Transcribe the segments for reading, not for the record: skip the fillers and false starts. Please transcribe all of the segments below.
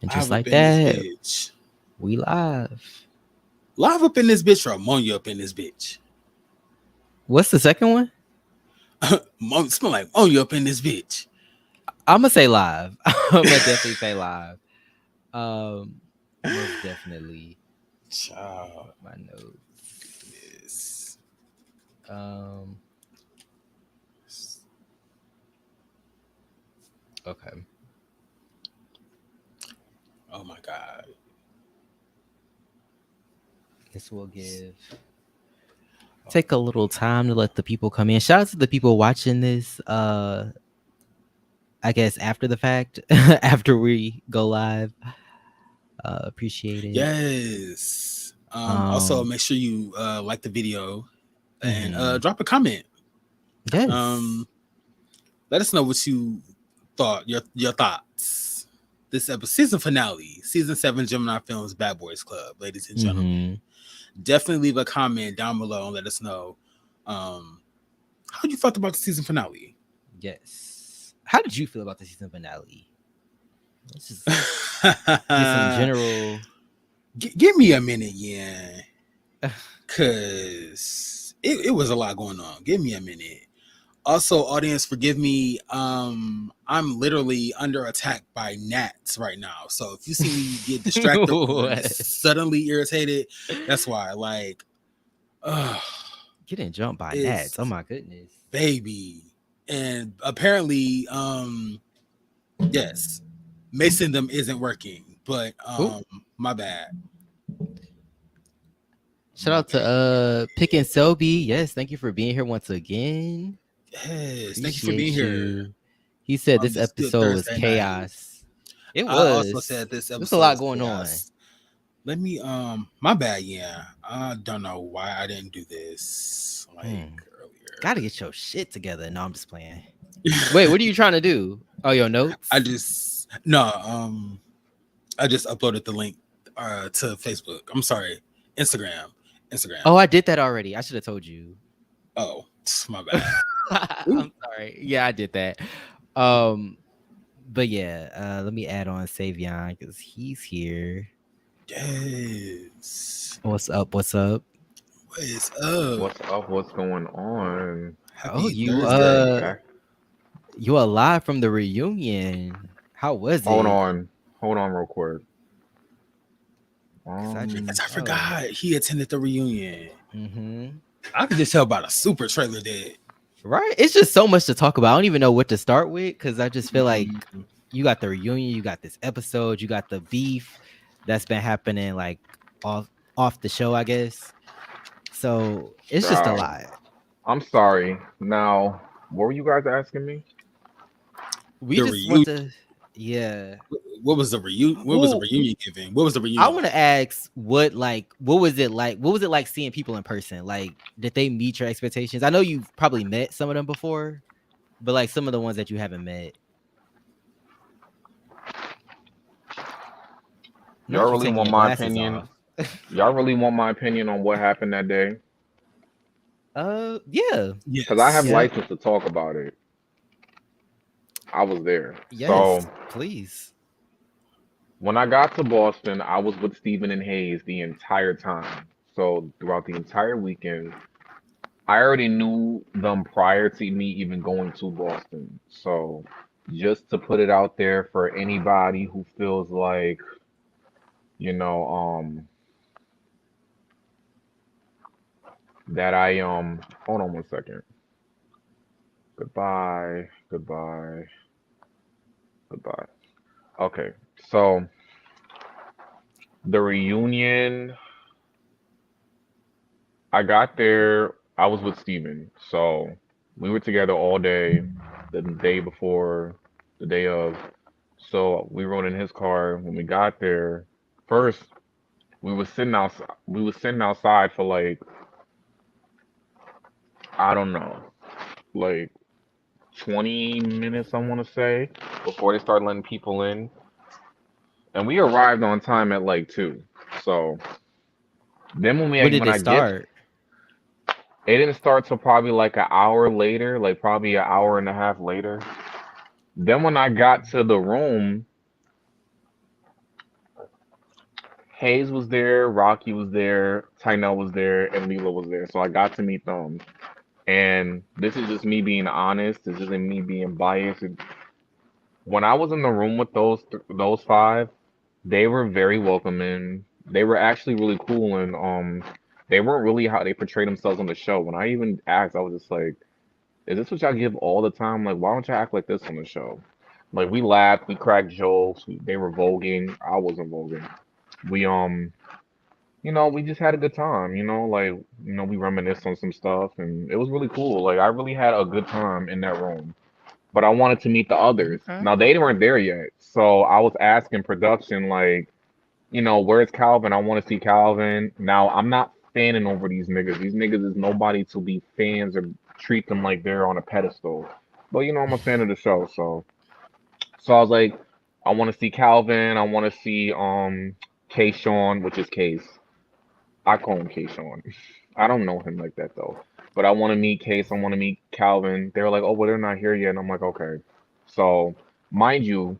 And just Live up like in this that, bitch. we live. Live up in this bitch or ammonia up in this bitch? What's the second one? Smell like ammonia up in this bitch. I'm gonna say live. I'm gonna definitely say live. Most definitely. Child. My notes. Yes. Um, okay. Oh my God. This will take a little time to let the people come in. Shout out to the people watching this. I guess after the fact, after we go live. Appreciate it. Yes. Also, make sure you like the video and drop a comment. Yes. Let us know what you thought. Your thoughts. This episode, season finale, season 7, Gemini Films, Bad Boys Club, ladies and gentlemen. Definitely leave a comment down below and let us know how you felt about the season finale. Yes. How did you feel about the season finale? Let's just get some general. Give me a minute, yeah. Cause it was a lot going on. Give me a minute. Also, audience, forgive me. I'm literally under attack by gnats right now. So if you see me get distracted or suddenly irritated, that's why. Like, getting jumped by gnats. Oh my goodness, baby. And apparently, yes, Mason them isn't working. But my bad. Shout out to Pick and Selby. Yes, thank you for being here once again. Yes, thank you for being here. He said this episode was chaos. It was. I also said this episode There's a lot going on. Let me my bad, yeah. I don't know why I didn't do this like earlier. Gotta get your shit together. No, I'm just playing. Wait, what are you trying to do? Oh, your notes? I just uploaded the link to Facebook. I'm sorry, Instagram. Oh, I did that already. I should have told you. Oh, my bad. I'm sorry. Yeah, I did that. But yeah, let me add on Savion because he's here. Yes. What's up? What's up? What is up? What's up? What's going on? Happy Thursday. You are live from the reunion. How was it? Hold on real quick. I forgot he attended the reunion. Mm-hmm. I could just tell by the super trailer that. Right? It's just so much to talk about. I don't even know what to start with because I just feel like you got the reunion, you got this episode, you got the beef that's been happening like off the show, I guess. So it's just a lot. I'm sorry. Now, what were you guys asking me? We just want to, yeah. What was the reunion? What was the reunion giving? What was the reunion? I want to ask what was it like? What was it like seeing people in person? Like, did they meet your expectations? I know you've probably met some of them before, but like some of the ones that you haven't met. Y'all really want my opinion? Y'all really want my opinion on what happened that day? Yeah. Because I have license to talk about it. I was there. Yes, so, please. When I got to Boston, I was with Steven and Hayes the entire time. So throughout the entire weekend, I already knew them prior to me even going to Boston. So just to put it out there for anybody who feels like, that I hold on one second. Goodbye. Okay, so the reunion, I got there, I was with Steven. So we were together all day, the day before, the day of. So we rode in his car. When we got there, first we were sitting outside for like, I don't know, like 20 minutes, I want to say, before they started letting people in. And we arrived on time at like 2. So then when it start? It didn't start till probably like an hour later, like probably an hour and a half later. Then when I got to the room, Hayes was there, Rocky was there, Tynell was there, and Lila was there. So I got to meet them. And this is just me being honest. This isn't me being biased. When I was in the room with those five, they were very welcoming. They were actually really cool, and they weren't really how they portray themselves on the show. When I even asked, I was just like, "Is this what y'all give all the time? Like, why don't y'all act like this on the show?" Like, we laughed, we cracked jokes. They were voguing. I wasn't voguing. We we just had a good time. We reminisced on some stuff, and it was really cool. Like, I really had a good time in that room. But I wanted to meet the others. Okay. Now they weren't there yet, so I was asking production, like, where's Calvin? I want to see Calvin. Now I'm not fanning over these niggas. These niggas is nobody to be fans or treat them like they're on a pedestal. But I'm a fan of the show, so I was like, I want to see Calvin. I want to see K Sean, which is Case. I call him K Sean. I don't know him like that though. But I want to meet Case. I want to meet Calvin. They were like, oh, well, they're not here yet. And I'm like, okay. So, mind you,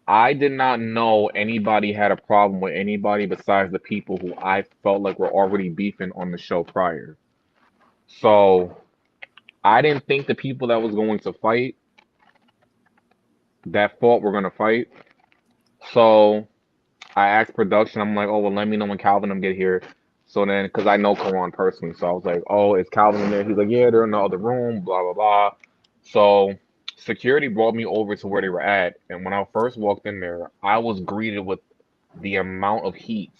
I did not know anybody had a problem with anybody besides the people who I felt like were already beefing on the show prior. So, I didn't think the people that was going to fight, that fought, were going to fight. So, I asked production, I'm like, oh, well, let me know when Calvin and them get here. So then, because I know Karan personally, so I was like, oh, is Calvin in there? He's like, yeah, they're in the other room, blah, blah, blah. So security brought me over to where they were at. And when I first walked in there, I was greeted with the amount of heat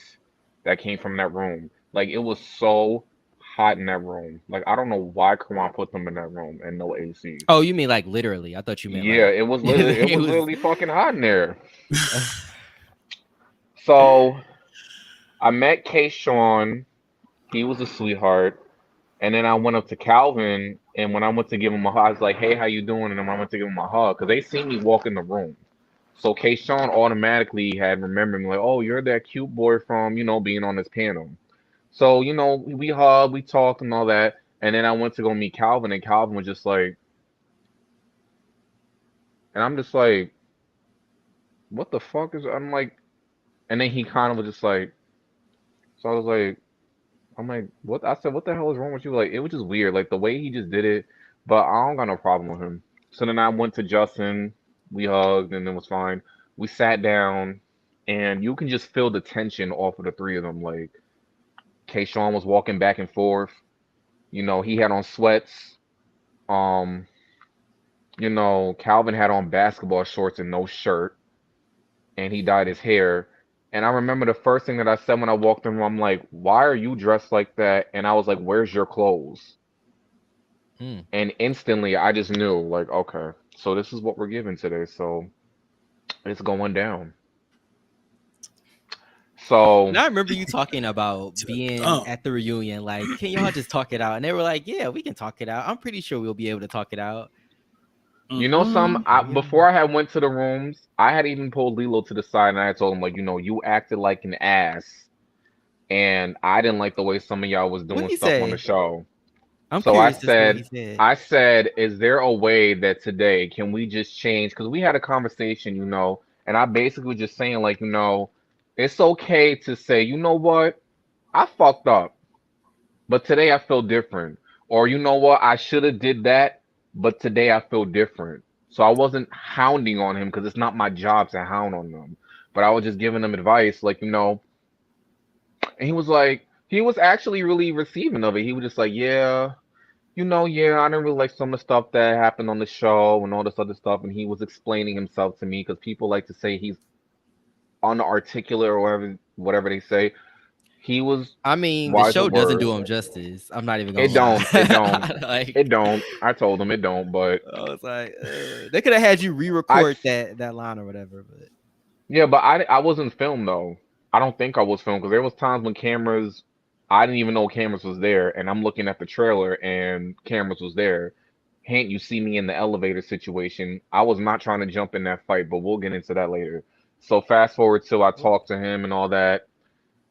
that came from that room. Like, it was so hot in that room. Like, I don't know why Karan put them in that room and no AC. Oh, you mean like literally? I thought you meant Yeah, like it was literally, it it was was. literally fucking hot in there. So I met K. Sean. He was a sweetheart. And then I went up to Calvin, and when I went to give him a hug, I was like, "Hey, how you doing?" And then I went to give him a hug because they seen me walk in the room. So Kayshawn automatically had remembered me, like, "Oh, you're that cute boy from being on this panel." So we hugged, we talked, and all that. And then I went to go meet Calvin, and Calvin was just like, and I'm just like, "What the fuck is?" I'm like, and then he kind of was just like, so I was like. I'm like, what? I said, what the hell is wrong with you? Like, it was just weird, like the way he just did it. But I don't got no problem with him. So then I went to Justin, we hugged, and it was fine. We sat down, and you can just feel the tension off of the three of them. Like, Kayshawn was walking back and forth. He had on sweats. Um, Calvin had on basketball shorts and no shirt, and he dyed his hair. And I remember the first thing that I said when I walked in, I'm like, "Why are you dressed like that?" And I was like, "Where's your clothes?" Mm. And instantly, I just knew, like, okay, so this is what we're giving today. So it's going down. And So I remember you talking about being Oh, at the reunion, like, can y'all just talk it out? And they were like, yeah, we can talk it out. I'm pretty sure we'll be able to talk it out. mm-hmm. before I had went to the rooms, I had even pulled Lilo to the side and I had told him, like, you acted like an ass, and I didn't like the way some of y'all was What doing he stuff on the say? show. I'm So I curious to see what he said, said. I said, is there a way that today can we just change? Because we had a conversation, and I basically was just saying, like, it's okay to say, you know what, I fucked up, but today I feel different. Or you know what, I should have did that, but today I feel different. So I wasn't hounding on him because it's not my job to hound on them. But I was just giving them advice, like, and he was like, he was actually really receiving of it. He was just like, yeah. Yeah, I didn't really like some of the stuff that happened on the show and all this other stuff. And he was explaining himself to me because people like to say he's unarticulate or whatever they say. He was I mean, the wise with show doesn't words. do him justice. I'm not even It gonna lie. don't. It don't. Like, It don't. I told him it don't, but I was like, they could have had you I re-record that line or whatever. But yeah, but I wasn't filmed though. I don't think I was filmed because there was times when cameras, I didn't even know cameras was there, and I'm looking at the trailer and cameras was there. Hint, you see me in the elevator situation. I was not trying to jump in that fight, but we'll get into that later. So fast forward till I talked to him and all that.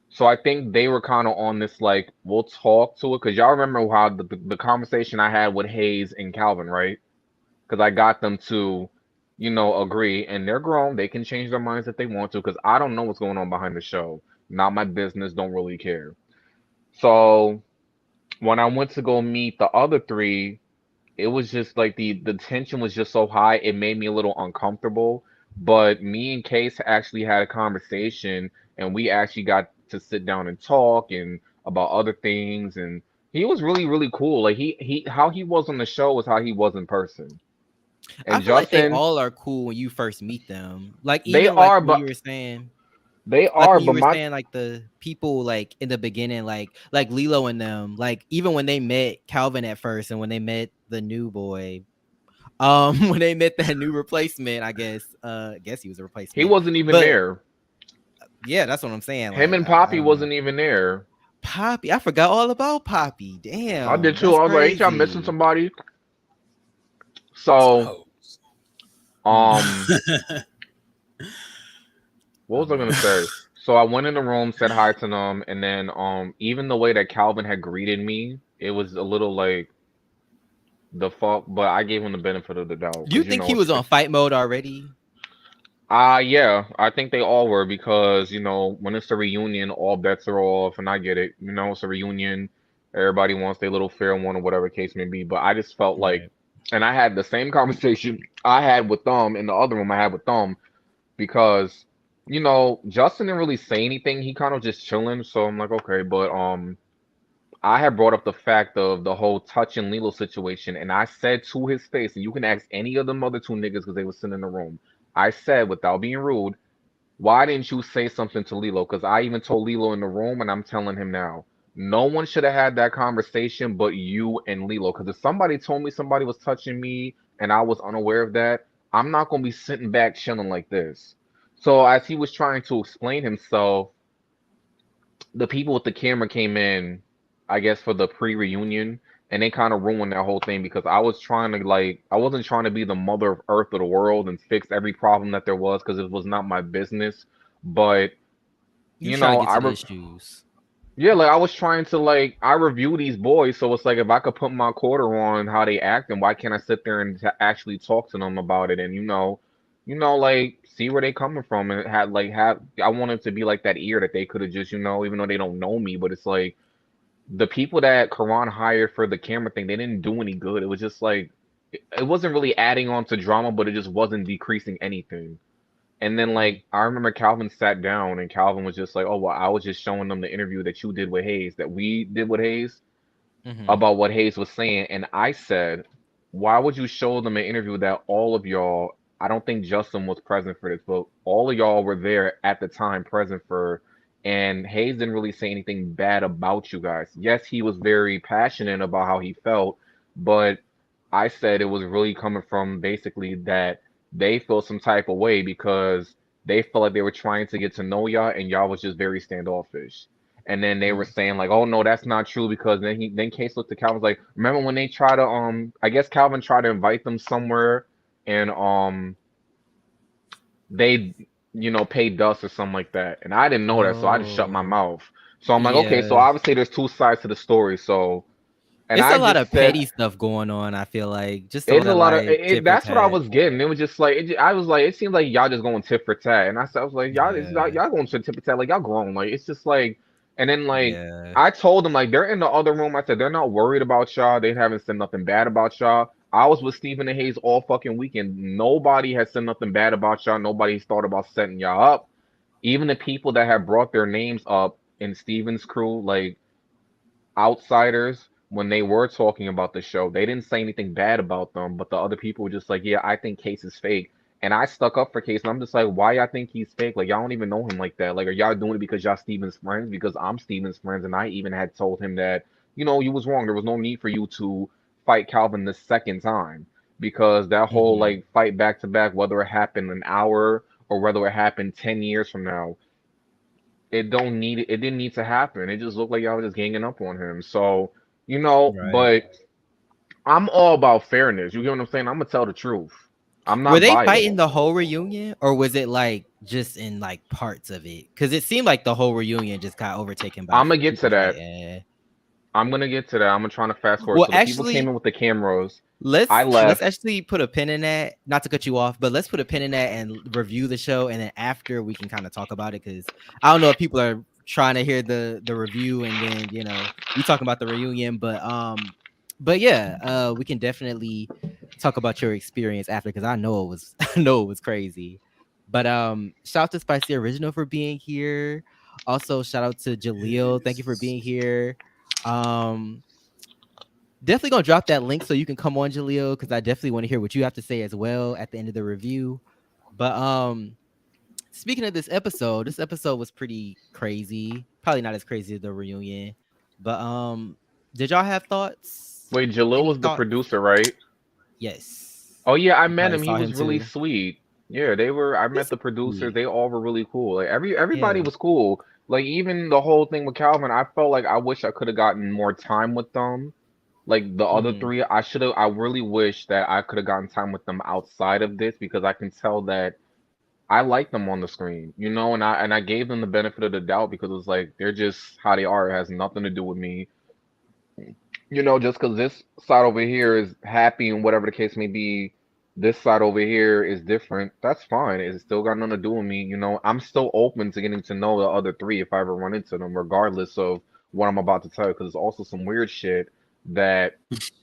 So I think they were kind of on this like we'll talk to it because y'all remember how the conversation I had with Hayes and Calvin, right? Because I got them to, agree, and they're grown. They can change their minds if they want to. Because I don't know what's going on behind the show. Not my business. Don't really care. So when I went to go meet the other three, it was just like the tension was just so high, it made me a little uncomfortable. But me and Case actually had a conversation, and we actually got to sit down and talk and about other things, and he was really, really cool. Like he how he was on the show was how he was in person. I And feel like they Justin, all are cool when you first meet them. Like they even like are, when but you were saying, they are, but my like the people like in the beginning, like Lilo and them, like even when they met Calvin at first and when they met the new boy, when they met that new replacement, I guess he was a he replacement. wasn't even But there. yeah, that's what I'm saying. Him Like and I Poppy don't know. wasn't even there. Poppy, I forgot all about Poppy. I did Damn, too. that's I was like, ain't y'all missing crazy. somebody? Some So, hoes. um, what was I Oh, gonna say? So I went in the room, said hi to them, and then even the way that Calvin had greeted me, it was a little like the fuck, but I gave him the benefit of the doubt you because think he was on it's fight mode already? yeah, I think they all were because when it's a reunion, all bets are off, and I get it. It's a reunion, everybody wants their little fair one or whatever case may be. But I just felt like, Right. and I had the same conversation I had with them in the other room I had with them because Justin didn't really say anything. He kind of just chilling. So I'm like, okay, but I had brought up the fact of the whole Touch and Lilo situation, and I said to his face, and you can ask any of them other two niggas because they were sitting in the room. I said, without being rude, why didn't you say something to Lilo? Because I even told Lilo in the room, and I'm telling him now. No one should have had that conversation but you and Lilo. Because if somebody told me somebody was touching me and I was unaware of that, I'm not going to be sitting back chilling like this. So as he was trying to explain himself, the people with the camera came in, I guess, for the pre-reunion, and they kind of ruined that whole thing because I was trying to I wasn't trying to be the mother of earth of the world and fix every problem that there was because it was not my business. But You was trying to get I to the issues. yeah, like I was trying to I review these boys, so it's like if I could put my quarter on how they act, and why can't I sit there and actually talk to them about it and like see where they coming from and have I wanted to be like that ear that they could have just even though they don't know me, but it's like the people that Karan hired for the camera thing, they didn't do any good. It was just like it wasn't really adding on to drama, but it just wasn't decreasing anything. And then Mm, I remember Calvin sat down and Calvin was just like, "Oh well, I was just showing them the interview that you did with Hayes, that we did with Hayes mhm. about what Hayes was saying." And I said, "Why would you show them an interview that all of y'all, I don't think Justin was present for this, but all of y'all were there at the time present for, and Hayes didn't really say anything bad about you guys. Yes, he was very passionate about how he felt, but I said it was really coming from basically that they feel some type of way because they felt like they were trying to get to know y'all and y'all was just very standoffish. And then they were Mm. saying like, "Oh no, that's not true," because then Case looked at Calvin's like, "Remember when they try to I guess Calvin tried to invite them somewhere and they paid dust or something like that." And I didn't know that, so I just shut my Oh, mouth. So I'm like, "Okay, so yeah. obviously there's two sides to the story." So and It's I a lot just of said petty stuff going on, I feel like. Just a it's lot a of lot of like tit for that's what I tat. was getting. It was just like I was like, it seems like y'all just going tit for tat, and I was like, Yeah. y'all going to tit for tat, like y'all grown, like it's just like, and then Yeah. I told them like they're in the other room. I said they're not worried about y'all. They haven't said nothing bad about y'all. I was with Stephen and Hayes all fucking weekend. Nobody has said nothing bad about y'all. Nobody's thought about setting y'all up. Even the people that have brought their names up in Steven's crew, like outsiders, when they were talking about the show, they didn't say anything bad about them, but the other people were just like, "Yeah, I think Case is fake." And I stuck up for Case, and I'm just like, "Why y'all think he's fake? Like, y'all don't even know him like that. Like, are y'all doing it because y'all Steven's friends? Because I'm Steven's friends, and I even had told him that, you was wrong. There was no need for you to fight Calvin the second time because that whole Mhm. fight back to back, whether it happened an hour or whether it happened 10 years from now, it didn't need to happen. It just looked like y'all was just ganging up on him. So, Right. but I'm all about fairness. You get what I'm saying? I'm gonna tell the truth. I'm Were not they biased. fighting the whole reunion or was it like just in like parts of it? Because it seemed like the whole reunion just got overtaken by I'm gonna get to people that. fighting. I'm gonna get to that. I'm gonna try to fast forward. Well, So the people came actually, in with the cameras. I let's left. actually put a pin in that. Not to cut you off, but let's put a pin in that and review the show, and then after we can kind of talk about it because I don't know if people are trying to hear the review, and then we talking about the reunion. But yeah, we can definitely talk about your experience after, because I know it was I know it was crazy. But shout out to Spicy Original for being here. Also, shout out to Jaleel. Thank you for being here. Um, definitely gonna drop that link so you can come on, Jaleel, because I definitely want to hear what you have to say as well at the end of the review. But speaking of this episode was pretty crazy. Probably not as crazy as the reunion. But did y'all have thoughts? Wait, Jalil Any was the thoughts? producer, right? Yes. Oh yeah, I You met probably him. He saw was him really too. sweet. Yeah, they were. I met He's the producers. sweet. They all were really cool. Like everybody Yeah. was cool. Like even the whole thing with Calvin, I felt like I wish I could have gotten more time with them. Like the other Hmm. three, I should have. I really wish that I could have gotten time with them outside of this because I can tell that I like them on the screen, and I gave them the benefit of the doubt because it's like they're just how they are. It has nothing to do with me. Just because this side over here is happy and whatever the case may be, this side over here is different. That's fine. It's still got nothing to do with me. I'm still open to getting to know the other three if I ever run into them, regardless of what I'm about to tell you. Because there's also some weird shit that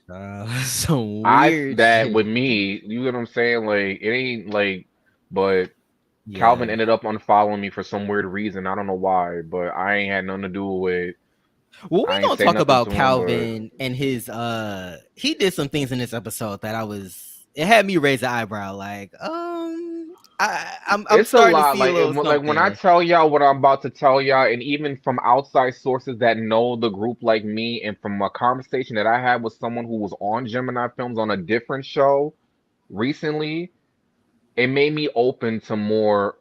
Some I weird that with shit. me, you get what I'm saying? Like it ain't like, but Calvin Yeah. ended up unfollowing me for some weird reason. I don't know why, but I ain't had nothing to do with. Well, we I ain't gonna say talk nothing to about him, but. Calvin and his he did some things in this episode that it had me raise the eyebrow, like, I'm It's a starting to lot. see a Like, little like when I something. tell y'all what I'm about to tell y'all, and even from outside sources that know the group like me, and from a conversation that I had with someone who was on Gemini Films on a different show recently, it made me open to more.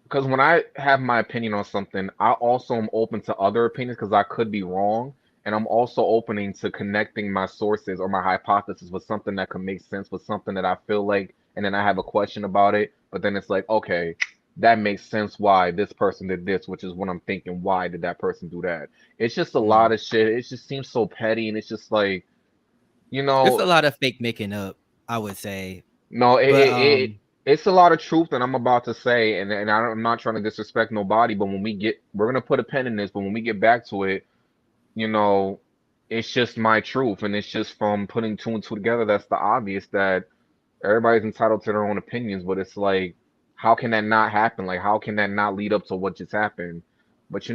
Because when I have my opinion on something, I also am open to other opinions because I could be wrong. And I'm also opening to connecting my sources or my hypothesis with something that could make sense with something that I feel like, and then I have a question about it. But then it's like, okay, that makes sense why this person did this, which is what I'm thinking. Why did that person do that? It's just a lot Mm. of shit. It just seems so petty. And it's just like, you It's know, a lot of fake making up, I would say. no, But it's a lot of truth that I'm about to say, and I'm not trying to disrespect nobody, but we're gonna put a pin in this, but when we get back to it, you know, it's just my truth, and it's just from putting two and two together. That's the obvious that everybody's entitled to their own opinions, but it's like, how can that not happen? Like, how can that not lead up to what just happened? But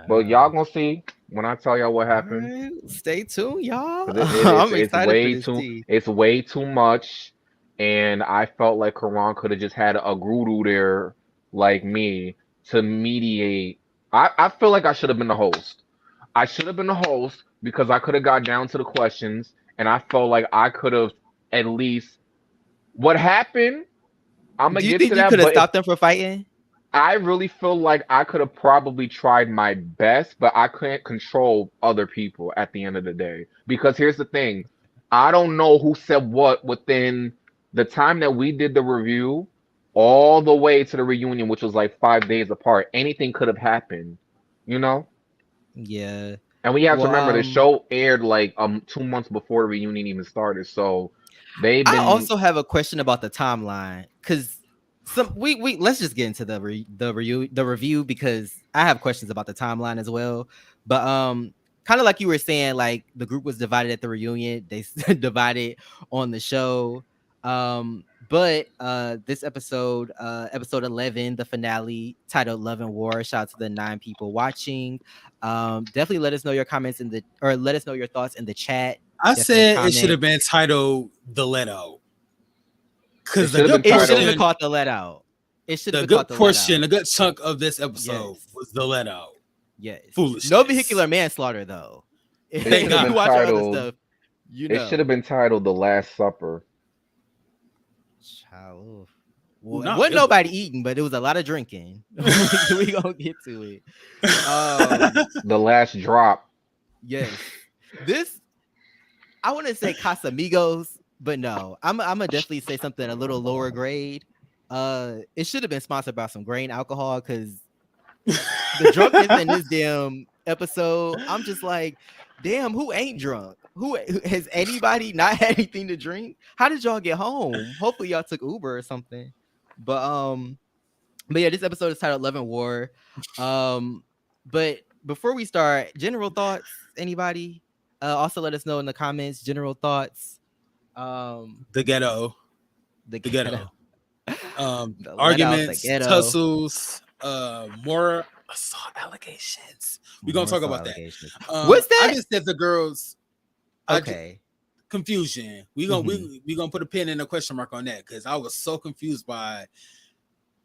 but y'all gonna see when I tell y'all what all happened. right, stay tuned, y'all. 'Cause I'm excited for this tea. it's way too much, and I felt like Karan could have just had a guru there like me to mediate. I feel like I should have been the host. I should have been the host because I could have got down to the questions, and I felt like I could have at least what happened. I'm gonna Do you get think to you that, could have but if stopped them from fighting? I really feel like I could have probably tried my best, but I couldn't control other people at the end of the day. Because here's the thing, I don't know who said what within the time that we did the review all the way to the reunion, which was like 5 days apart. Anything could have happened, you know? Yeah. And we have to Well, remember the show aired like 2 months before the reunion even started. So they've I been also have a question about the timeline, because we let's just get into the review, because I have questions about the timeline as well. But kind of like you were saying, like the group was divided at the reunion, they divided on the show. But this episode 11, the finale, titled Love and War. Shout out to the 9 people watching. Definitely let us know your comments or let us know your thoughts in the chat. I Definitely said it should comment. have been titled "The Let Out" it because should have been It should have been titled. called the let out. It should have the been called good the let portion, out. a good chunk of this episode Yes. was "The Let Out." Yes. No Foolishness. vehicular manslaughter though. It Thank should have If you been God. watch our other titled. stuff, you It should have know. been titled The Last Supper. Child. Ooh, Well, it not wasn't really. nobody eating, but it was a lot of drinking. We gonna get to it. Um, The Last Drop. yes. This I want to say Casamigos, but no. I'm gonna definitely say something a little lower grade. It should have been sponsored by some grain alcohol, because the drunkenness in this damn episode, I'm just like, damn, who ain't drunk? Who has anybody not had anything to drink? How did y'all get home? Hopefully y'all took Uber or something. But yeah, this episode is titled Love and War. Um But before we start, general thoughts. Anybody? Also, let us know in the comments. General thoughts. The ghetto, The the ghetto. ghetto. Let out the Arguments, ghetto. tussles, more assault allegations. We're gonna More talk so about that. allegations. What's I that? just said the girls. Okay. Confusion. We gonna put a pin and a question mark on that because I was so confused by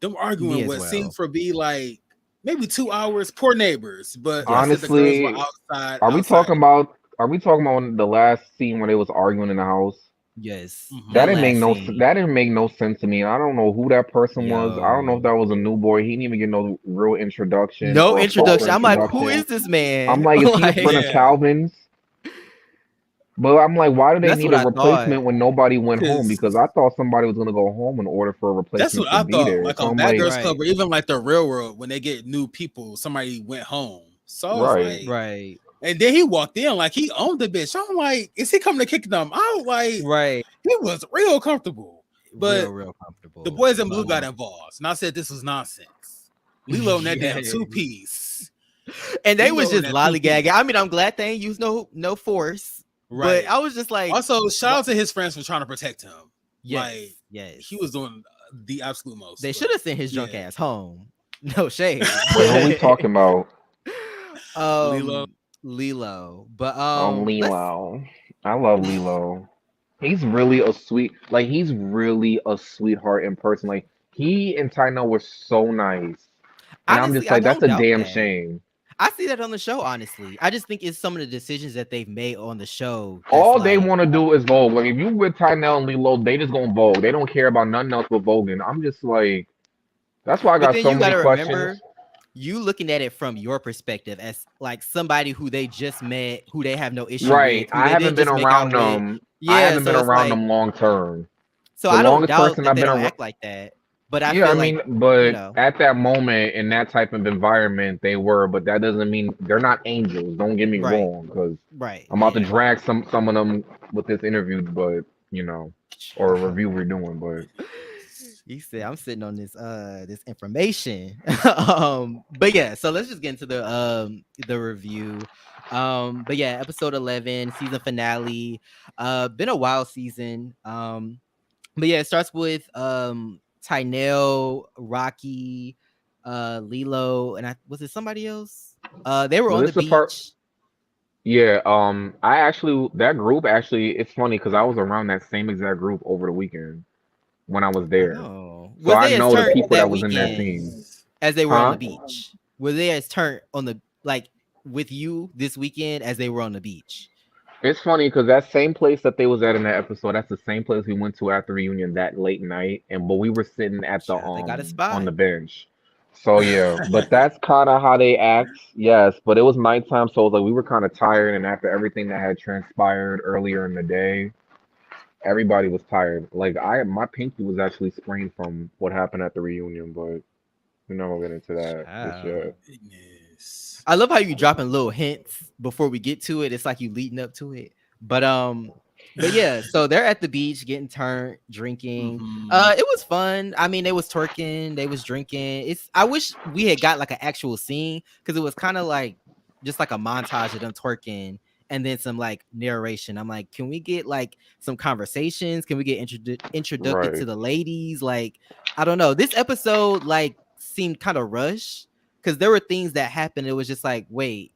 them Me arguing as what seemed well. for be like maybe 2 hours. Poor neighbors, but I said Yes. the girls were Honestly, outside. are we Outside. talking about are we talking about the last scene where they was arguing in the house? Yes. That That Mm-hmm. didn't make last scene. that didn't make no sense to me. I don't know who that person was. I don't know if Yo. that was a new boy. He didn't even get no real introduction No or a proper introduction. I'm like, who introduction. is this I'm man? like, is he a friend Like, of Yeah, Calvin's? But I'm like, why do they that's need what a I thought. replacement when nobody went home? Because because I thought somebody was gonna go home in order for a that's what replacement to I be thought. there. Like So on I'm Bad like, Girls Club, Right. or even like the railroad when they get new people, somebody went home. So I was right. like, Right. and then he walked in like he owned the bitch. I'm like, is he coming to kick them out? Like Right. he was real comfortable. But Real the comfortable. boys in But blue got involved, and I said this was nonsense. Lilo and that damn yeah. two piece. And they was Lilo and just that two lollygagging. piece. I mean, I'm glad they ain't used no force. But Right. I was just like, Also, shout what? out to his friends for trying to protect him. Yes. Like he was Yes. doing the absolute most. They But should have sent his drunk yeah, ass home. No shade. Wait, who we But talking about? Lilo. Lilo. But let's Lilo. I love Lilo. He's really a sweet, like he's really a sweetheart in person. Like he and Tyno were so nice, and I'm honestly, just I like, that's don't a doubt damn that. shame. I see that on the show, honestly. I just think it's some of the decisions that they've made on the show that's All they like, want to do is Vogue. Like if you with Tynell and Lilo, they just gonna Vogue. They don't care about nothing else but voguing. I'm just like, that's why I but got then so you many gotta questions. remember you looking at it from your perspective as like somebody who they just met, who they have no issue Right. with, who I they haven't didn't been just make around out with. them. I Yeah, haven't been so it's around like, them long term. so The I don't longest doubt person that I've they been don't around. act like that. But I Yeah, I feel like, mean, but know, at that moment in that type of environment, they were. But that doesn't mean they're not angels. Don't get me right, wrong, because right, I'm about to yeah. drag some of them with this interview, but you know, or a review we're doing. But He said, "I'm sitting on this information." But yeah, so let's just get into the review. But yeah, episode 11, season finale. Been a wild season. But yeah, it starts with Tynell, Rocky, Lilo, and I was it somebody else? They were well, on this the is the part. beach. Yeah, I actually that group actually it's funny because I was around that same exact group over the weekend when I was there, Oh, so was I they as know the turned people that that was in that weekend scene, as they were on huh? the beach? Were they as turned on the like with you this weekend as they were on the beach? It's funny because that same place that they was at in that episode, that's the same place we went to at the reunion that late night, and but we were sitting at the Child, they got a on spot. the bench. So yeah, but that's kind of how they act, yes. But it was nighttime, so like we were kind of tired, and after everything that had transpired earlier in the day, everybody was tired. Like my pinky was actually sprained from what happened at the reunion, but we're not gonna get into that just Child. yet. Goodness. I love how you dropping little hints before we get to it. It's like you leading up to it. But yeah, so they're at the beach getting turned, drinking. Mm-hmm. It was fun. I mean, they was twerking, they was drinking. It's I wish we had got like an actual scene because it was kind of like just like a montage of them twerking and then some like narration. I'm like, can we get like some conversations? Can we get introduced Right. to the ladies? Like, I don't know. This episode like seemed kind of rushed because there were things that happened. It was just like, wait,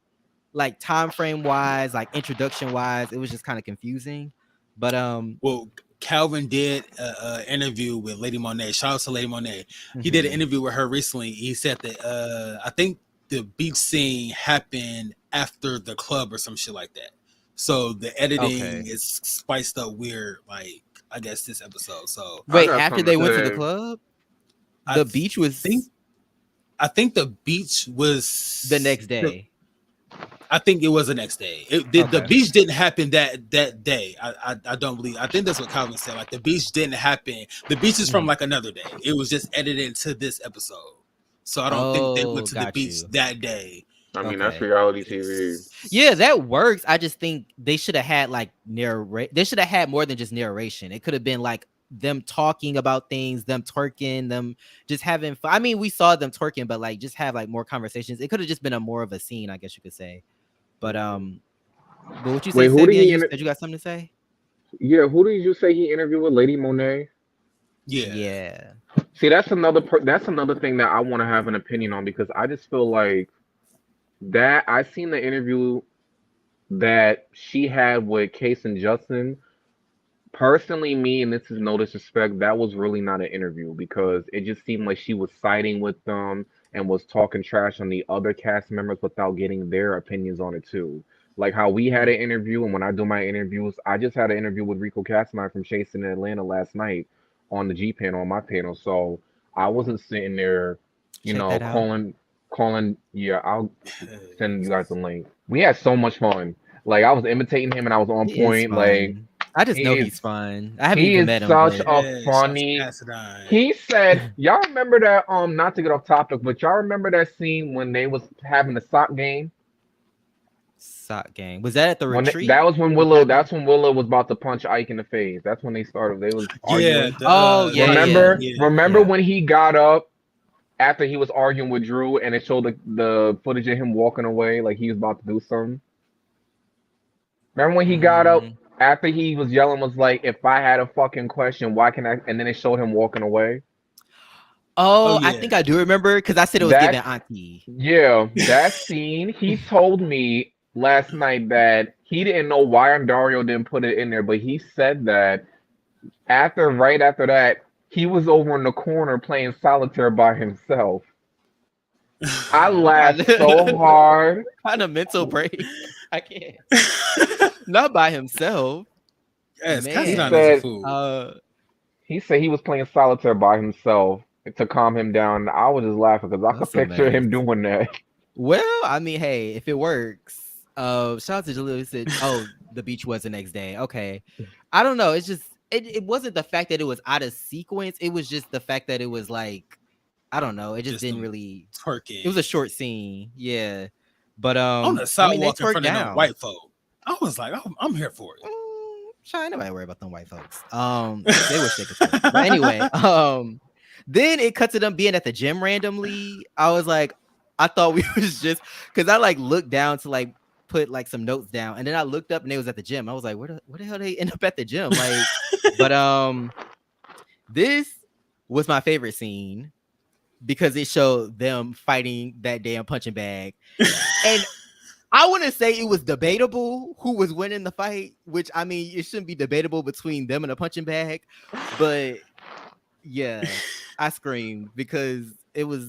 like time frame wise, like introduction wise, it was just kind of confusing. But Well, Calvin did an interview with Lady Monet. Shout out to Lady Monet. He did an mhm. interview with her recently. He said that I think the beach scene happened after the club or some shit like that. So the editing Okay. is spiced up weird, like I guess this episode. So I Wait, got after something they to went to the say. club, I the beach think was the beach the was next day. I think it was the next day. It did the Okay. beach didn't happen that day. I don't believe. I think that's what Calvin said. Like the beach didn't happen. The beach is from Mhm. like another day. It was just edited into this episode. So I don't think they went Oh, to the got beach you. that day. I mean, that's Okay. reality TV. Yeah, Yes. that works. I just think they should have had like narrate. They should have had more than just narration. It could have been like them talking about things, them twerking, them just having fun. I mean, we saw them twerking, but like just have like more conversations. It could have just been a more of a scene, I guess you could say. But what you say, Wait, who did Sabian? he? You said you got something to say? Yeah, who did you say he interviewed with? Lady Monet. Yeah. Yeah. See, that's another thing that I want to have an opinion on because I just feel like that I seen the interview that she had with Case and Justin. Personally, me, and this is no disrespect, that was really not an interview because it just seemed like she was siding with them and was talking trash on the other cast members without getting their opinions on it too. Like how we had an interview, and when I do my interviews, I just had an interview with Rico Casamine from Chasing in Atlanta last night on the G panel, on my panel. So I wasn't sitting there, Check that out. calling. Yeah, I'll send you guys Yes. the link. We had so much fun. Like I was imitating him, and I was on He is point. Like fun. I just know he he's is. fun. I haven't He even is met him, such but a Yeah, shout to funny. Cassadine. He said, y'all remember that not to get off topic, but y'all remember that scene when they was having the sock game? sock game. Was that at the That retreat? was when Was Willow that that's when Willow was about to punch Ike in the face. That's when they started. They was Yeah, arguing. Oh yeah, yeah, yeah. Remember yeah. when he got up after he was arguing with Drew and it showed the footage of him walking away like he was about to do something? Remember when he got up Mm. after he was yelling was like, if I had a fucking question, why can I, and then it showed him walking away? Oh Oh, I yeah. think I do remember because I said it was given That Auntie. Yeah, that scene, he told me last night that he didn't know why Dario didn't put it in there, but he said that right after that, he was over in the corner playing solitaire by himself. I What kind laughed so of hard. kind of mental break? I can't. Not by himself, Yes, He man. Cassadine is a said fool. he said he was playing solitaire by himself to calm him down. I was just laughing because I could That's a picture mess. him doing that. Well, I mean, hey, if it works. Shout out to Jaleel said, "Oh, the beach was the next day." Okay, I don't know. It's just it wasn't the fact that it was out of sequence. It was just the fact that it was like I don't know. It just Just didn't them really. It was twerking a short scene, yeah. But on the I mean, they sidewalk in twerked front of them down. white folk. I was like, I'm here for it. Shy, nobody worry about them white folks. They wish they could twerk. But anyway, then it cut to them being at the gym randomly. I was like, I thought we was just because I like looked down to like put like some notes down, and then I looked up and they was at the gym. I was like, where the hell they end up at the gym? Like, but this was my favorite scene because it showed them fighting that damn punching bag. And I wouldn't say it was debatable who was winning the fight, which I mean, it shouldn't be debatable between them and a punching bag. But yeah, I screamed because it was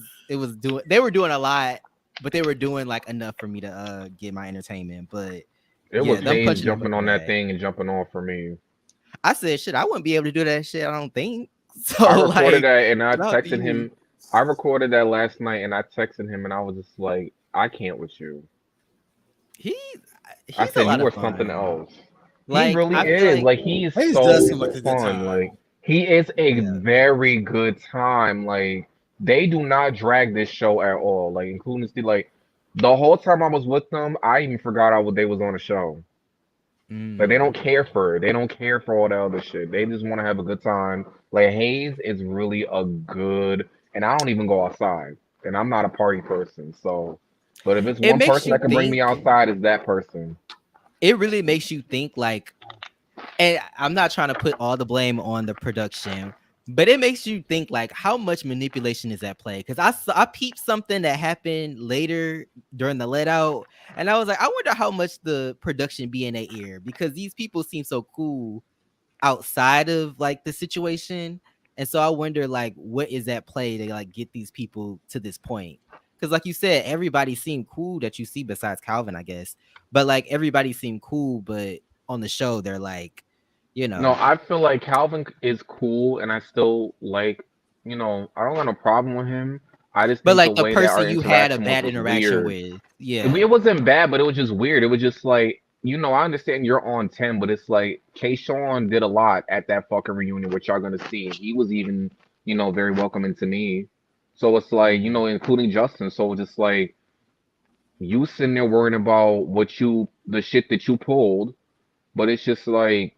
doing they were doing a lot, but they were doing like enough for me to get my entertainment. But It yeah, was them Hayes punching the jumping punching on that bag. thing and jumping off for me. I said shit, I wouldn't be able to do that shit, I don't think. I So recorded like that and I shout out to texted you. him. I recorded that last night and I texted him and I was just like, I can't with you. He I he's a said lot you of are something fun. else. He Like really I feel is. like Like he is Hayes does seem so like a good fun. time. Like he is a yeah. very good time. Like they do not drag this show at all. Like including Steve. Like the whole time I was with them, I even forgot they was on the show. Like they don't Mm. care for it. They don't care for all the other shit. They just want to have a good time. Like Hayes is really a good, and I don't even go outside, and I'm not a party person. So, but if it's It one makes person you that can bring me think. outside, it's that person. It really makes you think like and I'm not trying to put all the blame on the production, but it makes you think like how much manipulation is at play. Because I peeped something that happened later during the let out, and I was like, I wonder how much the production be in their ear because these people seem so cool outside of like the situation, and so I wonder like what is at play to like get these people to this point. Because like you said, everybody seemed cool that you see besides Calvin, I guess, but like everybody seemed cool, but on the show they're like, you No, know. I feel like Calvin is cool, and I still like, I don't got no problem with him. I just But think the like the way that person our you had a interaction bad was interaction weird. with, It yeah. wasn't bad, but it was just weird. It was just like, I understand you're on 10, but it's like Kayshawn did a lot at that fucking reunion, which y'all gonna see. He was even, very welcoming to me. So it's like, Mm. including Justin. So it's just like you sitting there worrying about the shit that you pulled, but it's just like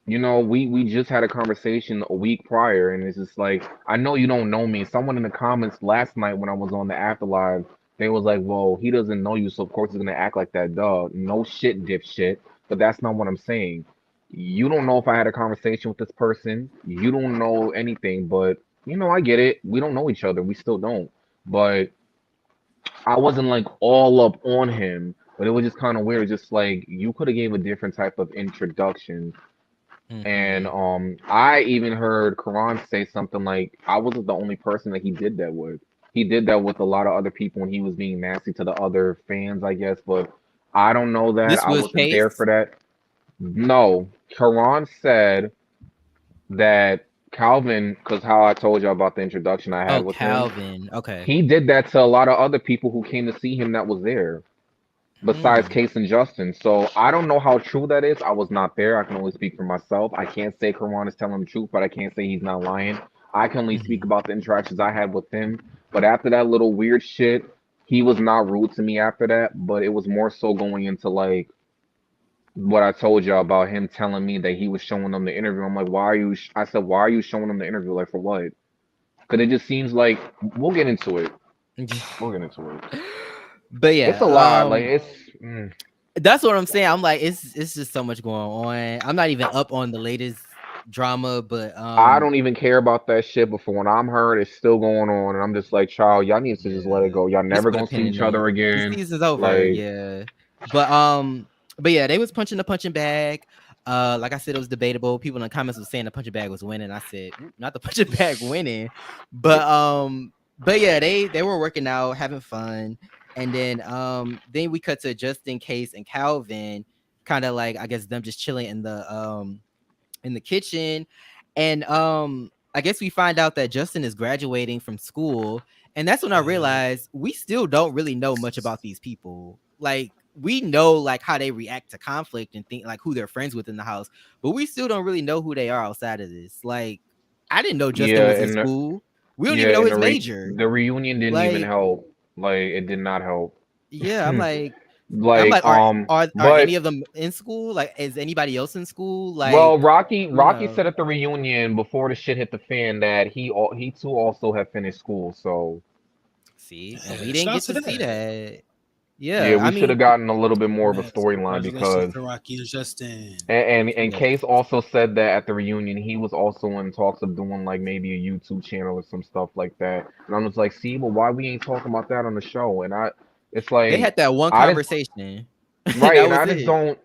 we just had a conversation a week prior, and it's just like, I know you don't know me. Someone in the comments last night when I was on the afterlife, they was like, "Well, he doesn't know you, so of course he's gonna act like that, dog." No shit, dipshit. But that's not what I'm saying. You don't know if I had a conversation with this person. You don't know anything, but I get it. We don't know each other. We still don't. But I wasn't like all up on him. But it was just kind of weird. Just like you could have gave a different type of introduction. And Mm-hmm. I even heard Karan say something like, I wasn't the only person that he did that with. He did that with a lot of other people when he was being nasty to the other fans, I guess. But I don't know that. This I was wasn't there Case. for that. No, Karan said that Calvin, because how I told you about the introduction I had Oh, with him, Calvin. Okay. he did that to a lot of other people who came to see him that was there besides Hmm. Case and Justin. So I don't know how true that is. I was not there. I can only speak for myself. I can't say Karan is telling the truth, but I can't say he's not lying. I can only speak Hmm. about the interactions I had with him. But after that little weird shit, he was not rude to me after that. But it was more so going into like what I told y'all about him telling me that he was showing them the interview. I'm like, why are you? I said, why are you showing them the interview? Like for what? Because it just seems like we'll get into it. We'll get into it. But It's yeah, a lot. Like it's. Mm. that's what I'm saying. I'm like, it's just so much going on. I'm not even up on the latest drama, but I don't even care about that shit, but for when I'm heard, it's still going on, and I'm just like, child, y'all need to just let it yeah, go. Y'all just never put a gonna see pin in each other it. The again. season's over. Like, Yeah, but um, but yeah, they was punching the punching bag. Like I said, it was debatable. People in the comments was saying the punching bag was winning. I said, "Ooh, not the punching bag winning," but yeah, they were working out, having fun, and then we cut to Justin, Case, and Calvin, kind of like I guess them just chilling in the kitchen. And I guess we find out that Justin is graduating from school. And that's when I Yeah. realized we still don't really know much about these people. Like we know like how they react to conflict and think like who they're friends with in the house, but we still don't really know who they are outside of this. Like I didn't know Justin yeah, was in and school. We don't yeah, even know and his major. the reunion didn't even Like help. Like, it did not help. yeah, I'm Like, like, are any but of them in school? Like, is anybody else in school? well, Like, Rocky said at the reunion before the shit hit the fan that he too also had finished school. So see, and we Yeah. didn't Shout out get to to see that. that. yeah, Yeah, I we should mean, have gotten a little bit more of a Congrats. storyline Congratulations because to Rocky and Justin. and yes. Case also said that at the reunion he was also in talks of doing like maybe a YouTube channel or some stuff like that. And I'm just like, see, but why we ain't talking about that on the show? And it's They like, had that one I just conversation, and right, that and was I just it. don't.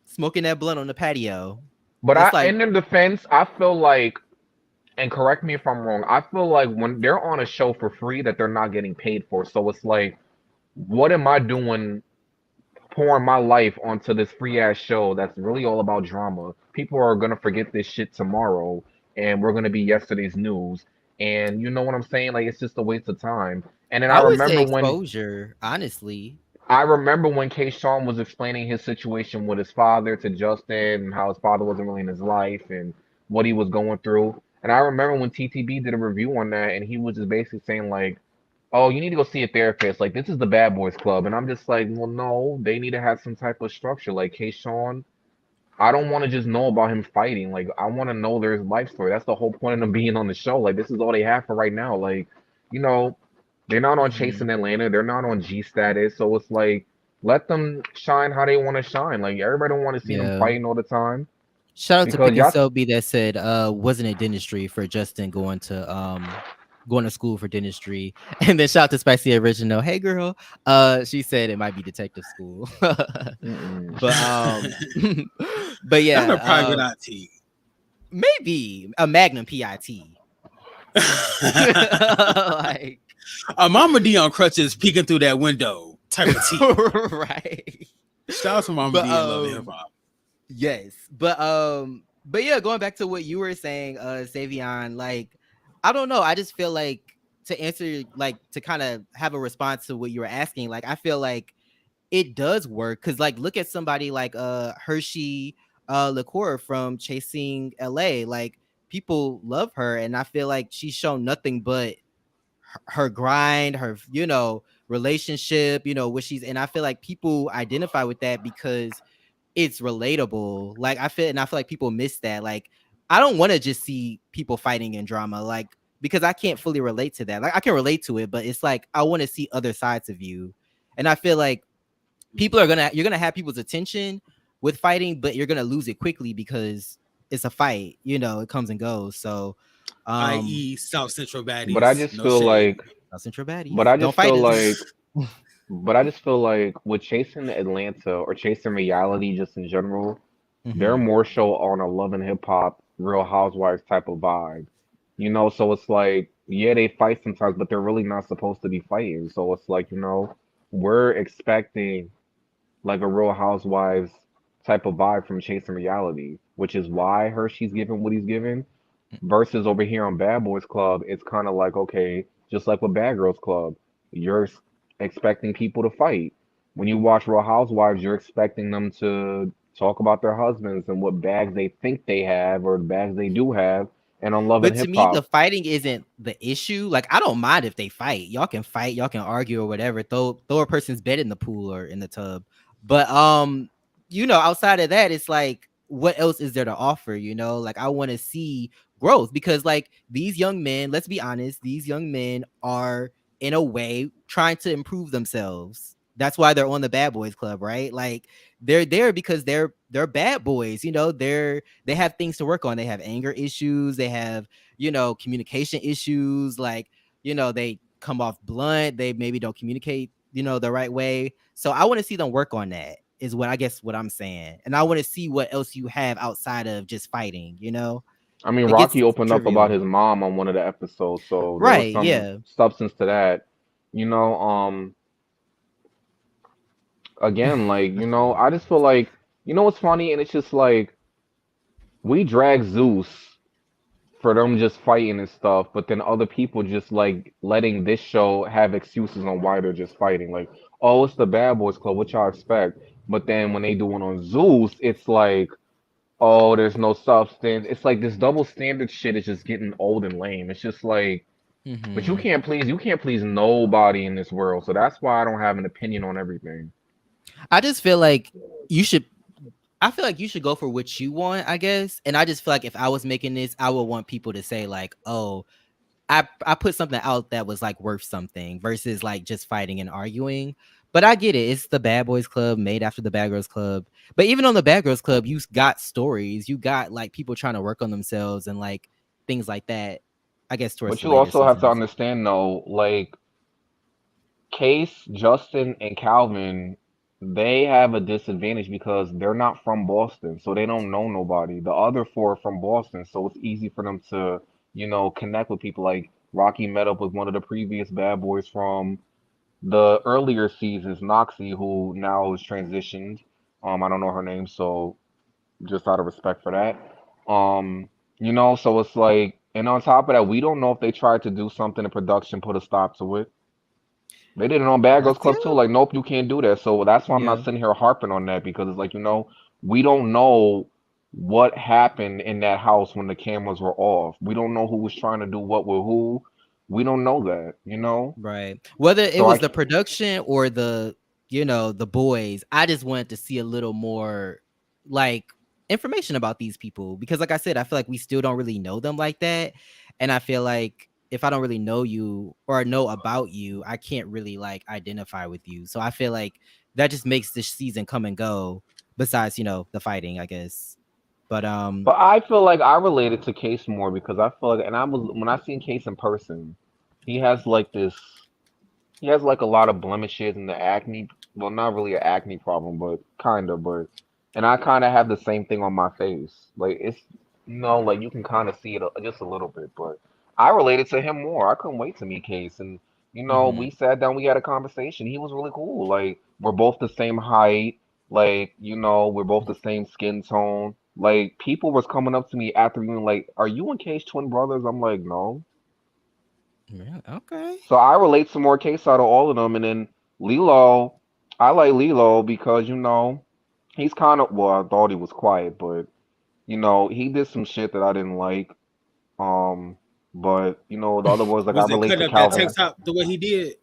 Smoking that blunt on the patio. But It's like, in their defense, I feel like, and correct me if I'm wrong, I feel like when they're on a show for free that they're not getting paid for. So it's like, what am I doing pouring my life onto this free ass show that's really all about drama? People are gonna forget this shit tomorrow, and we're gonna be yesterday's news. And you know what I'm saying? Like, it's just a waste of time. And then I would say exposure, honestly. I remember when K. Sean was explaining his situation with his father to Justin and how his father wasn't really in his life and what he was going through. And I remember when TTB did a review on that, and he was just basically saying like, "Oh, you need to go see a therapist. Like, this is the Bad Boys Club." And I'm just like, "Well, no, they need to have some type of structure. Like, K. Sean, I don't want to just know about him fighting. Like, I want to know their life story. That's the whole point of them being on the show. Like, this is all they have for right now. Like, you know, they're not on Hmm. Chasing Atlanta. They're not on G status. So it's like, let them shine how they want to shine. Like, everybody don't want to see them Yeah. fighting all the time Shout out to because Pick and y'all. Selby that said, wasn't it dentistry for Justin going to school for dentistry. And then shout out to Spicy Original. Hey girl. She said it might be detective school. Mm-mm. but but Not yeah, a private IT. maybe a Magnum PIT. Like A Mama D on crutches peeking through that window type of tea. right. Shout out to Mama But D and Love and Hip Hop. yes. But yeah, going back to what you were saying, Savion, like I don't know. I just feel like to answer like to kind of have a response to what you were asking, like I feel like it does work because like look at somebody like Hershey Liqueur from Chasing LA. Like people love her and I feel like she's shown nothing but her grind, her relationship, what she's and I feel like people identify with that because it's relatable. Like I feel like people miss that. Like I don't want to just see people fighting in drama, like because I can't fully relate to that. Like I can relate to it, but it's like I want to see other sides of you. And I feel like you're gonna have people's attention with fighting, but you're gonna lose it quickly because it's a fight. It comes and goes. So, i.e. South Central But I baddies. just No feel shade. like, Central but baddies I don't just fight feel us. like, but I just feel like with chasing Atlanta or chasing reality just in general, they're Hmm. more so on a Love and Hip Hop, Real Housewives type of vibe. So it's like, yeah, they fight sometimes, but they're really not supposed to be fighting. So it's like, we're expecting like a Real Housewives type of vibe from chasing reality, which is why Hershey's giving what he's giving. Versus over here on Bad Boys Club, it's kind of like, okay, just like with Bad Girls Club, you're expecting people to fight. When you watch Real Housewives, you're expecting them to talk about their husbands and what bags they think they have or the bags they do have. And on Love and But to Hip me, the Hop, fighting isn't the issue. Like I don't mind if they fight. Y'all can fight, y'all can argue or whatever. Throw a person's bed in the pool or in the tub. But outside of that, it's like what else is there to offer? Like I want to see growth because like these young men, let's be honest, these young men are in a way trying to improve themselves. That's why they're on the Bad Boys Club, right? Like they're there because they're bad boys. They have things to work on. They have anger issues. They have communication issues. Like they come off blunt. They maybe don't communicate the right way. So I want to see them work on that. Is what I'm saying, and I want to see what else you have outside of just fighting. I mean, It gets Rocky opened up about trivial, his mom on one of the episodes, so there was right? some Yeah. substance to that. You know, um, Again, like, I just feel like, what's funny? And it's just like, we drag Zeus for them just fighting and stuff, but then other people just like letting this show have excuses on why they're just fighting. Like, oh, it's the Bad Boys Club, what y'all expect? But then when they do it on Zeus, it's like, oh, there's no substance. It's like this double standard shit is just getting old and lame. It's just like, but Hmm. you can't please nobody in this world. So that's why I don't have an opinion on everything. I just feel like you should I feel like you should go for what you want, I guess. And I just feel like if I was making this, I would want people to say like, "Oh, I put something out that was like worth something," versus like just fighting and arguing. But I get it. It's the Bad Boys Club made after the Bad Girls Club. But even on the Bad Girls Club, you got stories. You got like people trying to work on themselves and like things like that. I guess towards But the you later also have to seasons. understand though, like Case, Justin, and Calvin, they have a disadvantage because they're not from Boston, so they don't know nobody. The other four are from Boston, so it's easy for them to, connect with people. Like Rocky met up with one of the previous bad boys from the earlier seasons, Noxie, who now is transitioned. I don't know her name, so just out of respect for that. So it's like, and on top of that, we don't know if they tried to do something in production, put a stop to it. They did it on Bad Girls Yeah. Club too. Like, nope, you can't do that. So that's why I'm not Yeah. sitting here harping on that because it's like, we don't know what happened in that house when the cameras were off. We don't know who was trying to do what with who. We don't know that. Right. Whether it So I, was the production or the boys, I just wanted to see a little more like information about these people because like I said, I feel like we still don't really know them like that. And I feel like if I don't really know you or know about you, I can't really like identify with you. So I feel like that just makes this season come and go besides, the fighting, I guess. But but I feel like I related to Case more because I feel like, and I was when I seen Case in person, he has like this. He has like a lot of blemishes and the acne. Well, not really an acne problem, but kind of. And I kind of have the same thing on my face. Like it's, like you can kind of see it just a little bit. But I related to him more. I couldn't wait to meet Case, and we mhm. sat down, we had a conversation. He was really cool. Like we're both the same height. Like we're both the same skin tone. Like people was coming up to me after being like, "Are you and Case twin brothers?" I'm like, "No." Yeah, okay. So I relate to more case out of all of them. And then Lilo, I like Lilo because, he's kind of, well, I thought he was quiet, but, he did some shit that I didn't like. Um, but, the other boys, like, I Was it relate cutting to up that Calvin. tank top the way he did?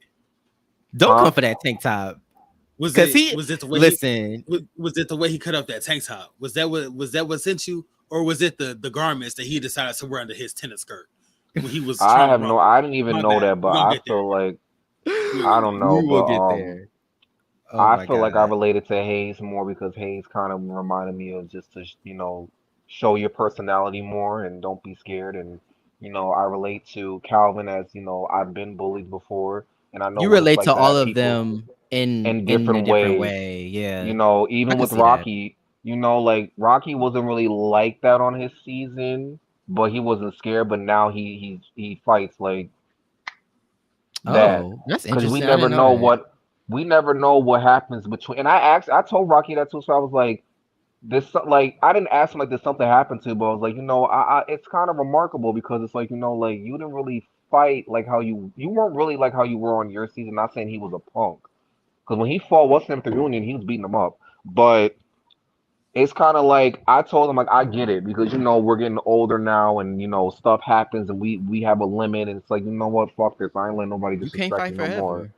Don't come Huh? for that tank top. Was Because it he was it the way he listen. was it the way he cut up that tank top? Was that what sent you, or was it the garments that he decided to wear under his tennis skirt when he was I trying to have no. rumble? I didn't even My know bad. that, but We're gonna I get there. feel like I don't know, We will but get there. Oh I my feel like I god. related to Hayes more because Hayes kind of reminded me of just to show your personality more and don't be scared. And I relate to Calvin as I've been bullied before, and I know You what it's relate like to to all have of people them in in a different different ways. way. Yeah. I Even could with see that. Rocky, like Rocky wasn't really like that on his season, but he wasn't scared. But now he fights like that Oh, that's because interesting. I didn't know that. we never know what happens between. And I told Rocky that too, so I was like, like I didn't ask him like did something happen to, but I was like, it's kind of remarkable because it's like like you didn't really fight like how you weren't really like how you were on your season. Not saying he was a punk because when he fought what's him through Union, he was beating him up, but it's kind of like I told him like I get it because we're getting older now and stuff happens and we have a limit and it's like what, fuck this, I ain't letting nobody You can't disrespect fight me no more. forever.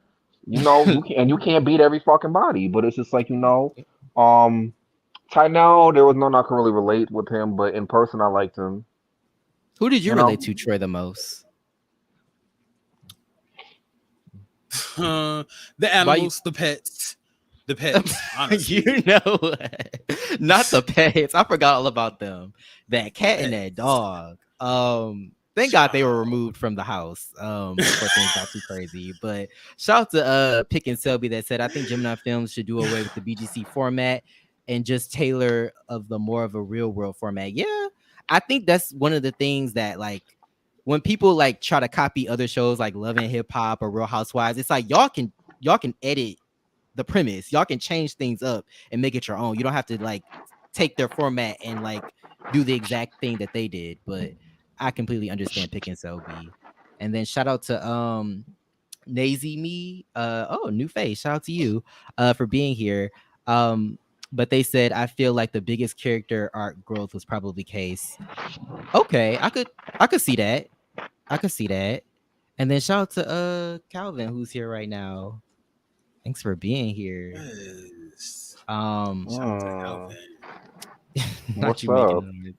You can't beat every fucking body, but it's just like um Tynell, there was none I could really relate with him, but in person I liked him. Who did you You relate know, to, Troy, the most? The Why you animals, the pets. you Honestly, know not the pets. I forgot all about them. That the cat and that pets. dog. Thank God they were removed from the house before things got too crazy. But shout out to Pick and Selby that said I think Gemini Films should do away with the BGC format and just tailor of the more of a real world format. Yeah, I think that's one of the things that like when people like try to copy other shows like Love and Hip Hop or Real Housewives, it's like y'all can edit the premise. Y'all can change things up and make it your own. You don't have to like take their format and like do the exact thing that they did. But I completely understand Pick and Selby. And then shout out to Nazy Me. Oh, new face. Shout out to you for being here. But they said I feel like the biggest character arc growth was probably Case. Okay, I could see that. I could see that. And then shout out to Calvin who's here right now. Thanks for being here. Yes. Shout out to mm, Calvin. Not what's you making up? noise.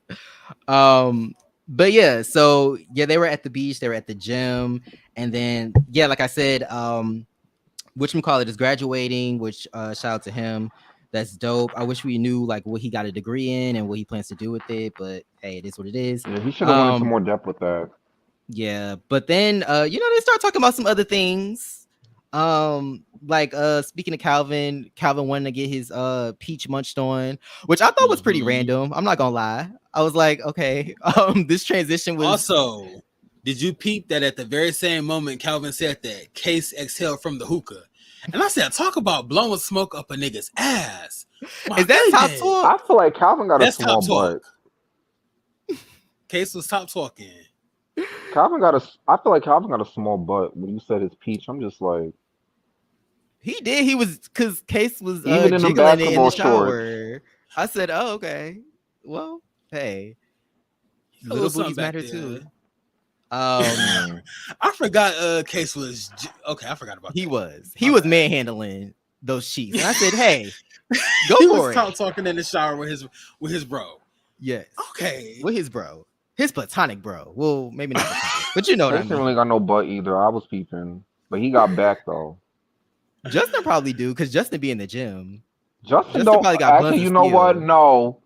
But yeah, so yeah, they were at the beach, they were at the gym, and then yeah, like I said, whatchamacallit is graduating, which shout out to him. That's dope. I wish we knew like what he got a degree in and what he plans to do with it, but hey, it is what it is. Yeah, he should have went into Um, more depth with that. yeah, but then they start talking about some other things. Like speaking of Calvin wanting to get his peach munched on, which I thought was pretty Hmm. random. I'm not gonna lie. I was like, okay, this transition was Also, did you peep that at the very same moment Calvin said that, Case exhaled from the hookah? And I said, talk about blowing smoke up a nigga's ass. My is that top goodness. talk? I feel like Calvin got a That's small top butt. talk. Case was top talking. I feel like Calvin got a small butt. When you said his peach, I'm just like, He did. He was because Case was even in them jiggling it in the basketball shorts. shower. I said, oh, okay. Well, hey, A little little something booties back matter there. too. Um, Mm. I forgot Case was okay. I forgot about he that. was My bad. manhandling those sheets, and I said, hey, go He was for it. talking in the shower with his bro. Yes. Okay. With his bro. His platonic bro. Well, maybe not platonic, but you know what I Case didn't really mean. got no butt either. I was peeping, but he got back though. Justin probably do because Justin be in the gym. Justin Justin don't probably got actually. buns of You know what? steel. No,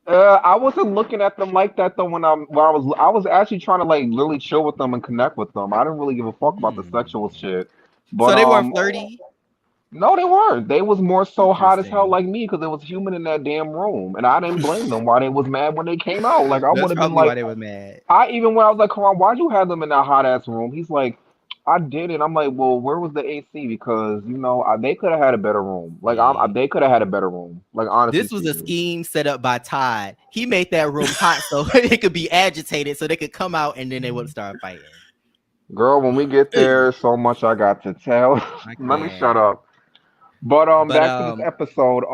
I wasn't looking at them like that though. When I was actually trying to like literally chill with them and connect with them. I didn't really give a fuck about the sexual Hmm. shit. But So they weren't flirty. no, they weren't. They was more so hot as hell Interesting. like me because it was human in that damn room, and I didn't blame them why they was mad when they came out. Like I would That's have been probably why like, they were mad. I even when I was like, come on, why'd you have them in that hot ass room? He's like, I did it. I'm like, well, where was the AC? Because they could have had a better room. Like See, they could have had a better room. Like honestly this was a speaking, scheme set up by Todd. He made that room hot so it could be agitated, so they could come out and then they would start fighting. girl, when we get there, Hey, so much I got to tell. I Let me shut can't. up. But But back to this episode.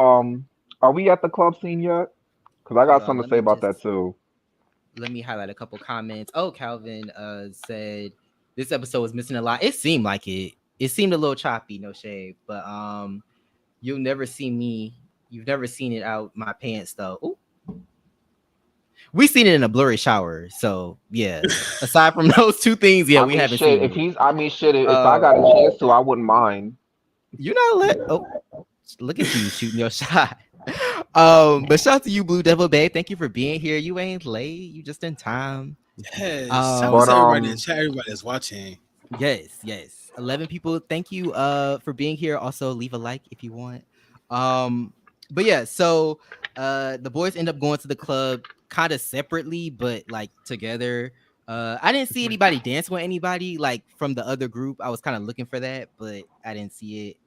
Are we at the club scene yet? Because I hold got on. something to say about that too. Let me highlight a couple comments. Oh, Calvin said this episode was missing a lot. It seemed like it. it seemed a little choppy, no shade, but you'll never see me. You've never seen it out my pants though. Ooh. We seen it in a blurry shower, so yeah. Aside from those two things, yeah, I we mean, haven't shit. seen If it. he's, I mean, shit. If I Uh, got a chance to, I wouldn't mind. you not let. Oh, look at you shooting your shot. But shout out to you, Blue Devil Babe. Thank you for being here. You ain't late. You just in time. Yes. Shout out But to everybody in the chat, everybody that's watching. Yes. 11 people. Thank you for being here. Also, leave a like if you want. But yeah, so the boys end up going to the club kind of separately, but like together. I didn't see anybody dance with anybody like from the other group. I was kind of looking for that, but I didn't see it.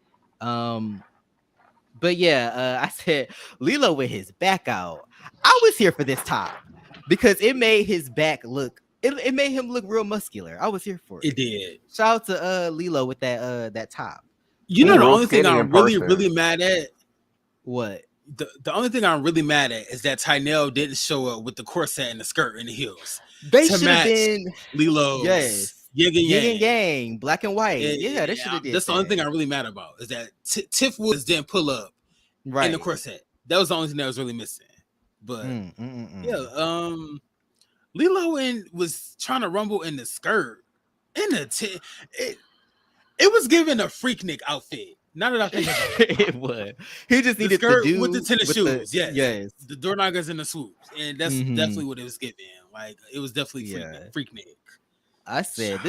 But yeah, I said Lilo with his back out. I was here for this top because it made his back look. It made him look real muscular. I was here for It it. did. Shout out to Lilo with that top. You he know, the real only thing skinny in I'm really, person. really mad at. What? The only thing I'm really mad at is that Tynell didn't show up with the corset and the skirt and the heels They to should have match been Lilo's yin and yin and yang. yang, black and white. And, Yeah, they should have did that's the only thing that. I'm really mad about is that Tiff Woods didn't pull up in the Right. corset. That was the only thing that was really missing. But yeah, Mm. Lilo was trying to rumble in the skirt in the it was giving a Freaknik outfit. Now that I think about it, It was. He just the needed the skirt dude with the tennis shoes, yes. the door knockers and the swoops, and that's definitely what it was giving. Like it was definitely Freaknik. I said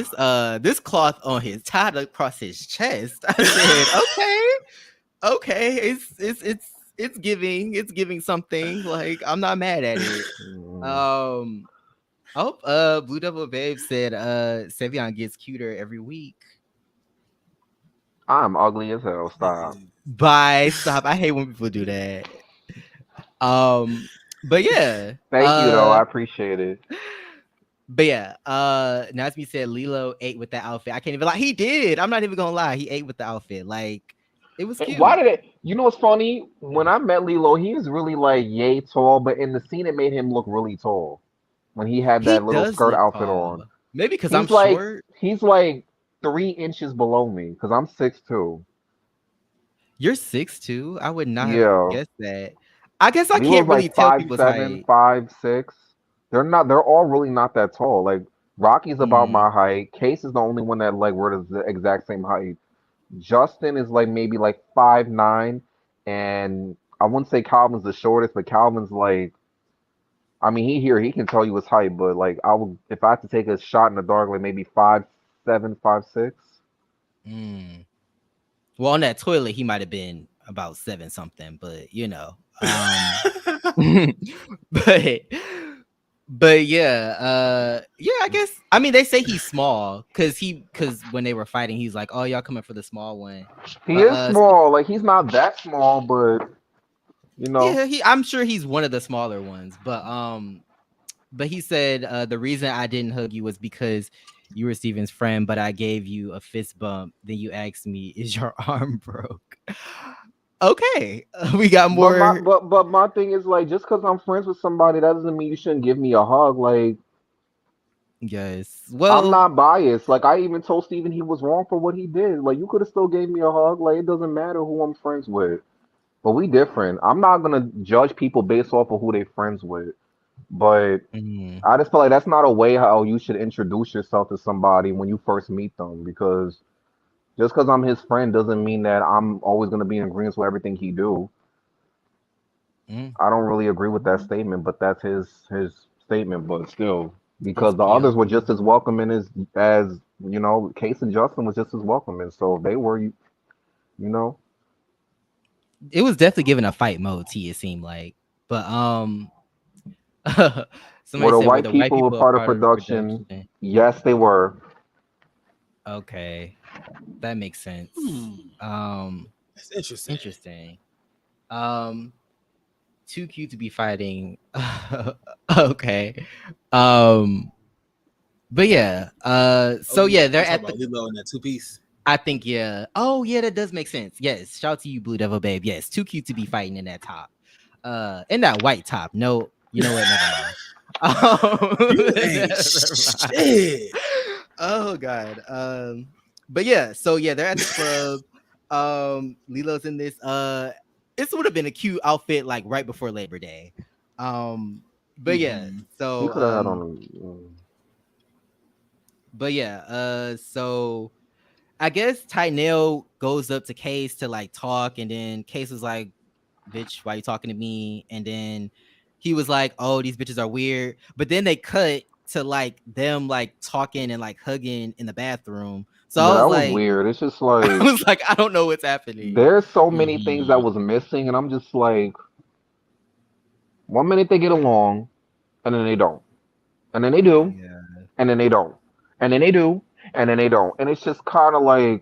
this cloth on his tied across his chest. I said, okay, it's giving something. Like I'm not mad at it. Blue Devil Babe said Sevion gets cuter every week. I'm ugly as hell. Stop. Bye. Stop. I hate when people do that. But yeah. Thank you though. I appreciate it. But yeah, Nazmi said Lilo ate with that outfit. I can't even lie. He did. I'm not even gonna lie. He ate with the outfit. Like it was cute. Why did it? You know what's funny? When I met Lilo, he was really like yay tall, but in the scene it made him look really tall when he had He that little does skirt look outfit tall. on. Maybe because He's I'm like short. he's like 3 inches below me because I'm 6'2". You're 6'2". I would not Yeah. guess that. I guess I Lilo's can't really like tell 5'7", people's height. 5'6". They're all really not that tall. Like Rocky's about my height. Case is the only one that like we're the exact same height. Justin is like maybe like 5'9", and I wouldn't say Calvin's the shortest, but Calvin's like, I mean, he can tell you his height, but like I would if I had to take a shot in the dark, like maybe 5'7", 5'6". Well, on that toilet, he might have been about 7 something, but you know, but yeah, I guess. I mean, they say he's small because when they were fighting, he's like, "Oh, y'all coming for the small one." He But is small. Like he's not that small, but you know. yeah, I'm sure he's one of the smaller ones. But he said the reason I didn't hug you was because you were Steven's friend, but I gave you a fist bump. Then you asked me, "Is your arm broke?" Okay, we got more. But my thing is like, just because I'm friends with somebody, that doesn't mean you shouldn't give me a hug. Like, yes, I'm well, not biased. Like, I even told Steven he was wrong for what he did. Like, you could have still gave me a hug. Like, it doesn't matter who I'm friends with. But we different. I'm not gonna judge people based off of who they friends with. But I just feel like that's not a way how you should introduce yourself to somebody when you first meet them. Because just because I'm his friend doesn't mean that I'm always gonna be in agreement with everything he do. I don't really agree with that statement, but that's his statement. But still, because the others were just as welcoming as you know, Case and Justin was just as welcoming. So they were, you know, it was definitely given a fight mode. It seemed like, but somebody were the said white the white people people a part of production? Yes, they were. Okay, that makes sense. That's interesting. Interesting. Too cute to be fighting. Okay. But yeah. So yeah, they're at the Lilo in that 2-piece. I think yeah. Oh yeah, that does make sense. Yes. Shout out to you, Blue Devil Babe. Yes, too cute to be fighting in that top. In that white top. No, you know what? Never mind. You ain't shit. Oh god. But yeah, so yeah, they're at the club. Lilo's in this. This would have been a cute outfit like right before Labor Day. Um, but yeah, Mhm. He so could have had um, on. but yeah, so I guess Tynell goes up to Case to like talk, and then Case was like, "Bitch, why you talking to me?" And then he was like, "Oh, these bitches are weird." But then they cut to like them like talking and like hugging in the bathroom. So Yeah, that was weird. It's just I like was like, I don't know what's happening. there's so many things that Mhm. was missing, and I'm just like, one minute they get along, and then they don't, and then they do, Yeah, and then they don't, and then they do, and then they don't, and it's just kind of like,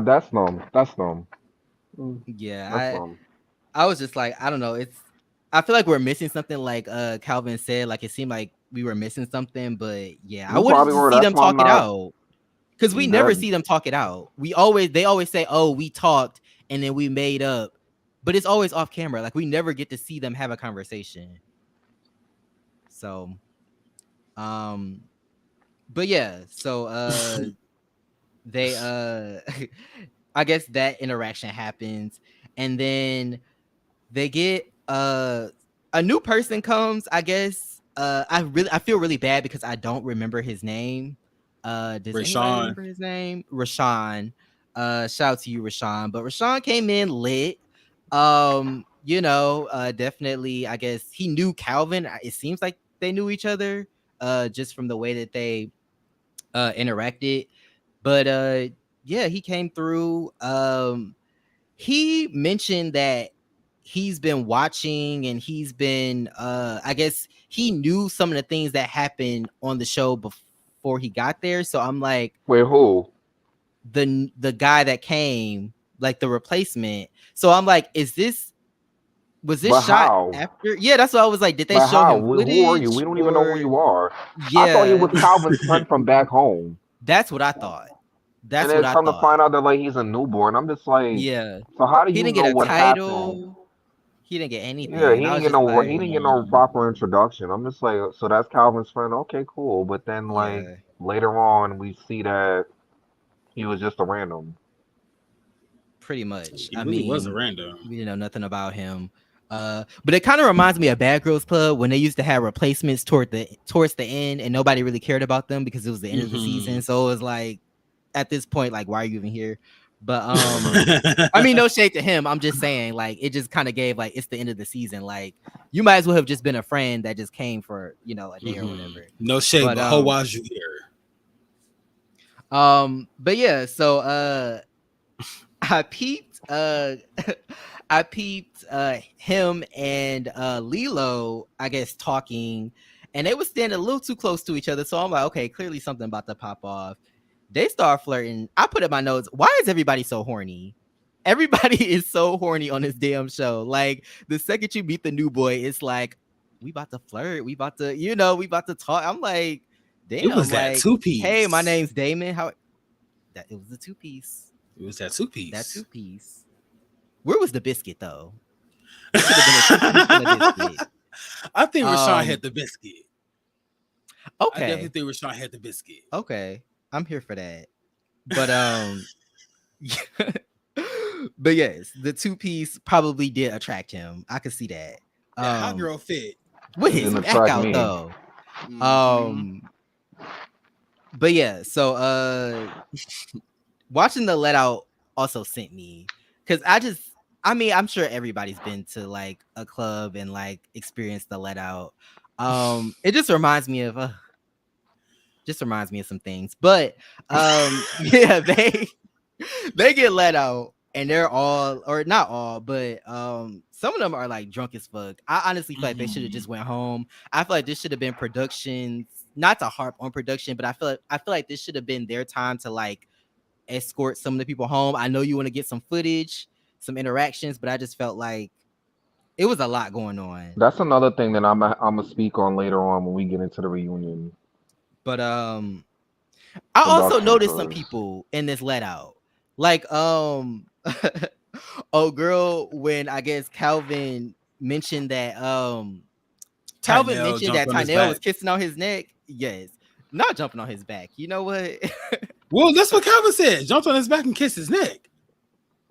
that's numb. That's numb. Mm, that's yeah. numb. I was just like, I don't know. I feel like we're missing something. Like Calvin said, like it seemed like we were missing something. But yeah, I You wanted probably to were. see That's them why I'm talk it not. out. Because we never That see them talk it out. They always say, "Oh, we talked and then we made up," but it's always off camera. Like we never get to see them have a conversation. So, um, but yeah, so they I guess that interaction happens, and then they get a new person comes, I guess. I feel really bad because I don't remember his name. Does anybody Rashawn. remember his name? Rashawn. Shout out to you, Rashawn. But Rashawn came in lit. Definitely I guess he knew Calvin. It seems like they knew each other just from the way that they interacted. But yeah, he came through. He mentioned that he's been watching and he's been I guess he knew some of the things that happened on the show before he got there. So I'm like, wait, who? the guy that came, like the replacement. So I'm like, was this But shot how? after? Yeah, that's what I was like. Did they But show how? him Who are you? footage We don't even know who or you are. I thought he yeah, was Calvin's friend from back home, that's what I thought. and That's what then I come to thought. find out that like he's a newborn. I'm just like, Yeah. so how do He you didn't get know a what happened? title. He didn't get Yeah, anything. And he I didn't was get just no he like, didn't get no proper introduction. I'm just like, so that's Calvin's friend. Okay, cool. But then like yeah, later on, we see that he was just a random. pretty much. He I really was a mean, random. we didn't know nothing about him. But it kind of reminds me of Bad Girls Club when they used to have replacements towards the end and nobody really cared about them because it was the end of the season. Mhm. So it was like at this point, like, why are you even here? But I mean, no shade to him. I'm just saying, like, it just kind of gave like it's the end of the season. Like, you might as well have just been a friend that just came for a day or Mhm. whatever. No shade, But but how was you here? but yeah, so I peeped I peeped him and Lilo, I guess, talking, and they were standing a little too close to each other. So I'm like, okay, clearly something about to pop off. They start flirting. I put in my notes, why is everybody so horny? Everybody is so horny on this damn show. Like the second you meet the new boy, it's like, we about to flirt. We about to, we about to talk. I'm like, It was damn, that like, two hey, my piece. name's Damon. How that it was a two piece. It was that two That two piece. piece. Where was the biscuit though? It should have been a two piece and a biscuit. I think Rashawn Um. had the biscuit. I definitely Okay. think Rashawn had the biscuit. Okay. I'm here for that. But but yes, the two piece probably did attract him. I could see that. That hot Um, girl fit. with his Didn't back attract out me. though. Mhm. Um, but yeah, so watching the let out also sent me because I mean, I'm sure everybody's been to like a club and like experienced the let out. It just reminds me of some things. But yeah, they get let out and they're all, or not all, but some of them are like drunk as fuck. I honestly feel like they should have Mhm. just went home. I feel like this should have been productions, not to harp on production, but I feel like this should have been their time to like escort some of the people home. I know you want to get some footage, some interactions, but I just felt like it was a lot going on. That's another thing that I'm gonna speak on later on when we get into the reunion But I also production, noticed some cause people in this let out. Like oh girl, when I guess Calvin Tynell mentioned that jumped on his Tynell was back. kissing on his neck. Yes. Not jumping on his back. You know what? Well, that's what Calvin said. Jumped on his back and kissed his neck.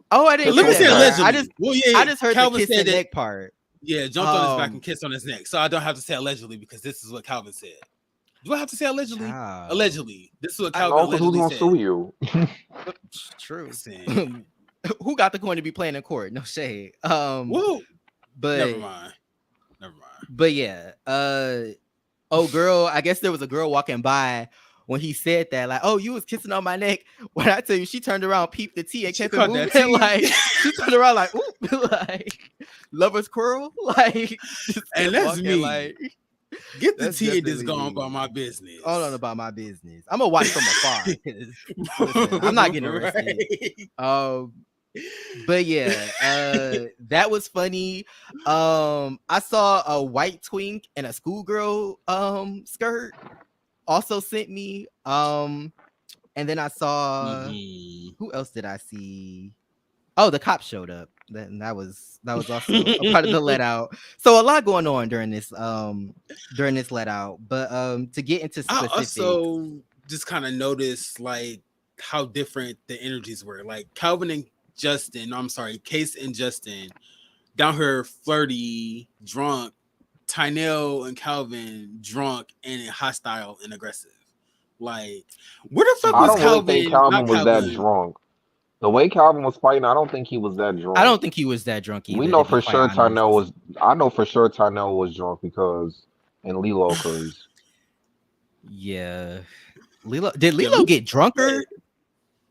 Oh, I But didn't let hear me say that part. allegedly. Well, yeah, I just heard Calvin the kiss said and that. neck part. Yeah, jumped on his back and kissed on his neck. So I don't have to say allegedly because this is what Calvin said. Do I have to say allegedly? Child. Allegedly. This is what No, Calvin because who's allegedly gonna said. sue you? True. Listen. Who got the coin to be playing in court? No shade. Whoa. But Never mind. But yeah. Oh girl, I guess there was a girl walking by when he said that, like, oh, you was kissing on my neck. When I tell you, she turned around, peeped the tea, and kept it moving. Like she turned around, like, ooh, like lovers quarrel, like. And that's walking, me. Like, get the tea and just go on about my business. All on about my business. I'm gonna watch from afar. Listen, I'm not getting arrested. Right. But yeah, that was funny. I saw a white twink and a schoolgirl skirt also sent me. And then I saw who else did I see? Oh, the cops showed up. That was also a part of the let out. So a lot going on during this let out. But to get into specifics, I also just kind of noticed like how different the energies were. Like Calvin and Justin, Case and Justin down here flirty, drunk. Tynell and Calvin drunk and hostile and aggressive. Like, where the fuck was Calvin? I don't really think Calvin was that drunk. The way Calvin was fighting, I don't think he was that drunk. I don't think he was that drunk either. We know for sure Tynell was. I know for sure Tynell was drunk because and Lilo, because yeah, Lilo did Lilo get drunker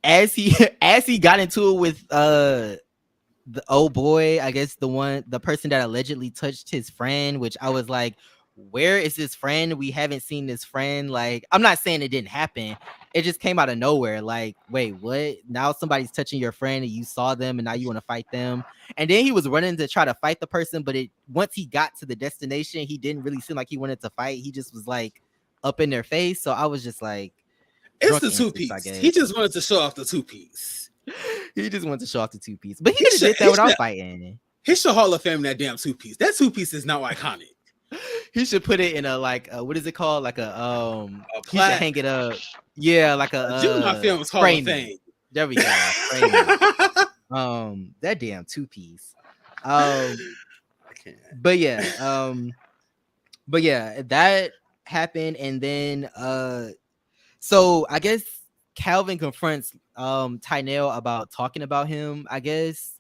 as he got into it with the old boy, I guess the person that allegedly touched his friend, which I was like, where is this friend? We haven't seen this friend. Like, I'm not saying it didn't happen. It just came out of nowhere. Like, wait, what? Now somebody's touching your friend and you saw them and now you want to fight them. And then he was running to try to fight the person, but once he got to the destination, he didn't really seem like he wanted to fight. He just was like up in their face. So I was just like, it's the two-piece. He just wanted to show off the two-piece. He just wanted to show off the two-piece. But he could have did that without fighting. He should Hall of Fame that damn two-piece. That two-piece is now iconic. He should put it in a what is it called? Like a he should hang it up. Yeah, like a Juvenile Films Hall of Fame. There we go. That damn two-piece. But yeah, that happened, and then so I guess Calvin confronts Tynell about talking about him, I guess.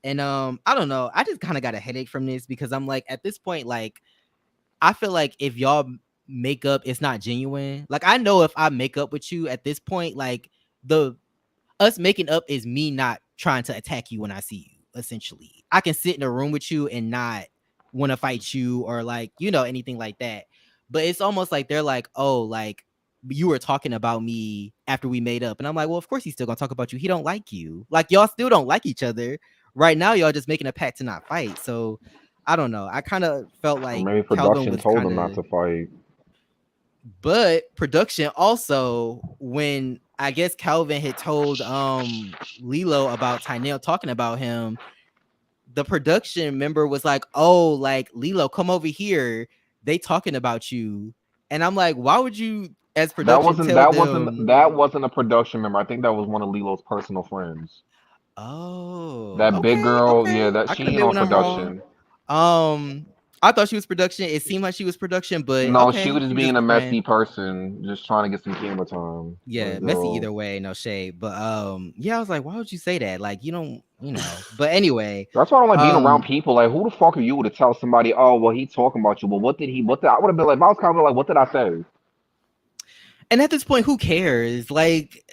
And I don't know. I just kind of got a headache from this because I'm like, at this point, like, I feel like if y'all make up, it's not genuine. Like, I know if I make up with you at this point, like us making up is me not trying to attack you when I see you. Essentially, I can sit in a room with you and not want to fight you or like, anything like that. But it's almost like they're like, oh, like you were talking about me after we made up. And I'm like, well, of course he's still gonna talk about you. He don't like you. Like, y'all still don't like each other. Right now, y'all just making a pact to not fight. So I don't know. I kind of felt like maybe production told him not to fight. But production also, when I guess Calvin had told Lilo about Tynell talking about him, the production member was like, oh, like, Lilo, come over here. They talking about you. And I'm like, why would you, as production, that wasn't a production member. I think that was one of Lilo's personal friends. Oh, that big girl, yeah, that she ain't on production. I thought she was production. It seemed like she was production, but no, she was just being a messy person, just trying to get some camera time. Yeah, messy either way, no shade. But yeah, I was like, why would you say that? Like, you don't, But anyway, that's why I don't like being around people. Like, who the fuck are you to tell somebody? Oh, well, he talking about you. But what did I would have been like, if I was kind of like, what did I say? And at this point, who cares? Like,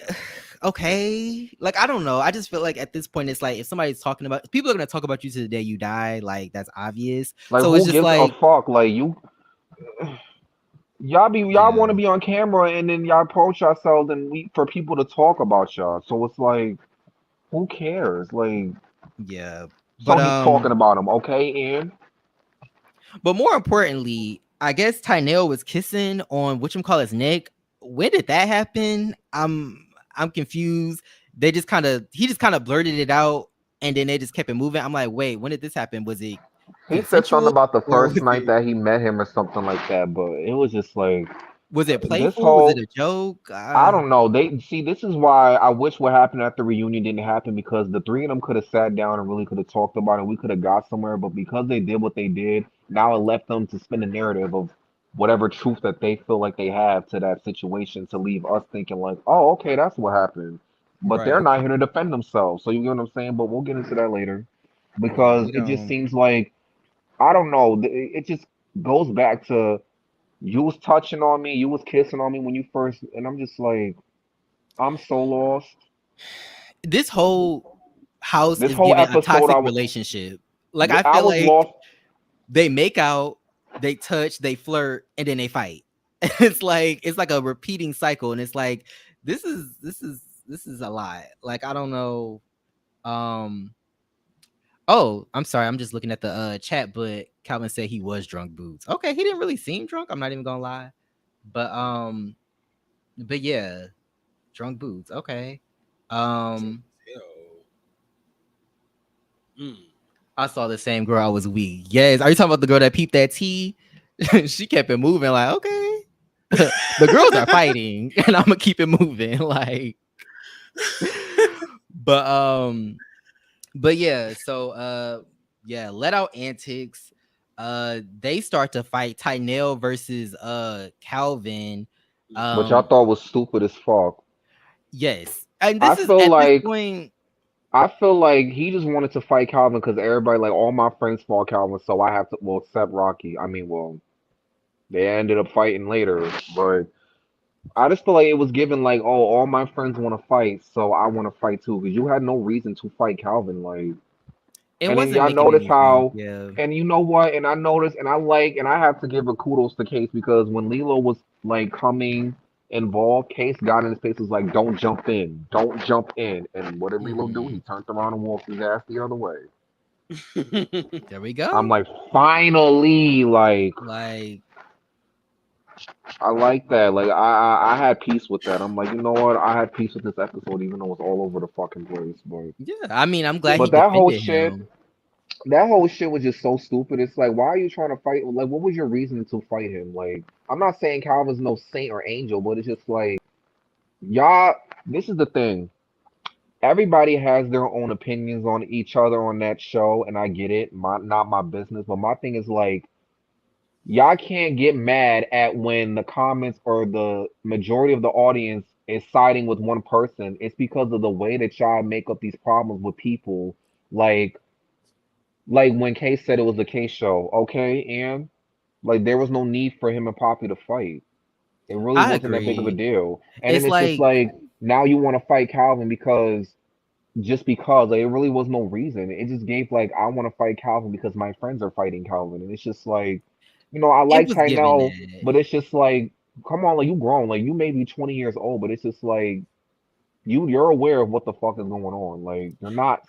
okay, like, I don't know. I just feel like at this point, it's like if somebody's talking about, people are gonna talk about you to the day you die. Like, that's obvious. Like, so who it's just gives like, a fuck? Like, y'all want to be on camera, and then y'all approach yourselves and for people to talk about y'all. So it's like, who cares? Like, yeah, but he's talking about him, okay, Ian. But more importantly, I guess Tynell was kissing on whatchamacallit's neck. When did that happen? I'm confused. He just kind of blurted it out, and then they just kept it moving. I'm like, wait, when did this happen? Was it? He said something about the first night that he met him or something like that, but it was just like, Was it This playful? Was it whole a joke? I don't know. They see this is why I wish what happened at the reunion didn't happen because the three of them could have sat down and really could have talked about it. We could have got somewhere, but because they did what they did, now it left them to spin a narrative of whatever truth that they feel like they have to that situation to leave us thinking like, oh, okay, that's what happened. But they're Right. not here to defend themselves. So you get what I'm saying? But we'll get into that later Yeah, because we it just don't. seems like I don't know. It just goes back to you was touching on me, you was kissing on me when you first, and I'm just like. I'm so lost. This whole house This is whole giving a episode, toxic relationship. Like I I feel was like lost. they make out, they touch, they flirt, and then they fight. It's like a repeating cycle, and it's like this is a lot. Like I don't know. Um. Oh, I'm sorry. I'm just looking at the chat, but Calvin said he was drunk. Boots. Okay, he didn't really seem drunk. I'm not even gonna lie. But but yeah, drunk boots. Okay. Drunk Um, as hell. Mm. I saw the same girl. I was weak. Yes. Are you talking about the girl that peeped that tea? She kept it moving. Like okay, the girls are fighting, and I'm gonna keep it moving. Like, but but yeah. So yeah, let out antics. They start to fight. Tynell versus Calvin. Which I Um, thought was stupid as fuck. yes, and I this is feel at this like point. I feel like he just wanted to fight Calvin because everybody, like all my friends, fought Calvin, so I have to. Well, except Rocky. I mean, well, they ended up fighting later, but I just feel like it was given like, oh, all my friends want to fight, so I want to fight too. Because you had no reason to fight Calvin, like. It And then wasn't y'all making notice any sense. how, Yeah. and you know what? And I noticed, and I like, and I have to give a kudos to Case because when Lilo was like coming involved, Case got in his face was like, "Don't jump in, don't jump in." And what did Lilo do? Hmm. He turned around and walked his ass the other way. There we I'm go. like, finally, like Like, I like that. Like I had peace with that. I'm like, you know what? I had peace with this episode, even though it's all over the fucking place. yeah. I mean, I'm glad he But that whole defended shit. him. That whole shit was just so stupid. It's like, why are you trying to fight? Like, what was your reason to fight him? Like, I'm not saying Calvin's no saint or angel, but it's just like, y'all, this is the thing. Everybody has their own opinions on each other on that show, and I get it. Not my business, but my thing is like, y'all can't get mad at when the comments or the majority of the audience is siding with one person. It's because of the way that y'all make up these problems with people. Like, like when Case said it was a Case show, okay, and like there was no need for him and Poppy to fight. It really I wasn't that big of a agree. deal. And then It's it's just like like now you want to fight Calvin because just because like it really was no reason. It just gave like I want to fight Calvin because my friends are fighting Calvin, and it's just like, I it like was given Tynell, that. but it's just like, come on, like you grown, like you may be 20 years old, but it's just like you're aware of what the fuck is going on. Like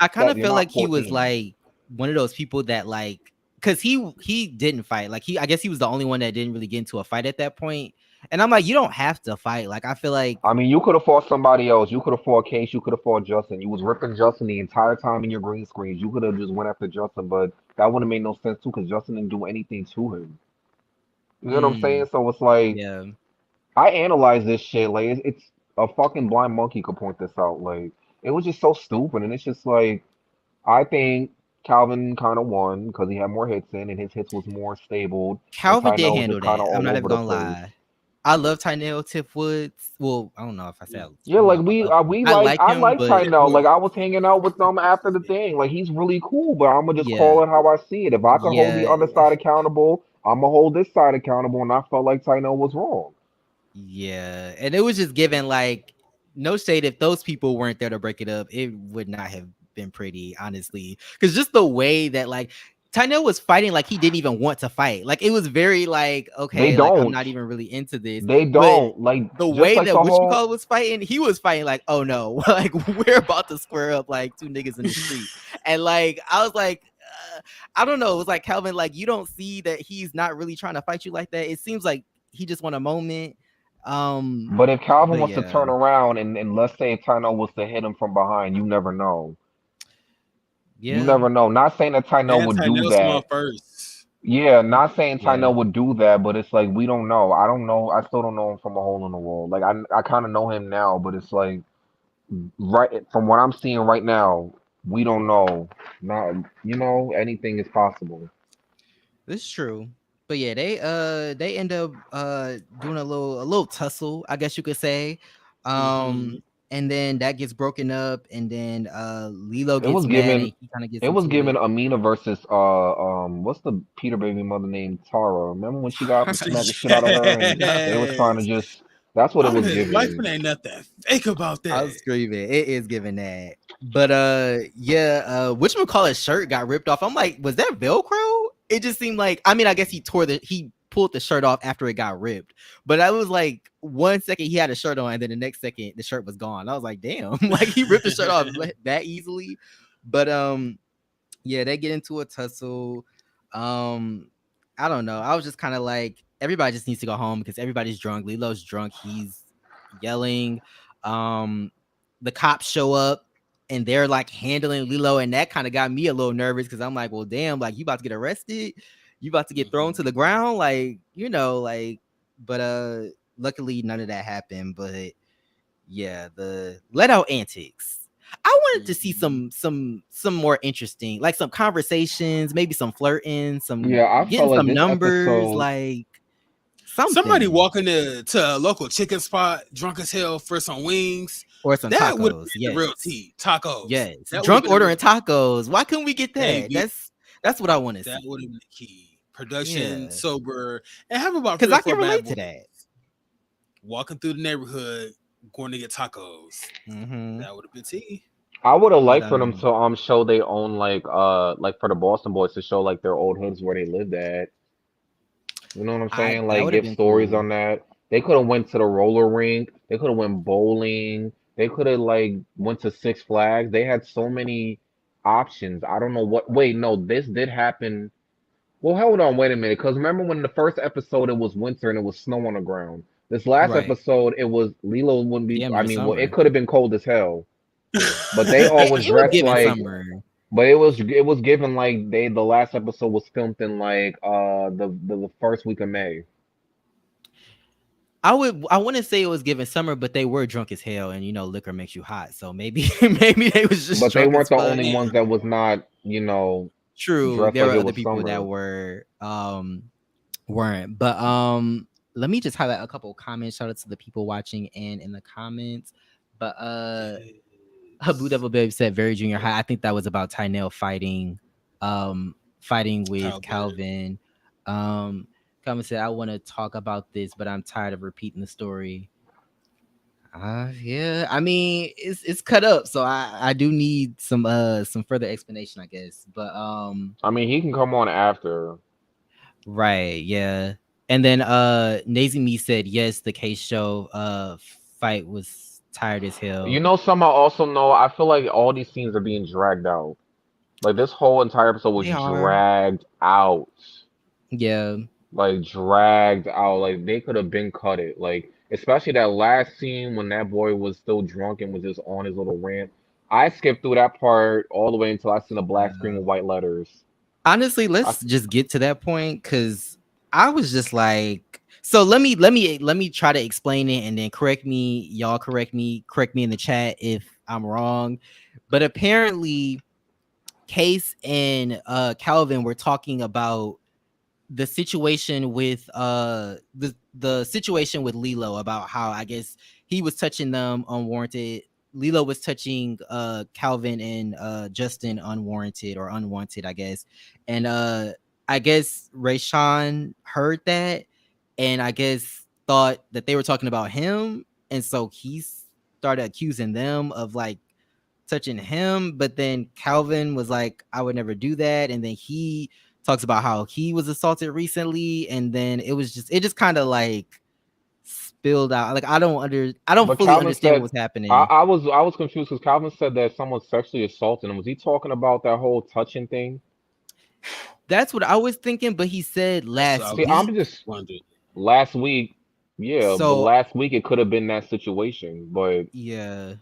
I kind of you're feel not like he was 14. like one of those people that like because he didn't fight. Like I guess he was the only one that didn't really get into a fight at that point. And I'm like, you don't have to fight. Like I feel like I mean, you could have fought somebody else. You could have fought Case. You could have fought Justin. You was ripping Justin the entire time in your green screens. You could have just went after Justin, but that wouldn't have made no sense too, because Justin didn't do anything to him. You know what I'm saying? mm, So it's like yeah. I analyze this shit. Like it's a fucking blind monkey could point this out. Like it was just so stupid, and it's just like I think Calvin kind of won because he had more hits in, and his hits was more stable, and Calvin did Tynell was handle just kind that. of I'm all not over even the gonna place. lie. I love Tynell Tiff Woods. Well, I don't know if I said Yeah, I don't know like if I love him. we I like like I him, like but Tynell. Like I was hanging out with them after the thing. Like he's really cool, but I'm gonna just yeah, call it how I see it. If I could hold the yeah, other side accountable, I'm gonna hold this side accountable, and I felt like Tynell was wrong. yeah. And it was just given like no shade if those people weren't there to break it up, it would not have been pretty, honestly. Because just the way that like Tynell was fighting like he didn't even want to fight. Like it was very like, They okay, like I'm don't. not even really into this. They But don't. Like the just way like that the what you whole. call it was fighting, he was fighting like, oh no, like we're about to square up like two niggas in the street. And like I was like, I don't know. It was like Calvin, like you don't see that he's not really trying to fight you like that. It seems like he just want a moment. But if Calvin But was to yeah, turn around and let's say Tynell was to hit him from behind, you never know. You yeah, never know. Not saying that Tynell And would do Tynell small that. first. Yeah, not saying Yeah, Tynell would do that, but it's like we don't know. I don't know. I still don't know him from a hole in the wall. Like I kind of know him now, but it's like right from what I'm seeing right now, we don't know. Not anything is possible. this is true. But yeah, they end up doing a little tussle, I guess you could say. Mm-hmm. And then that gets broken up, and then Lilo It gets was mad given and he kind of gets it was into given it. Amina versus what's the Peter baby mother named Tara? Remember when she got up and smacked the shit out of her and they was trying to Yes. just that's what it I'm was his wife, given. and ain't nothing fake about I that. was screaming. It is giving that. But yeah, whatchamacallit shirt got ripped off. I'm like, was that Velcro? It just seemed like, I mean, I guess he pulled the shirt off after it got ripped. But I was like 1 second he had a shirt on, and then the next second the shirt was gone. I was like, damn, like he ripped the shirt off that easily. But yeah, they get into a tussle. Um, I don't know. I was just kind of like, everybody just needs to go home because everybody's drunk. Lilo's drunk. He's yelling. Um, the cops show up and they're like handling Lilo, and that kind of got me a little nervous because I'm like, well, damn, like you about to get arrested, you about to get thrown to the Mhm. ground, like like. But luckily none of that happened. But yeah, the let out antics. I wanted to see Mhm. some more interesting, like some conversations, maybe some flirting, some Yeah, I felt getting like some this numbers, episode. like Somebody something, walking to a local chicken spot, drunk as hell, for some wings. or some That would have tacos. been the real Yes, tea. Tacos. yes. That would have Drunk been the real ordering tacos. Why couldn't we get that? baby. That's what I want to That would see. have been the key. Production, Yeah, sober, and have about because three or I four can bad relate to boys that. walking through the neighborhood, going to get tacos. Hmm. That would have been tea. I would have But liked for them to show they own like for the Boston boys to show like their old hoods where they lived at. You know what I'm I saying? that Like would have give been stories cool. on that. They could have went to the roller rink. They could have went bowling. They could have like went to Six Flags. They had so many options. I don't know what. Wait, no, this did happen. Well, hold on, wait a minute. Because remember when the first episode it was winter and it was snow on the ground. This last Right, episode it was Lilo wouldn't be. damn I near mean, well, it summer. could have been cold as hell. But they all was It was dressed giving like. summer. But it was given like the last episode was filmed in like the first week of May. I wouldn't say it was giving summer, but they were drunk as hell, and liquor makes you hot. So maybe maybe they was just But they drunk as weren't the fuck. only Damn. ones that was not, True, dressed there like were it other was people that summer. weren't. But let me just highlight a couple of comments. Shout out to the people watching and in the comments. But Blue Yes. Devil Babe said very junior high. I think that was about Tynell fighting with Calvin. Calvin. Um Calvin said, I want to talk about this, but I'm tired of repeating the story. Yeah. I mean, it's cut up, so I do need some further explanation, I guess. But I mean, he can come on after. right, yeah. And then Nazimi said yes, the case show fight was tired as hell. Some I also know. I feel like all these scenes are being dragged out. Like this whole entire episode was They are. dragged out. Yeah. Like dragged out. Like they could have been cut it. Like especially that last scene when that boy was still drunk and was just on his little rant. I skipped through that part all the way until I seen the black screen Yeah. with white letters. Honestly, I, let's just get to that point because I was just like, so let me try to explain it and then correct me. Y'all correct me in the chat if I'm wrong. But apparently, Case and Calvin were talking about the situation with the situation with Lilo, about how I guess he was touching them unwarranted. Lilo was touching Calvin and Justin unwarranted or unwanted, I guess. And I guess Rayshawn heard that and I guess thought that they were talking about him, and so he started accusing them of like touching him. But then Calvin was like, I would never do that. And then he talks about how he was assaulted recently. And then it just kind of like spilled out. Like I don't but fully Calvin understand what said was happening. I was confused because Calvin said that someone sexually assaulted him. Was he talking about that whole touching thing? That's what I was thinking, but he said That's what I last See, was I'm week. just wondering. last week, yeah, but So last week it could have been that situation. But yeah.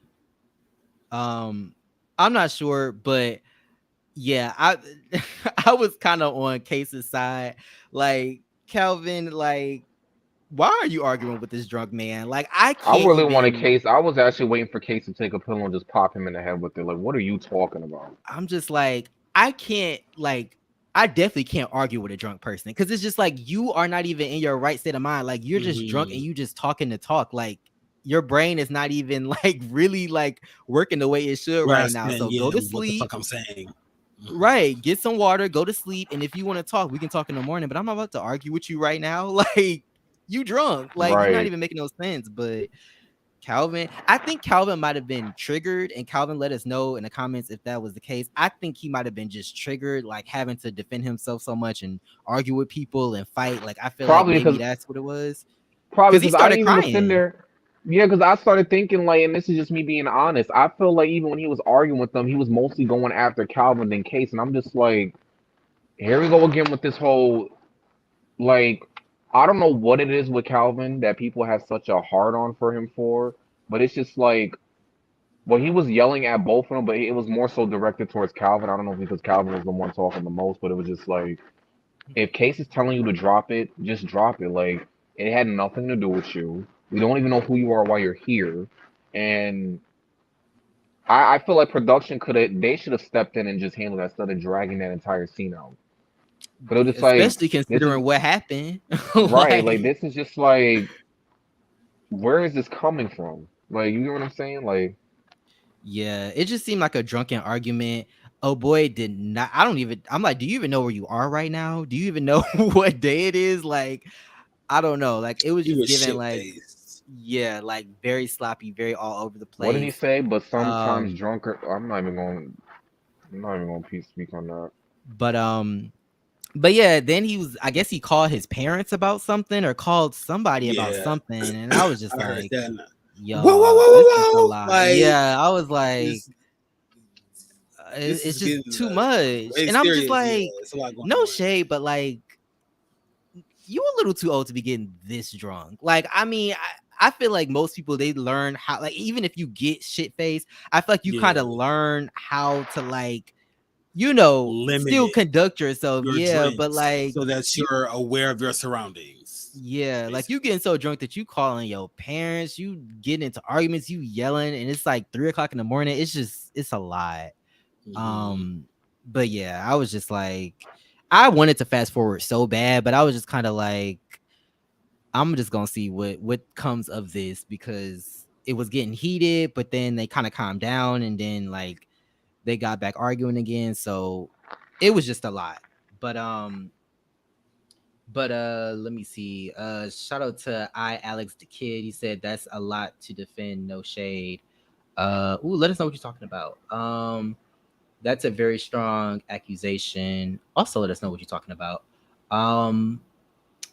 I'm not sure, but Yeah, I I was kind of on Case's side. Like, Calvin, like, why are you arguing with this drunk man? Like, I I can't really wanted even. Case. I was actually waiting for Case to take a pill and just pop him in the head with it. Like, what are you talking about? I'm just like, I can't, like, I definitely can't argue with a drunk person because it's just like you are not even in your right state of mind. Like, you're just drunk and Mm-hmm. you just talking to talk. Like, your brain is not even like really like working the way it should right now. Grasping, So go yeah, to what the sleep. fuck I'm saying. Mhm. Right. Get some water, go to sleep. And if you want to talk, we can talk in the morning. But I'm not about to argue with you right now. Like, you drunk. Like, you're not Right. even making no sense. But Calvin, I think Calvin might have been triggered, and Calvin let us know in the comments if that was the case. I think he might have been just triggered, like having to defend himself so much and argue with people and fight. Like, I feel like Probably maybe because that's what it was. probably Because he because I started even was sitting crying. there. Yeah, because I started thinking like, and this is just me being honest. I feel like even when he was arguing with them, he was mostly going after Calvin than Case, and I'm just like, here we go again with this whole like. I don't know what it is with Calvin that people have such a hard on for him for, but it's just like, well, he was yelling at both of them, but it was more so directed towards Calvin. I don't know if because Calvin was the one talking the most, but it was just like, if Case is telling you to drop it, just drop it. Like, it had nothing to do with you. We don't even know who you are while you're here. And I feel like production could have, they should have stepped in and just handled that instead of dragging that entire scene out. But it was just like, Especially this is considering what happened. right. Like, Like, this is just like, where is this coming from? Like, you know what I'm saying? Like, yeah, it just seemed like a drunken argument. Oh boy, did not. I don't even. I'm like, do you even know where you are right now? Do you even know what day it is? Like, I don't know. Like, it was He just was given shit like, faced. yeah, like very sloppy, very all over the what did he place. say? But sometimes Um, drunker. I'm not even going to speak on that. but yeah, then he was. I guess he called his parents about something or called somebody about Yeah, something, and I was just I heard like, that. Whoa, whoa, y'all, whoa, this is a whoa, whoa! lot. Like Yeah, I was like, this, this it's is just getting too much, way and I'm just serious. Yeah, like, it's a lot going no on. shade, but like, you a little too old to be getting this drunk. Like, I mean, I feel like most people they learn how, like, even if you get shit faced, I feel like you kind Yeah, of learn how to like, limit still it. conduct yourself. Your Yeah, but drinks like so that you, you're aware of your surroundings. yeah, like you Basically. getting so drunk that you calling your parents, you getting into arguments, you yelling, and it's like 3 o'clock in the morning. It's just, it's a lot. Hmm. Um, but yeah, I was just like, I wanted to fast forward so bad, but I was just kind of like, I'm just gonna see what comes of this because it was getting heated, but then they kind of calmed down, and then like they got back arguing again. So it was just a lot. But let me see. Shout out to Alex the Kid. He said that's a lot to defend, no shade. Let us know what you're talking about. That's a very strong accusation. Also, let us know what you're talking about. Um,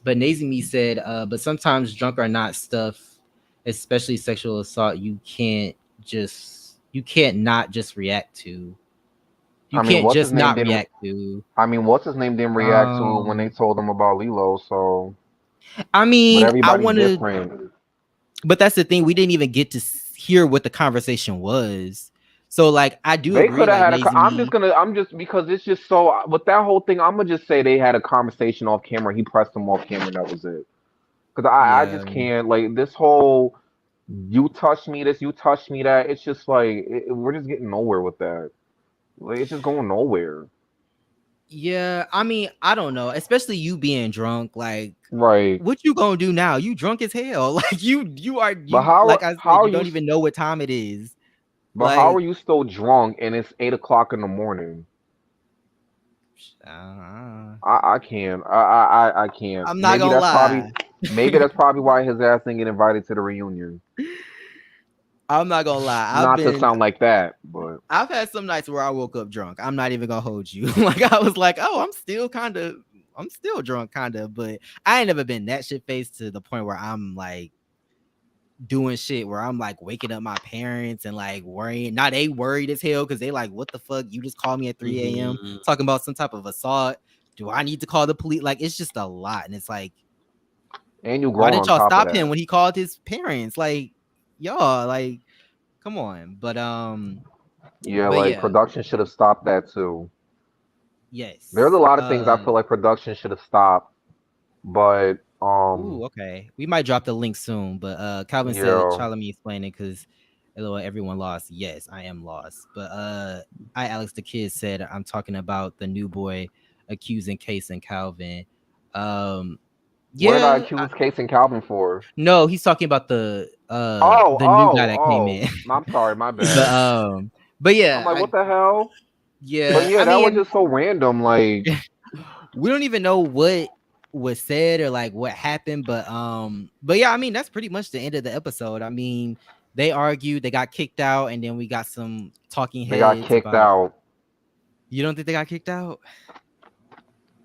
but Nazimi said, but sometimes drunk are not stuff, especially sexual assault. You can't not just react to. You I mean, can't what's his just name not didn't. react to. I mean, what's his name didn't react to it when they Um, told him about Lilo. So, I but mean, I everybody's want to, different. but that's the thing. We didn't even get to hear what the conversation was. So, like, I do They agree. could have Like, had a. Nazimi, I'm just because it's just so with that whole thing. I'm gonna just say they had a conversation off camera. He pressed him off camera. And that was it. Because I yeah, just can't like this whole you touch me this, you touch me that. It's just like we're just getting nowhere with that. Like it's just going nowhere. yeah. I mean, I don't know. Especially you being drunk. Like, Right. what you gonna do now? You drunk as hell. Like But you like I said, how are you you? don't even know what time it is. But how are Like, you still drunk and it's 8 o'clock in the morning? uh, I can't. I can't. I'm not gonna lie. Maybe that's probably why his ass didn't get invited to the reunion. I'm not gonna lie. Not to sound like that, but I've had some nights where I woke up drunk. I'm not even gonna hold you. Like, I was like, oh, I'm still drunk, kind of, but I ain't never been that shit faced to the point where I'm like doing shit where I'm like waking up my parents and like worrying. Now they worried as hell because they like, what the fuck? You just called me at 3 a.m. Hmm. talking about some type of assault. Do I need to call the police? Like, it's just a lot. And it's like, and you why grown didn't on y'all top of stop him that. when he called his parents? Like, y'all, like, come on. Yeah, But like yeah, production should have stopped that too. There's a Yes. lot of things I feel like production should have stopped, but Ooh, okay. We might drop the link soon, but Calvin said, yeah. "Try let me explain it because everyone lost." Yes, I am lost, but I Alex the Kid said I'm talking about the new boy accusing Case and Calvin. Um, What did I yeah, accuse Case and Calvin for? no, he's talking about Oh, the new guy oh, that came oh. in. I'm sorry, my but bad. but I'm yeah, like, what the hell? But yeah. yeah, I that was mean, just so random. Like, we don't even know what was said or like what happened, but yeah, I mean that's pretty much the end of the episode. I mean, they argued, they got kicked out, and then we got some talking they got heads kicked about. out, You don't think they got kicked out?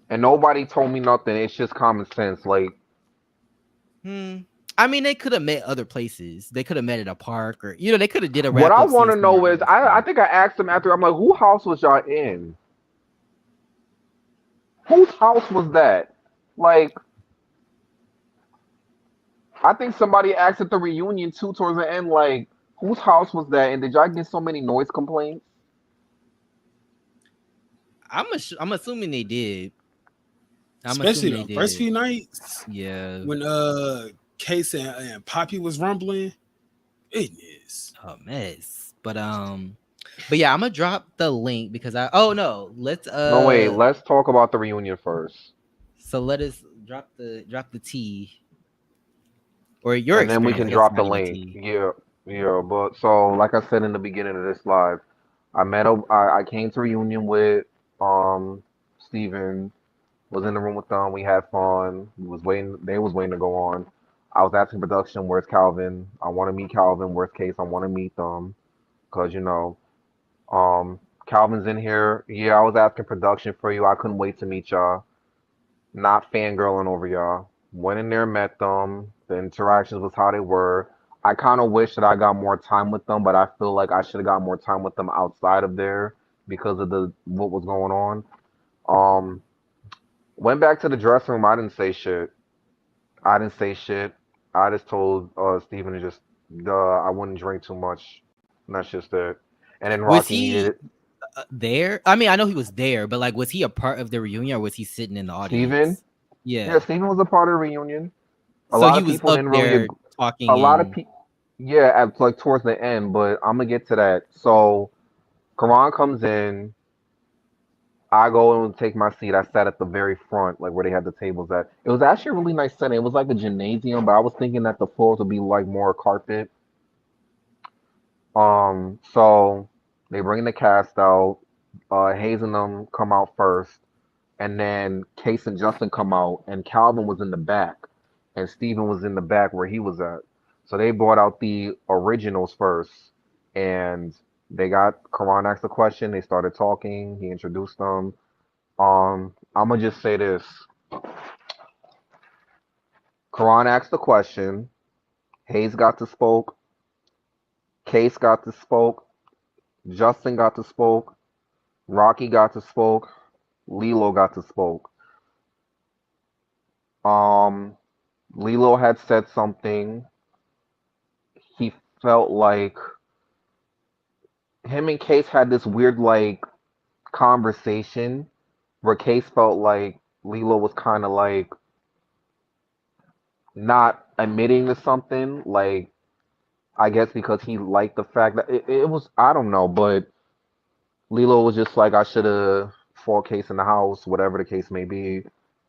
and nobody told me nothing. It's just common sense. Like, Hmm. I mean, they could have met other places. They could have met at a park, or they could have did a what wrap I up want scene to somewhere know is, else. I think I asked him after. I'm like, who house was y'all in? Whose house was that? Like, I think somebody asked at the reunion too towards the end, like, whose house was that? And did y'all get so many noise complaints? I'm assuming they did. I'm Especially assuming they the first did. few nights Yeah. when Case and Poppy was rumbling. Goodness. A mess. But yeah, I'm gonna drop the link because oh no, let's No, wait. Let's talk about the reunion first, so let us drop the T or your and then we experience. can I guess it's drop the not even link. T. Yeah, yeah. But so, like I said in the beginning of this live, I came to reunion with Steven, was in the room with them. We had fun. We was waiting. They was waiting to go on. I was asking production, "Where's Calvin? I want to meet Calvin. Worst case, I want to meet them because um, Calvin's in here. Yeah, I was asking production for you. I couldn't wait to meet y'all. Not fangirling over y'all. Went in there, met them. The interactions was how they were. I kind of wish that I got more time with them, but I feel like I should have got more time with them outside of there because of the what was going on. Um, Went back to the dressing room. I didn't say shit. I didn't say shit. I just told Steven to just, I wouldn't drink too much. And that's just it. And then Was Rocky needed he it. there? I mean, I know he was there, but like, was he a part of the reunion or was he sitting in the Steven? audience? Yeah, Yeah. Steven was a part of the reunion. A So lot he of was people up didn't really, there a talking lot of and people, yeah, at like towards the end, but I'm gonna get to that. So Karan comes in. I go and take my seat. I sat at the very front, like where they had the tables at. It was actually a really nice setting. It was like a gymnasium, but I was thinking that the floors would be like more carpet. So they bring the cast out. Hayes and them come out first, and then Case and Justin come out, and Calvin was in the back, and Steven was in the back where he was at. So they brought out the originals first, and they got Karan asked a question. They started talking. He introduced them. I'm gonna just say this: Karan asked the question. Hayes got to spoke. Case got to spoke. Justin got to spoke. Rocky got to spoke. Lilo got to spoke. Um, Lilo had said something. He felt like him and Case had this weird like conversation where Case felt like Lilo was kind of like not admitting to something. Like I guess because he liked the fact that it was I don't know, but Lilo was just like I should have fought Case in the house, whatever the case may be,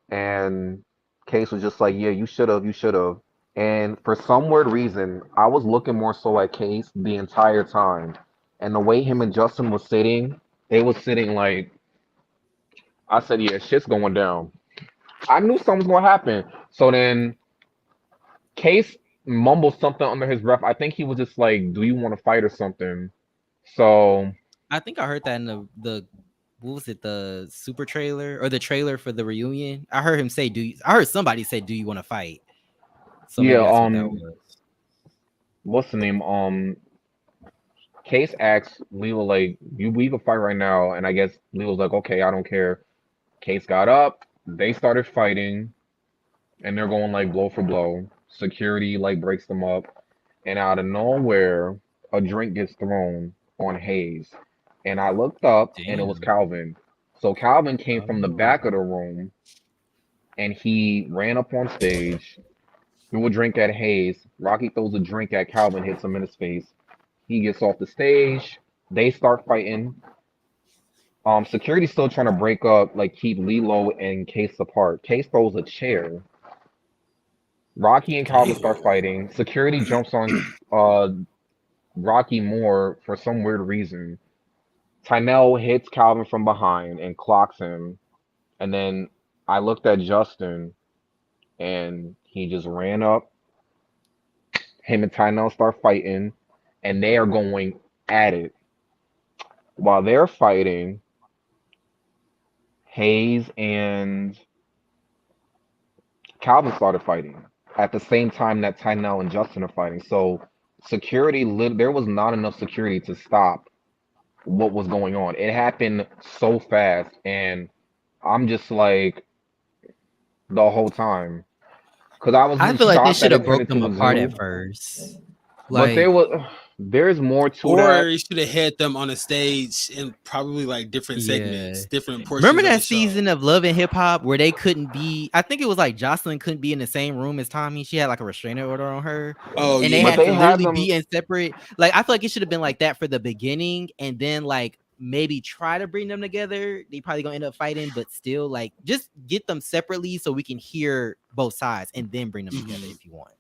and Case was just like, yeah, you should have, you should have. And for some weird reason, I was looking more so at Case the entire time. And the way him and Justin was sitting, they was sitting like I said, yeah, shit's going down. I knew something was gonna happen. So then Case mumbled something under his breath. I think he was just like, do you want to fight or something? So I think I heard that in the what was it, the super trailer or the trailer for the reunion? I heard him say, I heard somebody say, "Do you want to fight?" So yeah, maybe that's what that was. what's the name? Case asks Leo like, "You we can fight right now," and I guess Leo's like, "Okay, I don't care." Case got up. They started fighting, and they're going like blow for blow. Security like breaks them up, and out of nowhere, a drink gets thrown on Hayes, and I looked up, and it was Damn. Calvin. So Calvin came from the back of Oh. the room and he ran up on stage, threw a drink at Hayes. Rocky throws a drink at Calvin, hits him in his face. He gets off the stage. They start fighting. Security's still trying to break up, like keep Lilo and Case apart. Case throws a chair. Rocky and Calvin Damn. start fighting. Security jumps on uh Rocky more for some weird reason. Tynell hits Calvin from behind and clocks him. And then I looked at Justin and he just ran up. Him and Tynell start fighting and they are going at it. While they're fighting, Hayes and Calvin started fighting at the same time that Tynell and Justin are fighting. So there was not enough security to stop what was going on. It happened so fast, and I'm just like the whole time because I was I in feel like they shock should that it have turned broke them into a apart zoo. at first. But Like, there's more to Or that. you should have had them on a stage in probably like different yeah. segments, different portions Remember of the that show. season of Love and Hip Hop where they couldn't be? I think it was like Jocelyn couldn't be in the same room as Tommy. She had like a restraining order on her, Oh and yeah, they But had they to yeah. had literally them. be in separate. Like, I feel like it should have been like that for the beginning, and then like maybe try to bring them together. They probably gonna end up fighting, but still like just get them separately so we can hear both sides, and then bring them together Mhm. if you want.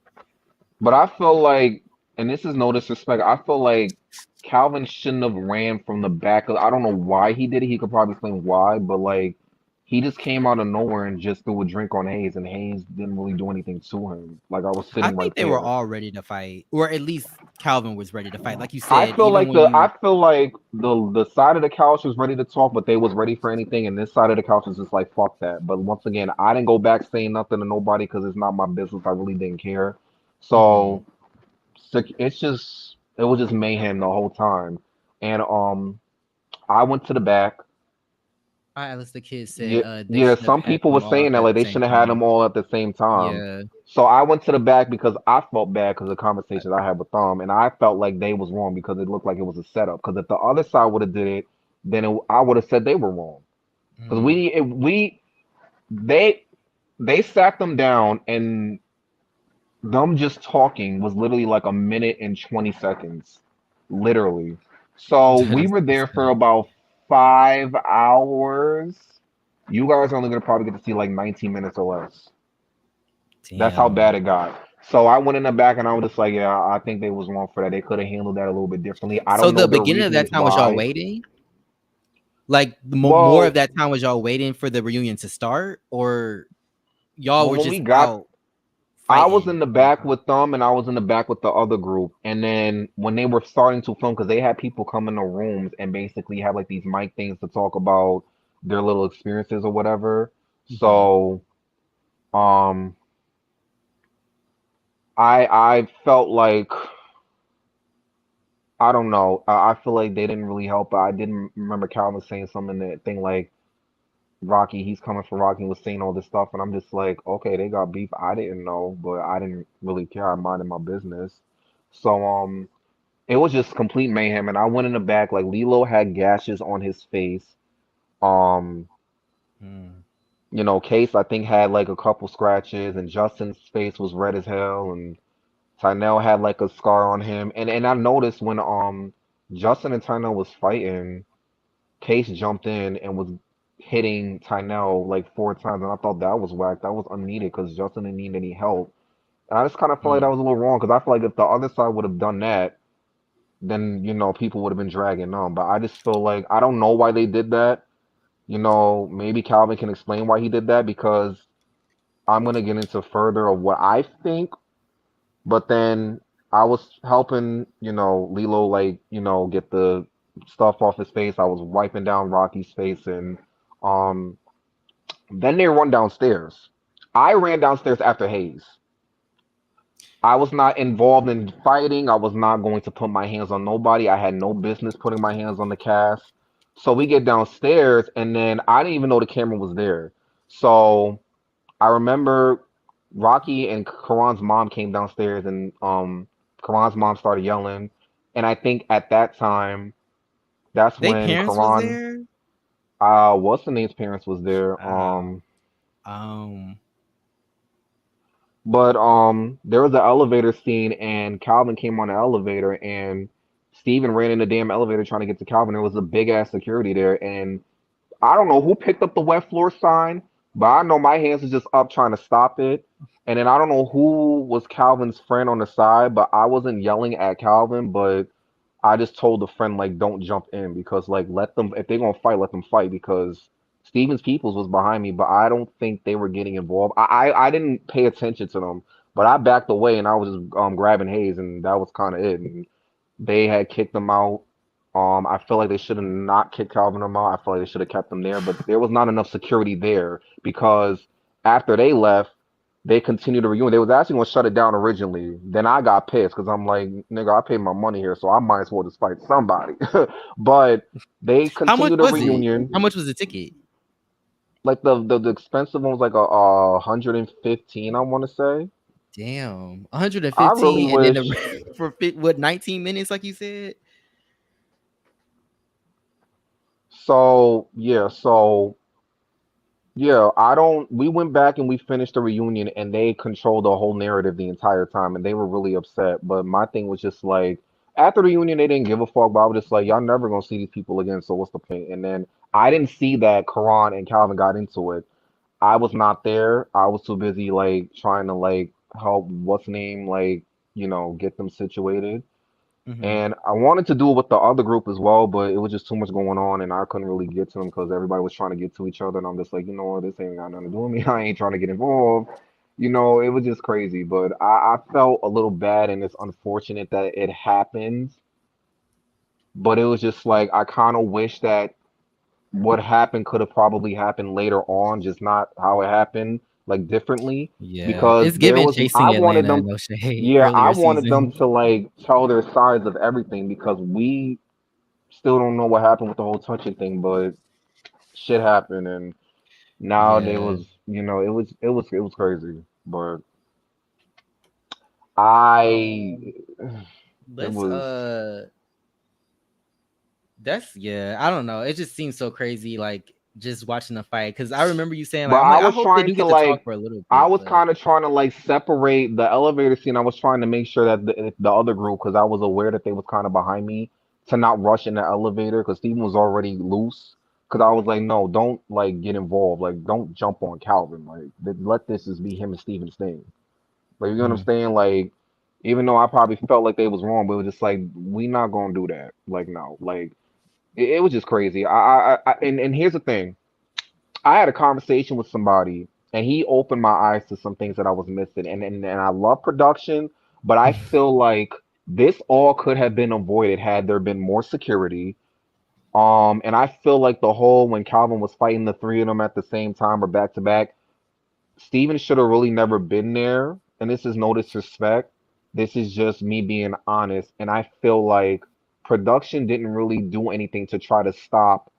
But I feel like, and this is no disrespect, I feel like Calvin shouldn't have ran from the back of. I don't know why he did it. He could probably explain why, but like he just came out of nowhere and just threw a drink on Hayes, and Hayes didn't really do anything to him. Like I was I sitting right think they were there. all ready to fight, or at least Calvin was ready to fight. Like you I said, feel even like when you the side of the couch was ready to talk, but they was ready for anything, and this side of the couch is just like fuck that. But once again, I didn't go back saying nothing to nobody because it's not my business. I really didn't care. Mhm. So it was just mayhem the whole time. And I went to the back. Alice the kid said Yeah, they yeah. should have Some had people them were all saying up that at like the they same shouldn't have had them time. all at the same time. Yeah. So I went to the back because I felt bad because of the conversations I had with them, and I felt like they was wrong because it looked like it was a setup. Because if the other side would have did it, then I would have said they were wrong. Because Mm. they they sat them down and them just talking was literally like a minute and 20 seconds, literally. So That we is were what's there for up. about 5 hours. You guys are only gonna probably get to see like 19 minutes or less. That's how Damn. bad it got. So I went in the back and I was just like, yeah, I think they was wrong for that. They could have handled that a little bit differently. I So don't know the their beginning of that reasonings time was y'all why. waiting? Like more of Well, that time was y'all waiting for the reunion to start, or y'all well, were when we just got out I was in fighting the the whole back time? with them, and I was in the back with the other group. And then when they were starting to film, because they had people come in the rooms and basically have like these mic things to talk about their little experiences or whatever. Mhm. So, um, I felt like I don't know. I feel like they didn't really help. I didn't remember Calvin saying something that thing like Rocky, he's coming for Rocky and was saying all this stuff, and I'm just like, okay, they got beef. I didn't know, but I didn't really care. I minded my business. So, it was just complete mayhem, and I went in the back. Like Lilo had gashes on his face. Um, Mm. Case I think had like a couple scratches, and Justin's face was red as hell, and Tynell had like a scar on him. And I noticed when Justin and Tynell was fighting, Case jumped in and was hitting Tynell like 4 times, and I thought that was whack. That was unneeded because Justin didn't need any help. And I just kind of felt like that Mm. was a little wrong because I feel like if the other side would have done that, then people would have been dragging on. But I just feel like I don't know why they did that. Maybe Calvin can explain why he did that because I'm gonna get into further of what I think. But then I was helping, Lilo like, get the stuff off his face. I was wiping down Rocky's face and um then they run downstairs. I ran downstairs after Hayes. I was not involved in fighting. I was not going to put my hands on nobody. I had no business putting my hands on the cast. So we get downstairs, and then I didn't even know the camera was there. So I remember Rocky and Karan's mom came downstairs, and Karan's mom started yelling. And I think at that time, that's They when parents was Karan, there? What's the name's parents was there. Uh, um, But there was an elevator scene, and Calvin came on the elevator, and Steven ran in the damn elevator trying to get to Calvin. There was a big ass security there, and I don't know who picked up the wet floor sign, but I know my hands was just up trying to stop it. And then I don't know who was Calvin's friend on the side, but I wasn't yelling at Calvin, but I just told the friend like don't jump in because like let them if they're gonna fight, let them fight because Stevens Peoples was behind me, but I don't think they were getting involved. I didn't pay attention to them, but I backed away and I was just grabbing Hayes and that was kind of it. And they had kicked them out. I feel like they should have not kicked Calvin them out. I feel like they should have kept them there, but there was not enough security there because after they left, they continued to reunion. They was actually gonna shut it down originally. Then I got pissed because I'm like, nigga, I paid my money here, so I might as well just fight somebody. But they how much continued the was it? How reunion. much was the ticket? Like the expensive one was like a 115, I want to say. Damn, I really 115, and then wish. the for what 19 minutes, like you said. So I don't. We went back and we finished the reunion, and they controlled the whole narrative the entire time, and they were really upset. But my thing was just like, after the reunion, they didn't give a fuck. But I was just like, y'all never gonna see these people again, so what's the point? And then I didn't see that Karan and Calvin got into it. I was not there. I was too busy like trying to like help what's name like get them situated. Hmm. And I wanted to do it with the other group as well, but it was just too much going on, and I couldn't really get to them because everybody was trying to get to each other, and I'm just like, this ain't got nothing to do with me. I ain't trying to get involved. It was just crazy, but I felt a little bad, and it's unfortunate that it happened. But it was just like I kind of wish that what happened could have probably happened later on, just not how it happened, like differently, Yeah, because it's giving I chasing wanted Atlanta, them, no shade, yeah, I earlier wanted them season. to like tell their sides of everything because we still don't know what happened with the whole touching thing, but shit happened, and now they Yeah, was, it was crazy, but I, it let's was, that's yeah. I don't know. It just seems so crazy, like just watching the fight. Because I remember you saying but like, I'm I like, I was hope they trying do to get to talk like, for a little I bit, was but kind of trying to like separate the elevator scene. I was trying to make sure that the other group, because I was aware that they was kind of behind me, to not rush in the elevator because Steven was already loose. Because I was like, no, don't like get involved. Like, don't jump on Calvin. Like, let this just be him and Steven's thing. Like, you know what I'm mhm, saying? Like, even though I probably felt like they was wrong, but it was just like, we not gonna do that. Like, no. Like, it was just crazy. And here's the thing. I had a conversation with somebody, and he opened my eyes to some things that I was missing. And I love production, but I feel like this all could have been avoided had there been more security. And I feel like the whole when Calvin was fighting the three of them at the same time or back to back, Steven should have really never been there. And this is no disrespect. This is just me being honest. And I feel like production didn't really do anything to try to stop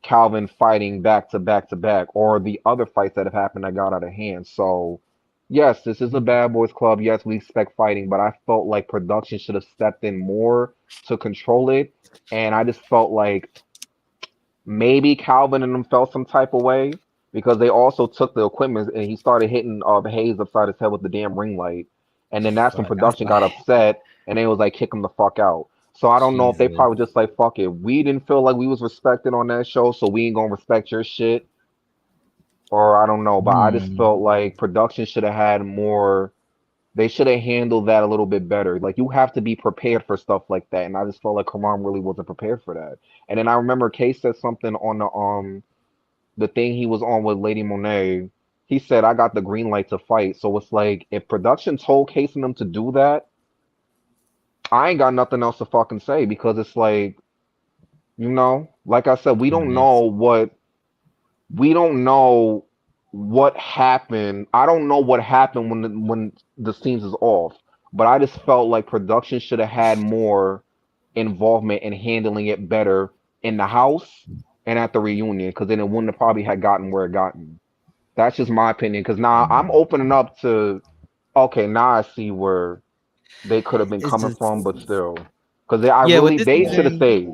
Calvin fighting back to back to back, or the other fights that have happened that got out of hand. So, yes, this is a mhm, bad boys club. Yes, we expect fighting, but I felt like production should have stepped in more to control it. And I just felt like maybe Calvin and them felt some type of way because they also took the equipment and he started hitting Hayes upside his head with the damn ring light. And then that's when fuck, that's production got like upset and they was like kick him the fuck out. So I don't know if they Jesus. probably just like fuck it. We didn't feel like we was respected on that show, so we ain't gonna respect your shit. Or I don't know, but I just Hmm. felt like production should have had more. They should have handled that a little bit better. Like you have to be prepared for stuff like that, and I just felt like Karam really wasn't prepared for that. And then I remember Case said something on the thing he was on with Lady Monet. He said, I got the green light to fight. So it's like, if production told Case and them to do that, I ain't got nothing else to fucking say because it's like, like I said, Yes. we don't know what happened. I don't know what happened when the scenes is off, but I just felt like production should have had more involvement in handling it better in the house and at the reunion because then it wouldn't have probably had gotten where it gotten. That's just my opinion. Because now I'm opening up to okay, now I see where they could have been It's coming just from, but still, because I yeah. With really this they should have season, stayed.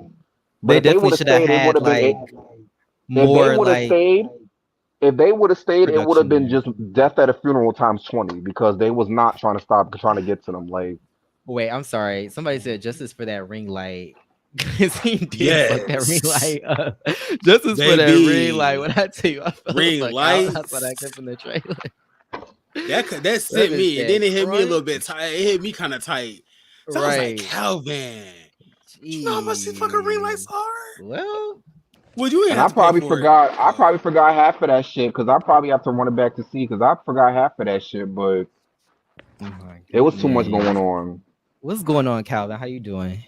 But they if they definitely would have should have stayed, it would had have been like it. If they more would have like stayed, if they would have stayed, it would have production been there. just death at a funeral times 20 because they was not trying to stop trying to get to them. Like, Wait, I'm sorry. Somebody said justice for that ring light. Cause he did fuck that ring Yes, light up. Justice for that ring light. baby. When I tell you, I felt the Ring fuck out. I saw that lights. clip in the trailer. That That sent bitch me, and then said it hit me a little bit crunch. tight. It hit me kind of tight. So I was like, Right. Calvin, you know how much these fucking ring lights Jeez. are? Well, Well, you ain't and have I to pay probably for it. forgot. I So probably forgot half of that shit because I probably have to run it back to see because I forgot half of that shit. But oh my it was too much going goodness. on. What's going on, Calvin? How you doing?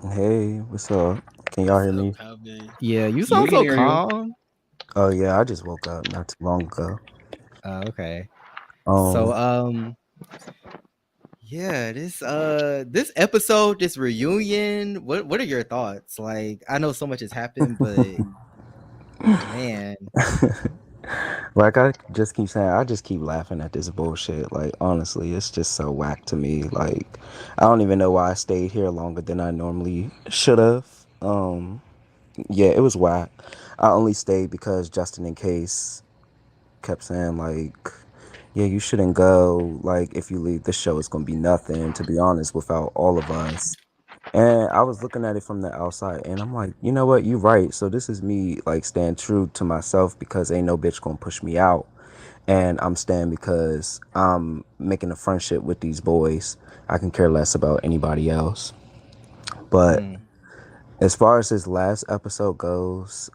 Hey, what's up? Can y'all what's hear up, me? Calvin? Yeah, you We sound can so hear you. calm. Oh yeah, I just woke up not too long ago. Okay. So Um, yeah, this episode, this reunion, what are your thoughts? Like, I know so much has happened, but man, like I just keep saying, I just keep laughing at this bullshit. Like honestly, it's just so whack to me. Like I don't even know why I stayed here longer than I normally should have. Yeah, it was whack. I only stayed because Justin in case kept saying like, yeah, you shouldn't go. Like if you leave, the show is gonna be nothing. To be honest, without all of us. And I was looking at it from the outside and I'm like, you know what, you right. So this is me like staying true to myself because ain't no bitch gonna push me out. And I'm staying because I'm making a friendship with these boys. I can care less about anybody else. But mm, as far as this last episode goes,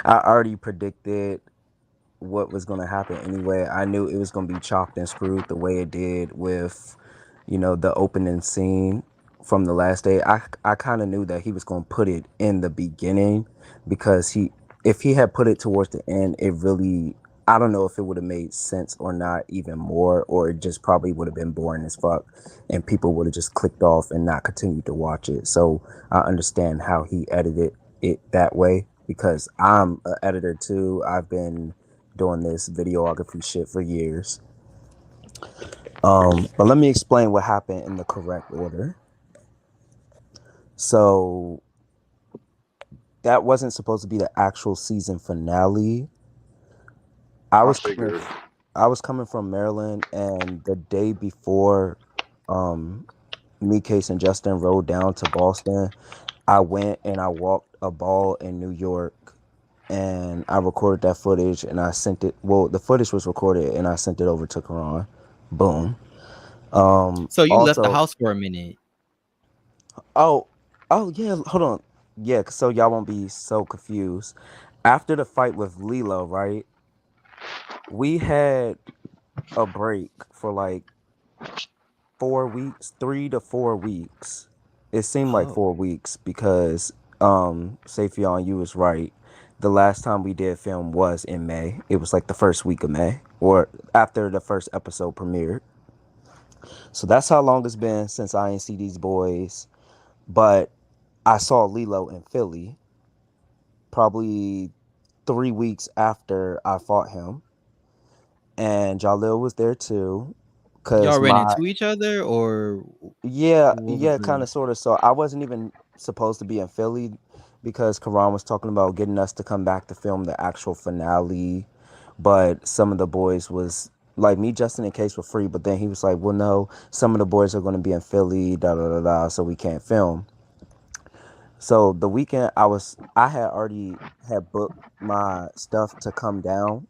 I already predicted what was going to happen anyway. I knew it was going to be chopped and screwed the way it did with, the opening scene from the last day. I kind of knew that he was going to put it in the beginning because if he had put it towards the end, it really, I don't know if it would have made sense or not even more, or it just probably would have been boring as fuck and people would have just clicked off and not continued to watch it. So I understand how he edited it that way because I'm an editor too. I've been doing this videography shit for years. But let me explain what happened in the correct order. So that wasn't supposed to be the actual season finale. I I was coming, figured. I was coming from Maryland, and the day before, um, me, Case, and Justin rode down to Boston. I went and I walked a ball in New York, and I recorded that footage, and I sent it. Well, the footage was recorded, and I sent it over to Karan. Boom. so you left the Also, house for a minute. oh, oh yeah, hold on. Yeah, so y'all won't be so confused. After the fight with Lilo, right? We had a break for like 4 weeks, 3 to 4 weeks. It seemed like Oh, 4 weeks because Safion, you was right. The last time we did film was in May. It was like the first week of May or after the first episode premiered. So that's how long it's been since I ain't see these boys. But I saw Lilo in Philly probably 3 weeks after I fought him, and Jalil was there too. y'all Cause ran my into each other, or yeah, what was yeah, kind the? of, sort of. So I wasn't even supposed to be in Philly because Karan was talking about getting us to come back to film the actual finale, but some of the boys was like me, Justin, and Case were free, but then he was like, "Well, no, some of the boys are going to be in Philly, da da da da, so we can't film." So the weekend I had already had booked my stuff to come down.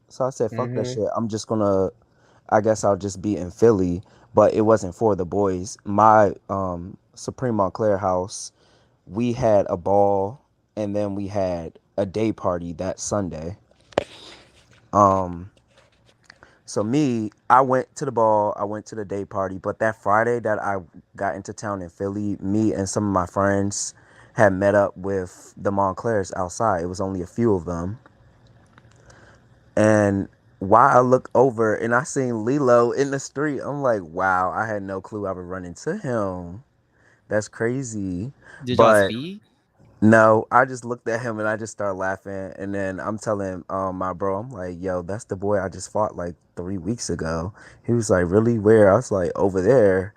So I said, fuck that Hmm. shit. I guess I'll just be in Philly, but it wasn't for the boys. My Supreme Montclair house, we had a ball and then we had a day party that Sunday. Um so me, I went to the ball, I went to the day party, but that Friday that I got into town in Philly, me and some of my friends had met up with the Montclairs outside. It was only a few of them. And while I look over and I seen Lilo in the street, I'm like, wow, I had no clue I would run into him. That's crazy. Did y'all But speak? no, I just looked at him and I just started laughing. And then I'm telling my bro, I'm like, yo, that's the boy I just fought like 3 weeks ago. He was like, really? Where? I was like, over there.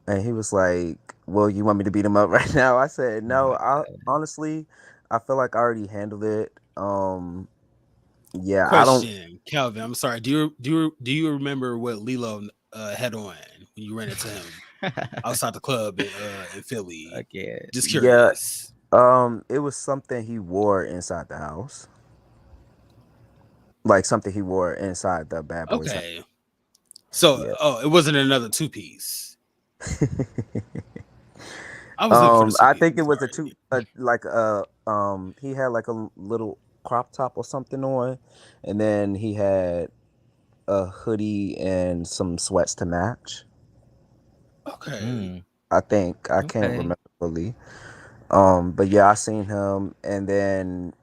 And he was like, well, you want me to beat him up right now? I said Oh no. my I god. honestly, I feel like I already handled it. Yeah, I don't. Question, Calvin. I'm sorry. Do you remember what Lilo had on when you ran into him outside the club in Philly? Okay. Just Yeah, curious. it was something he wore inside the house, like something he wore inside the Bad Boys house. Okay. So, Yeah. oh, it wasn't another two piece. I was looking for the two I piece. think I'm it was a two, sorry. like he had like a little crop top or something on, and then he had a hoodie and some sweats to match. Okay. Mm, I think I can't okay. remember fully. But yeah, I seen him, and then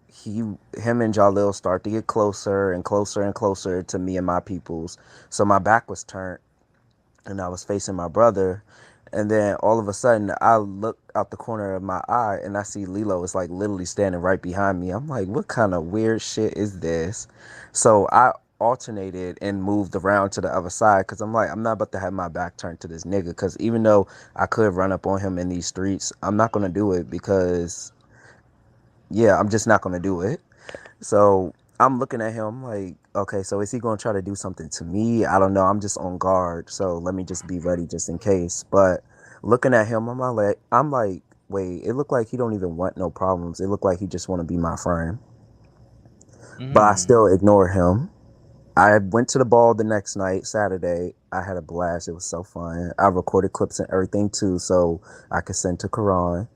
him and Jalil start to get closer and closer and closer to me and my peoples. So my back was turned, and I was facing my brother. And then all of a sudden, I look out the corner of my eye and I see Lilo is like literally standing right behind me. I'm like, what kind of weird shit is this? So I alternated and moved around to the other side because I'm like, I'm not about to have my back turned to this nigga. Because even though I could run up on him in these streets, I'm not going to do it because, yeah, I'm just not going to do it. So I'm looking at him like, okay, so is he gonna try to do something to me? I don't know. I'm just on guard, so let me just be ready just in case. But looking at him, I'm like, wait, it looked like he don't even want no problems. It looked like he just want to be my friend. But I Mm. still ignore him. I went to the ball the next night, Saturday. I had a blast. It was so fun. I recorded clips and everything too, so I could send to Karan.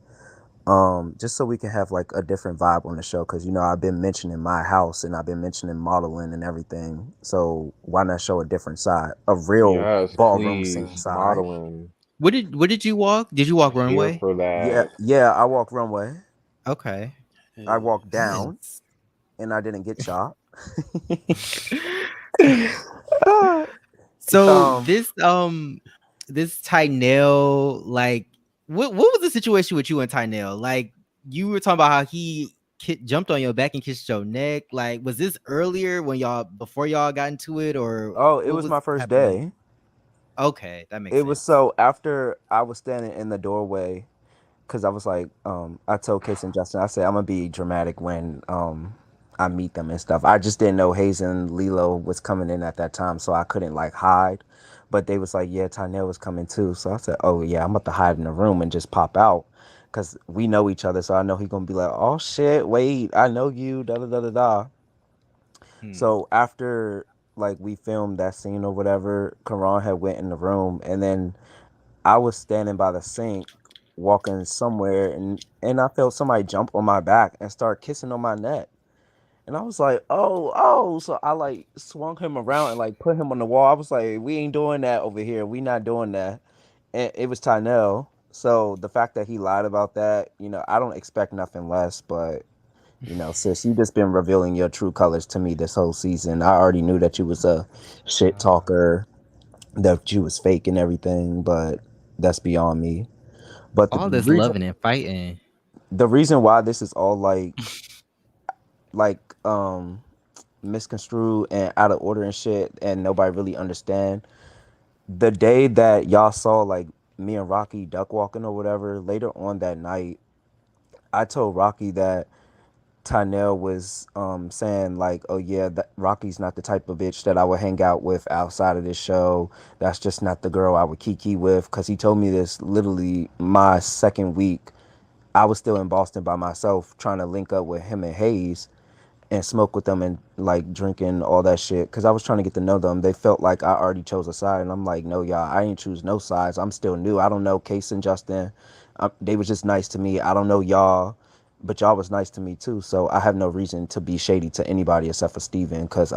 Just so we can have like a different vibe on the show, because I've been mentioning my house and I've been mentioning modeling and everything, so why not show a different side, a real Yes, ballroom scene please. side. Modeling. What did you walk? Did you walk Here runway? for Yeah, that. yeah, I walk runway. Okay. I walked down Nice. and I didn't get shot. So um this Tynell, like what was the situation with you and Tynell? Like you were talking about how he jumped on your back and kissed your neck. Like was this earlier when y'all before y'all got into it, or oh, it what was was my first happening? day. Okay, that makes It was sense. so after I was standing in the doorway, because I was like, I told Case and Justin, I said I'm gonna be dramatic when I meet them and stuff. I just didn't know Hayes and Lilo was coming in at that time, so I couldn't like hide. But they was like, yeah, Tynell was coming too. So I said, oh yeah, I'm about to hide in the room and just pop out, cause we know each other. So I know he gonna be like, oh shit, wait, I know you, da da da da da. Hmm. So after like we filmed that scene or whatever, Karan had went in the room, and then I was standing by the sink walking somewhere, and I felt somebody jump on my back and start kissing on my neck. And I was like, oh, oh. So I like swung him around and like put him on the wall. I was like, we ain't doing that over here. We not doing that. And it was Tynell. So the fact that he lied about that, I don't expect nothing less, but sis, you just been revealing your true colors to me this whole season. I already knew that you was a shit Uh, talker, that you was fake and everything, but that's beyond me. But the all this reason loving and fighting. the reason why this is all like misconstrued and out of order and shit, and nobody really understand, the day that y'all saw like me and Rocky duck walking or whatever, later on that night, I told Rocky that Tynell was saying like, oh yeah, that Rocky's not the type of bitch that I would hang out with outside of this show. That's just not the girl I would kiki with. Cause he told me this literally my second week. I was still in Boston by myself trying to link up with him and Hayes and smoke with them and like drinking all that shit. Cause I was trying to get to know them. They felt like I already chose a side, and I'm like, no, y'all, I ain't choose no sides. I'm still new. I don't know Case and Justin. They was just nice to me. I don't know y'all, but y'all was nice to me too. So I have no reason to be shady to anybody except for Steven, cause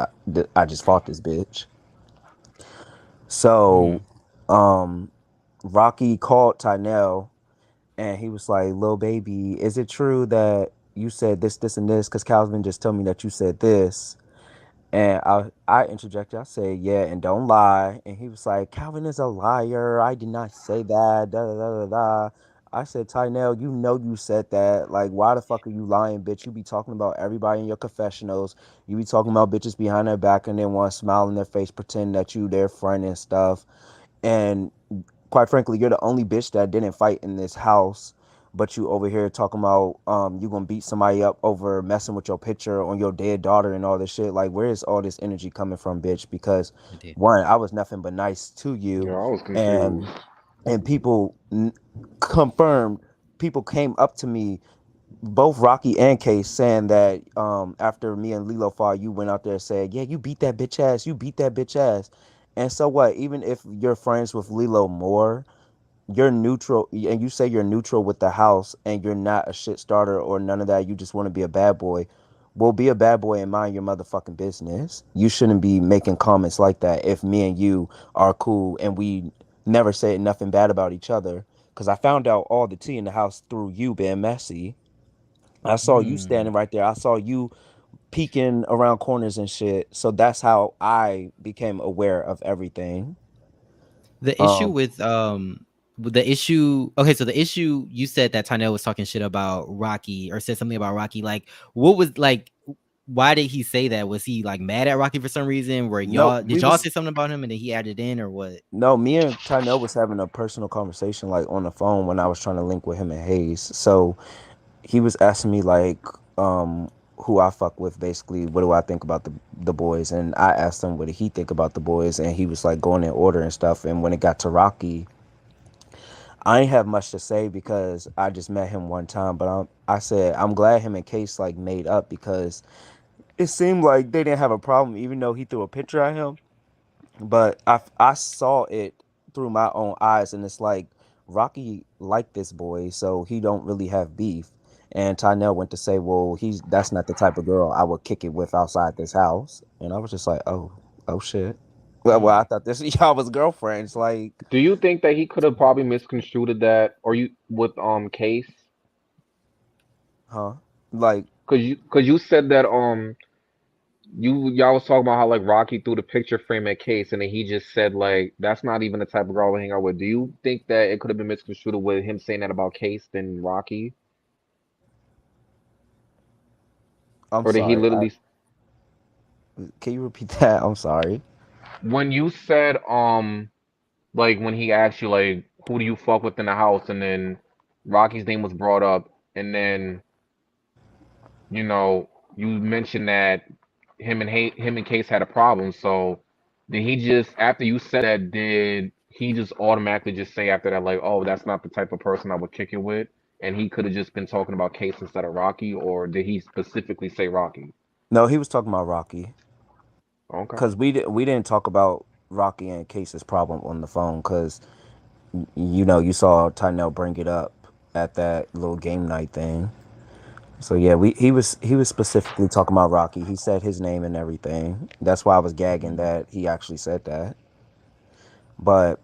I just fought this bitch. So, Hmm. um, Rocky called Tynell and he was like, "Lil baby, is it true that you said this, this, and this? Because Calvin just told me that you said this." And I interjected. I said, "Yeah, and don't lie." And he was like, "Calvin is a liar. I did not say that." Da da da da da. I said, "Tynell, you know you said that. Like, why the fuck are you lying, bitch? You be talking about everybody in your confessionals. You be talking about bitches behind their back and then want to smile in their face, pretend that you their friend and stuff." And quite frankly, you're the only bitch that didn't fight in this house, but you over here talking about you gonna beat somebody up over messing with your picture on your dead daughter and all this shit. Like, where is all this energy coming from, bitch? Because I did. one, I was nothing but nice to Yeah, you, I was confused. and people confirmed. People came up to me, both Rocky and Case, saying that after me and Lilo fought, you went out there and said, "Yeah, you beat that bitch ass. You beat that bitch ass." And so what? Even if you're friends with Lilo more, you're neutral, and you say you're neutral with the house, and you're not a shit starter or none of that. You just want to be a bad boy. Well, be a bad boy and mind your motherfucking business. You shouldn't be making comments like that if me and you are cool and we never say nothing bad about each other. Because I found out all the tea in the house through you being messy. I saw you Hmm. standing right there. I saw you peeking around corners and shit. So that's how I became aware of everything. The issue Um, with the issue, okay, so the issue, you said that Tynell was talking shit about Rocky or said something about Rocky. Like, what was like? Why did he say that? Was he like mad at Rocky for some reason? Where no, y'all we did y'all was say something about him and then he added in or what? no, me and Tynell was having a personal conversation like on the phone when I was trying to link with him and Hayes. So he was asking me like who I fuck with, basically, what do I think about the boys, and I asked him what did he think about the boys, and he was like going in order and stuff. And when it got to Rocky, I ain't have much to say because I just met him one time, but I said I'm glad him and Case like made up because it seemed like they didn't have a problem, even though he threw a picture at him. But I saw it through my own eyes, and it's like Rocky liked this boy, so he don't really have beef. And Tynell went to say, "Well, he's that's not the type of girl I would kick it with outside this house." And I was just like, "Oh shit." Well, I Hmm. thought this y'all was girlfriends. Like, Do you think that he could have probably misconstrued that, or you with Case? huh? Like, Cause you said that y'all was talking about how like Rocky threw the picture frame at Case, and then he just said like that's not even the type of girl I would hang out with. Do you think that it could have been misconstrued with him saying that about Case than Rocky, I'm or did he sorry. literally Can you repeat that? I'm sorry. when you said like when he asked you like who do you fuck with in the house, and then Rocky's name was brought up, and then you know you mentioned that him and Case had a problem. So did he just after you said that did he just automatically just say after that like oh that's not the type of person I would kick it with, and he could have just been talking about Case instead of Rocky, or did he specifically say Rocky? No, he was talking about Rocky Okay. because we didn't talk about Rocky and Case's problem on the phone because you know you saw Tynell bring it up at that little game night thing. So yeah, he was specifically talking about Rocky. He said his name and everything. That's why I was gagging that he actually said that. But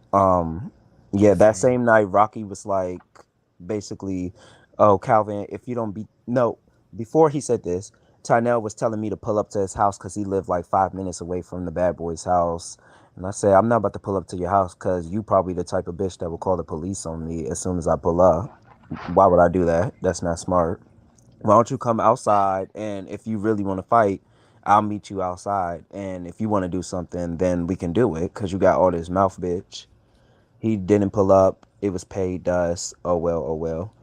yeah, that Interesting. same night Rocky was like basically, "Oh, Calvin, if you don't beat no." Before he said this, Tynell was telling me to pull up to his house because he lived like 5 minutes away from the bad boy's house. And I said, "I'm not about to pull up to your house because you probably the type of bitch that will call the police on me as soon as I pull up. Why would I do that? That's not smart. Why don't you come outside, and if you really want to fight, I'll meet you outside. And if you want to do something, then we can do it because you got all this mouth, bitch." He didn't pull up. It was paid dust. Oh well, oh well.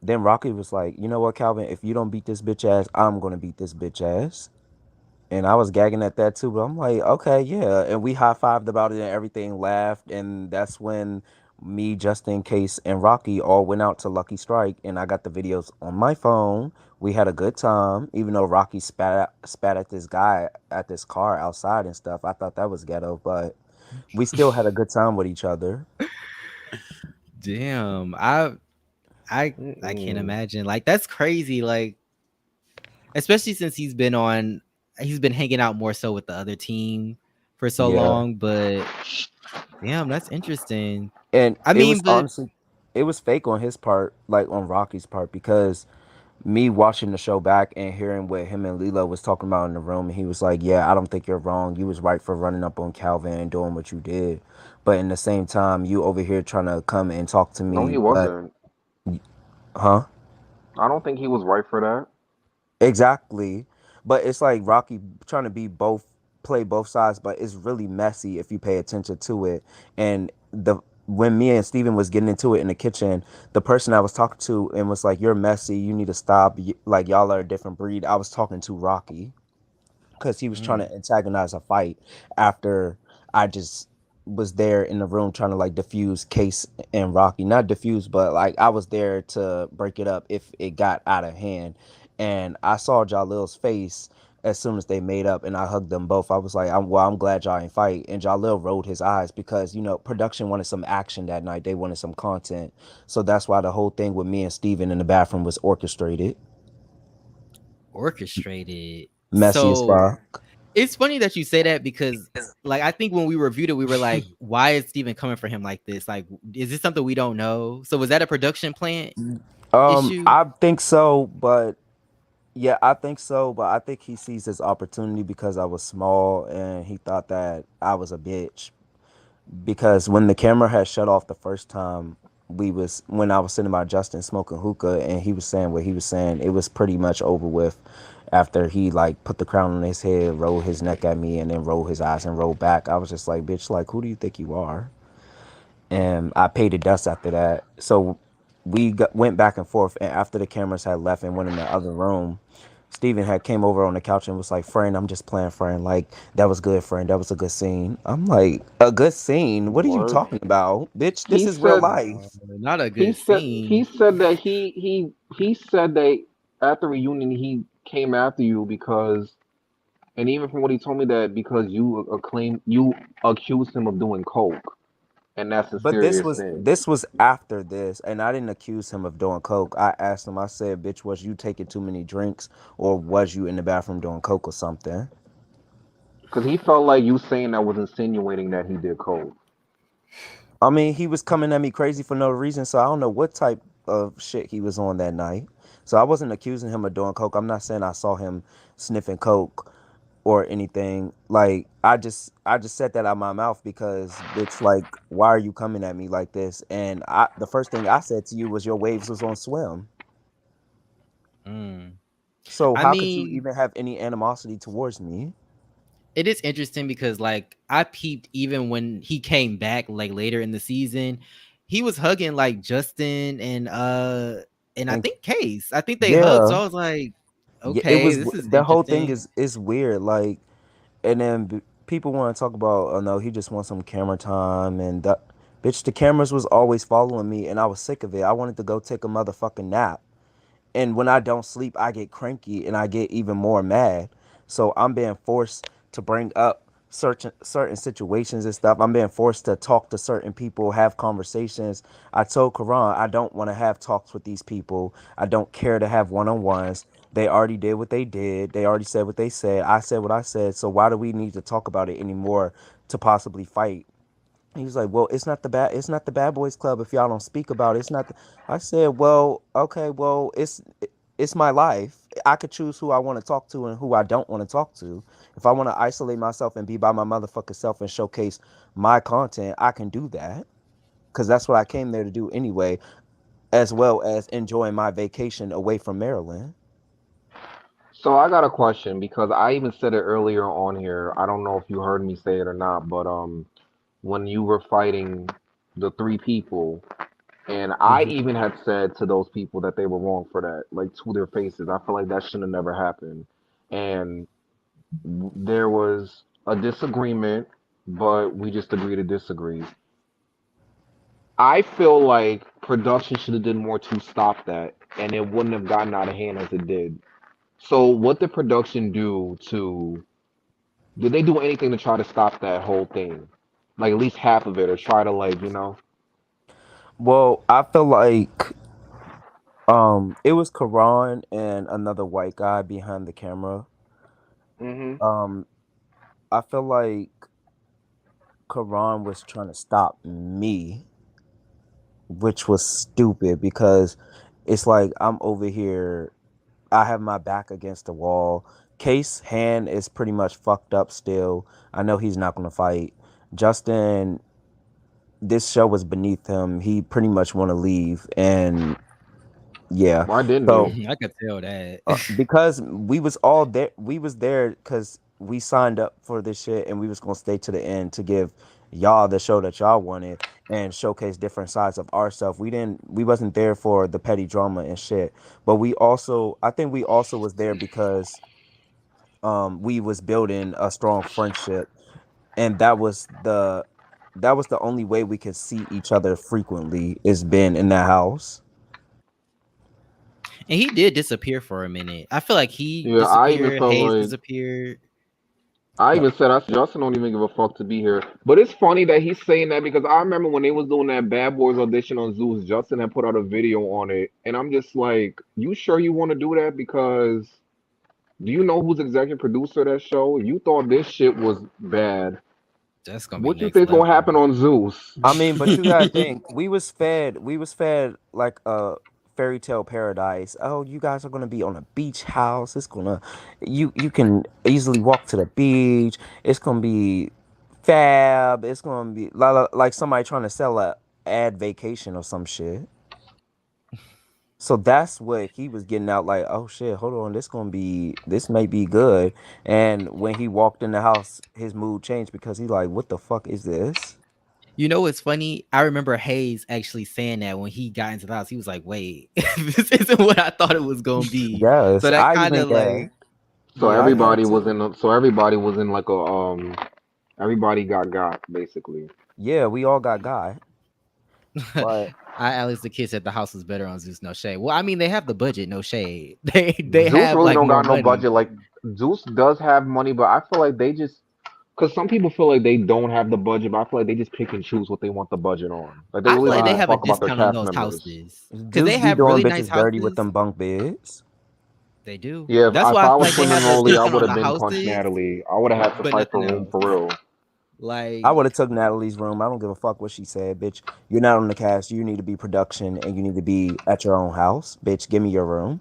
Then Rocky was like, "You know what, Calvin? If you don't beat this bitch ass, I'm gonna beat this bitch ass." And I was gagging at that too, but I'm like, okay, yeah. And we high fived about it and everything, laughed, and that's when me, Justin, Case, and Rocky all went out to Lucky Strike, and I got the videos on my phone. We had a good time, even though Rocky spat at this guy at this car outside and stuff. I thought that was ghetto, but we still had a good time with each other. Damn. I can't Mm-mm. imagine. Like, that's crazy. Like, especially since he's been hanging out more so with the other team for so Yeah, long. But damn, that's interesting. and I it mean, was but honestly, it was fake on his part, like on Rocky's part, because me watching the show back and hearing what him and Lilo was talking about in the room, and he was like, "Yeah, I don't think you're wrong. You was right for running up on Calvin and doing what you did, but in the same time, you over here trying to come and talk to No, me, he but wasn't. huh?" I don't think he was right for that. Exactly. But it's like Rocky trying to be both play both sides, but it's really messy if you pay attention to it. And the when me and Steven was getting into it in the kitchen, the person I was talking to and was like, "You're messy. You need to stop. Like y'all are a different breed." I was talking to Rocky because he was trying Mm. to antagonize a fight after I just was there in the room trying to like diffuse Case and Rocky. Not diffuse, but like I was there to break it up if it got out of hand. And I saw Jalil's face as soon as they made up and I hugged them both. I was like, I'm glad y'all ain't fight. And Jalil rolled his eyes because, production wanted some action that night. They wanted some content. So that's why the whole thing with me and Steven in the bathroom was orchestrated. Orchestrated. Messy as So fuck. it's funny that you say that because, like, I think when we reviewed it, we were like, "Why is Steven coming for him like this? Like, is this something we don't know?" So was that a production plant issue? I think so, but yeah, I think so, but I think he sees his opportunity because I was small and he thought that I was a bitch. Because when the camera had shut off the first time, when I was sitting by Justin smoking hookah and he was saying what he was saying, it was pretty much over with after he like put the crown on his head, rolled his neck at me, and then rolled his eyes and rolled back. I was just like, bitch, like who do you think you are? And I paid the dust after that. So went back and forth, and after the cameras had left and went in the other room, Steven had came over on the couch and was like, "Friend, I'm just playing, friend. Like that was good, friend. That was a good scene." I'm like, "A good scene? What are you What? talking about, bitch? This He is real said No, life." not a he good said he scene. said that he said that at the reunion he came after you because, and even from what he told me, that because you accused him of doing coke, and that's a But this serious was thing. this was after this, and I didn't accuse him of doing coke. I asked him. I said, "Bitch, was you taking too many drinks, or was you in the bathroom doing coke or something?" Because he felt like you saying that was insinuating that he did coke. I mean, he was coming at me crazy for no reason, so I don't know what type of shit he was on that night. So I wasn't accusing him of doing coke. I'm not saying I saw him sniffing coke or anything. Like I just said that out my mouth because bitch, like, why are you coming at me like this? And the first thing I said to you was your waves was on swim. Mm. So I how could you mean, even have any animosity towards me? it is interesting because like I peeped even when he came back like later in the season, he was hugging like Justin and I And think Case. I think they hugged. So yeah, I was like, yeah, it okay, was this is the whole thing interesting. is weird. Like, and then people want to talk about, oh no, he just wants some camera time and that. Bitch, the cameras was always following me, and I was sick of it. I wanted to go take a motherfucking nap. And when I don't sleep, I get cranky and I get even more mad. So I'm being forced to bring up certain situations and stuff. I'm being forced to talk to certain people, have conversations. I told Karan I don't want to have talks with these people. I don't care to have one-on-ones. They already did what they did. They already said what they said. I said what I said. So why do we need to talk about it anymore to possibly fight? He was like, "Well, it's not the Bad Boys Club if y'all don't speak about it. It's not." I said, "Well, okay, well, it's my life. I could choose who I want to talk to and who I don't want to talk to. If I want to isolate myself and be by my motherfucking self and showcase my content, I can do that because that's what I came there to do anyway, as well as enjoying my vacation away from Maryland." So I got a question because I even said it earlier on here. I don't know if you heard me say it or not, but when you were fighting the three people, and I Hmm. even had said to those people that they were wrong for that, like to their faces. I feel like that should have never happened. And there was a disagreement, but we just agreed to disagree. I feel like production should have done more to stop that, and it wouldn't have gotten out of hand as it did. So, what did production do to? Did they do anything to try to stop that whole thing, like at least half of it, or try to like Well, I feel like it was Karan and another white guy behind the camera. Hmm. Um, I feel like Karan was trying to stop me, which was stupid because it's like I'm over here, I have my back against the wall. Case hand is pretty much fucked up still. I know he's not gonna fight. Justin, this show was beneath him. He pretty much want to leave, and yeah. Why didn't he? So I could tell that. because we was all there, we was there because we signed up for this shit and we was gonna stay to the end to give y'all the show that y'all wanted and showcase different sides of ourselves. We wasn't there for the petty drama and shit. But I think we also was there because we was building a strong friendship, and that was the only way we could see each other frequently is being in the house. And he did disappear for a minute. I feel like he Yeah, I even disappeared, felt Hayes like disappeared. I even said I said Justin don't even give a fuck to be here. But it's funny that he's saying that because I remember when they was doing that Bad Boys audition on Zeus, Justin had put out a video on it, and I'm just like, you sure you want to do that? Because do you know who's executive producer of that show? You thought this shit was bad. That's gonna be What you next think gonna happen level. on Zeus? I mean, but you gotta think we was fed like a fairy tale paradise. Oh, you guys are gonna be on a beach house. You can easily walk to the beach. It's gonna be fab. It's gonna be like somebody trying to sell a ad vacation or some shit. So that's what he was getting out like, oh shit, hold on, this may be good. And when he walked in the house, his mood changed because he like, what the fuck is this? You know what's funny? I remember Hayes actually saying that when he got into the house, he was like, "Wait, this isn't what I thought it was gonna be." Yes, So that I kind even of yeah. like, So I yeah, had everybody was to. in. So everybody was in like a Everybody got basically. Yeah, we all got guy. But I Alex the kid said the house was better on Zeus. No shade. Well, I mean they have the budget. No shade. They Zeus have really like don't more got no money. budget. Like Zeus does have money, but I feel like they just because some people feel like they don't have the budget, but I feel like they just pick and choose what they want the budget on. Like they I really feel don't like they give a have a fuck about their discount on cast those members. houses because Zeus they be have doing really nice bitches dirty with houses. them bunk beds. They do. Yeah, That's if why I I feel was like they Quentin have a Rolly, I discount would on have the been Punch houses, Natalie. I would have had to but fight nothing for room else. for real. I would Like have took Natalie's room. I don't give a fuck what she said, bitch. You're not on the cast. You need to be production and you need to be at your own house, bitch. Give me your room,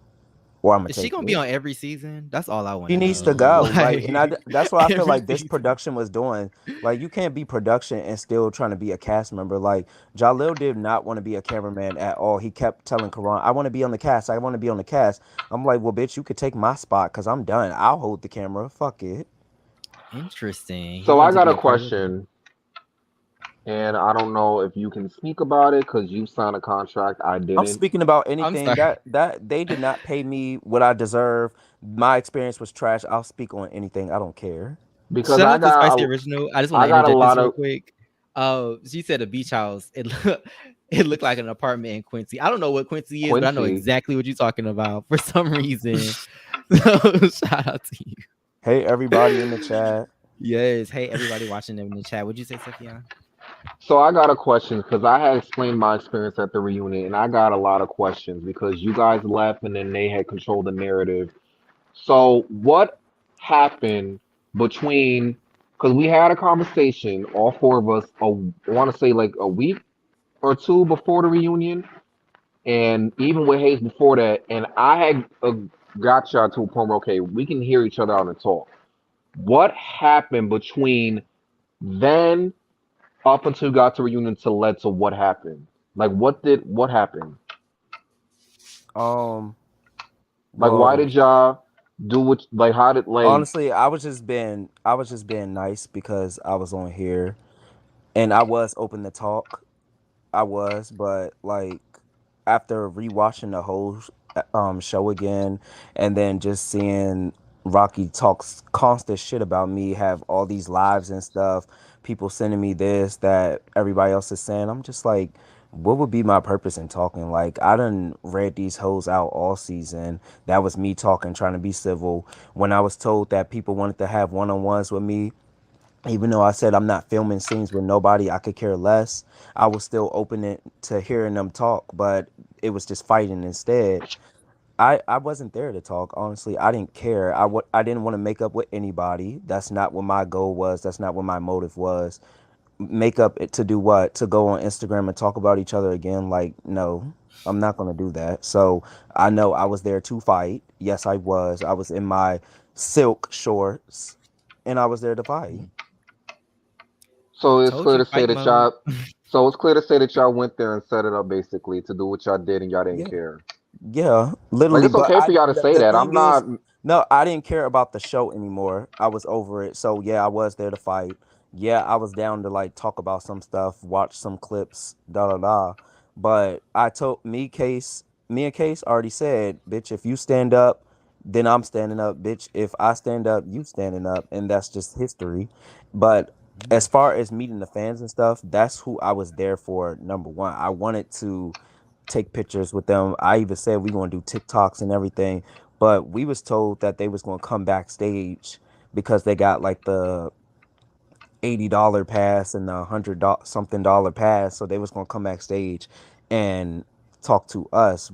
or I'm gonna is she take gonna be it. on every season? That's all I want She to needs to know. go. Like, and Like that's what I feel every like this season. production was doing. Like, you can't be production and still trying to be a cast member. Like, Jalil did not want to be a cameraman at all. He kept telling Karan, I want to be on the cast. I want to be on the cast. I'm like, well, bitch, you could take my spot because I'm done. I'll hold the camera. Fuck it. Interesting. He So I wanted to got be a a part of it. question, and I don't know if you can speak about it because you signed a contract. I I'm didn't. speaking about I'm anything sorry. that they did not pay me what I deserve. My experience was trash. I'll speak on anything. I don't care. Because Shout out to Spicy Original. I just want I to got a interject this lot real of quick. She said a beach house. It looked like an apartment in Quincy. I don't know what Quincy is, but I know Quincy. exactly what you're talking about for some reason. So shout out to you. Hey, everybody in the chat. Yes. Hey, everybody watching them in the chat. What'd you say, Sophia? So I got a question because I had explained my experience at the reunion, and I got a lot of questions because you guys left and then they had controlled the narrative. So what happened between? Because we had a conversation, all four of us. I want to say like a week or two before the reunion, and even with Hayes before that, and I had got y'all to a point where okay, we can hear each other out and talk. What happened between then up until you got to reunion to led to what happened? Like what happened? Um, Like why well, did y'all do what like how did like honestly, I was just being nice because I was on here and I was open to talk. I was, but like after rewatching the whole show again and then just seeing Rocky talks constant shit about me, have all these lives and stuff, people sending me this that everybody else is saying, I'm just like, what would be my purpose in talking? Like I done read these hoes out all season. That was me talking, trying to be civil. When I was told that people wanted to have one-on-ones with me, even though I said I'm not filming scenes with nobody, I could care less. I was still open to hearing them talk, but it was just fighting instead. I wasn't there to talk. Honestly, I didn't care. I didn't want to make up with anybody. That's not what my goal was. That's not what my motive was. Make up to do what? To go on Instagram and talk about each other again? Like, no, I'm not gonna do that. So I know I was there to fight. Yes, I was. I was in my silk shorts, and I was there to fight. so it's Told clear you to say fight that mode. y'all so it's clear to say that y'all went there and set it up basically to do what y'all did and y'all didn't Yeah. care. Yeah, Like literally. it's But okay for y'all to say the that. thing I'm is, not no, I didn't care about the show anymore. I was over it. So yeah, I was there to fight. yeah, I was down to like talk about some stuff, watch some clips, da da da. But I told me and Case already said, bitch, if you stand up, then I'm standing up, bitch. If I stand up, you standing up, and that's just history. But as far as meeting the fans and stuff, that's who I was there for. Number one, I wanted to take pictures with them. I even said we gonna do TikToks and everything, but we was told that they was gonna come backstage because they got like the $80 pass and the $100 something dollar pass, so they was gonna come backstage and talk to us.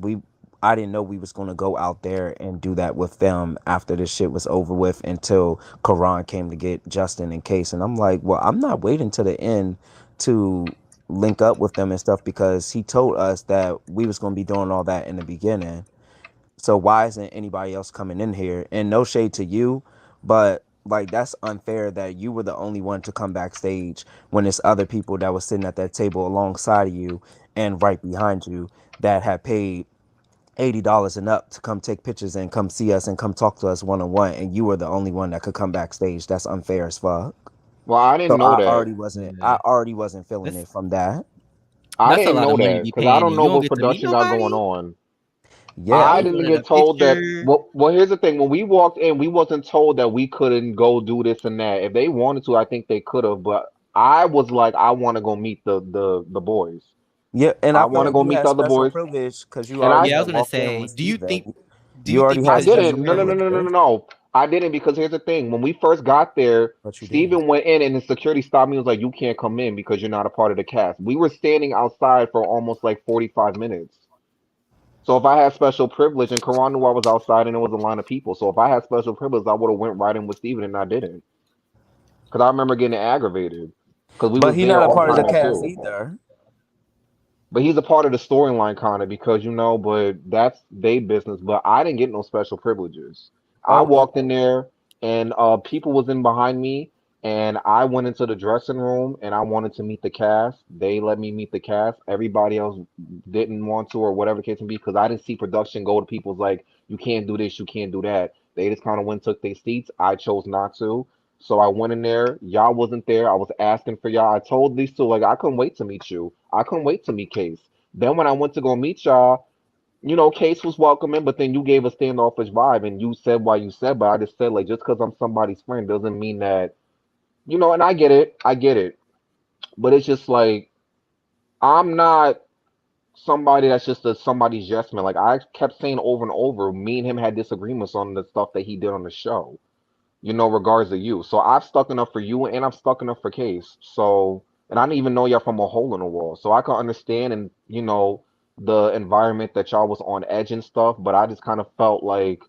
I didn't know we was gonna go out there and do that with them after this shit was over with until Karan came to get Justin in Case, and I'm like, well, I'm not waiting to the end to link up with them and stuff because he told us that we was gonna be doing all that in the beginning. So why isn't anybody else coming in here? And no shade to you, but like that's unfair that you were the only one to come backstage when there's other people that was sitting at that table alongside of you and right behind you that had paid $80 and up to come take pictures and come see us and come talk to us one on one, and you were the only one that could come backstage. That's unfair as fuck. Well, I didn't So know that. Yeah. I already wasn't feeling That's it from that. I that's a didn't lot know of money to that be because I paying don't and know you don't what get to meet production got going nobody. on. Yeah, I You didn't wanted a get told that. picture. Well, here's the thing. When we walked in, we wasn't told that we couldn't go do this and that. If they wanted to, I think they could have. But I was like, I want to go meet the boys. yeah, and I I feel want to like go you meet had the other special boys. privilege because you And I already Yeah, I was had gonna walked in and say, received them. do You you already think I had because you didn't. special No, no, no, were no, no, no, privileges, no. I didn't because here's the thing. When we first got there, but you did. Steven went in and the security stopped me and was like, "You can't come in because you're not a part of the cast." We were standing outside for almost like 45 minutes. So if I had special privilege and Karan knew I was outside and there was a line of people, so if I had special privilege, I would have went right in with Steven and I didn't. Because I remember getting aggravated because we But was he there not a all part of the time cast too. either. But he's a part of the storyline kind of because but that's they business. But I didn't get no special privileges. I Okay. walked in there and people was in behind me and I went into the dressing room and I wanted to meet the cast. They let me meet the cast. Everybody else didn't want to or whatever the case may be because I didn't see production go to people's like you can't do this, you can't do that. They just kind of went and took their seats. I chose not to. So I went in there. Y'all wasn't there. I was asking for y'all. I told these two, like, I couldn't wait to meet you. I couldn't wait to meet Case. Then when I went to go meet y'all, Case was welcoming, but then you gave a standoffish vibe and you said why you said, but I just said, like, just because I'm somebody's friend doesn't mean that, and I get it. I get it. But it's just like, I'm not somebody that's just somebody's yes man. Like, I kept saying over and over, me and him had disagreements on the stuff that he did on the show. Regards to you. So I've stuck enough for you and I've stuck enough for Case. So, and I didn't even know y'all from a hole in the wall. So I can understand and, the environment that y'all was on edge and stuff, but I just kind of felt like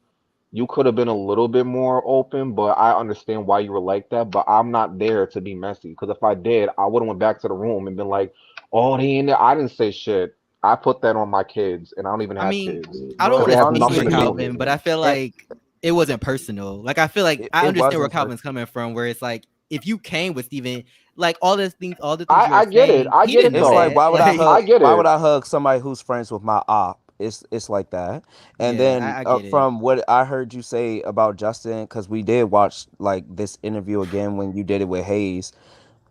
you could have been a little bit more open, but I understand why you were like that, but I'm not there to be messy. Because if I did, I would have went back to the room and been like, oh, they in there. I didn't say shit. I put that on my kids, and I don't even I have mean, kids. I don't Because want Well, it to has speak nothing for honestly, to do with Calvin, me. but I feel it, like it wasn't personal. Like I feel like I it understand where wasn't Calvin's personal. coming from, where it's like if you came with Steven, like all the things I, you were I get it. saying, I he get didn't it know It's like though. that. I Like, get why would it. I hug somebody who's friends with my op? It's like that. And yeah, then I get it. from what I heard you say about Justin, because we did watch like this interview again when you did it with Hayes.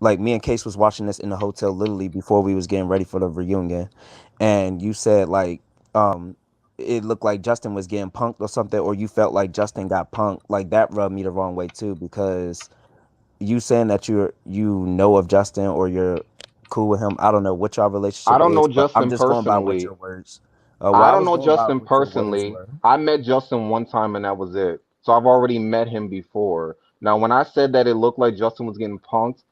Like me and Case was watching this in the hotel literally before we was getting ready for the reunion, and you said like it looked like Justin was getting punked or something, or you felt like Justin got punked. Like that rubbed me the wrong way too because you saying that you know of Justin or you're cool with him. I don't know what your I relationship don't know is, but I'm Justin just going by what your personally. words. Well, I I don't was know going by Justin what your words personally. were. I met Justin one time and that was it. So I've already met him before. Now, when I said that it looked like Justin was getting punked,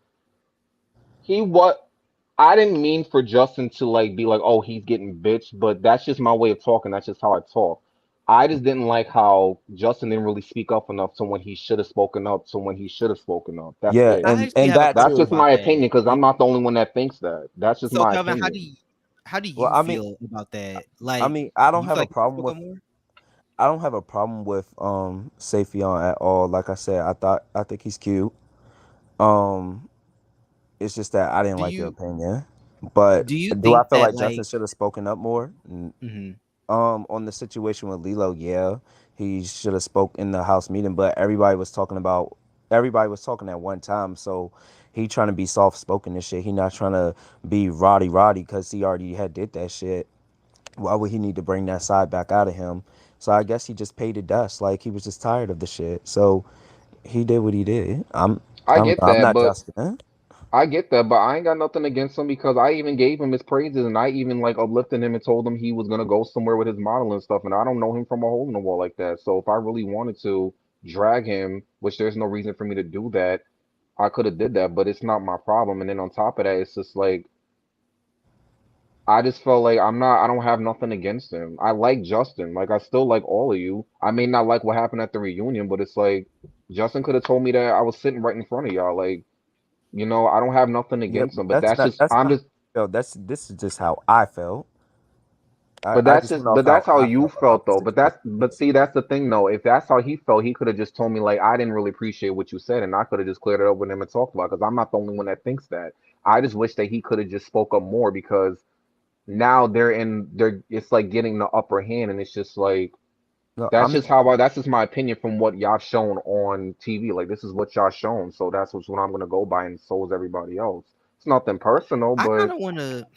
he what I didn't mean for Justin to like be like, oh, he's getting bitched, but that's just my way of talking. That's just how I talk. I just didn't like how Justin didn't really speak up enough to when he should have spoken up to when he should have spoken up. That's Yeah, it. I actually and have a that That's question just too. about my that. opinion because I'm Like, not the only one that thinks that. That's just so my Calvin, opinion. how do Well, you feel about that? Like, I do don't you have feel a like he problem spoke up with more? I don't have a problem with Safion at all. Like I said, I think he's cute. Um, it's just that I didn't Do like your you opinion. But do you do I think feel that like Justin like? should have spoken up more? Mhm. On the situation with Lilo, yeah, he should have spoke in the house meeting, but everybody was talking at one time, so he trying to be soft spoken and shit. He not trying to be roddy because he already had did that shit. Why would he need to bring that side back out of him? So I guess he just paid the dust. Like he was just tired of the shit. So he did what he did. I I'm get I'm that, not but Justin. I get that, but I ain't got nothing against him because I even gave him his praises and I even like uplifted him and told him he was gonna go somewhere with his model and stuff. And I don't know him from a hole in the wall like that. So if I really wanted to drag him, which there's no reason for me to do that, I could have did that. But it's not my problem. And then on top of that, it's just like I just felt like I don't have nothing against him. I like Justin. Like I still like all of you. I may not like what happened at the reunion, but it's like Justin could have told me that I was sitting right in front of y'all. Like, I don't have nothing Yeah, against but him, but that's just that's I'm not just yo, that's this is just how I felt. I just went off but how that's how I you felt about felt the though. But situation. see, that's the thing though. If that's how he felt, he could have just told me like I didn't really appreciate what you said, and I could have just cleared it up with him and talked about because I'm not the only one that thinks that. I just wish that he could have just spoke up more because now they're it's like getting the upper hand, and it's just like No, I mean, that's just my opinion from what y'all shown on TV. Like this is what y'all shown, so that's what I'm gonna go by, and so is everybody else. It's nothing personal, I kind but of want to.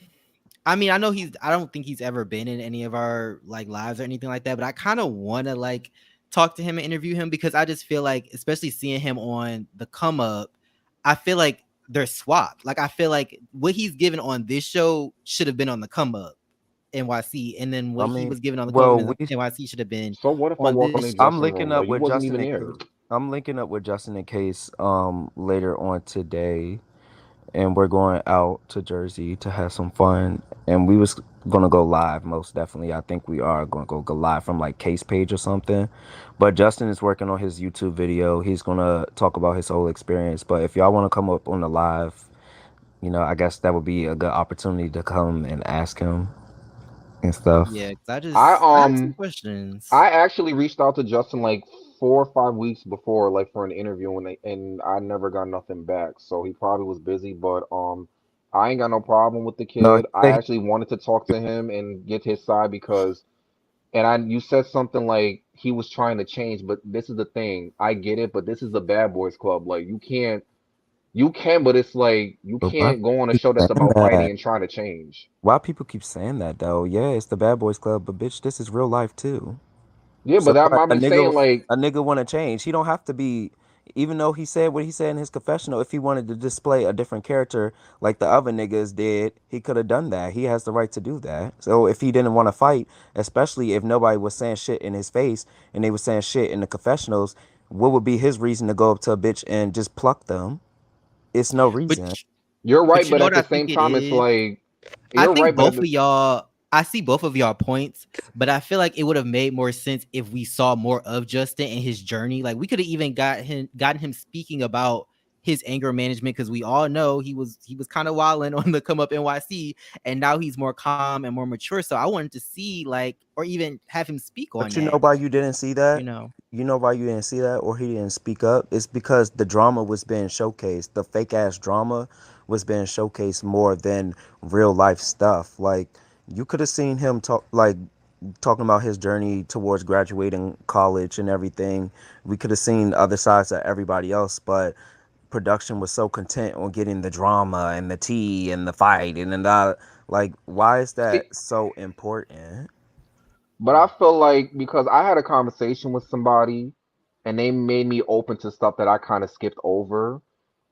I mean, I know I don't think he's ever been in any of our like lives or anything like that, but I kind of want to like talk to him and interview him because I just feel like, especially seeing him on the come up, I feel like they're swapped. Like I feel like what he's given on this show should have been on the come up NYC, and then I what he mean, was given on the come up well, in we the NYC should have been so what if I on walk this in a show. I'm dressing linking room? up Like you with wasn't Justin even in there. case. I'm linking up with Justin in case later on today, and we're going out to Jersey to have some fun. And we was gonna go live, most definitely. I think we are gonna go live from like Case Page or something. But Justin is working on his YouTube video. He's gonna talk about his whole experience. But if y'all want to come up on the live, I guess that would be a good opportunity to come and ask him and stuff. Yeah, because I I have some questions. I actually reached out to Justin like 4 or 5 weeks before, like for an interview, and I never got nothing back. So he probably was busy, but I ain't got no problem with the No, he kid. I said actually wanted to talk to him and get his side because, you said something like he was trying to change, but this is the thing. I get it, but this is the Bad Boys Club. Like you can, but it's like you but why can't go on a keep show that's saying about fighting that? and trying to change. Why people keep saying that though? Yeah, it's the Bad Boys Club, but bitch, this is real life too. Yeah, but So that what? I've been saying like. A nigga want to change. He don't have to be. Even though he said what he said in his confessional, if he wanted to display a different character like the other niggas did, he could have done that. He has the right to do that. So if he didn't want to fight, especially if nobody was saying shit in his face and they were saying shit in the confessionals, what would be his reason to go up to a bitch and just pluck them? It's no But reason. You're right, you but know at what the I think same it time, it's is? like I you're right, think but at both the of y'all, I see both of y'all points, but I feel like it would have made more sense if we saw more of Justin and his journey. Like we could have even gotten him speaking about his anger management because we all know he was kind of wilding on the come up NYC, and now he's more calm and more mature. So I wanted to see like, or even have him speak on But you know that. why you didn't see that? You know, You know why you didn't see that or he didn't speak up? It's because the drama was being showcased. The fake ass drama was being showcased more than real life stuff. Like you could have seen him talking about his journey towards graduating college and everything. We could have seen other sides of everybody else, but production was so content on getting the drama and the tea and the fight and then the like why is see, that so important? but I feel like because I had a conversation with somebody and they made me open to stuff that I kind of skipped over,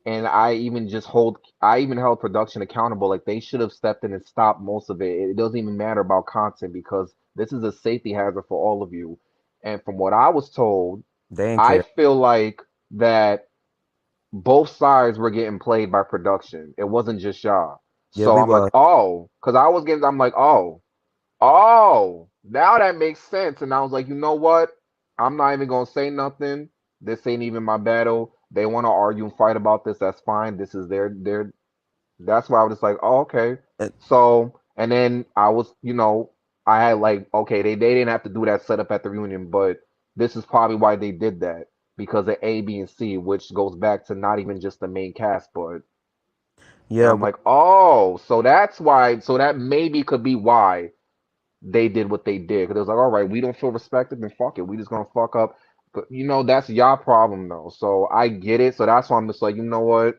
and I even held production accountable. Like they should have stepped in and stopped most of it. It doesn't even matter about content because this is a safety hazard for all of you. And from what I was told, They didn't I care. feel like that both sides were getting played by production. It wasn't just y'all. Yeah, So we I'm like, was. oh, because I'm like, oh, now that makes sense. And I was like, you know what? I'm not even gonna say nothing. This ain't even my battle. They want to argue and fight about this. That's fine. This is their. That's why I was just like, oh, okay. So, and then I had like, okay, they didn't have to do that setup at the reunion, but this is probably why they did that because of A, B, and C, which goes back to not even just the main cast, but and Yeah, I'm like, oh, so that's why. So that maybe could be why they did what they did because it was like, all right, we don't feel respected, then fuck it, we just gonna fuck up. But that's y'all problem though. So I get it. So that's why I'm just like, you know what?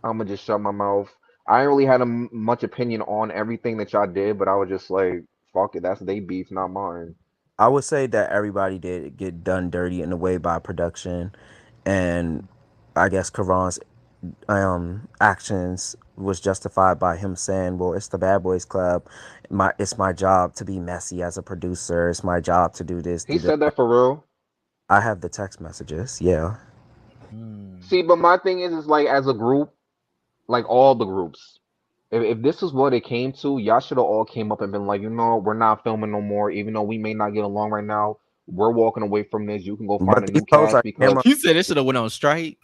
I'm gonna just shut my mouth. I ain't really had much opinion on everything that y'all did, but I was just like, fuck it, that's they beef, not mine. I would say that everybody did get done dirty in a way by production, and I guess Karan's actions was justified by him saying, "Well, it's the Bad Boys Club. It's my job to be messy as a producer. It's my job to do this, He do that." said that for real. I have the text messages. Yeah, Hmm. See, but my thing is like as a group, like all the groups. If this is what it came to, y'all should have all came up and been like, we're not filming no more, even though we may not get along right now. We're walking away from this. You can go find but a these new hoes cast are camera. because You said it should have went on strike.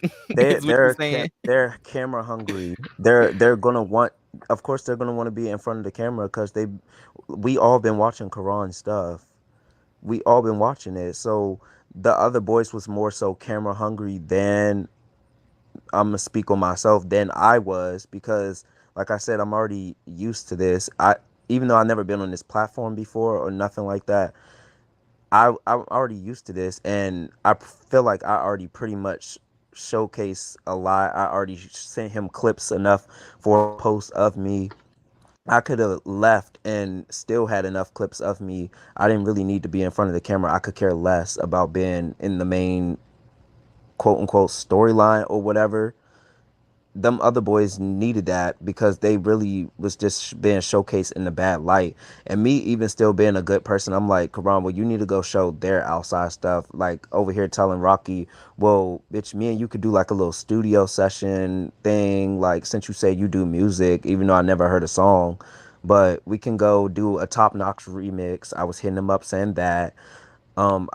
Is what you saying? They're camera hungry. They're gonna want. Of course, they're gonna want to be in front of the camera because we all been watching Quran stuff. We all been watching it. So the other boys was more so camera hungry than I'm gonna speak on myself than I was because, like I said, I'm already used to this. I even though I've never been on this platform before or nothing like that, I'm already used to this, and I feel like I already pretty much showcase a lot. I already sent him clips enough for a post of me. I could have left and still had enough clips of me. I didn't really need to be in front of the camera. I could care less about being in the main quote unquote storyline or whatever. Them other boys needed that because they really was just being showcased in a bad light. And me even still being a good person, I'm like, Karan, well, you need to go show their outside stuff. Like over here telling Rocky, well, bitch, me and you could do like a little studio session thing. Like since you say you do music, even though I never heard a song, but we can go do a top notch remix. I was hitting him up saying that. Um,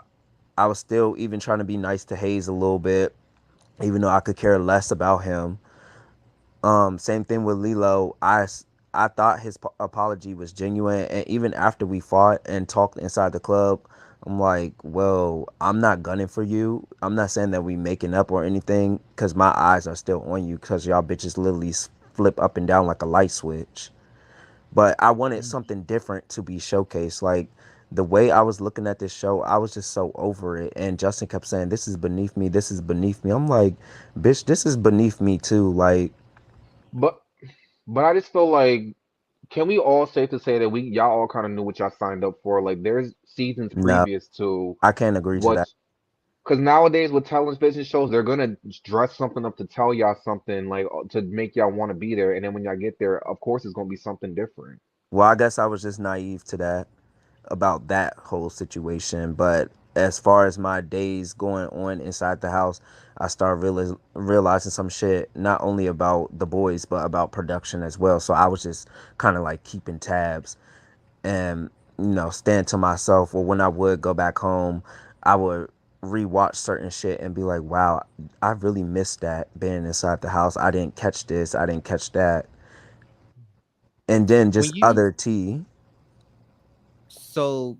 I was still even trying to be nice to Hayes a little bit, even though I could care less about him. Same thing with Lilo. I thought his apology was genuine, and even after we fought and talked inside the club, I'm like, well, I'm not gunning for you. I'm not saying that we making up or anything, cause my eyes are still on you, cause y'all bitches literally flip up and down like a light switch. But I wanted something different to be showcased. Like the way I was looking at this show, I was just so over it. And Justin kept saying, "This is beneath me. This is beneath me." I'm like, bitch, this is beneath me too. Like, but I just feel like can we all safe to say that we y'all all kind of knew what y'all signed up for? Like there's seasons no, previous to I can't agree to that. what's because nowadays with television shows they're gonna dress something up to tell y'all something like to make y'all want to be there, and then when y'all get there, of course it's gonna be something different. Well, I guess I was just naive to that about that whole situation. But as far as my days going on inside the house, I started realizing some shit, not only about the boys, but about production as well. So I was just kind of like keeping tabs and, stand to myself. Or when I would go back home, I would rewatch certain shit and be like, wow, I really missed that being inside the house. I didn't catch this. I didn't catch that. And then When just you other tea. So,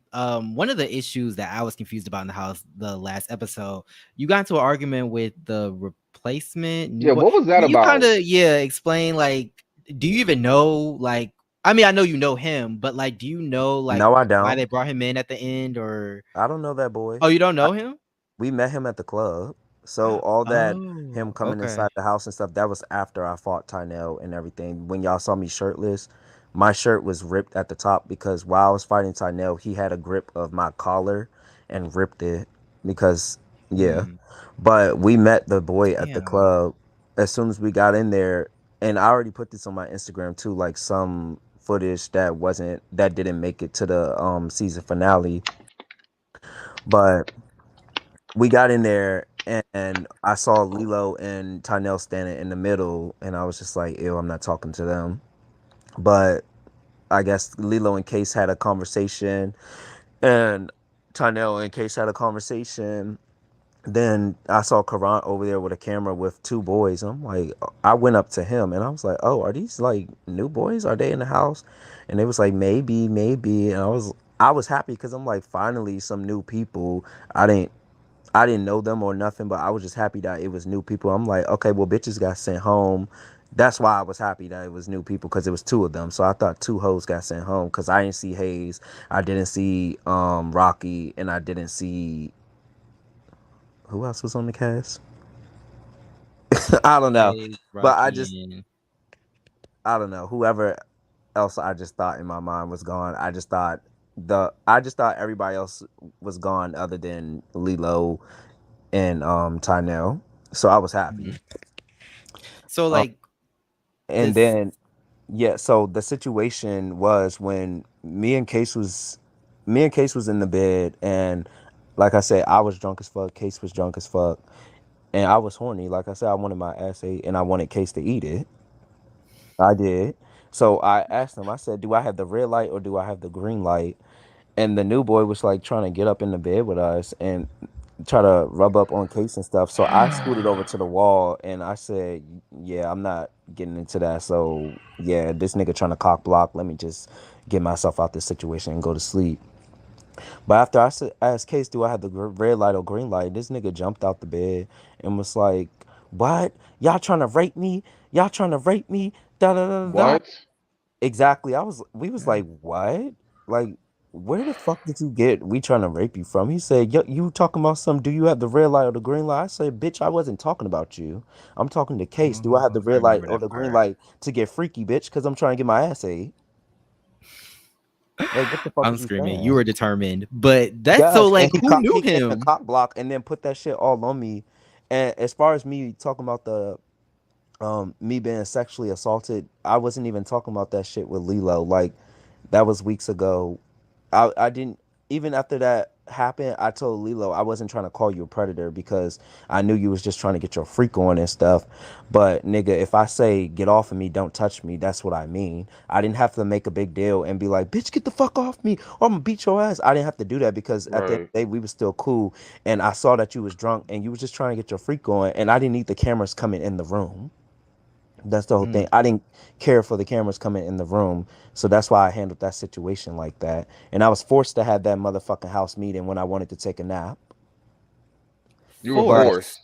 one of the issues that I was confused about in the house the last episode, you got into an argument with the replacement new Yeah, boy. what was that Can you kind about? of explain like, do you even know like? I mean, I know you know him, but like, do you know like No, I why don't. they brought him in at the end, or I don't know that boy. oh, you don't I, know him? we met him at the club. So all that him Oh, coming okay. inside the house and stuff, that was after I fought Tynell and everything. When y'all saw me shirtless, my shirt was ripped at the top because while I was fighting Tynell, he had a grip of my collar and ripped it because yeah. Mm, But we met the boy at the damn. club as soon as we got in there, and I already put this on my Instagram too, like some footage that didn't make it to the season finale. But we got in there and I saw Lilo and Tynell standing in the middle, and I was just like, ew, I'm not talking to them. But I guess Lilo and Case had a conversation, and Tynell and Case had a conversation. Then I saw Karan over there with a camera with two boys. I'm like, I went up to him and I was like, oh, are these like new boys? Are they in the house? And they was like, maybe, maybe. And I was happy because I'm like, finally some new people. I didn't I didn't know them or nothing, but I was just happy that it was new people. I'm like, okay, well, bitches got sent home. That's why I was happy that it was new people because it was two of them. So I thought two hoes got sent home because I didn't see Hayes, I didn't see Rocky, and I didn't see who else was on the cast. I don't know, Case, but Rocky, and I don't know. Whoever else I just thought in my mind was gone. I just thought everybody else was gone other than Lilo and Tynell. So I was happy. mhm. So Um, like and this. then yeah, so the situation was when me and Case was in the bed, and like I said, I was drunk as fuck. Case was drunk as fuck, and I was horny. Like I said, I wanted my ass ate, and I wanted Case to eat it. I did. So I asked him. I said, "Do I have the red light or do I have the green light?" And the new boy was like trying to get up in the bed with us and try to rub up on Case and stuff. So I scooted over to the wall and I said, "Yeah, I'm not getting into that. So yeah, this nigga trying to cock block. Let me just get myself out this situation and go to sleep." But after asked Case, "Do I have the red light or green light?" This nigga jumped out the bed and was like, "What? Y'all trying to rape me? Y'all trying to rape me? Da da da da da." What? Exactly. We was like, "What? Like, where the fuck did you get we trying to rape you from?" He said, "Yo, you talking about some, do you have the red light or the green light?" I said, "Bitch, I wasn't talking about you. I'm talking to Case. Do I have Oh, the I red light remember or that the green part. light to get freaky, bitch? Because I'm trying to get my ass ate." Like, what the fuck I'm is he screaming. You saying? were determined, but that's so Yes, and like who knew he came to him? cock block and then put that shit all on me. And as far as me talking about the me being sexually assaulted, I wasn't even talking about that shit with Lilo. Like that was weeks ago. I didn't, even after that happened, I told Lilo I wasn't trying to call you a predator because I knew you was just trying to get your freak on and stuff. But nigga, if I say get off of me, don't touch me, that's what I mean. I didn't have to make a big deal and be like, "Bitch, get the fuck off me or I'm gonna beat your ass." I didn't have to do that because at the end Right. of the day we was still cool, and I saw that you was drunk and you was just trying to get your freak on, and I didn't need the cameras coming in the room. That's the whole thing. Mm. I didn't care for the cameras coming in the room, so that's why I handled that situation like that. And I was forced to have that motherfucking house meeting when I wanted to take a nap. You were But Force. forced.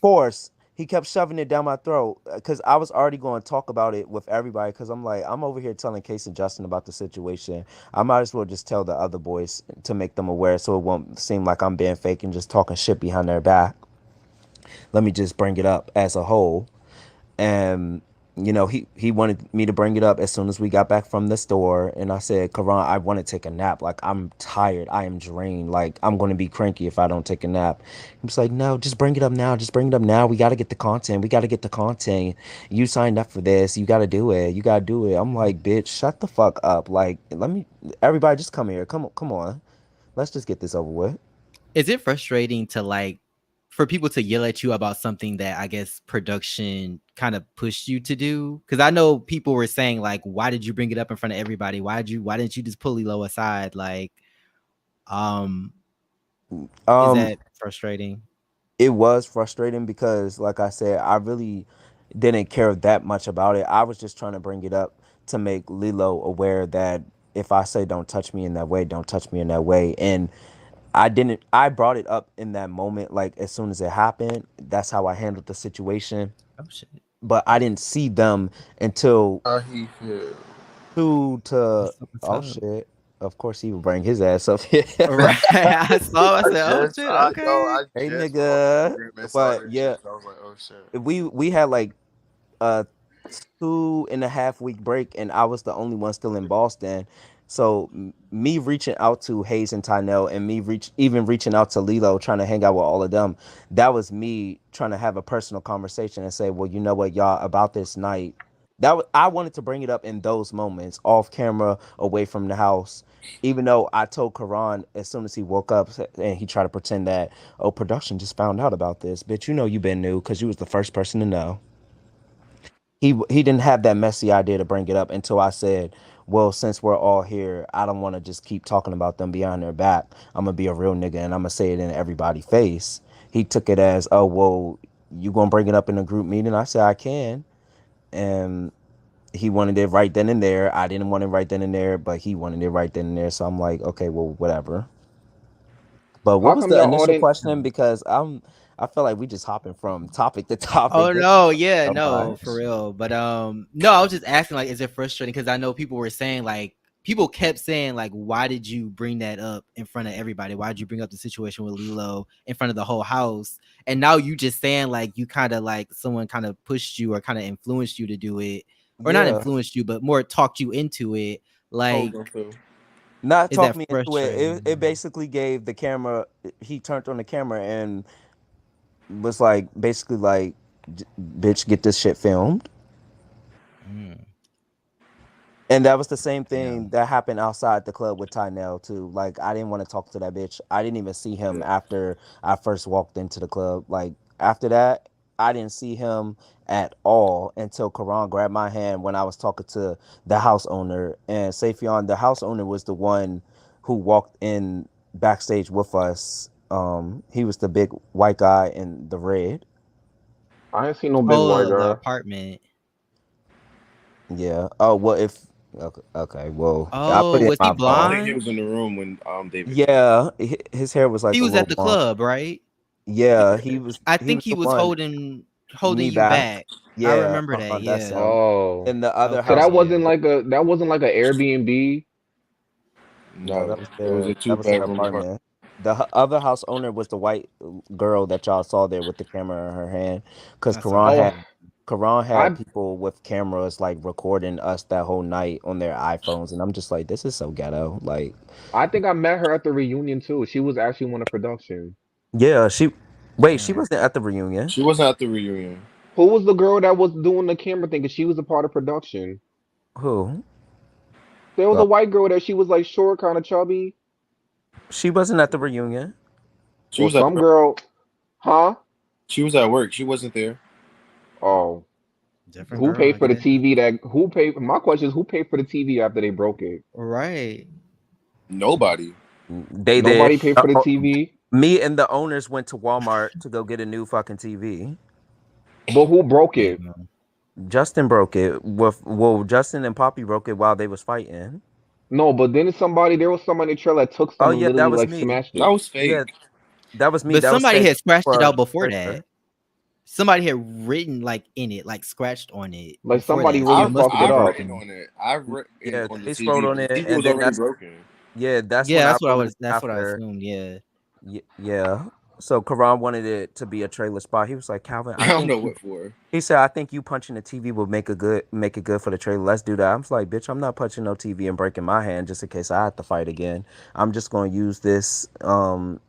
force, he kept shoving it down my throat because I was already going to talk about it with everybody. Because I'm like, I'm over here telling Case and Justin about the situation. I might as well just tell the other boys to make them aware, so it won't seem like I'm being fake and just talking shit behind their back. Let me just bring it up as a whole. And he wanted me to bring it up as soon as we got back from the store, and I said, "Karan, I want to take a nap. Like, I'm tired, I am drained, like I'm going to be cranky if I don't take a nap." He was like, "No, just bring it up now, just bring it up now. We got to get the content, we got to get the content. You signed up for this, you got to do it, you got to do it." I'm like, "Bitch, shut the fuck up. Like, let me, everybody just come here, come on, let's just get this over with." Is it frustrating to like for people to yell at you about something that I guess production kind of pushed you to do? Because I know people were saying like, why did you bring it up in front of everybody? Why didn't you just pull Lilo aside? Like, um, is um that frustrating? it was frustrating because, like I said, I really didn't care that much about it. I was just trying to bring it up to make Lilo aware that if I say don't touch me in that way, don't touch me in that way. And I didn't, I brought it up in that moment, like as soon as it happened. That's how I handled the situation. Oh shit. But I didn't see them until How he feel? two to, What's oh up? shit. Of course, he would bring his ass up here. Right. I saw. I I said, "Oh just, shit, I know, okay." I Hey, just went on nigga. Instagram and saw But this yeah, shit. I was like, oh shit. we had like a 2.5 week break, and I was the only one still in Boston. So me reaching out to Hayes and Tynell, and me even reaching out to Lilo, trying to hang out with all of them, that was me trying to have a personal conversation and say, "Well, you know what, y'all, about this night." I wanted to bring it up in those moments, off camera, away from the house. Even though I told Karan as soon as he woke up, and he tried to pretend that, "Oh, production just found out about this, bitch. You know you been new because you was the first person to know." He didn't have that messy idea to bring it up until I said, "Well, since we're all here, I don't want to just keep talking about them behind their back. I'm gonna be a real nigga and I'm gonna say it in everybody's face." He took it as, "Oh, well, you gonna bring it up in a group meeting?" I said, "I can," and he wanted it right then and there. I didn't want it right then and there, but he wanted it right then and there. So I'm like, okay, well, whatever. But what How was come the y'all initial audience? question? Because I feel like we just hopping from topic to Oh topic. This no, yeah, so no, for much. real. But no, I was just asking like, is it frustrating? Because I know people were saying like, people kept saying like, why did you bring that up in front of everybody? Why did you bring up the situation with Lilo in front of the whole house? And now you just saying like you kind of like someone kind of pushed you or kind of influenced you to do it, or not Yeah. influenced you, but more talked you into it. Like, Not is talk that me into it. It frustrating? basically gave the camera. He turned on the camera and was like, basically like, bitch, get this shit filmed. Mm, And that was the same yeah. thing that happened outside the club with Tynell too. Like I didn't want to talk to that bitch. I didn't even see him after I first walked into the club. Like after that, I didn't see him at all until Karan grabbed my hand when I was talking to the house owner. And Safion, the house owner, was the one who walked in backstage with us. He was the big white guy in the red. I ain't seen no big white Oh, the guy. apartment. Yeah. Oh well, if okay, well, I put Oh, it in was he my I phone. think he blonde? was in the room when David came. Yeah, his hair was like He a was at little the blonde. club, right? Yeah, I he think was he the was one holding me you back. back. I Yeah, remember that. that's Yeah. him. Oh, And the other so house, that Okay. Yeah. wasn't like an Airbnb. no, No, it was a two that was their bedroom apartment. apartment. The other house owner was the white girl that y'all saw there with the camera in her hand, because I saw Oh, her. Karan had I people with cameras like recording us that whole night on their iPhones, and I'm just like, this is so ghetto. Like, I think I met her at the reunion too. She was actually one of production. yeah, wait, she Mm. wasn't at the reunion. She wasn't at the reunion. Who was the girl that was doing the camera thing? 'Cause she was a part of production. Who? There was Uh, a white girl that she was like short, kind of chubby. she wasn't at the reunion. She Well, was at some work. girl, huh? She was at work. She wasn't there. Oh, Different who girl, paid I for the guess. TV? Who paid? My question is, who paid for the TV after they broke it? Right. Nobody. They did. Nobody paid for the TV. Me and the owners went to Walmart to go get a new fucking TV. But who broke it? Damn. Justin broke it Justin and Poppy broke it while they was fighting. No, but then there was somebody in the trailer that took Oh some and yeah, that literally was like me. smashed That it. was Yeah, fake. that was me. But That was somebody fake had scratched it for out before the that. trailer. Somebody had written like in it, like scratched on it Like before somebody that. So really it must have fucked it been I've up. written broken. on it. I've written Yeah, on the they wrote TV, on but the it, TV and was then already broken. that's when Yeah, I that's what I wanted was. it That's what I after. assumed. Yeah. Yeah. So Karan wanted it to be a trailer spot. He was like, Calvin, I don't know what for. he said, I think you punching the TV will make it good for the trailer. Let's do that. I was like, bitch, I'm not punching no TV and breaking my hand just in case I have to fight again. I'm just gonna use this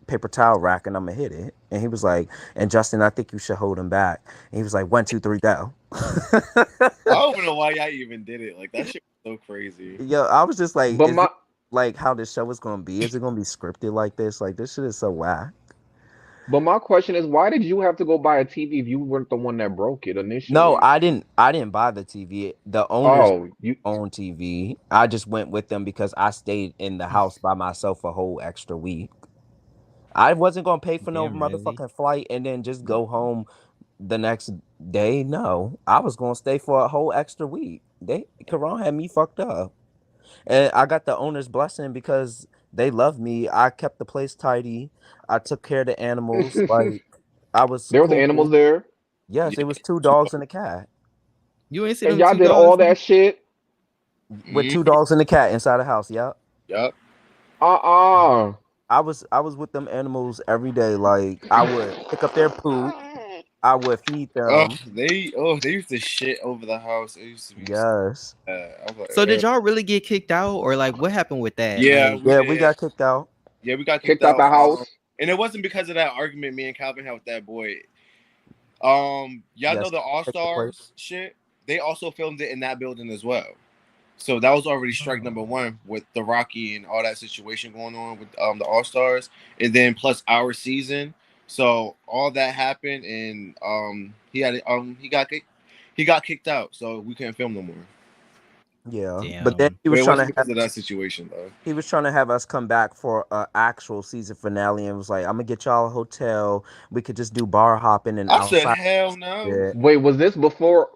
paper towel rack and I'm gonna hit it. And he was like, and Justin, I think you should hold him back. And he was like, 1, 2, 3, go. I don't even know why y'all even did it. Like that shit was so crazy. Yo, I was just like, But is my it like how this show is gonna be? Is it gonna be scripted like this? Like this shit is so whack. but my question is, why did you have to go buy a TV if you weren't the one that broke it No, initially? I didn't buy the TV. The owners Oh, you own TV. I just went with them because I stayed in the house by myself a whole extra week. I wasn't gonna pay for no Damn, really? motherfucking flight and then just go home the next day. No, I was gonna stay for a whole extra week. Karan had me fucked up, and I got the owner's blessing because they love me. I kept the place tidy. I took care of the animals. Like I was there was animals cool. there, Yes, Yeah. it was 2 dogs and a cat. You ain't see and them y'all two did all dogs? that shit. With Mm, 2 dogs and a cat inside the house. Yep. yep. Uh-uh. I was with them animals every day. Like I would pick up their poop. I would feed Oh, them. they used to shit over the house. It used to be so Yes. bad. I was like, So did y'all really get kicked out, or like what happened with that? yeah, Like, we Yeah, we did. got kicked out. Yeah, we got kicked Kicked out out. the house. And it wasn't because of that argument me and Calvin had with that boy. Y'all know Yes. the All Take the place. Stars shit. They also filmed it in that building as well. So that was already strike number one with the Rocky and all that situation going on with the All Stars, and then plus our season. So all that happened, and he got kicked out, so we couldn't film no more. Yeah. But then damn. But it wasn't because of that situation though. he was trying to have us come back for a actual season finale and was like, I'm gonna get y'all a hotel. We could just do bar hopping and I said outside. hell no. Yeah. Wait, was this before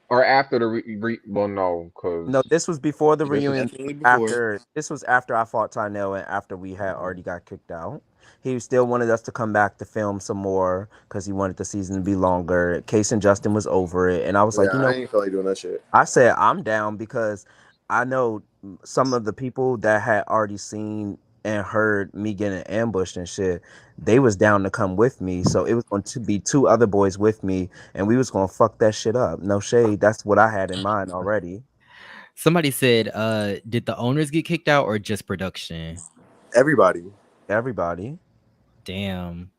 or after the well, no, No, because this was before the This was reunion. definitely before. This was after I fought Tynell and after we had already got kicked out. He still wanted us to come back to film some more because he wanted the season to be longer. Case and Justin was over it, and I was Yeah, like, I ain't feel like doing that shit. I said I'm down because I know some of the people that had already seen and heard me getting ambushed and shit. They was down to come with me, so it was going to be two other boys with me, and we was gonna fuck that shit up. No shade. That's what I had in mind already. Somebody said, did the owners get kicked out or just production? Everybody. Everybody. Damn.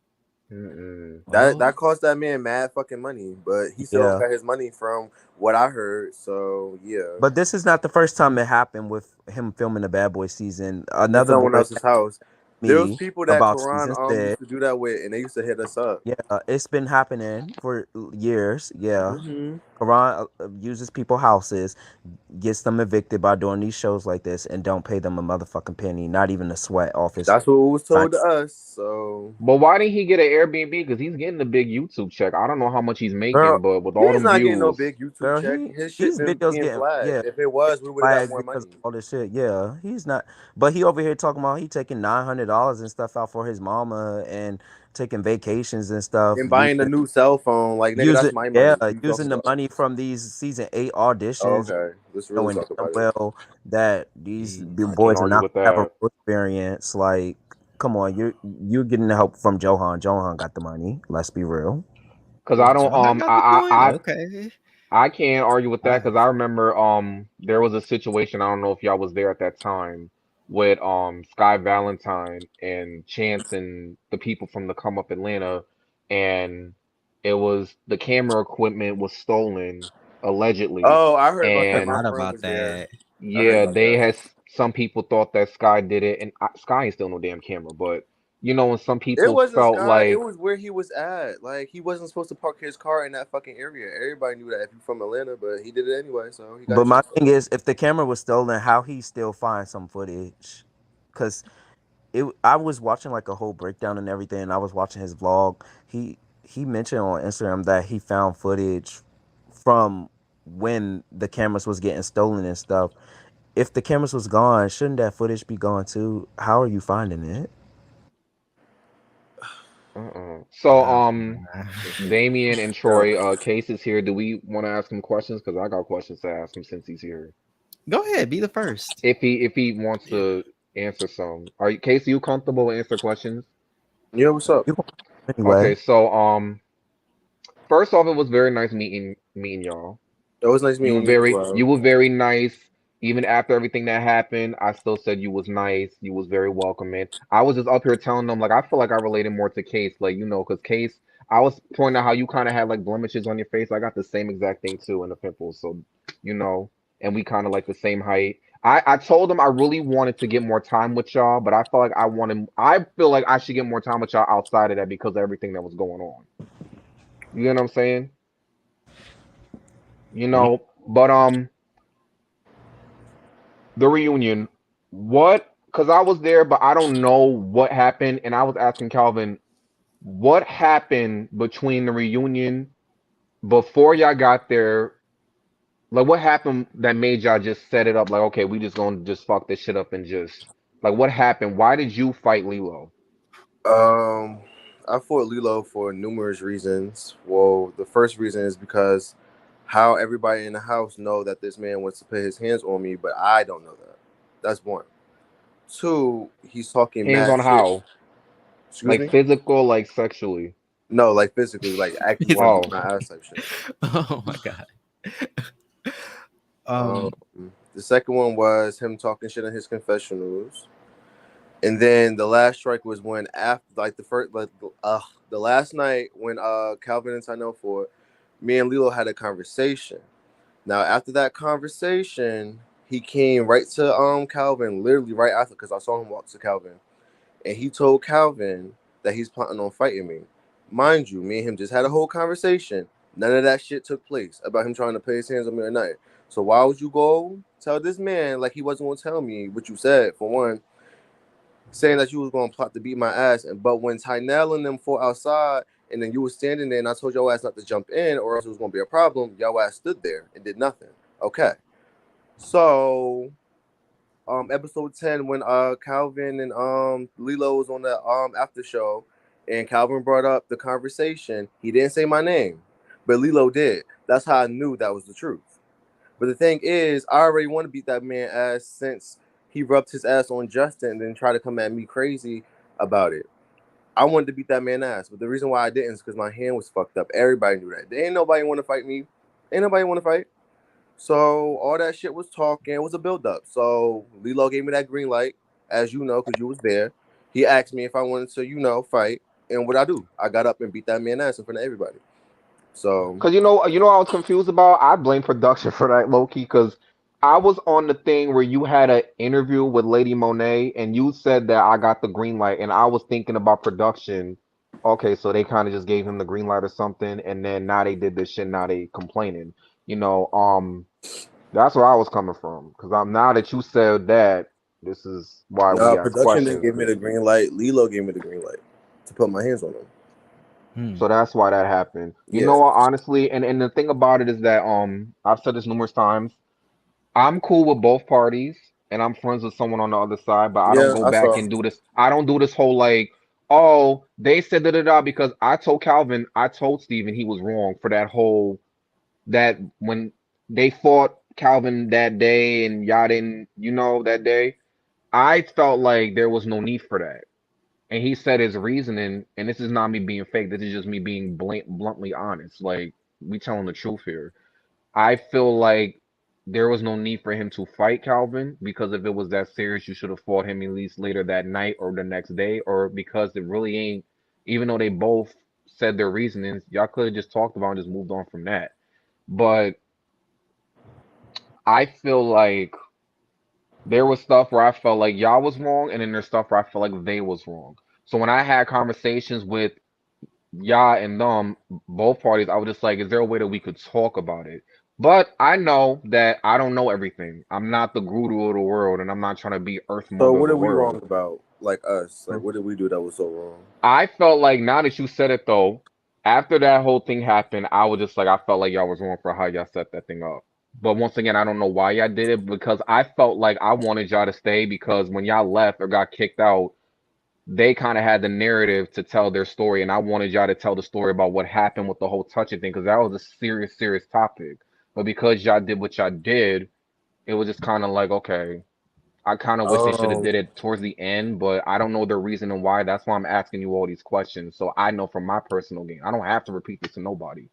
Mm-mm. That Well, that cost that man mad fucking money, but he still yeah. got his money from what I heard. So yeah, But this is not the first time it happened with him filming the Bad Boy season. in Another someone boy else's house. There was me people that about Quran season 6. used to do that with, and they used to hit us up. Yeah, it's been happening for years. Yeah. Hmm. Quran uses people houses, gets them evicted by doing these shows like this, and don't pay them a motherfucking penny, not even a sweat off his That's what was time. told to us. So, But why didn't he get an Airbnb? Because he's getting a big YouTube check. I don't know how much he's making, Girl, but with all he's them not getting no views, big YouTube girl, check. His shit these been videos being getting, flagged. yeah, If it was, we would have got flagged more because money. of all this shit. Yeah, he's not, but he over here talking about he taking $900 and stuff out for his mama and taking vacations and stuff, And buying a new cell phone, like nigga, that's my money. What you using talking the about? money from these season 8 Oh, auditions, okay, let's really knowing talk damn about it. well that these I can't boys are argue not with gonna have a that. real experience. Like, come on, you're getting the help from Johan. Johan got the money. Let's be real. Because I don't Johan got the coin? Okay. I can't argue with that because I Nice. remember there was a situation, I don't know if y'all was there at that time, with Sky Valentine and Chance and the people from the Come Up Atlanta, and it was the camera equipment was stolen allegedly, Oh, I heard about I that. My and forgot friend about was there. that. I heard yeah, about that. some people thought that Sky did it, and Sky ain't still no damn camera, but and some It people wasn't felt Sky. It like was where he was at. Like he wasn't supposed to park his car in that fucking area. Everybody knew that if you're from Atlanta, but he did it anyway, so he got But his my shit thing stolen. is, if the camera was stolen, how he still find some footage? Because I was watching like a whole breakdown and everything. And I was watching his vlog. He mentioned on Instagram that he found footage from when the cameras was getting stolen and stuff. If the cameras was gone, shouldn't that footage be gone too? How are you finding it? so Uh, Damien and Yo, Troy, Case is here. Do we want to ask him questions? Because I got questions to ask him since he's here. Go ahead, be the first. If he wants yeah. to answer some, Case, are you comfortable with answer questions? Yeah, what's up? You can Okay, anyway. so first off, it was very nice meeting y'all. It was nice meeting you as You well. were very nice. Even after everything that happened, I still said you was nice. You was very welcoming. I was just up here telling them like I feel like I related more to Case, like because Case, I was pointing out how you kind of had like blemishes on your face. I got the same exact thing too, and the pimples. So you know, and we kind of like the same height. I told them I really wanted to get more time with y'all, but I feel like I should get more time with y'all outside of that because of everything that was going on. You know what I'm saying? Mm. But the reunion, what? Because I was there, but I don't know what happened, and I was asking Calvin, what happened between the reunion before y'all got there? Like, what happened that made y'all just set it up? Like, okay, we just gonna just fuck this shit up and just like, what happened? Why did you fight Lilo? Um, I fought Lilo for numerous reasons. Well, the first reason is because how everybody in the house know that this man wants to put his hands on me, but I don't know that. That's one. Two, he's talking Hands mad on shit. how? Excuse Like me? physical, like sexually? No, like physically, like actually want to beat Oh, my ass type shit. Oh my god. Um, Um, the second one was him talking shit in his confessionals. And then the last strike was when after like the last night when Calvin and Tynell fought, me and Lilo had a conversation. Now after that conversation, he came right to Calvin literally right after because I saw him walk to Calvin and he told Calvin that he's planning on fighting me. Mind you, me and him just had a whole conversation. None of that shit took place about him trying to put his hands on me at night. So why would you go tell this man like he wasn't gonna tell me what you said for one? Saying that you was gonna plot to beat my ass, and but when Tynell and them fought outside, and then you was standing there, and I told your ass not to jump in, or else it was gonna be a problem. Your ass stood there and did nothing. Okay, so episode 10 when Calvin and Lilo was on the after show, and Calvin brought up the conversation. He didn't say my name, but Lilo did. That's how I knew that was the truth. But the thing is, I already want to beat that man ass since he rubbed his ass on Justin and then tried to come at me crazy about it. I wanted to beat that man ass, but the reason why I didn't is because my hand was fucked up. Everybody knew that. There ain't nobody want to fight me. Ain't nobody want to fight. So all that shit was talking. It was a build up. So Lilo gave me that green light, as you know, because you was there. He asked me if I wanted to, fight, and what I do, I got up and beat that man ass in front of everybody. So Cause what I was confused about. I blame production for that, low key. Cause I was on the thing where you had an interview with Lady Monet, and you said that I got the green light, and I was thinking about production. Okay, so they kind of just gave him the green light or something, and then now they did this shit. Now they complaining. You know, that's where I was coming from. Cause now that you said that, this is why we no, ask production didn't questions. give me the green light. Lilo gave me the green light to put my hands on him. Hmm. So that's why that happened. You Yeah, know what, honestly, and the thing about it is that I've said this numerous times. I'm cool with both parties, and I'm friends with someone on the other side, but I don't yeah, go I back saw. and do this. I don't do this whole like, oh, they said da da da because I told Calvin, I told Steven he was wrong for that whole that when they fought Calvin that day and y'all didn't, that day. I felt like there was no need for that. And he said his reasoning, and this is not me being fake, this is just me being bluntly honest. Like, we telling the truth here. I feel like there was no need for him to fight Calvin because if it was that serious, you should have fought him at least later that night or the next day, or because it really ain't, even though they both said their reasonings, y'all could have just talked about and just moved on from that. But I feel like there was stuff where I felt like y'all was wrong, and then there's stuff where I felt like they was wrong. So when I had conversations with y'all and them, both parties, I was just like, is there a way that we could talk about it? But I know that I don't know everything. I'm not the guru of the world, and I'm not trying to be Earth So Mother of what the are we wrong world. about? Like us? Like what did we do that was so wrong? I felt like now that you said it though, after that whole thing happened, I was just like, I felt like y'all was wrong for how y'all set that thing up. But once again, I don't know why y'all did it because I felt like I wanted y'all to stay because when y'all left or got kicked out, they kind of had the narrative to tell their story, and I wanted y'all to tell the story about what happened with the whole touching thing because that was a serious, serious topic. But because y'all did what y'all did, it was just kind of like, okay, I kind of wish they should have Um, did it towards the end, but I don't know the reason and why. That's why I'm asking you all these questions, so I know from my personal game. I don't have to repeat this to nobody.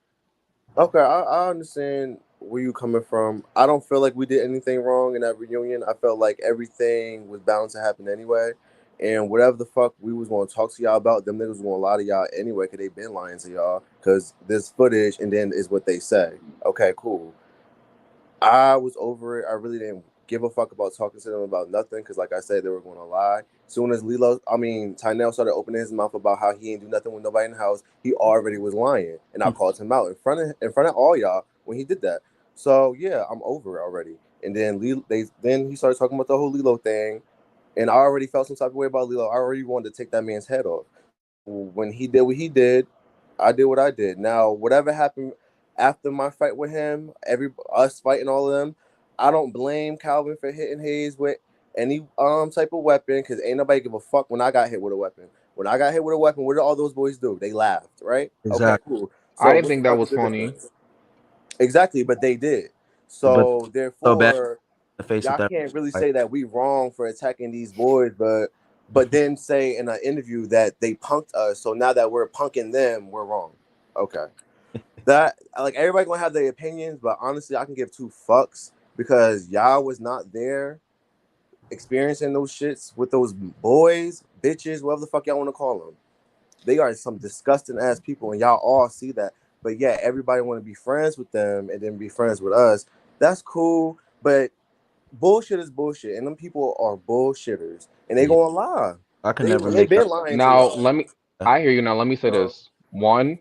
okay, I understand where you coming from. I don't feel like we did anything wrong in that reunion. I felt like everything was bound to happen anyway. And whatever the fuck we was going to talk to y'all about, them niggas was going to lie to y'all anyway because they been lying to y'all because this footage and then is what they say. Okay, cool. I was over it. I really didn't give a fuck about talking to them about nothing because, like I said, they were going to lie. Soon as Tynell started opening his mouth about how he ain't do nothing with nobody in the house, he already was lying, and I called him out in front of all y'all when he did that. So yeah, I'm over it already. And then then he started talking about the whole Lilo thing, and I already felt some type of way about Lilo. I already wanted to take that man's head off. When he did what he did, I did what I did. Now, whatever happened after my fight with him, us fighting all of them, I don't blame Calvin for hitting Hayes with any type of weapon because ain't nobody give a fuck when I got hit with a weapon. When I got hit with a weapon, what did all those boys do? They laughed, right? Okay, Exactly. cool. I So didn't what the think that fuck is was the funny. difference? Exactly, but they did. But So so bad in therefore, the face with y'all that. can't really Like, say that we wrong for attacking these boys, but then say in an interview that they punked us. So now that we're punking them, we're wrong. Okay, that like everybody gonna have their opinions, but honestly, I can give two fucks because y'all was not there experiencing those shits with those boys, bitches, whatever the fuck y'all want to call them. They are some disgusting ass people, and y'all all see that. But yeah, everybody want to be friends with them and then be friends with us. That's cool, but bullshit is bullshit, and them people are bullshitters, and they yeah, gonna lie. I can They never they make that. been lying to Now, y'all. I hear you now. Let me say So, this. One,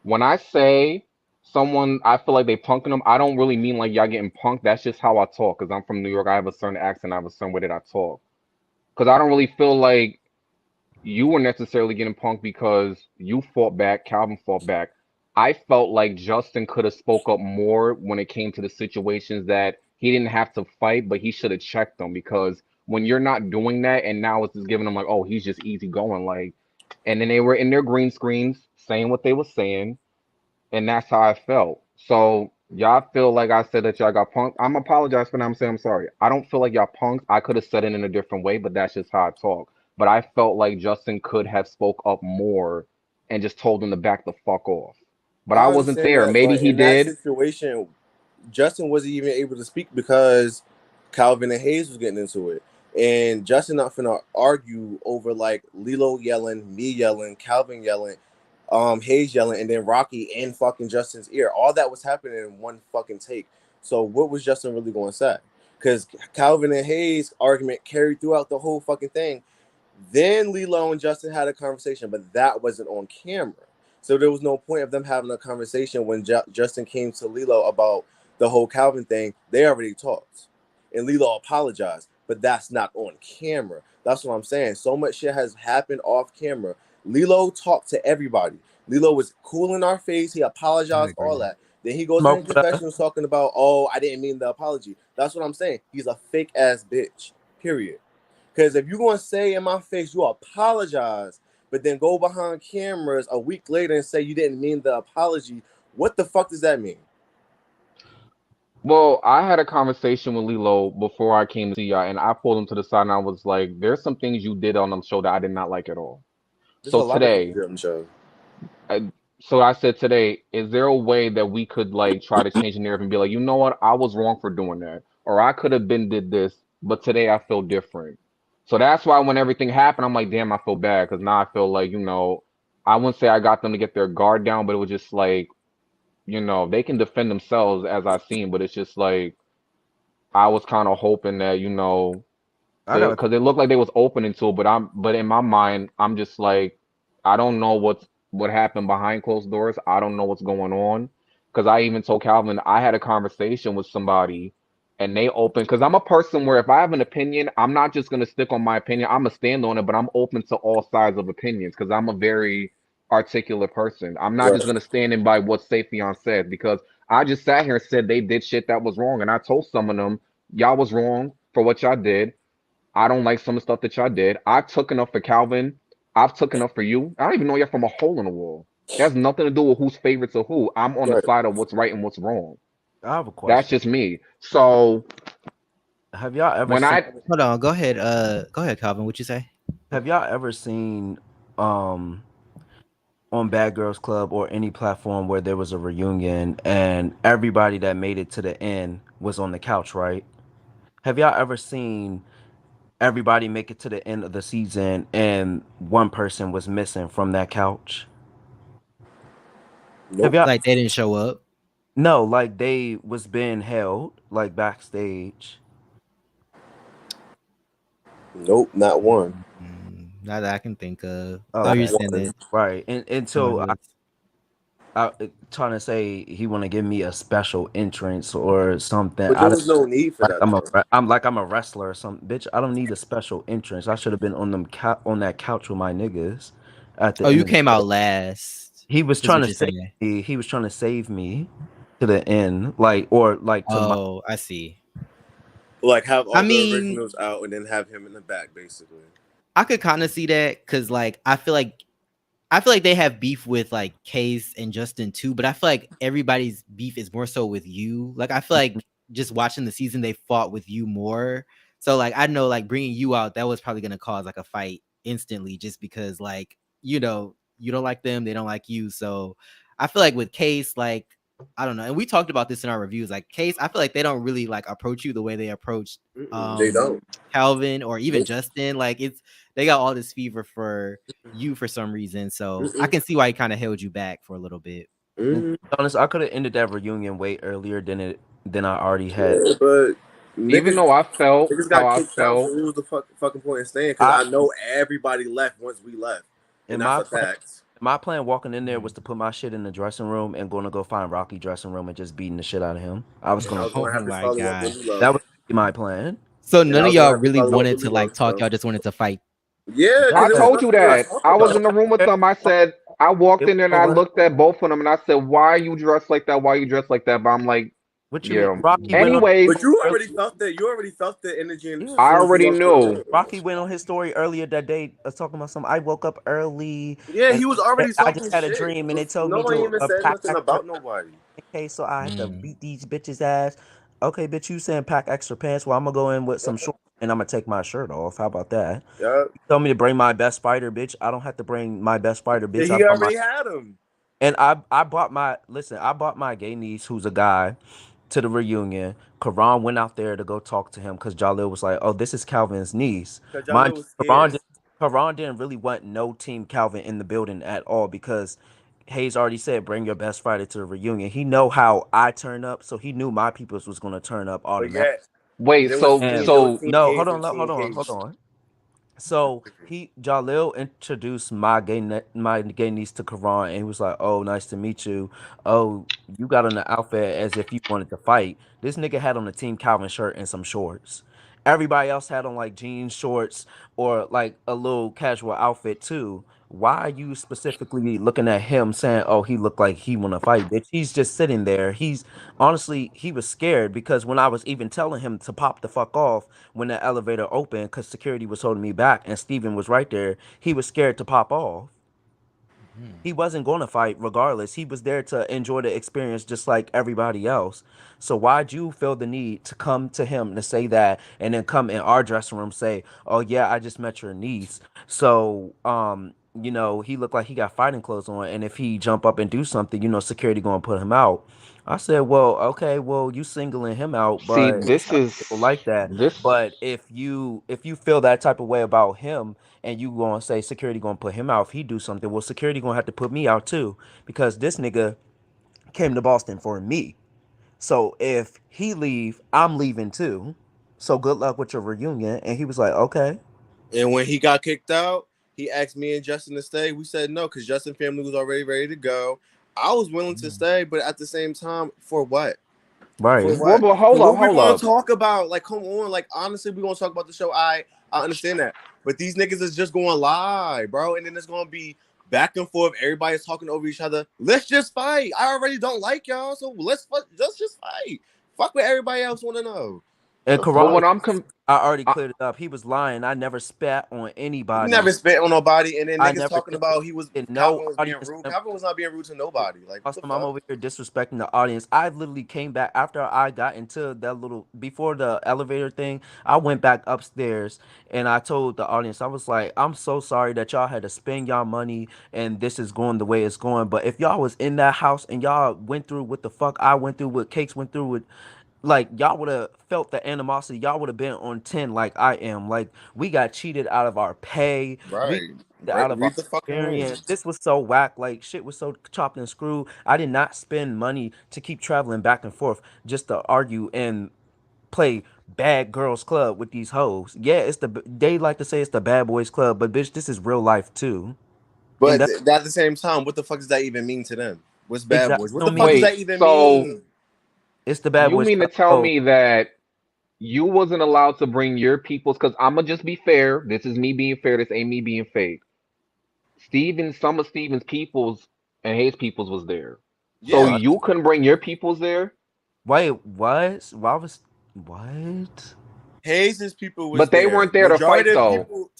when I say someone, I feel like they punking them, I don't really mean like y'all getting punked. That's just how I talk because I'm from New York. I have a certain accent. I have a certain way that I talk. Because I don't really feel like you were necessarily getting punked because you fought back, Calvin fought back. I felt like Justin could have spoke up more when it came to the situations that he didn't have to fight, but he should have checked them because when you're not doing that and now it's just giving them like, oh, he's just easy going, like, and then they were in their green screens saying what they were saying, and that's how I felt. So Y'all feel like I said that y'all got punked. I'm apologize for that. I'm saying I'm sorry. I don't feel like y'all punked. I could have said it in a different way, but that's just how I talk. But I felt like Justin could have spoke up more and just told him to back the fuck off. But I I wasn't understand there. that, Maybe but he in that did. situation, Justin wasn't even able to speak because Calvin and Hayes was getting into it. And Justin not finna argue over like Lilo yelling, me yelling, Calvin yelling, Hayes yelling, and then Rocky in fucking Justin's ear. All that was happening in one fucking take. So what was Justin really going to say? Because Calvin and Hayes argument carried throughout the whole fucking thing. Then Lilo and Justin had a conversation, but that wasn't on camera. So there was no point of them having a conversation when Justin came to Lilo about the whole Calvin thing. They already talked. And Lilo apologized, but that's not on camera. That's what I'm saying. So much shit has happened off camera. Lilo talked to everybody. Lilo was cool in our face. He I apologized, all agree. that. Then he goes in Smoke his with her. confession talking about, oh, I didn't mean the apology. That's what I'm saying. He's a fake ass bitch. Period. Because if you're going to say in my face, you apologize, but then go behind cameras a week later and say you didn't mean the apology, what the fuck does that mean? Well, I had a conversation with Lilo before I came to see y'all, and I pulled him to the side and I was like, "There's some things you did on the show that I did not like at all." There's a So lot of things today, here on the show. I, so I said today, is there a way that we could like try to change the narrative and be like, you know what, I was wrong for doing that, or I could have been did this, but today I feel different. So that's why when everything happened, I'm like, damn, I feel bad because now I feel like I wouldn't say I got them to get their guard down, but it was just like they can defend themselves as I seen, but it's just like I was kind of hoping that I got a because it looked like they was opening to it, but in my mind, I'm just like, I don't know what happened behind closed doors. I don't know what's going on. Because I even told Calvin I had a conversation with somebody, and they opened. Because I'm a person where if I have an opinion, I'm not just gonna stick on my opinion. I'm gonna stand on it, but I'm open to all sides of opinions because I'm a very articulate person. I'm not just Right. gonna stand in by what Safion said because I just sat here and said they did shit that was wrong, and I told some of them y'all was wrong for what y'all did. I don't like some of the stuff that y'all did. I took enough for Calvin. I've took enough for you. I don't even know you're from a hole in the wall. It has nothing to do with who's favorites or who. I'm on the Right. side of what's right and what's wrong. I have a That's question. just me. So Have y'all ever when seen I Hold on. Go ahead. Go ahead, Calvin. What you say? um on Bad Girls Club or any platform where there was a reunion and everybody that made it to the end was on the couch, right? Have y'all ever seen everybody make it to the end of the season and one person was missing from that couch? Have Nope. y'all? Like they didn't show up. No, like they was being held like backstage. Nope. Not one. Not that I can think of. Oh, Not you're Okay, saying one. that right. And someone so was. trying to say he want to give me a special entrance or something. But there was no need for Like that, though. I'm a wrestler or something. Bitch, I don't need a special entrance. I should have been on on that couch with my niggas at the Oh, end you of the came show. out last. He was Is trying what to you're save saying? me. He was trying to save me to the end, like or like to my. Oh, I see. Like, have I all the mean, originals out and then have him in the back, basically. I could kind of see that because, like, I feel like they have beef with like Case and Justin too, but I feel like everybody's beef is more so with you. Like I feel like just watching the season, they fought with you more. So like I know like bringing you out, that was probably gonna cause like a fight instantly, just because like you don't like them, they don't like you. So I feel like with Case, like I don't know, and we talked about this in our reviews. Like Case, I feel like they don't really like approach you the way they approached They don't. Calvin or even Nope. Justin. Like they got all this fever for you for some reason. So I Mm-mm. can see why he kind of held you back for a little bit. To be Mm-mm. honest, I could have ended that reunion way earlier than I already had. Yeah, but even niggas, though I felt niggas how got I kicked out, so felt, what was the fucking point in staying? Because I I know everybody left once we left, and in that's my a plan, fact. my plan walking in there was to put my shit in the dressing room and going to go find Rocky dressing room and just beating the shit out of him. I was And I gonna. was Oh gonna have to my follow up god. with Lilo, That was my plan. So and none I of was gonna y'all have to really follow up wanted with to Lilo. like talk. So Y'all just wanted to fight. yeah, because I there was told you nothing else that. to talk I was in about. the room with them. I said I walked in there and I looked at both of them and I said, "Why are you dressed like that? Why are you dressed like that?" But I'm like, What you mean? Yeah. Rocky went on Anyways, But you earlier. already felt that. You already felt the energy Yeah. as I soon as you already walked in knew. the room. Rocky went on his story earlier that day talking about something. I woke up early Yeah, and he was already I just talking had a shit. dream and it told No me one to even said pack nothing extra about nobody. pants, so I have to Mm. beat these bitches ass. Okay, bitch, you saying pack extra pants? Well, I'm gonna go in with some shorts and I'm gonna take my shirt off. How about that? Yeah, You told me to bring my best fighter, bitch. I don't have to bring my best fighter, bitch. I he brought my already had him. and I bought my listen. I bought my gay niece, who's a guy, to the reunion. Karan went out there to go talk to him because Jalil was like, "Oh, this is Calvin's niece." Cause Mind Jalil was you, scared. Karan didn't really want no Team Calvin in the building at all because Hayes already said, "Bring your best fighter to the reunion." He know how I turn up, so he knew my peoples was gonna turn up But automatically. yeah, Wait, there was And there was so Team no, hold Hayes on, and Team hold Cage. on. So Jalil introduced my gay niece to Karan, and he was like, "Oh, nice to meet you. Oh, you got on the outfit as if you wanted to fight." This nigga had on a Team Calvin shirt and some shorts. Everybody else had on like jeans, shorts, or like a little casual outfit too. Why are you specifically looking at him saying, "Oh, he looked like he want to fight"? Bitch, he's just sitting there. He's honestly he was scared because when I was even telling him to pop the fuck off when the elevator opened because security was holding me back and Steven was right there, he was scared to pop off. Mm. He wasn't going to fight regardless. He was there to enjoy the experience just like everybody else. So why'd you feel the need to come to him to say that and then come in our dressing room say, "Oh yeah, I just met your niece." So he looked like he got fighting clothes on, and if he jump up and do something, security gonna put him out. I said, well, okay, well, you singling him out, see, but this some is people like that. this. But if you feel that type of way about him, and you gonna say security gonna put him out if he do something, well, security gonna have to put me out too because this nigga came to Boston for me. So if he leave, I'm leaving too. So good luck with your reunion. And he was like, okay. And when he got kicked out, he asked me and Justin to stay. We said no because Justin family was already ready to go. I was willing to Mm. stay, but at the same time, for what? For Right. Well, what? but Because hold up, what we hold gonna up. talk about? Like, come on, like honestly, we gonna talk about the show. I understand that, but these niggas is just going to lie, bro, and then it's gonna be back and forth. Everybody's talking over each other. Let's just fight. I already don't like y'all, so let's just fight. Fuck what everybody else want to know. And The But Karan, what fuck? I'm com- I already I, cleared it up. He was lying. I never spat on You anybody. never spit on nobody, and then I niggas never talking about he was disrespected no Calvin was being audience rude. member. Calvin was not being rude to nobody. Like what the Awesome. I'm fuck? over here disrespecting the audience. I literally came back after I got into that little before the elevator thing. I went back upstairs and I told the audience, I was like, I'm so sorry that y'all had to spend y'all money and this is going the way it's going. But if y'all was in that house and y'all went through what the fuck I went through, what Cakes went through with like y'all would have felt the animosity. Y'all would have been on 10 like I am. Like we got cheated out of our pay. We Right. out of our Read the fucking room. experience. This was so whack. Like shit was so chopped and screwed. I did not spend money to keep traveling back and forth just to argue and play bad girls club with these hoes. Yeah, they like to say it's the bad boys club, but bitch, this is real life too. And But that's at the same time, what the fuck does that even mean to them? What's bad exactly boys? What don't the fuck mean does wait, that even so mean? it's the bad you boys mean to club. tell Oh, me that you wasn't allowed to bring your peoples? Because I'm gonna just be fair. This is me being fair. This ain't me being fake. Some of Steven's peoples and his peoples was there. So Yeah. what? you couldn't bring your peoples there, Wait, what? Why was what? Hayes' people was but they there. weren't there to fight Majority of though. people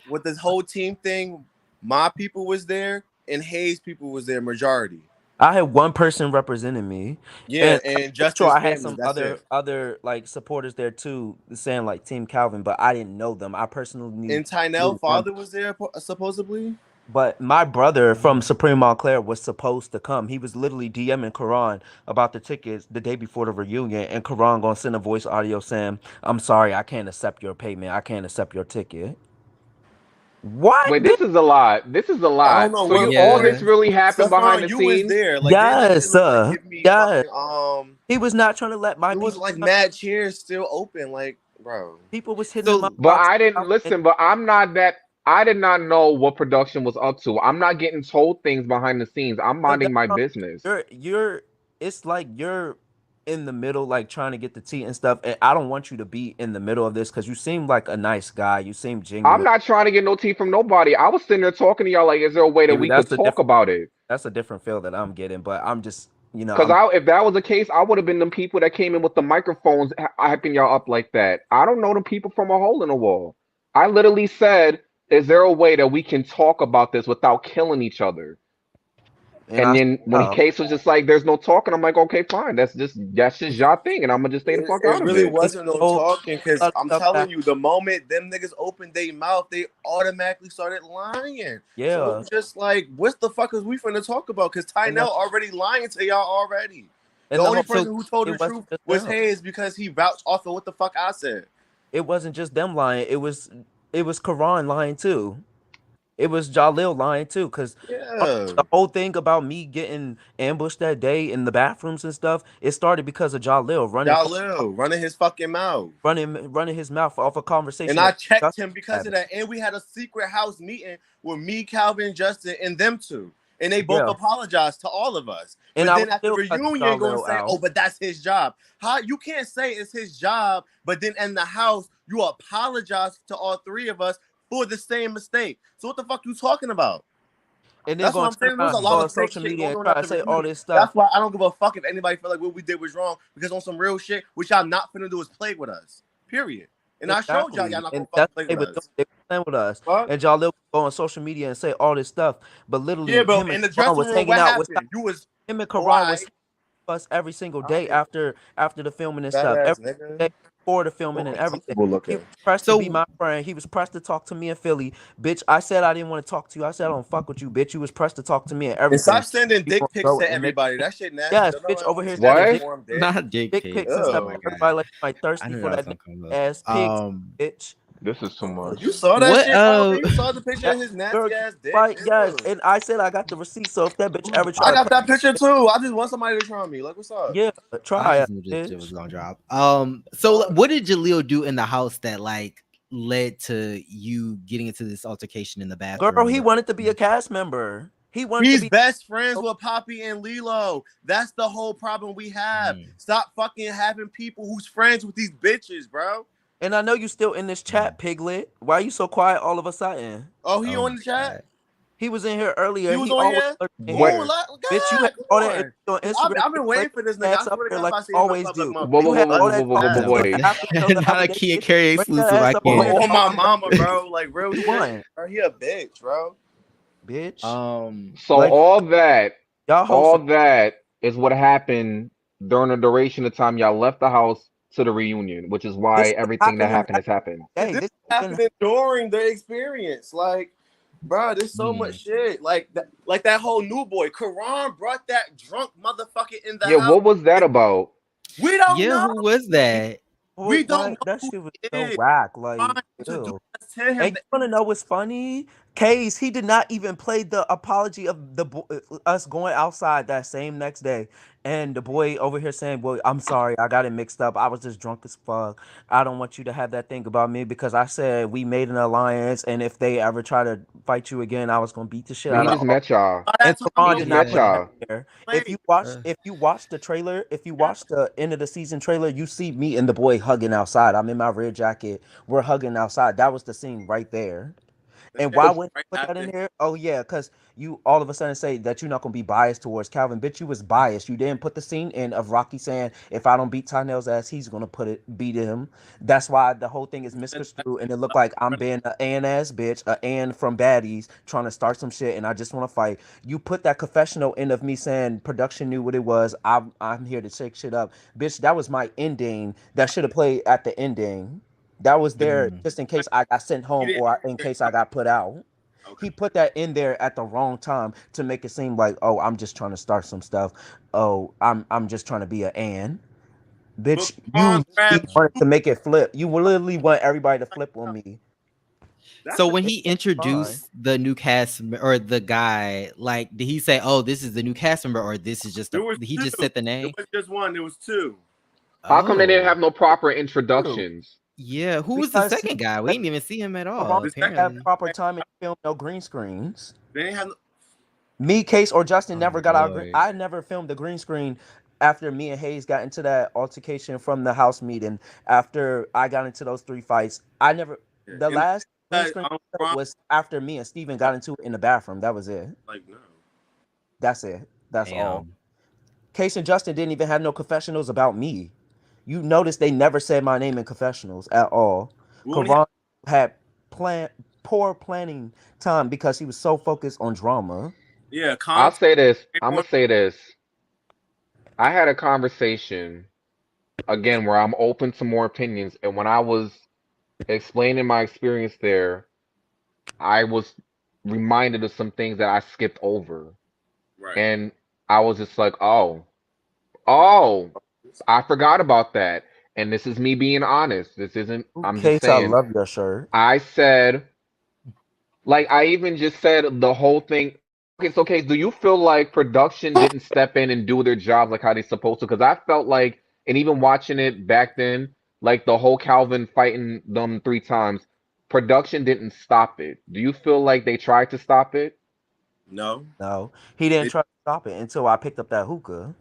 with this whole team thing, my people was there and Hayes' people was there majority. I had one person representing me, Yeah, and I'm and pretty sure Justin's I had family. some That's it. other like supporters there too, saying like Team Calvin, but I didn't know them. I personally And Tynell knew one. father was there supposedly. But my brother from Supreme Montclair was supposed to come. He was literally DMing Karan about the tickets the day before the reunion, and Karan gonna send a voice audio saying, "I'm sorry, I can't accept your payment. I can't accept your ticket." What? Wait, this is a lot. This is a I don't lot. know So what you all for. this Yeah. really happened behind Stefan, the you was scenes? there. Like they Yes, literally like sir. give me Yes. fucking He was not trying to let my it was people like come. mad chairs still open. Like, bro. People was hitting him So up But about I Team didn't Calvin. listen. But I'm not that. I did not know what production was up to. I'm not getting told things behind the scenes. I'm So minding that's my what business. you're it's like you're in the middle, like trying to get the tea and stuff. And I don't want you to be in the middle of this because you seem like a nice guy. You seem I'm genuine. not trying to get no tea from nobody. I was sitting there talking to y'all like, is there a way that Maybe we could talk about it? that's a different feel that I'm getting, but I'm just You know, Because if that was the case, I would have been them people that came in with the microphones hyping y'all up like that. I don't know them people from a hole in the wall. I literally said, "Is there a way that we can talk about this without killing each other?" and And I then when oh, Case was just like, "There's no talking," I'm like, "Okay, fine. That's just y'all thing, and I'm gonna just stay the fuck It out of really it." wasn't no oh, talking because other I'm stuff telling that you, the moment them niggas opened their mouth, they automatically started lying. So it yeah, was just like, what the fuck is we finna talk about? Because and the Tynell already lying to y'all already. The and the only whole person So who told the it wasn't truth just was them. Hayes because he vouched off of what the fuck I said. It wasn't just them lying. It was Karan lying too. It was Jalil lying too, because Yeah. the whole thing about me getting ambushed that day in the bathrooms and stuff, it started because of Jalil Jalil running his fucking mouth. running his mouth off a And conversation I that checked Justin him was because of having. that. And we had a secret house meeting with me, Calvin, Justin, and them two. And they both Yeah, apologized to all of us. and But I was then at the still cussing reunion, going to Jalil say, oh, out. but that's his job. How you can't say it's his job, but then in the house, you apologize to all three of us for the same mistake. So what the fuck you talking about? And then That's what going I'm to turn saying. There's around a and go lot on of fake social shit media going and on try at to the say all reunion. this stuff. That's why I don't give a fuck if anybody feel like what we did was wrong because on some real shit, which y'all not finna do is play with us. Period. And I showed y'all Exactly. not gonna And fucking that's play what they with were doing. us. They were playing with us. Fuck. And Jalil would go on social media and say all this stuff. But Yeah, literally, but him and in the Karan dressing was room, hanging what out with happened? You was him and oh, Karan was us every single all day right, after the filming and fat stuff. ass Every nigga. day before the filming and everything. Uncomfortable He was looking. pressed to be so my friend. He was pressed to talk to me in Philly. Bitch, I said I didn't want to talk to you. I said I don't fuck with you, bitch. You was pressed to talk to me and And stop everything. sending You dick gonna pics go to and make everybody. That shit nasty. yes, Don't bitch nobody over want to here see that sending What? deformed dick. not dick dick pics pics. and Oh stuff. my Ew. god, Everybody like I thirsty knew for that was that gonna nigga come up. ass pig, bitch. This is too much. You saw that What? shit, Calvin? You saw the picture That of his girl, nasty ass dick? right? Yes, Ew. and I said I got the receipt. So if that bitch ever try I to got play, that picture too. I just want somebody to try me. Like, what's up? yeah, I try just it, knew this shit was bitch. gonna drop. So what did Jaleel do in the house that like led to you getting into this altercation in the Girl, bathroom he with? wanted to be a cast member. He wanted to He's be. best friends with Poppy and Lilo. That's the whole problem we have. Mm, Stop fucking having people who's friends with these bitches, bro. And I know you still in this mm. chat, Piglet. Why you so quiet all of a sudden? Oh, he Oh on my the chat? god. He was in here He earlier. was He on always here? lurks in What? Cool. here. Go Bitch, you ahead. had Come all that energy on. on 'Cause Instagram. I've You been bring waiting for this your nigga. I ass up swear to here God, if like I you see him in always public, I'm do. gonna Whoa, beat whoa, the You whoa, had whoa, all whoa, button. whoa, that whoa, talk whoa, whoa, Ah, until the wait. after show the other not a day, key bitch. carry Bring that exclusive. I ass up over can't. here Oh, talking my about mama, bro. Like, real what you shit. want, Bro, he a bitch, bro. bitch. Um. So Like y'all hoes all some that is what happened during the duration of time y'all left the house to the reunion, which is this why is everything that happening happened has happened. And every day. this This is happening. happening during the experience. Like, bro, there's so much hmm. shit. Like that whole new boy. Karan brought that drunk motherfucker in the Yeah, house. what was that about? We don't Yeah. know. Who was that? We don't Why know that who shit was he so is. whack. Like, Trying to do ew. this to him. And you want to know what's funny? Case, he did not even play the apology of us going outside that same next day. And the boy over here saying, "Well, I'm sorry, I got it mixed up. I was just drunk as fuck. I don't want you to have that thing about me because I said we made an alliance, and if they ever try to fight you again, I was gonna beat the shit But he out of just all." met y'all. By And that time, He Karan though, did just he not met put that y'all. in there. played. If you watch the trailer, if you watch the end of the season trailer, you see me and the boy hugging outside. I'm in my red jacket. We're hugging outside. That was the scene right there. That And shit why was wouldn't right you put that in after. here? Oh yeah, because you all of a sudden say that you're not gonna be biased towards Calvin. Bitch, you was biased. You didn't put the scene in of Rocky saying, if I don't beat Tynell's ass, he's gonna beat him. That's why the whole thing is misconstrued and it looked like I'm being an Ann ass bitch, a Ann from Baddies, trying to start some shit and I just wanna fight. You put that confessional in of me saying production knew what it was. I'm here to shake shit up. Bitch, that was my ending. That should have played at the ending. That was there Mm. just in case I got sent He home didn't. or in case I got put out. Okay. He put that in there at the wrong time to make it seem like, oh, I'm just trying to start some stuff. Oh, I'm just trying to be a Ann. But Bitch, Karan you grabbed wanted you. to make it flip. You literally want everybody to flip on me. That's So the when It's he fine. introduced the new cast or the guy, like, did he say, "Oh, this is the new cast member," or this is just there a? was He two. just said the It name. wasn't just one. There was two. How come they didn't Oh, have no proper True. introductions? yeah. Who was the Because second guy? We didn't even see him at all. Karan The didn't second have Apparently. proper time and film no green screens. they didn't have. Me, Case, or Justin Oh never got our green. Lord. I never filmed the green screen after me and Hayes got into that altercation from the house meeting. After I got into those three fights, I never. The And last green screen Karan, was after me and Steven got into it in the bathroom. That was it. like no. That's it. That's all. Damn. Case and Justin didn't even have no confessionals about me. You notice they never said my name in confessionals at all. We only Karan had poor planning time because he was so focused on drama. yeah, I'll content. say this. I'm gonna say this. I had a conversation again where I'm open to more opinions, and when I was explaining my experience there, I was reminded of some things that I skipped over, Right. and I was just like, oh, I forgot about that. And this is me being honest. This isn't. I'm just Case, I saying. love your shirt. I said, like, I even just said the whole thing. Okay, so Case, do you feel like production didn't step in and do their job like how they supposed to? Because I felt like, and even watching it back then, like the whole Calvin fighting them 3 times, production didn't stop it. Do you feel like they tried to stop it? No. No, he didn't It, try to stop it until I picked up that hookah.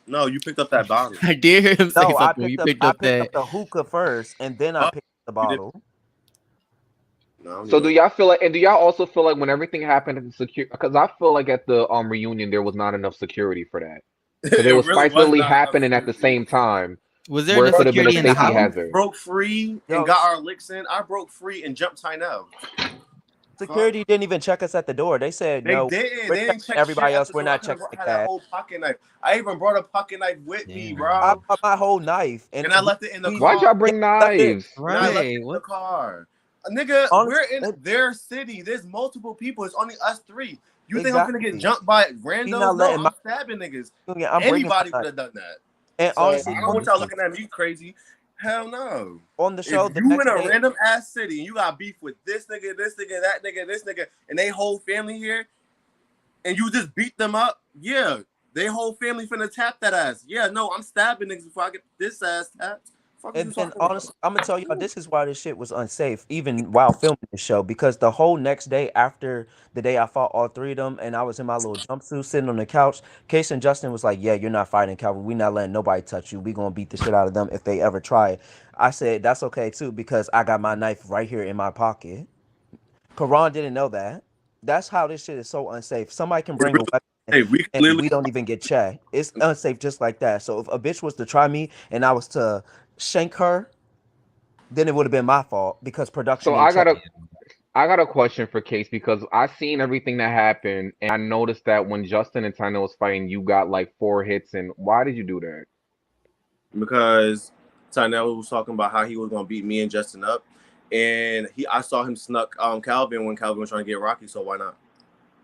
no, you picked up that bottle. I dare hear him say No, something. You picked I up picked up that. the hookah first, and then I Oh, picked up the you did. bottle. No, I don't So even do know. y'all feel like, and do y'all also feel like when everything happened at the security? Because I feel like at the reunion there was not enough security for that. Because there It was really fights was literally not enough happening at the security. same time, Was there where it enough could have been a security in the safety house? hazard. Broke free and Yo, got our licks in. I broke free and jumped Tynell. Fuck. security didn't even check us at the door. They said They no. didn't. We're They checking didn't check shit everybody at else. the We're door. I not could have checking the had that cash. whole pocket knife. I even brought a pocket knife with me, Damn. I bro. brought my whole knife, And I left it in the Why'd car. y'all bring left it. knives? And I left Right. it in the What? car. Nigga, Honestly, we're in their city. There's multiple people. It's only us three. You think I'm gonna get exactly. jumped by He randos? not No, letting my. I'm stabbing niggas. I'm bringing my Anybody would knife. have done that. And So honestly, I don't on want y'all looking at me crazy. Hell no. the If show the you next in a day, random ass city and you got beef with this nigga, that nigga, this nigga, and they whole family here, and you just beat them up, yeah, they whole family finna tap that ass. Yeah, no, I'm stabbing niggas before I get this ass tapped. Fuck is you and talking about? honestly, I'm gonna tell y'all this is why this shit was unsafe, even while filming the show, because the whole next day after the day I fought all three of them, and I was in my little jumpsuit sitting on the couch, Case and Justin was like, "Yeah, you're not fighting Calvin. We not letting nobody touch you. We gonna beat the shit out of them if they ever try it." I said that's okay too because I got my knife right here in my pocket. Karan didn't know that. That's how this shit is so unsafe. Somebody can It bring a really, weapon hey, we and clearly we don't even get checked. It's unsafe just like that. So if a bitch was to try me and I was to shank her, then it would have been my fault because production So didn't check. I got a question for Case because I seen everything that happened and I noticed that when Justin and Tyna was fighting, you got like 4 hits. And why did you do that? because Tynell was talking about how he was gonna beat me and Justin up, and I saw him snuck Calvin when Calvin was trying to get Rocky. So why not?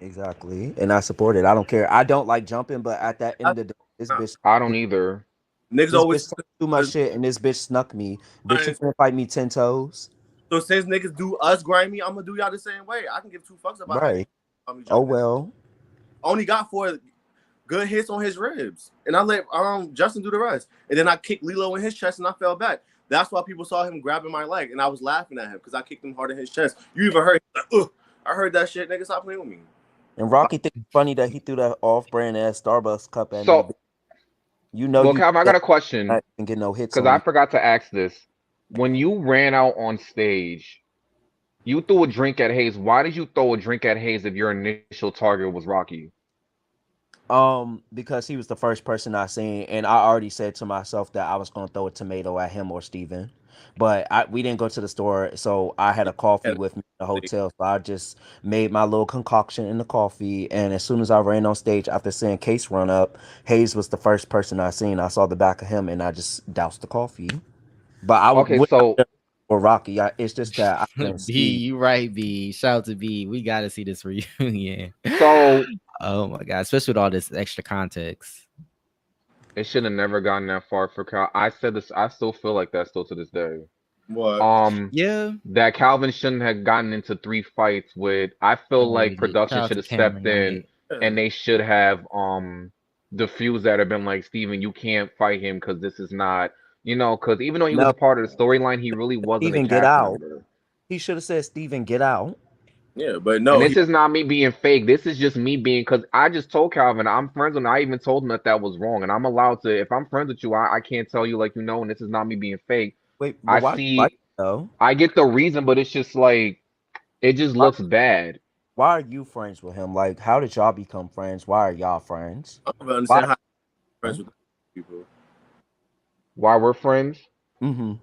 Exactly. And I support it. I don't care. I don't like jumping, but at that end of the day, this bitch I don't either. Niggas this always bitch talk too much shit and this bitch snuck me. Bitch, you can't fight me 10 toes. so since niggas do us grimy, I'm gonna do y'all the same way. I can give two fucks about Right. how you Oh well. only got 4 good hits on his ribs, and I let Justin do the rest. And then I kicked Lilo in his chest, and I fell back. That's why people saw him grabbing my leg, and I was laughing at him because I kicked him hard in his chest. You even heard, like, ugh. I heard that shit. Nigga, stop playing with me. And Rocky think it's funny that he threw that off-brand ass Starbucks cup at me. So, You know well, you Calvin, I got a question and get no hits because on I me. forgot to ask this. When you ran out on stage, you threw a drink at Hayes. Why did you throw a drink at Hayes if your initial target was Rocky? Because he was the first person I seen, and I already said to myself that I was gonna throw a tomato at him or Steven. But we didn't go to the store, so I had a coffee with me in the hotel. So I just made my little concoction in the coffee, and as soon as I ran on stage after seeing Case run up, Hayes was the first person I seen. I saw the back of him, and I just doused the coffee. But I Okay, would so for Rocky. It's just that I couldn't B, see. you right, B. Shout out to B. We gotta see this reunion. so Oh my god, especially with all this extra context. it should have never gotten that far for Cal. I said this. I still feel like that still to this day. What? Yeah. That Calvin shouldn't have gotten into 3 fights with. I feel like Shout production out should to have stepped Cameron, in and they should have diffused that, have been like, Steven, you can't fight him because this is not, because even though he was No, a part of the storyline, he really wasn't a Steven, get cast out. member. He should have said, Steven, get out. Yeah, but And no, this is not me being fake. This is just me being, because I just told Calvin I'm friends with him. I even told him that that was wrong, and I'm allowed to. If I'm friends with you, I can't tell you like and this is not me being fake. Wait, but I why? Why see. though? I get the reason, but it's just like it just Why, looks bad. why are you friends with him? Like, how did y'all become friends? Why are y'all friends? I don't Why? understand how friends with people. Why we're friends? Mm-hmm.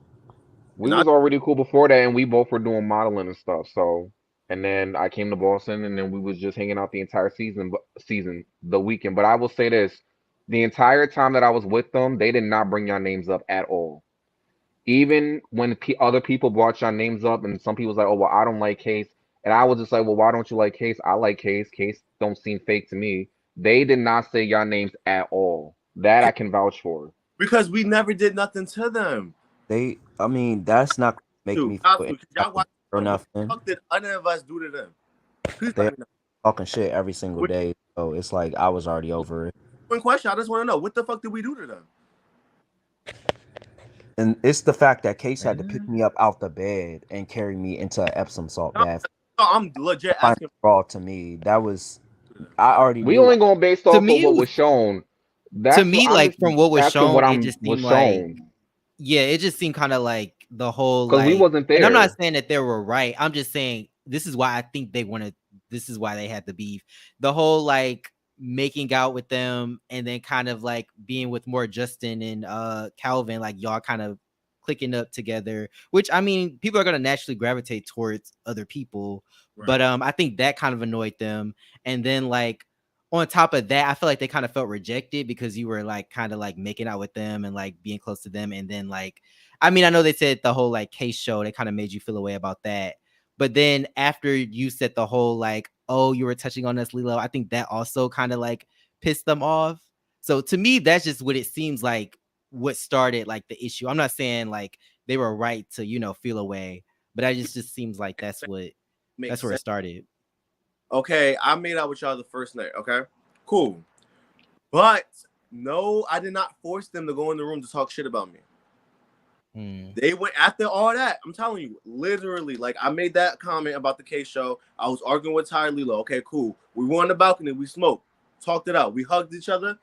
We And I was already cool before that, and we both were doing modeling and stuff. So, and then I came to Boston, and then we was just hanging out the entire the weekend. But I will say this: the entire time that I was with them, they did not bring your names up at all. Even when other people brought your names up, and some people was like, "Oh, well, I don't like Case," and I was just like, "Well, why don't you like Case? I like Case. Case don't seem fake to me." They did not say your names at all. That I can vouch for. because we never did nothing to them. I mean, that's not gonna make me feel any Because y'all type of watch or what the nothing. fuck did any of us do to them? Please let They're me know. talking shit every single What, day, so it's like I was already over it. one question, I just want to know what the fuck did we do to them? And it's the fact that Case had to pick me up out the bed and carry me into an Epsom salt No, bath. no, I'm legit Fine asking. raw to me. That was I already We knew. only going based To off of me, it what was was shown. to That's what me I'm like just from what was asking shown, what it I'm just was seemed like shown yeah, it just seemed kind of like the whole because we like, wasn't and I'm not there. saying that they were right. I'm just saying this is why I think they wanted. This is why they had the beef. The whole like making out with them and then kind of like being with more Justin and Calvin, like y'all kind of clicking up together. Which I mean, people are gonna naturally gravitate towards other people, Right. but I think that kind of annoyed them. And then like on top of that, I feel like they kind of felt rejected because you were like kind of like making out with them and like being close to them. And then like, I mean, I know they said the whole like Case show, they kind of made you feel a way about that. But then after you said the whole like, oh, you were touching on us, Lilo, I think that also kind of like pissed them off. So to me, that's just what it seems like what started like the issue. I'm not saying like they were right to, feel away, but that just seems like that's where Makes it sense. started. Okay, I made out with y'all the first night. Okay, cool. But no, I did not force them to go in the room to talk shit about me. They went after all that. I'm telling you, literally, like I made that comment about the K show. I was arguing with Ty Lilo. Okay, cool. We were on the balcony. We smoked, talked it out. We hugged each other.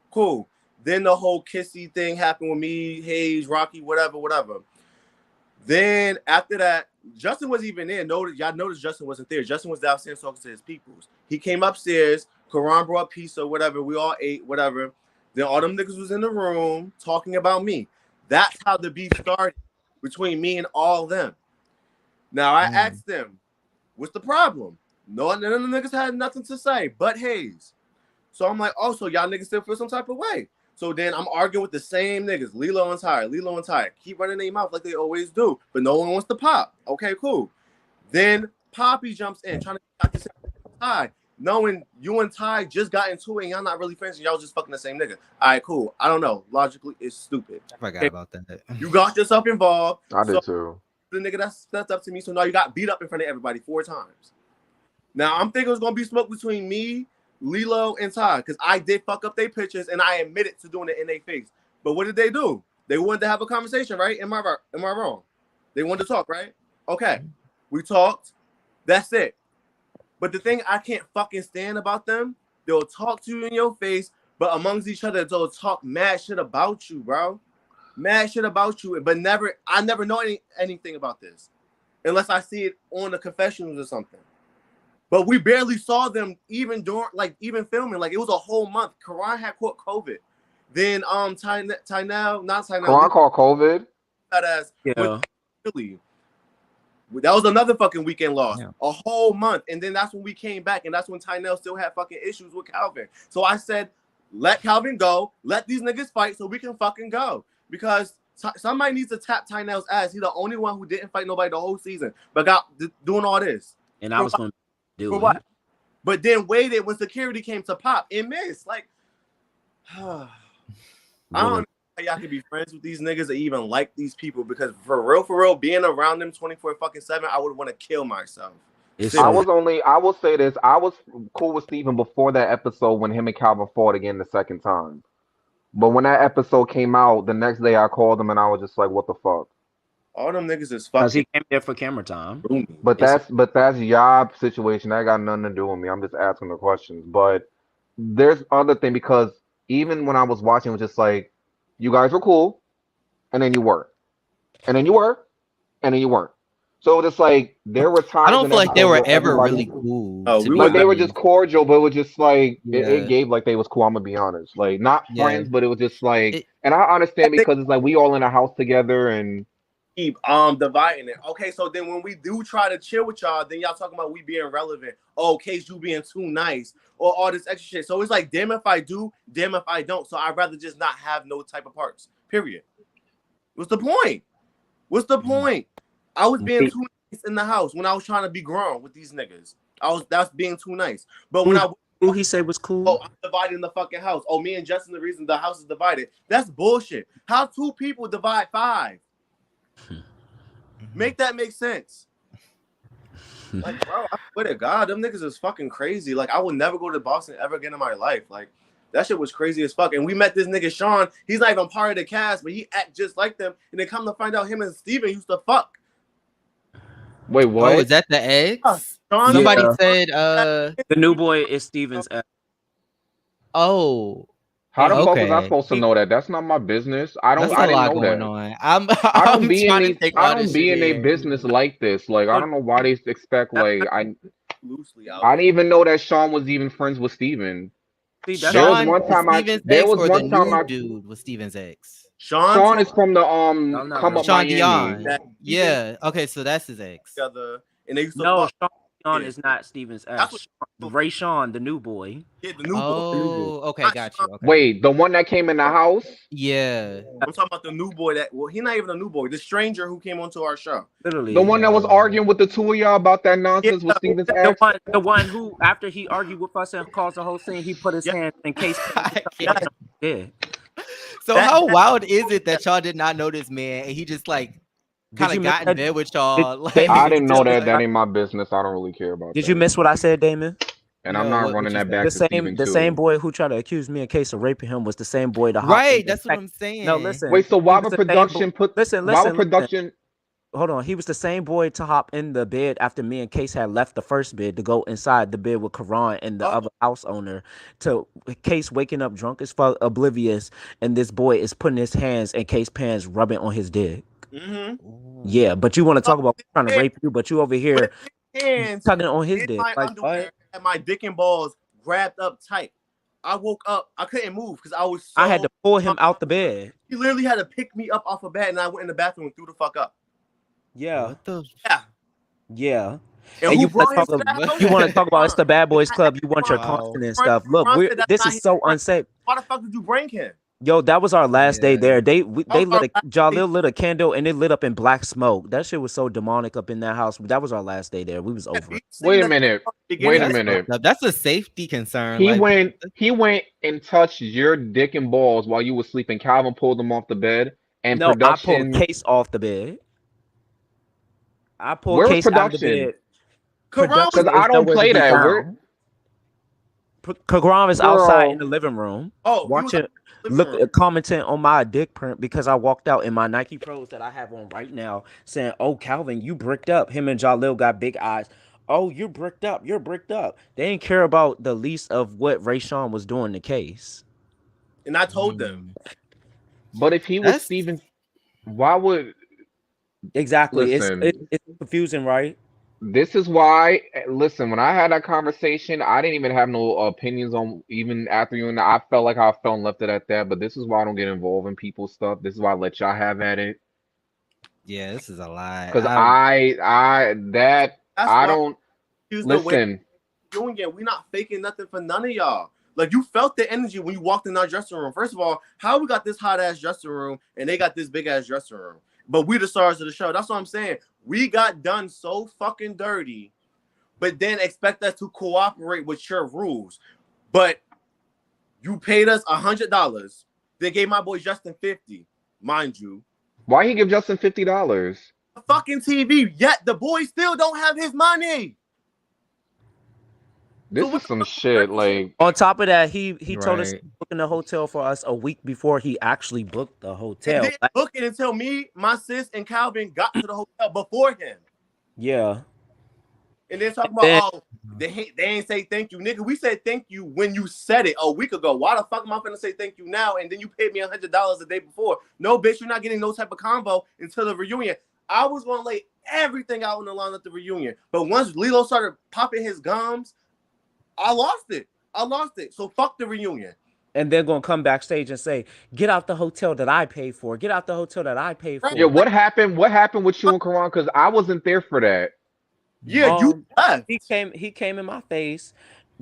Cool. Then the whole kissy thing happened with me, Hayes, Rocky, whatever. Then after that, Justin wasn't even there. Y'all noticed Justin wasn't there. Justin was downstairs talking to his peoples. He came upstairs. Karan brought pizza, whatever. We all ate, whatever. Then all them niggas was in the room talking about me. That's how the beef started between me and all them. Now I asked them, what's the problem? None of the niggas had nothing to say but Hayes. So I'm like, oh, so y'all niggas still feel some type of way. So then I'm arguing with the same niggas, Lilo and Ty. Keep running their mouth like they always do, but no one wants to pop. Okay, cool. Then Poppy jumps in, trying to get the same Ty, knowing you and Ty just got into it and y'all not really friends and y'all just fucking the same nigga. All right, cool. I don't know. Logically, it's stupid. I forgot about that. You got yourself involved. I did too. The nigga that stepped up to me, so now you got beat up in front of everybody 4 times. Now I'm thinking it was gonna be smoke between me, Lilo, and Ty, because I did fuck up their pictures and I admitted to doing it in their face. But what did they do? They wanted to have a conversation, right? Am I wrong? They wanted to talk, right? Okay. We talked. That's it. But the thing I can't fucking stand about them, they'll talk to you in your face, but amongst each other, they'll talk mad shit about you, bro. Mad shit about you. But I never know anything about this unless I see it on the confessionals or something. But we barely saw them even during, like, even filming. Like, it was a whole month. Karan had caught COVID. Then Tynell, not Tynell. Karan called COVID. That ass. Yeah. Really. That was another fucking weekend loss. Yeah. A whole month. And then that's when we came back. And that's when Tynell still had fucking issues with Calvin. So I said, let Calvin go. Let these niggas fight so we can fucking go. Because somebody needs to tap Tynell's ass. He's the only one who didn't fight nobody the whole season, but got doing all this. And I was going to do it. What? But then waited when security came to pop and missed. Like, I don't know how y'all can be friends with these niggas or even like these people, because for real, being around them 24/7, I would want to kill myself. I will say this. I was cool with Steven before that episode when him and Calvin fought again the second time. But when that episode came out, the next day I called him and I was just like, what the fuck? All them niggas is Because fucking. he came there for camera time. But that's y'all situation. That got nothing to do with me. I'm just asking the questions. But there's other thing, because even when I was watching, it was just like, you guys were cool, and then you weren't. And then you were, and then you weren't. So it's like there were I times don't in feel like they episodes were where ever everybody really cool. Oh, To we be were like they were honest, just cordial, but it was just like it yeah, gave like they was cool. I'm gonna be honest, like not yeah. friends, but it was just like, It, and I understand they because it's like we all in a house together, and keep dividing it. Okay, so then when we do try to chill with y'all, then y'all talking about we being relevant. Oh, case you being too nice or all this extra shit. So it's like, damn if I do, damn if I don't. So I'd rather just not have no type of parts. Period. What's the point? What's the point? I was being too nice in the house when I was trying to be grown with these niggas. That's being too nice. But when Who he said was cool? oh, I'm dividing the fucking house. Oh, me and Justin, the reason the house is divided. That's bullshit. How two people divide five? Make that make sense. Like, bro, I swear to God, them niggas is fucking crazy. Like, I would never go to Boston ever again in my life. Like, that shit was crazy as fuck. And we met this nigga Sean. He's not even part of the cast, but he act just like them. And then come to find out him and Steven used to fuck. wait, what? oh, is that the ex? Sean, Somebody Yeah. said, The new boy is Steven's ex. oh, How the fuck was I okay. supposed to know that? That's not my business. I That's didn't a lot know going that. on. I don't I'm be in trying to these. take I all this don't be shit in their in. business like this. Like I don't know why they expect. Like loosely out. I didn't even know that Sean was even friends with Steven. See, that's There was Sean one is time Steven's there ex, was or the one time new dude was Steven's ex? Sean Sean is told from the Y'all not Come really- Up Sean Miami. Dion. that he Yeah. Okay, so that's his ex. together, and they used to No, fuck. Sean Yeah. is not Steven's That's ex. Ray Sean, the new boy. Yeah, the new boy. Oh, okay, Not got you. Sean. Okay. Wait, the one that came in the house? Yeah. I'm talking about the new boy he's not even a new boy, the stranger who came onto our show. Literally. The one that was arguing with the two of y'all about that nonsense with Steven's ex? The one who, after he argued with us and caused the whole scene, he put his hand in case. I can't. Yeah. So how wild is it that y'all did not know this man and he just like kind you of miss got in that- bed with y'all? Damon, I Like, didn't know just that. like- That ain't my business. I don't really care about Did that. you miss what I said, Damon? And No, I'm not what running you that said? back to Steven The too. same boy who tried to accuse me in case of raping him was the same boy to hop Right, in that's the what I'm saying. No, listen. Wait, so he why was would the same production put? Listen, Why would listen. production? Hold on. He was the same boy to hop in the bed after me and Case had left the first bed to go inside the bed with Karan and the other house owner. To Case waking up drunk as fuck, oblivious, and this boy is putting his hands in Case pants, rubbing on his dick. Mm-hmm. Yeah, but you want to talk about trying to rape you, but you over here With his hands tugging on his in dick. my Like, underwear what? and my dick and balls grabbed up tight. I woke up. I couldn't move because I was so I had to pull him out the bed. He literally had to pick me up off a bed, and I went in the bathroom and threw the fuck up. Yeah. What the? Yeah. Yeah. And you who brought him want to that house? to talk about it's the Bad Boys Club. You want your Wow. constant and stuff. Look, Ron said that's this not is his so friend. unsafe. Why the fuck did you bring him? Yo, that was our last day there. They was lit our a Jalil lit a candle and it lit up in black smoke. That shit was so demonic up in that house. That was our last day there. We was over it. Wait a minute. Wait a That's minute. fucked up. That's a safety concern. He Like, went and touched your dick and balls while you were sleeping. Calvin pulled them off the bed, and No, I production. pulled Case off the bed. I pulled Where was Case out of the production? bed. Because I don't play that. Where? Kagram is outside Girl. in the living room. Oh, watching, commenting on my dick print because I walked out in my Nike Pros that I have on right now, saying, "Oh, Calvin, you bricked up." Him and Jalil got big eyes. Oh, you're bricked up. You're bricked up. They didn't care about the least of what Ray Sean was doing the case. And I told them. But if he was Steven, why would? Exactly. Listen. It's confusing, right? This is why. Listen, when I had that conversation, I didn't even have no opinions on even after you and I felt like I felt and left it at that. But this is why I don't get involved in people's stuff. This is why I let y'all have at it. yeah, this is a lie. Because I don't listen. Doing it, we not faking nothing for none of y'all. Like, you felt the energy when you walked in our dressing room. First of all, how we got this hot ass dressing room and they got this big ass dressing room, but we the stars of the show. That's what I'm saying. We got done so fucking dirty, but then expect us to cooperate with your rules. But you paid us $100. They gave my boy Justin $50, mind you. Why he give Justin $50? Fucking TV. Yet the boy still don't have his money. This is some shit. Like, on top of that, he told us Right. to book in the hotel for us a week before he actually booked the hotel. They didn't book it until me, my sis, and Calvin got to the hotel before him. Yeah. And they're talking about, oh, they ain't say thank you, nigga. We said thank you when you said it a week ago. Why the fuck am I finna say thank you now? And then you paid me $100 the day before. No, bitch, you're not getting no type of convo until the reunion. I was gonna lay everything out on the line at the reunion. But once Lilo started popping his gums, I lost it. So fuck the reunion. And they're gonna come backstage and say, "Get out the hotel that I paid for. Get out the hotel that I paid Right. Yeah, for." what happened? What happened with you and Karan? Because I wasn't there for that. Yeah, you left. He came in my face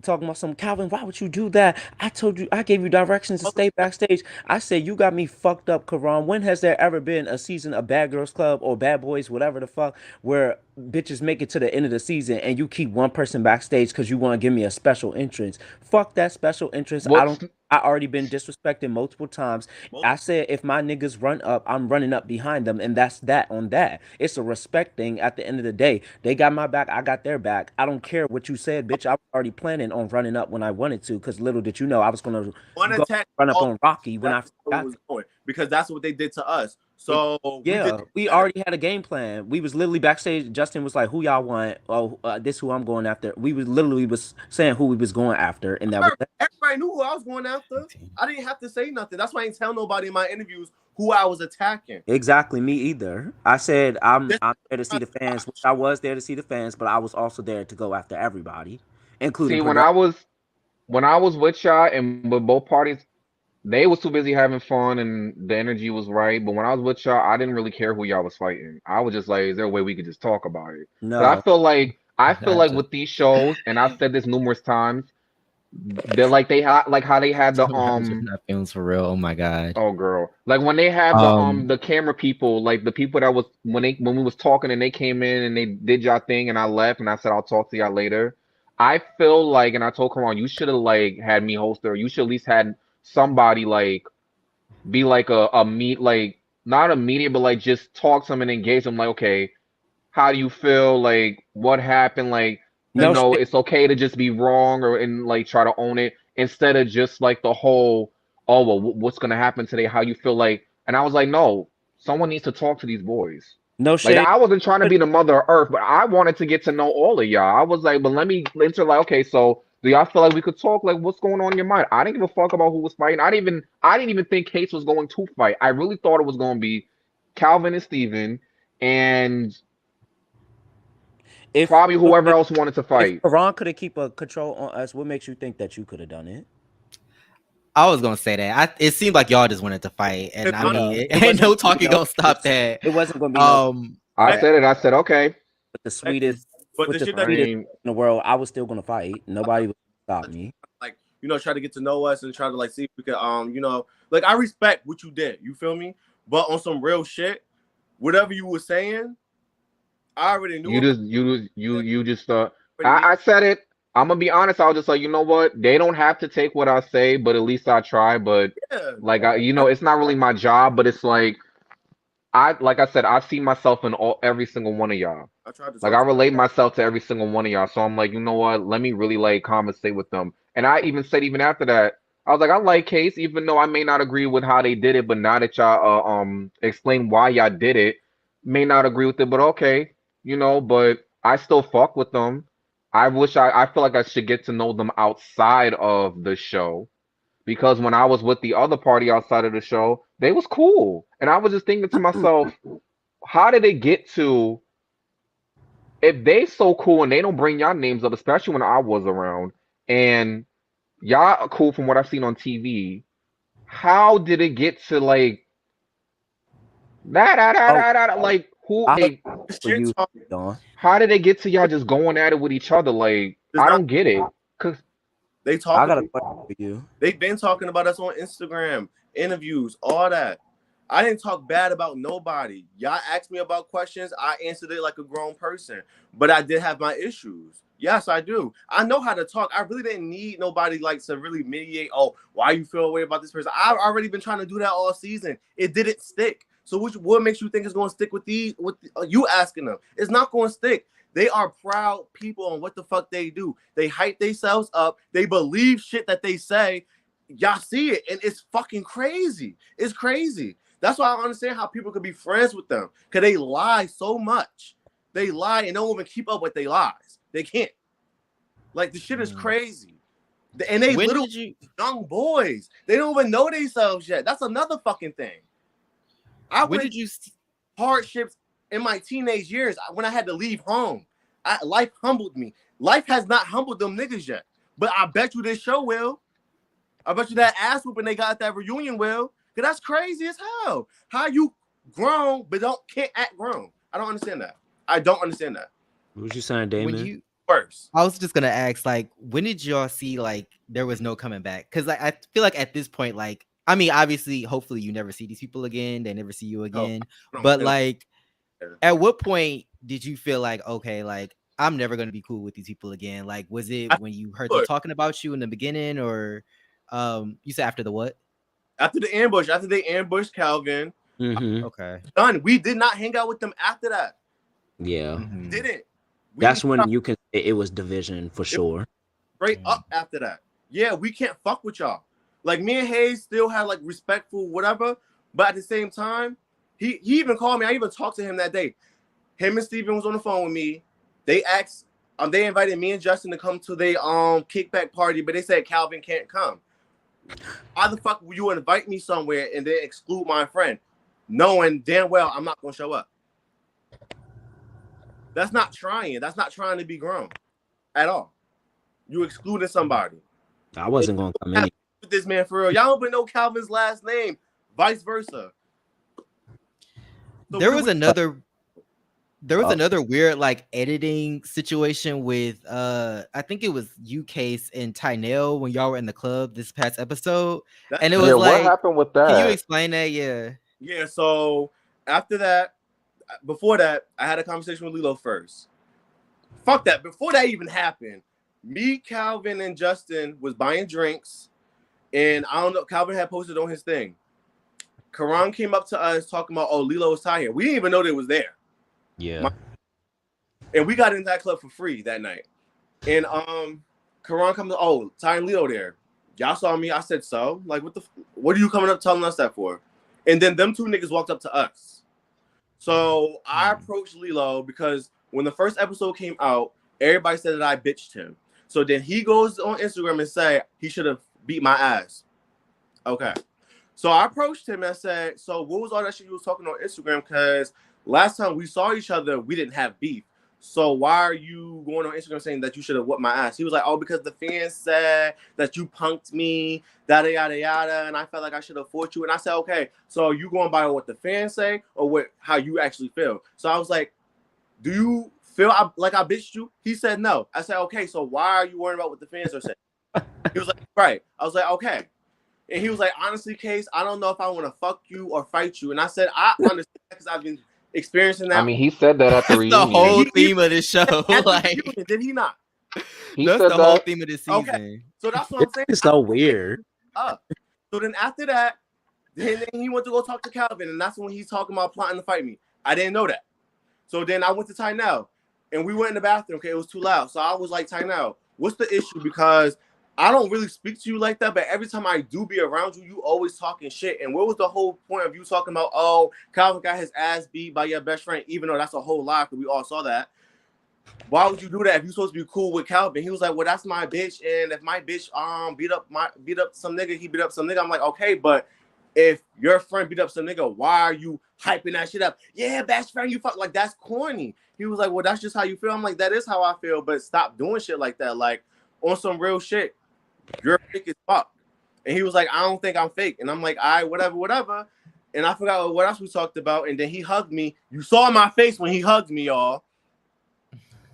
talking about some Calvin. Why would you do that? I told you, I gave you directions to stay backstage. I said you got me fucked up, Karan. When has there ever been a season of Bad Girls Club or Bad Boys, whatever the fuck, where bitches make it to the end of the season and you keep one person backstage because you want to give me a special entrance? Fuck that special entrance. What's I already been disrespected multiple times. I said if my niggas run up, I'm running up behind them, and that's that on that. It's a respect thing at the end of the day. They got my back, I got their back. I don't care what you said, bitch. I was already planning on running up when I wanted to, because little did you know I was gonna One go attack run up on Rocky when I that's where it got was going, because that's what they did to us. So we already had a game plan. We was literally backstage. Justin was like, "Who y'all want? Oh, this who I'm going after." We was literally was saying who we was going after, and that was that. Everybody knew who I was going after. I didn't have to say nothing. That's why I didn't tell nobody in my interviews who I was attacking. Exactly, me either. I said I'm there to see the fans, which I was there to see the fans, but I was also there to go after everybody, including see when I was with y'all and with both parties, they was too busy having fun and the energy was right. But when I was with y'all, I didn't really care who y'all was fighting. I was just like, is there a way we could just talk about it? No. But I feel like with these shows, and I've said this numerous times, they're like how they had the That films for real. Oh my god. Oh girl. Like when they have the camera people, like the people that was when we was talking and they came in and they did y'all thing and I left and I said I'll talk to y'all later. I feel like, and I told Karan, you should have like had me host or you should at least had somebody like be like a meet, like not a media, but like just talk to them and engage them like, okay, how do you feel? Like what happened? Like it's okay to just be wrong or and like try to own it instead of just like the whole, oh well, what's gonna happen today? How you feel like? And I was like, no, someone needs to talk to these boys. No Like shade. I wasn't trying to be the mother of earth, but I wanted to get to know all of y'all. I was like, but let me enter like, okay, so do y'all feel like we could talk? Like, what's going on in your mind? I didn't give a fuck about who was fighting. I didn't even think Case was going to fight. I really thought it was going to be Calvin and Steven and probably whoever else wanted to fight. If Karan could have keep a control on us, what makes you think that you could have done it? I was gonna say that. It seemed like y'all just wanted to fight, and I mean, ain't no talking gonna stop that. It wasn't gonna be. I said it. I said okay. But the sweetest, in the world, I was still gonna fight. Nobody would stop me. Like try to get to know us and try to like see if we could like I respect what you did. You feel me? But on some real shit, whatever you were saying, I already knew. You just I said it. I'm gonna be honest. I was just like, you know what? They don't have to take what I say, but at least I try. But like it's not really my job. But it's like like I said, I see myself in every single one of y'all. I relate myself to every single one of y'all. So I'm like, you know what? Let me really like conversate with them. And I even said even after that, I was like, I like Case, even though I may not agree with how they did it. But now that y'all explain why y'all did it, may not agree with it. But okay, But I still fuck with them. I feel like I should get to know them outside of the show, because when I was with the other party outside of the show, they was cool. And I was just thinking to myself, how did they get to, if they so cool and they don't bring y'all names up, especially when I was around, and y'all are cool from what I've seen on TV, how did it get to like like who they how did they get to y'all just going at it with each other? Like I don't get it. Cause they talk. I got a question for you. They've been talking about us on Instagram, interviews, all that. I didn't talk bad about nobody. Y'all asked me about questions. I answered it like a grown person, but I did have my issues. Yes, I do. I know how to talk. I really didn't need nobody like to really mediate. Oh, why you feel away about this person? I've already been trying to do that all season. It didn't stick. So what makes you think it's going to stick with you asking them? It's not going to stick. They are proud people on what the fuck they do. They hype themselves up. They believe shit that they say. Y'all see it, and it's fucking crazy. It's crazy. That's why I don't understand how people could be friends with them, because they lie so much. They lie and don't even keep up with their lies. They can't. Like, the shit is crazy. And they little young boys. They don't even know themselves yet. That's another fucking thing. Hardships in my teenage years when I had to leave home. Life humbled me. Life has not humbled them niggas yet. But I bet you this show will. I bet you that ass whooping they got at that reunion will. Cause that's crazy as hell. How you grown but can't act grown? I don't understand that. I don't understand that. What was you saying, When Damon? you, First, I was just gonna ask, like, when did y'all see like there was no coming back? Because like I feel like at this point, like, I mean, obviously, hopefully, you never see these people again. They never see you again. But like, at what point did you feel like, okay, like I'm never gonna be cool with these people again? Like, was it when you heard them talking about you in the beginning, or you said after the what? After the ambush, after they ambushed Calvin. Okay. Done. We did not hang out with them after that. Yeah. Didn't. That's when you can say it was division for sure. Straight up after that. Yeah, we can't fuck with y'all. Like me and Hayes still had like respectful whatever, but at the same time, he even called me. I even talked to him that day. Him and Steven was on the phone with me. They asked, they invited me and Justin to come to their kickback party, but they said Calvin can't come. Why the fuck will you invite me somewhere and then exclude my friend, knowing damn well I'm not gonna show up? That's not trying. That's not trying to be grown at all. You excluded somebody. I wasn't gonna come in with this man for real. Y'all don't even know Calvin's last name. Vice versa. So there was another weird like editing situation with I think it was you, Case, and Tynell when y'all were in the club this past episode. And it was like, what happened with that? Can you explain that? Yeah, so after that, before that, I had a conversation with Lilo first. Fuck that. Before that even happened, me, Calvin, and Justin was buying drinks, and I don't know, Calvin had posted on his thing. Karan came up to us talking about, oh, Lilo was tired. We didn't even know they was there. Yeah. And we got into that club for free that night. And Karan comes, oh, Ty and Lilo there. Y'all saw me. I said, so? Like, what are you coming up telling us that for? And then them two niggas walked up to us. So I approached Lilo because when the first episode came out, everybody said that I bitched him. So then he goes on Instagram and say he should have beat my ass. Okay. So I approached him and said, so what was all that shit you was talking on Instagram? Because last time we saw each other, we didn't have beef. So why are you going on Instagram saying that you should have whooped my ass? He was like, oh, because the fans said that you punked me, yada, yada, yada, and I felt like I should have fought you. And I said, okay, so you going by what the fans say or how you actually feel? So I was like, do you feel like I bitched you? He said no. I said, okay, so why are you worrying about what the fans are saying? He was like, right. I was like, okay. And he was like, honestly, Case, I don't know if I want to fuck you or fight you. And I said, I understand because I've been experiencing that. I mean, he said that at the reunion. The whole theme of this show. Like, reunion, did he not? That's the whole theme of this season. Okay. So that's what I'm saying. It's so weird. So then after that, then he went to go talk to Calvin, and that's when he's talking about plotting to fight me. I didn't know that. So then I went to Tynell, and we went in the bathroom. Okay, it was too loud. So I was like, Tynell, what's the issue? Because I don't really speak to you like that, but every time I do be around you, you always talking shit. And what was the whole point of you talking about, oh, Calvin got his ass beat by your best friend, even though that's a whole lie, because we all saw that. Why would you do that if you're supposed to be cool with Calvin? He was like, well, that's my bitch, and if my bitch beat up some nigga, he beat up some nigga. I'm like, okay, but if your friend beat up some nigga, why are you hyping that shit up? Yeah, best friend, you fuck. Like, that's corny. He was like, well, that's just how you feel. I'm like, that is how I feel, but stop doing shit like that. Like, on some real shit. You're fake as fuck. And he was like, I don't think I'm fake. And I'm like, all right, whatever. And I forgot what else we talked about. And then he hugged me. You saw my face when he hugged me, y'all.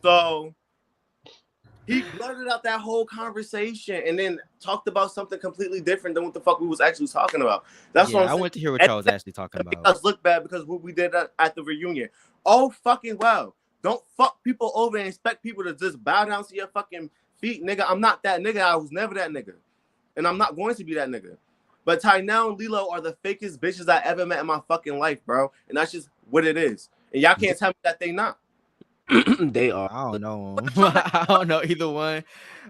So he blurted out that whole conversation and then talked about something completely different than what the fuck we was actually talking about. That's what I'm saying. I want to hear what y'all was actually talking about. It does look bad because what we did at the reunion. Oh, fucking well. Don't fuck people over and expect people to just bow down to your fucking feet, nigga. I'm not that nigga. I was never that nigga. And I'm not going to be that nigga. But Tynell and Lilo are the fakest bitches I ever met in my fucking life, bro. And that's just what it is. And y'all can't tell me that they not. They are. I don't know. I don't know either one.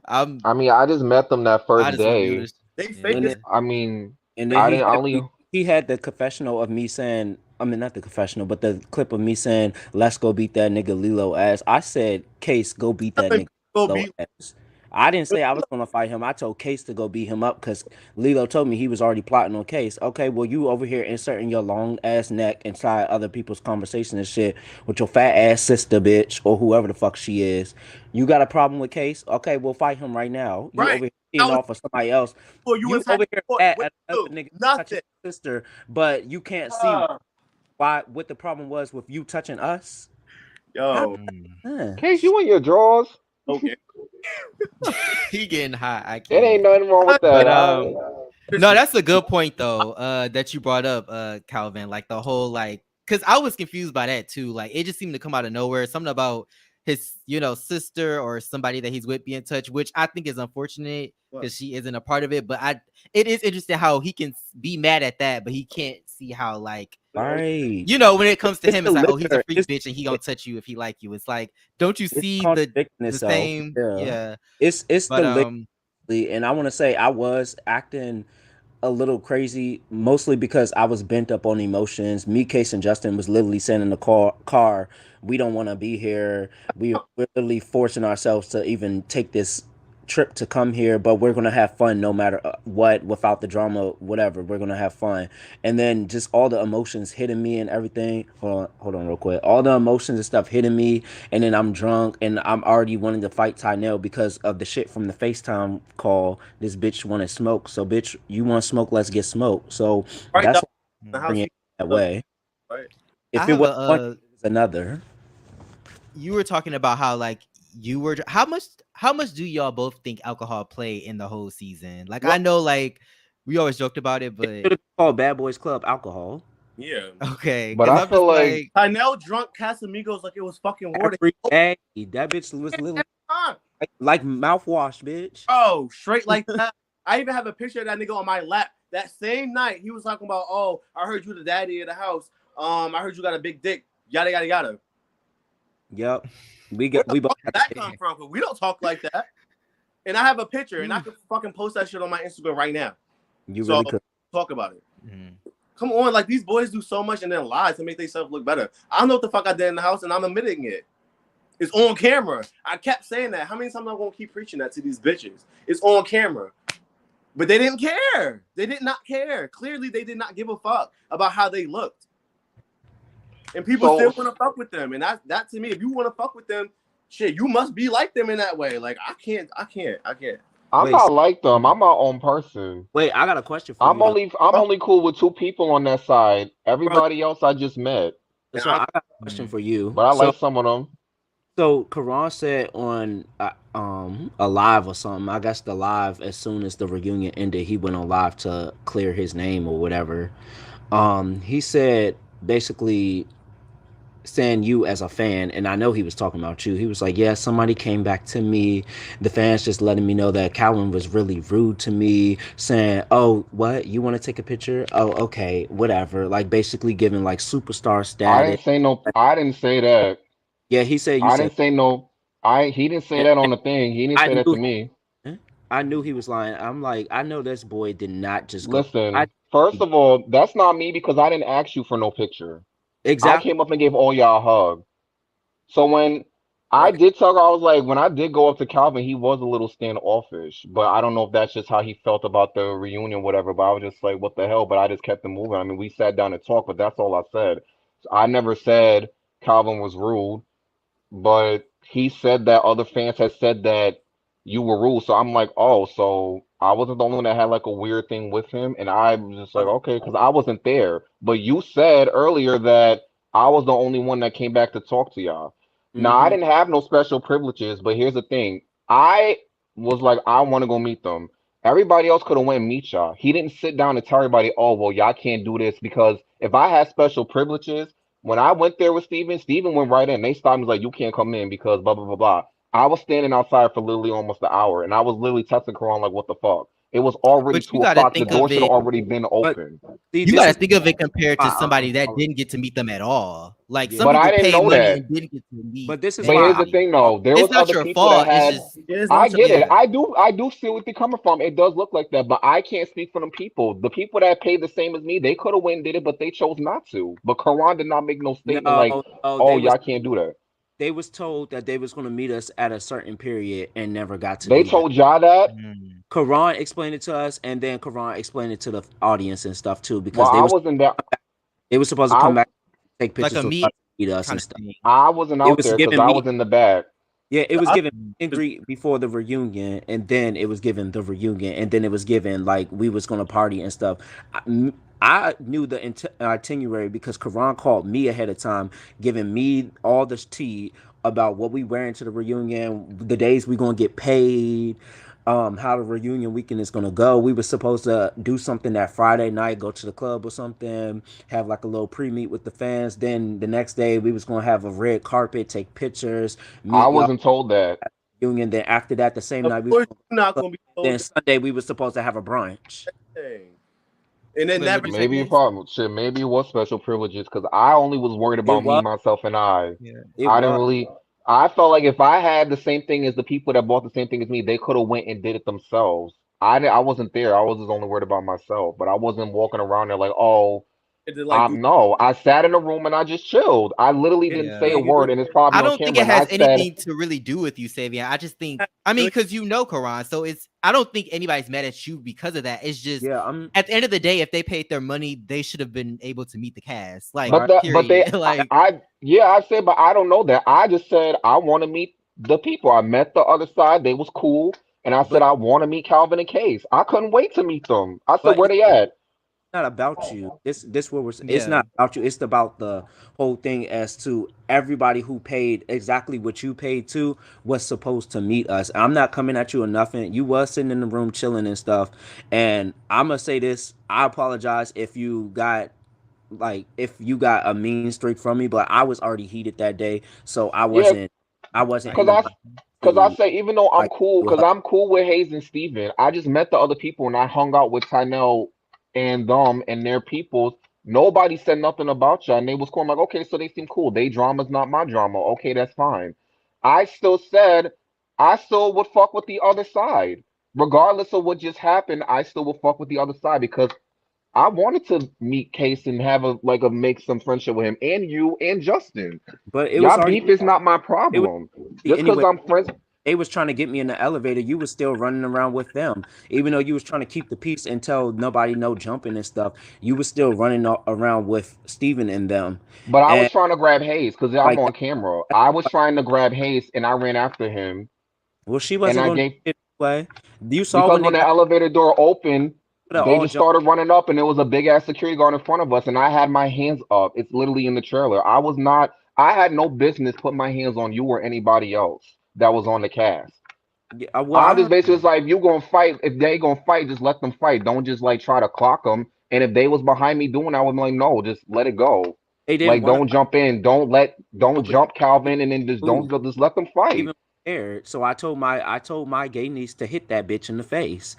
I mean, I just met them that first day. They fake. I mean, and then he had the confessional of me saying, I mean, not the confessional, but the clip of me saying, let's go beat that nigga Lilo ass. I said, Case, go beat that nigga Lilo ass. I didn't say I was gonna fight him. I told Case to go beat him up because Lilo told me he was already plotting on Case. Okay, well you over here inserting your long ass neck inside other people's conversation and shit with your fat ass sister bitch or whoever the fuck she is. You got a problem with Case? Okay, we'll fight him right now. You Right. over here I eating was off of somebody else. for you You inside over here court. mad What at you another do? nigga touching Nothing. your sister, but you can't see Uh, why what the problem was with you touching us. yo. Huh. Case, you in your drawers. Okay. He getting hot. I It ain't can't. nothing wrong with But that. no, that's a good point though. That you brought up, Calvin. Like the whole because I was confused by that too. Like it just seemed to come out of nowhere. Something about his, sister or somebody that he's with be in touch, which I think is unfortunate because she isn't a part of it. But it is interesting how he can be mad at that, but he can't see how Right. when it comes to It's him, the it's like, oh, he's a liquor. freak bitch and he gonna touch you if he like you. It's like, don't you It's see contradicting the itself. same? Yeah. Yeah, It's but the liquor. And I want to say I was acting a little crazy, mostly because I was bent up on emotions. Me, Case, and Justin was literally saying in the car, we don't want to be here. We're literally forcing ourselves to even take this trip to come here, but we're gonna have fun no matter what, without the drama, whatever. We're gonna have fun, and then just all the emotions hitting me and everything. Hold on, real quick. All the emotions and stuff hitting me, and then I'm drunk, and I'm already wanting to fight Tynell because of the shit from the FaceTime call. This bitch wanted smoke, so bitch, you want smoke? Let's get smoke. So Right. that's The why I'm house. bringing it that way. Right. If I it have was one, it's another. you were talking about how you were how much do y'all both think alcohol play in the whole season? Like I know we always joked about it, It but should have been called Bad Boys Club Alcohol. Yeah. okay, But because I I'm feel just like like Tynell drunk Casamigos like it was fucking water. Every day, that bitch was literally like mouthwash, bitch. Oh, straight like that. I even have a picture of that nigga on my lap. That same night, he was talking about, oh, I heard you the daddy of the house. I heard you got a big dick. Yada yada yada. Yep. We Where the both fuck did that come from? 'Cause we don't talk like that. And I have a picture, and I could fucking post that shit on my Instagram right now. You So really could. talk about it. Come on, like these boys do so much and then lie to make themselves look better. I don't know what the fuck I did in the house, and I'm admitting it. It's on camera. I kept saying that. How many times am I gonna keep preaching that to these bitches? It's on camera. But they didn't care. They did not care. Clearly, they did not give a fuck about how they looked. And people still want to fuck with them. And that to me, if you want to fuck with them, shit, you must be like them in that way. Like I can't. I'm not like them. I'm my own person. Wait, I got a question for I'm you. I'm only cool with 2 people on that side. Everybody else I just met. So I got a question for you. But I like some of them. So Karan said on a live or something. I guess the live, as soon as the reunion ended, he went on live to clear his name or whatever. He said basically saying you as a fan, and I know he was talking about you. He was like, yeah, somebody came back to me, the fans just letting me know that Calvin was really rude to me, saying, oh, what, you want to take a picture? Oh, okay, whatever. Like basically giving like superstar status. I didn't say that. Yeah, he said you I said didn't say no. He didn't say that on the thing. He didn't say that to me. I knew he was lying. I'm like, I know this boy did not just go. Listen, first of all, that's not me because I didn't ask you for no picture. Exactly. I came up and gave all y'all a hug. So when I did tell her, I was like, when I did go up to Calvin, he was a little standoffish. But I don't know if that's just how he felt about the reunion, whatever. But I was just like, what the hell? But I just kept it moving. I mean, we sat down and talked, but that's all I said. So I never said Calvin was rude, but he said that other fans had said that you were rude. So I'm like, oh, so I wasn't the only one that had like a weird thing with him. And I was just like, okay, because I wasn't there. But you said earlier that I was the only one that came back to talk to y'all. Now, I didn't have no special privileges, but here's the thing. I was like, I want to go meet them. Everybody else could have went and meet y'all. He didn't sit down and tell everybody, oh, well, y'all can't do this because if I had special privileges, when I went there with Steven, Steven went right in. They stopped me like, you can't come in because blah, blah, blah, blah. I was standing outside for literally almost an hour, and I was literally texting Karan like, what the fuck? It was already but you 2 got to o'clock. The think door of should have it. already been open. You got to think of it compared to somebody that didn't get to meet them at all. Like some But people I didn't pay know money that. and didn't get to meet. But this is But why here's the thing, though. There it's was not other your people fault. that had. It's just I get it. I do see what they're coming from. It does look like that, but I can't speak for them people. The people that paid the same as me, they could have went and did it, but they chose not to. But Karan did not make no statement like, no, "Oh, y'all can't do that." They was told that they was going to meet us at a certain period and never got to They do that. told y'all that. Mm. Karan explained it to us, and then Karan explained it to the audience and stuff too, Well, because I wasn't there. they was supposed to I come back, take Like pictures a with meet us, meet us kind and of stuff. thing. I wasn't It out was there because giving I me, was in the back. yeah, it was I given meet and greet before the reunion, and then it was given the reunion, and then it was given like we was gonna party and stuff. I knew the itinerary because Karan called me ahead of time, giving me all this tea about what we wearing to the reunion, the days we gonna get paid, how the reunion weekend is gonna go. We were supposed to do something that Friday night, go to the club or something, have like a little pre-meet with the fans. Then the next day we was gonna have a red carpet, take pictures, I meet y'all wasn't told that. at the reunion. Then after that, the same of night we was course gonna you're not go to the club. gonna be Then told Sunday we was supposed to have a brunch. that thing. And then Wait, that what'd you say? Maybe a reunion, problem. Shit, maybe it was special privileges because I only was worried It about me, was, myself, and I. Yeah. it I didn't was, really. I felt like if I had the same thing as the people that bought the same thing as me, they could have went and did it themselves. I wasn't there. I was just only worried about myself, but I wasn't walking around there like, oh, and then like do no. I sat in a room and I just chilled. I literally it didn't say Yeah. a thing. And word, and it's probably I on don't think camera. it And I has said, anything to really do with you, Savion. I just think, I mean, really, because you know Quran, so it's. I don't think anybody's mad at you because of that. It's just yeah. at the end of the day, if they paid their money, they should have been able to meet the cast. Like, but Right. they, period. Like, yeah, I said, but I don't know that. I just said I want to meet the people. I met the other side. They was cool, and I said But I want to meet Calvin and Case. I couldn't wait to meet them. I said, but where they at? not about you. This what we're. It's yeah, not about you. It's about the whole thing as to everybody who paid exactly what you paid to was supposed to meet us. I'm not coming at you or nothing. You was sitting in the room chilling and stuff. And I'm gonna say this. I apologize if you got like if you got a mean streak from me, but I was already heated that day, so Yeah, I wasn't I in get the cause it. mind Cause I to say even though I'm like cool, do a cause I'm cool with Hayes and Steven, I just met the other people and I hung out with Tynell and them and their peoples. Nobody said nothing about you, and they was cool. I'm like, okay, so they seem cool. They drama's not my drama. Okay, that's fine. I still said I still would fuck with the other side, regardless of what just happened. I still would fuck with the other side because I wanted to meet Case and have a make some friendship with him and you and Justin. but it was Y'all already beef is not my it was problem. Just because anyway. I'm friends. They was trying to get me in the elevator. You was still running around with them, even though you was trying to keep the peace and tell nobody no jumping and stuff. You was still running around with Steven and them, But I was and trying to grab Hayes because I'm like, on camera. I was trying to grab Hayes and I ran after him. well, she And wasn't I going to gave do it anyway. You saw because when they when the got elevator door opened, they all just jumped. started running up and there was a big ass security guard in front of us. And I had my hands up. It's literally in the trailer. I had no business putting my hands on you or anybody else that was on the cast. Yeah, well, I I just heard basically was like, if you gonna fight, if they gonna fight, just let them fight. Don't just like try to clock them. And if they was behind me doing, that, I would be like, no, just let it go. they didn't Like, want to don't fight, jump in. Don't but jump Calvin, and then just let them fight. even prepared. So I told my gay niece to hit that bitch in the face,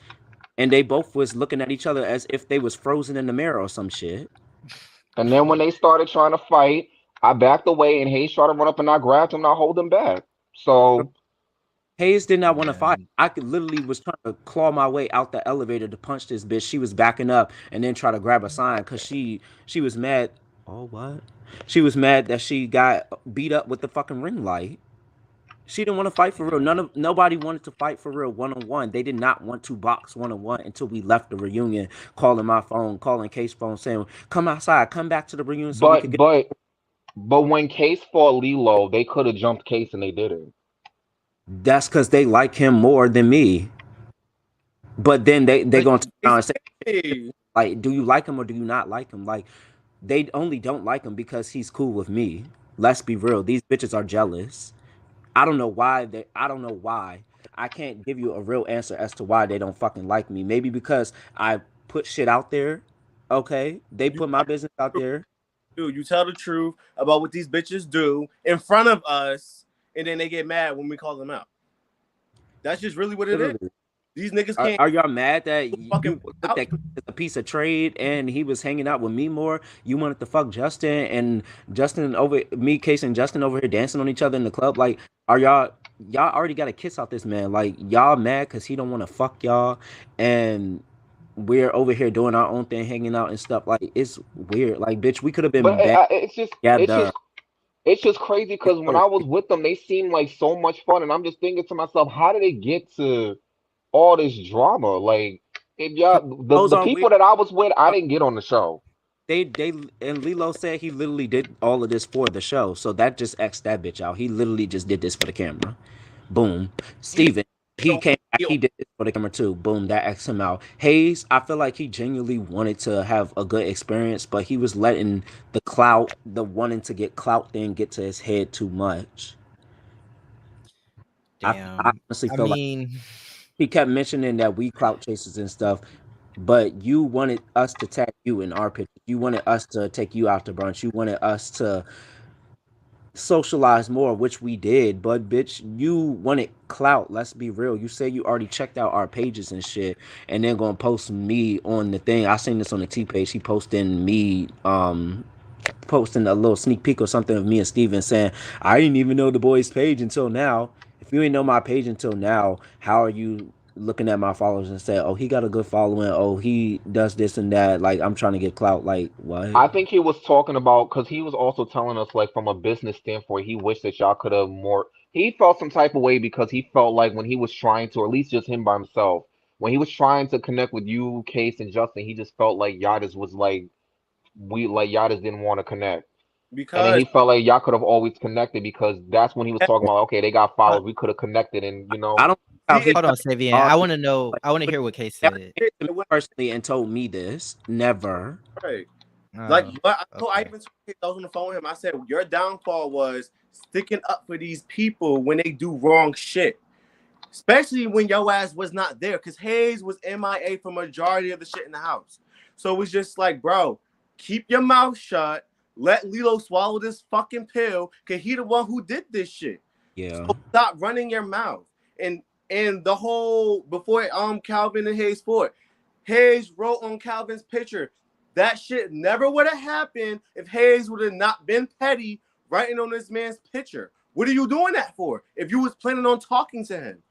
and they both was looking at each other as if they was frozen in the mirror or some shit. And then when they started trying to fight, I backed away, and Hayes tried to run up, and I grabbed him, and I hold him back. So, Hayes did not want to Yeah. fight. I could literally was trying to claw my way out the elevator to punch this bitch. She was backing up and then try to grab a sign because she was mad. Oh what? She was mad that she got beat up with the fucking ring light. She didn't want to fight for real. Nobody wanted to fight for real 1-on-1. They did not want to box 1-on-1 until we left the reunion. Calling my phone, calling Case phone, saying, "Come outside, come back to the reunion so we but could get." but but when Case fought Lilo, they could have jumped Case, and they didn't. That's because they like him more than me. But then they But gonna turn around and say, hey, like, do you like him or do you not like him? Like, they only don't like him because he's cool with me. Let's be real. These bitches are jealous. I don't know why. I can't give you a real answer as to why they don't fucking like me. Maybe because I put shit out there. Okay. They you put my business out there. you tell the truth about what these bitches do in front of us, and then they get mad when we call them out. That's just really what it is. Literally. These niggas can't Are y'all mad that fucking you looked out. at Keith as a piece of trade and he was hanging out with me more? You wanted to fuck Justin and Justin over me, Case and Justin over here dancing on each other in the club. Like, are y'all already got a kiss out this man? Like, y'all mad because he don't want to fuck y'all, and we're over here doing our own thing, hanging out and stuff. Like, it's weird. Like, bitch, we could have But been back it's just together. It's just crazy because when I was with them, they seemed like so much fun, and I'm just thinking to myself, how did they get to all this drama? Like, if y'all, Those the are weird. people that I was with, I didn't get on the show. They and Lilo said he literally did all of this for the show, so that just X that bitch out. He literally just did this for the camera. Boom. Steven, he came back, he did this for the camera too. Boom, that X him out. Hayes, I feel like he genuinely wanted to have a good experience, but he was letting the clout, the wanting to get clout thing get to his head too much. Damn. I honestly I feel like mean, he kept mentioning that we clout chasers and stuff, but you wanted us to tag you in our pictures. You wanted us to take you out to brunch. You wanted us to socialize more, which we did. But bitch, you wanted clout. Let's be real. You say you already checked out our pages and shit, and then gonna post me on the thing. I seen this on the T page. He posting me, posting a little sneak peek or something of me and Steven saying, I didn't even know the boys' page until now. If you ain't know my page until now, how are you looking at my followers and say, oh, he got a good following, oh, he does this and that, like I'm trying to get clout, like what? I think he was talking about because he was also telling us like from a business standpoint, he wished that y'all could have more. He felt some type of way because he felt like when he was trying to, or at least just him by himself, when he was trying to connect with you, Case, and Justin, he just felt like y'all just was like y'all just didn't want to connect. And then Because he felt like y'all could have always connected because that's when he was talking about okay, they got followers, we could have connected, and I don't know how see, he hold on, felt Savian. about I it. want to know. Like, I want to he hear what Case never said. came to me personally and told me this. Never. right. Like Oh, what I okay. even told him, I was on the phone with him. I said your downfall was sticking up for these people when they do wrong shit. Especially when your ass was not there. Because Hayes was MIA for majority of the shit in the house. So it was just like, bro, keep your mouth shut. Let Lilo swallow this fucking pill. Cause he the one who did this shit. Yeah. So stop running your mouth. And the whole before Calvin and Hayes fought, Hayes wrote on Calvin's picture. That shit never would have happened if Hayes would have not been petty writing on this man's picture. What are you doing that for? If you was planning on talking to him.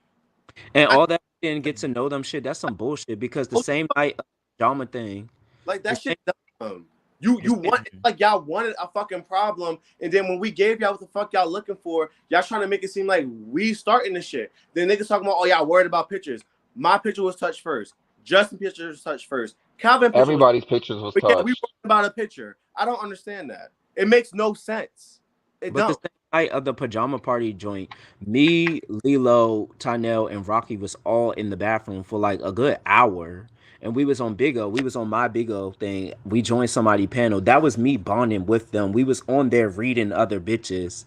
And all that didn't get to know them shit, that's some bullshit because the same night of the Jama thing, Like the that same, shit dumb. You the same, want like y'all wanted a fucking problem, and then when we gave y'all what the fuck y'all looking for, y'all trying to make it seem like we starting the shit. Then niggas talking about, oh y'all worried about pictures. My picture was touched first. Justin picture was touched first. Calvin picture was, everybody's pictures was but yeah, we touched. worried about a picture. I don't understand that. It makes no sense. It but the don't. same night of the pajama party joint, me, Lilo, Tynell, and Rocky was all in the bathroom for like a good hour. And we was on Big O. We was on my Big O thing. We joined somebody panel. That was me bonding with them. We was on there reading other bitches.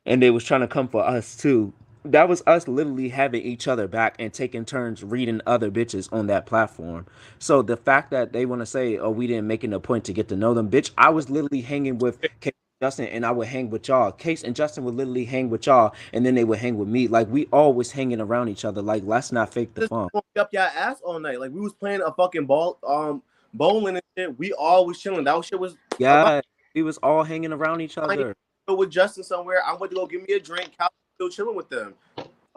And they was trying to come for us too. That was us literally having each other back and taking turns reading other bitches on that platform. So the fact that they want to say, oh, we didn't make it a point to get to know them, bitch, I was literally hanging with Justin and I would hang with y'all. Case and Justin would literally hang with y'all and then they would hang with me. Like we always hanging around each other. Like let's not fake the Just fun. up y'all ass all night. Like we was playing a fucking bowling and shit. We all was chilling. That shit was about Yeah, we was all hanging around each other. with Justin somewhere. I went to go get me a drink. Cal still chilling with them.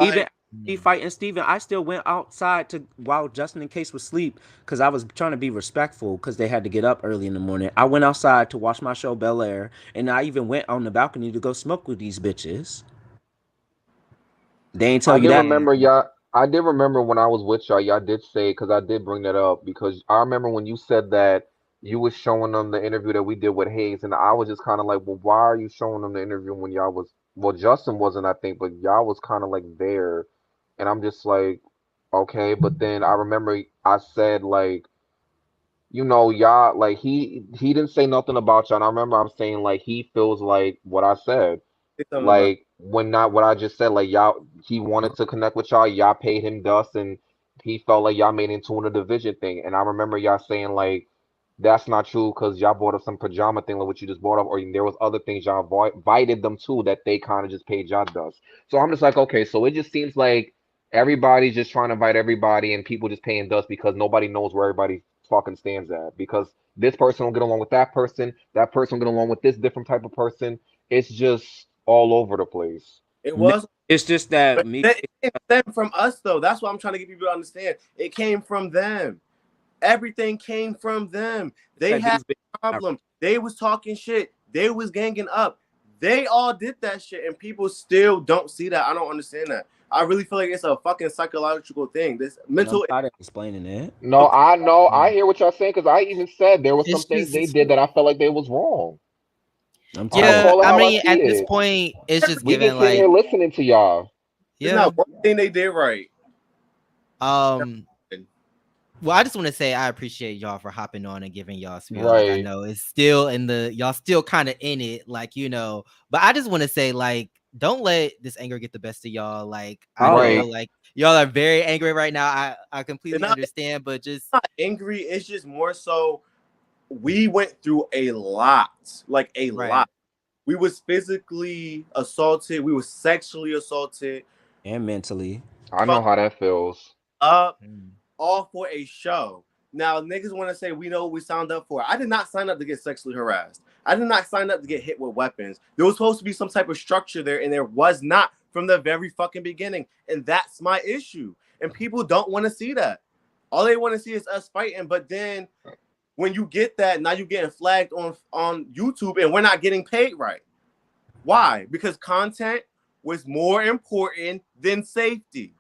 Even Like, he fighting Steven, I still went outside to while Justin and Case was asleep because I was trying to be respectful because they had to get up early in the morning. I went outside to watch my show Bel Air, and I even went on the balcony to go smoke with these bitches. They ain't tell I you did that. remember y'all. I did remember when I was with y'all. Y'all did say because I did bring that up because I remember when you said that you was showing them the interview that we did with Hayes, and I was just kind of like, well, why are you showing them the interview when y'all was well, Justin wasn't, I think, but y'all was kind of like there, and I'm just like, okay, but then I remember I said like, y'all like he didn't say nothing about y'all, and I remember I'm saying like he feels like what I said. say something about Like when not what I just said, like y'all he wanted to connect with y'all, y'all paid him dust and he felt like y'all made into a division thing. And I remember y'all saying like that's not true because y'all bought up some pajama thing like what you just bought up, or there was other things y'all invited them to that they kind of just paid y'all dust. So I'm just like, okay, so it just seems like everybody's just trying to invite everybody and people just paying dust because nobody knows where everybody fucking stands at. Because this person will get along with that person will get along with this different type of person. It's just all over the place. it was, It's just that but me. it stemmed from us though. That's what I'm trying to get people to understand. It came from them. Everything came from them. They That had these bitches a problem. They was talking shit. They was ganging up. They all did that shit, and people still don't see that. I don't understand that. I really feel like it's a fucking psychological thing. This And I'm mental. tired of explaining it. No, I know. I hear what y'all saying because I even said there was It's some things they just did that I felt like they was wrong. I'm I'm gonna tired. yeah. call it I how I mean, see at this it. point, it's just We given just sitting here like listening to y'all. It's yeah. not one thing they did right. Um. Well, I just want to say I appreciate y'all for hopping on and giving y'all spiel. Like I Right. know it's still y'all still kind of in it, like But I just want to say, like, don't let this anger get the best of y'all. Like I know, Right. like y'all are very angry right now. I They're completely not, understand, but just not angry. It's just more so we went through a lot, like a right. lot. We was physically assaulted. We was sexually assaulted. And mentally. I know Fucked how that feels. up. Mm. All for a show. Now, niggas want to say we know what we signed up for. I did not sign up to get sexually harassed. I did not sign up to get hit with weapons. There was supposed to be some type of structure there, and there was not from the very fucking beginning. And that's my issue. And people don't want to see that. All they want to see is us fighting. But then when you get that, now you're getting flagged on YouTube, and we're not getting paid right. Why? Because content was more important than safety.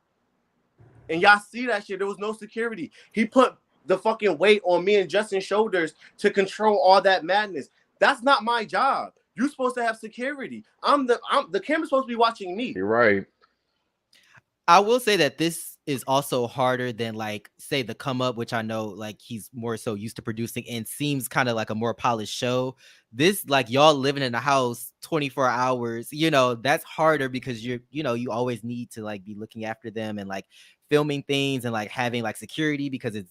And y'all see that shit. There was no security. He put the fucking weight on me and Justin's shoulders to control all that madness. That's not my job. You're supposed to have security. The camera's supposed to be watching me. You're right. I will say that this is also harder than like say the come up, which I know like he's more so used to producing and seems kind of like a more polished show. This like y'all living in a house 24 hours, that's harder because you always need to like be looking after them and like filming things and like having like security because it's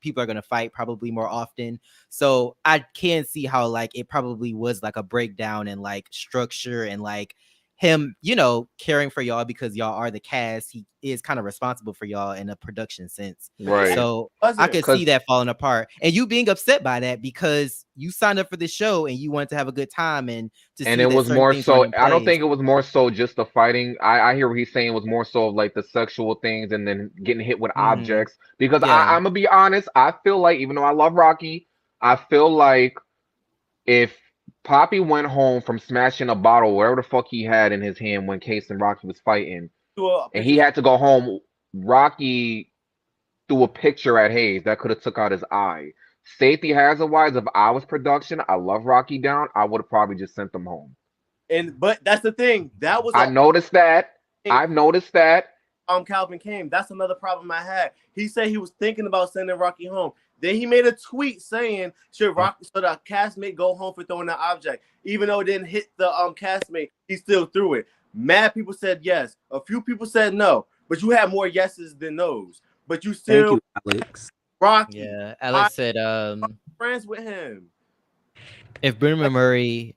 people are going to fight probably more often. So I can see how like it probably was like a breakdown in like structure and like him, caring for y'all because y'all are the cast. He is kind of responsible for y'all in a production sense. Right. So I could see Because that falling apart and you being upset by that because you signed up for the show and you wanted to have a good time and to and see it that was certain more things weren't so. in I don't place. think it was more so just the fighting. I hear what he's saying was more so of like the sexual things and then getting hit with objects. Because Yeah. I'm gonna be honest. I feel like even though I love Rocky, I feel like if Poppy went home from smashing a bottle, wherever the fuck he had in his hand when Case and Rocky was fighting, and he had to go home, Rocky threw a picture at Hayes that could have took out his eye. Safety hazard wise, if I was production, I love Rocky down. I would have probably just sent them home. But that's the thing. That was I noticed that. thing. I've noticed that. Calvin came. That's another problem I had. He said he was thinking about sending Rocky home. Then he made a tweet saying, "Should Rocky so the castmate go home for throwing the object?" Even though it didn't hit the castmate, he still threw it. Mad people said yes. A few people said no. But you had more yeses than no's. But you still, Thank you, Alex. Rocky. Yeah, Alex said Friends with him. if Bruno Murray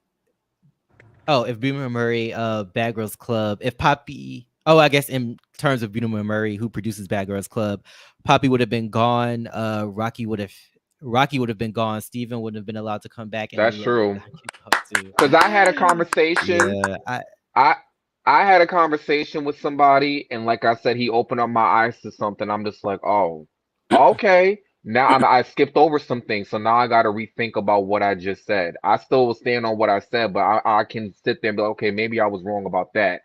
Bad Girls Club, if Poppy, I guess in terms of Bruno Murray, who produces Bad Girls Club, Poppy would have been gone. Rocky would have been gone. Steven wouldn't have been allowed to come back, and That's Lilo would true. have got kicked off too. Because I had a conversation. Yeah, I I had a conversation with somebody, and like I said, he opened up my eyes to something. I'm just like, oh, okay. Now I skipped over some things, so now I got to rethink about what I just said. I still will stand on what I said, but I can sit there and be like, okay, maybe I was wrong about that.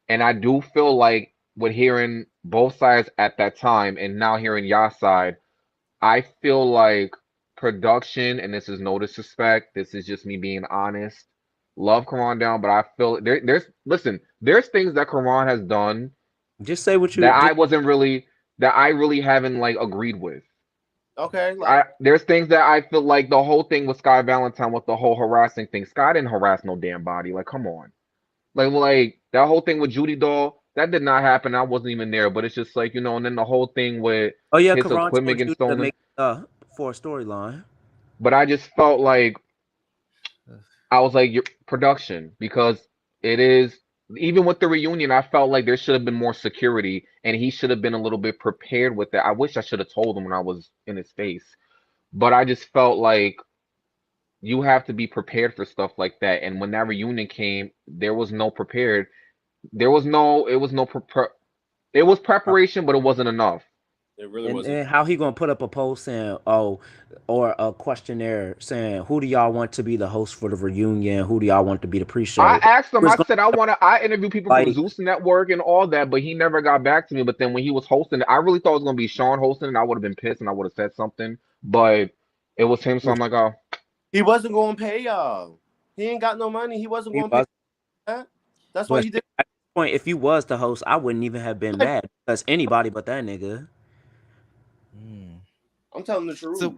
And I do feel like with hearing both sides at that time and now hearing your side, I feel like production, and this is no disrespect, this is just me being honest. Love Karan down, but I feel there's things that Karan has done Just say what you that I just wasn't really that I really haven't like agreed with. Okay, like There's things that I feel like the whole thing with Sky Valentine with the whole harassing thing. Sky didn't harass no damn body. Like, come on. Like that whole thing with Judy Doll, that did not happen. I wasn't even there, but it's just like, and then the whole thing with Oh yeah, his Karan equipment told getting you to stolen. make for a storyline. But I just felt like I was like your production because it is even with the reunion, I felt like there should have been more security and he should have been a little bit prepared with that. I wish I should have told him when I was in his face. But I just felt like you have to be prepared for stuff like that. And when that reunion came, there was no prepared. There was no it was no it was preparation, but it wasn't enough. It really And wasn't. how he gonna put up a post saying, "Oh," or a questionnaire saying, "Who do y'all want to be the host for the reunion? Who do y'all want to be the I pre-show?" asked He him. was I gonna said I interview people from like, Zeus Network and all that, but he never got back to me. But then when he was hosting it, I really thought it was gonna be Sean hosting, and I would have been pissed and I would have said something. But it was him, so I'm like, oh, He wasn't going to pay y'all. He ain't got no money. He wasn't he going to pay was. that. That's why But he shit, did. at this point, if you was the host, I wouldn't even have been mad because anybody but that nigga. I'm telling the truth. So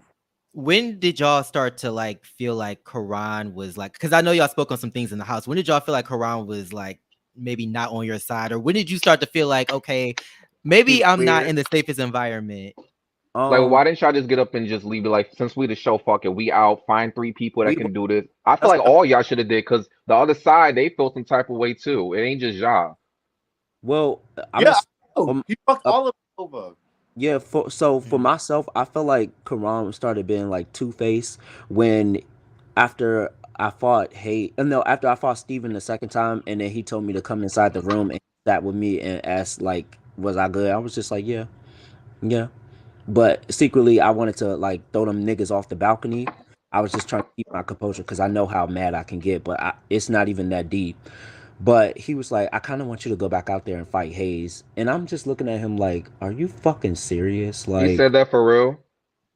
when did y'all start to like feel like Quran was like, because I know y'all spoke on some things in the house. When did y'all feel like Quran was like maybe not on your side? Or when did you start to feel like, okay, maybe I'm not Weird. in the safest environment? like why didn't y'all just get up and just leave it? Like since we the show, fuck it, we out. Find 3 people that We can do this. I feel that's like all y'all should have did because the other side they feel some type of way too. It ain't just y'all. well, I'm Yeah, a, I know. He fucked all of it over. yeah. For myself, I feel like Karam started being like Two-Face when after I fought no, after I fought Steven the second time, and then he told me to come inside the room and sat with me and asked like, was I good? I was just like, yeah, yeah. But secretly, I wanted to like throw them niggas off the balcony. I was just trying to keep my composure because I know how mad I can get, but it's not even that deep. But he was like, I kind of want you to go back out there and fight Hayes. And I'm just looking at him like, are you fucking serious? He Like, said that for real.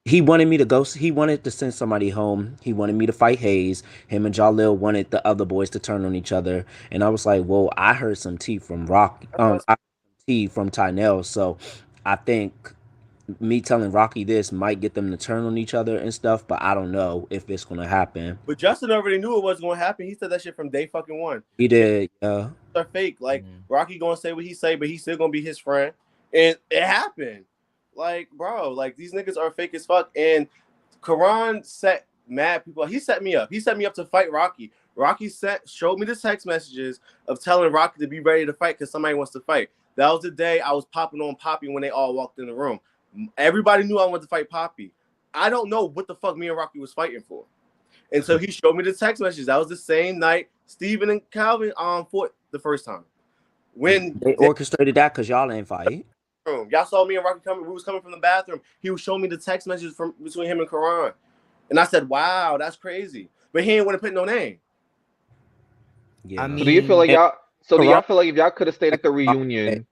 he wanted me to go, he wanted to send somebody home. He wanted me to fight Hayes. Him and Jalil wanted the other boys to turn on each other. And I was like, well, I heard some tea from Rock, I heard some tea from Tynell. So I think me telling Rocky this might get them to turn on each other and stuff, but I don't know if it's gonna happen. But Justin already knew it wasn't going to happen. He said that shit from day fucking one. He Shit did, yeah. are fake. Like Rocky gonna say what he say, but he's still gonna be his friend, and it happened. Like, bro, like these niggas are fake as fuck. And Karan set mad people. He set me up. He set me up to fight Rocky. Rocky showed me the text messages of telling Rocky to be ready to fight because somebody wants to fight. That was the day I was popping on Poppy when they all walked in the room. Everybody knew I wanted to fight Poppy. I don't know what the fuck me and Rocky was fighting for. And so he showed me the text messages. That was the same night Steven and Calvin fought the first time. When they orchestrated that because y'all ain't fight. Y'all saw me and Rocky coming. We was coming from the bathroom. He was showing me the text messages from between him and Karan. And I said, wow, that's crazy. But he ain't want to put no name. Yeah. I So do you feel like mean, y'all? So do Karan, y'all feel like if y'all could have stayed at the reunion?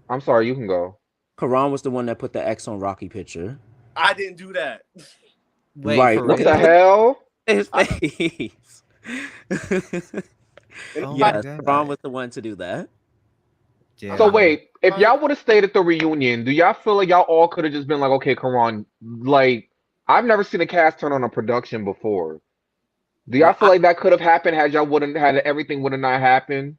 I'm sorry, you can go. Karan was the one that put the X on Rocky picture. I didn't do that. wait, Right. for Look What real? the at hell? his face. Oh my Yes, god. Karan was the one to do that. So Yeah. wait, if y'all would have stayed at the reunion, do y'all feel like y'all all could have just been like, okay, Karan, like I've never seen a cast turn on a production before. Do y'all Well, feel like that could have happened had y'all wouldn't had everything would have not happened,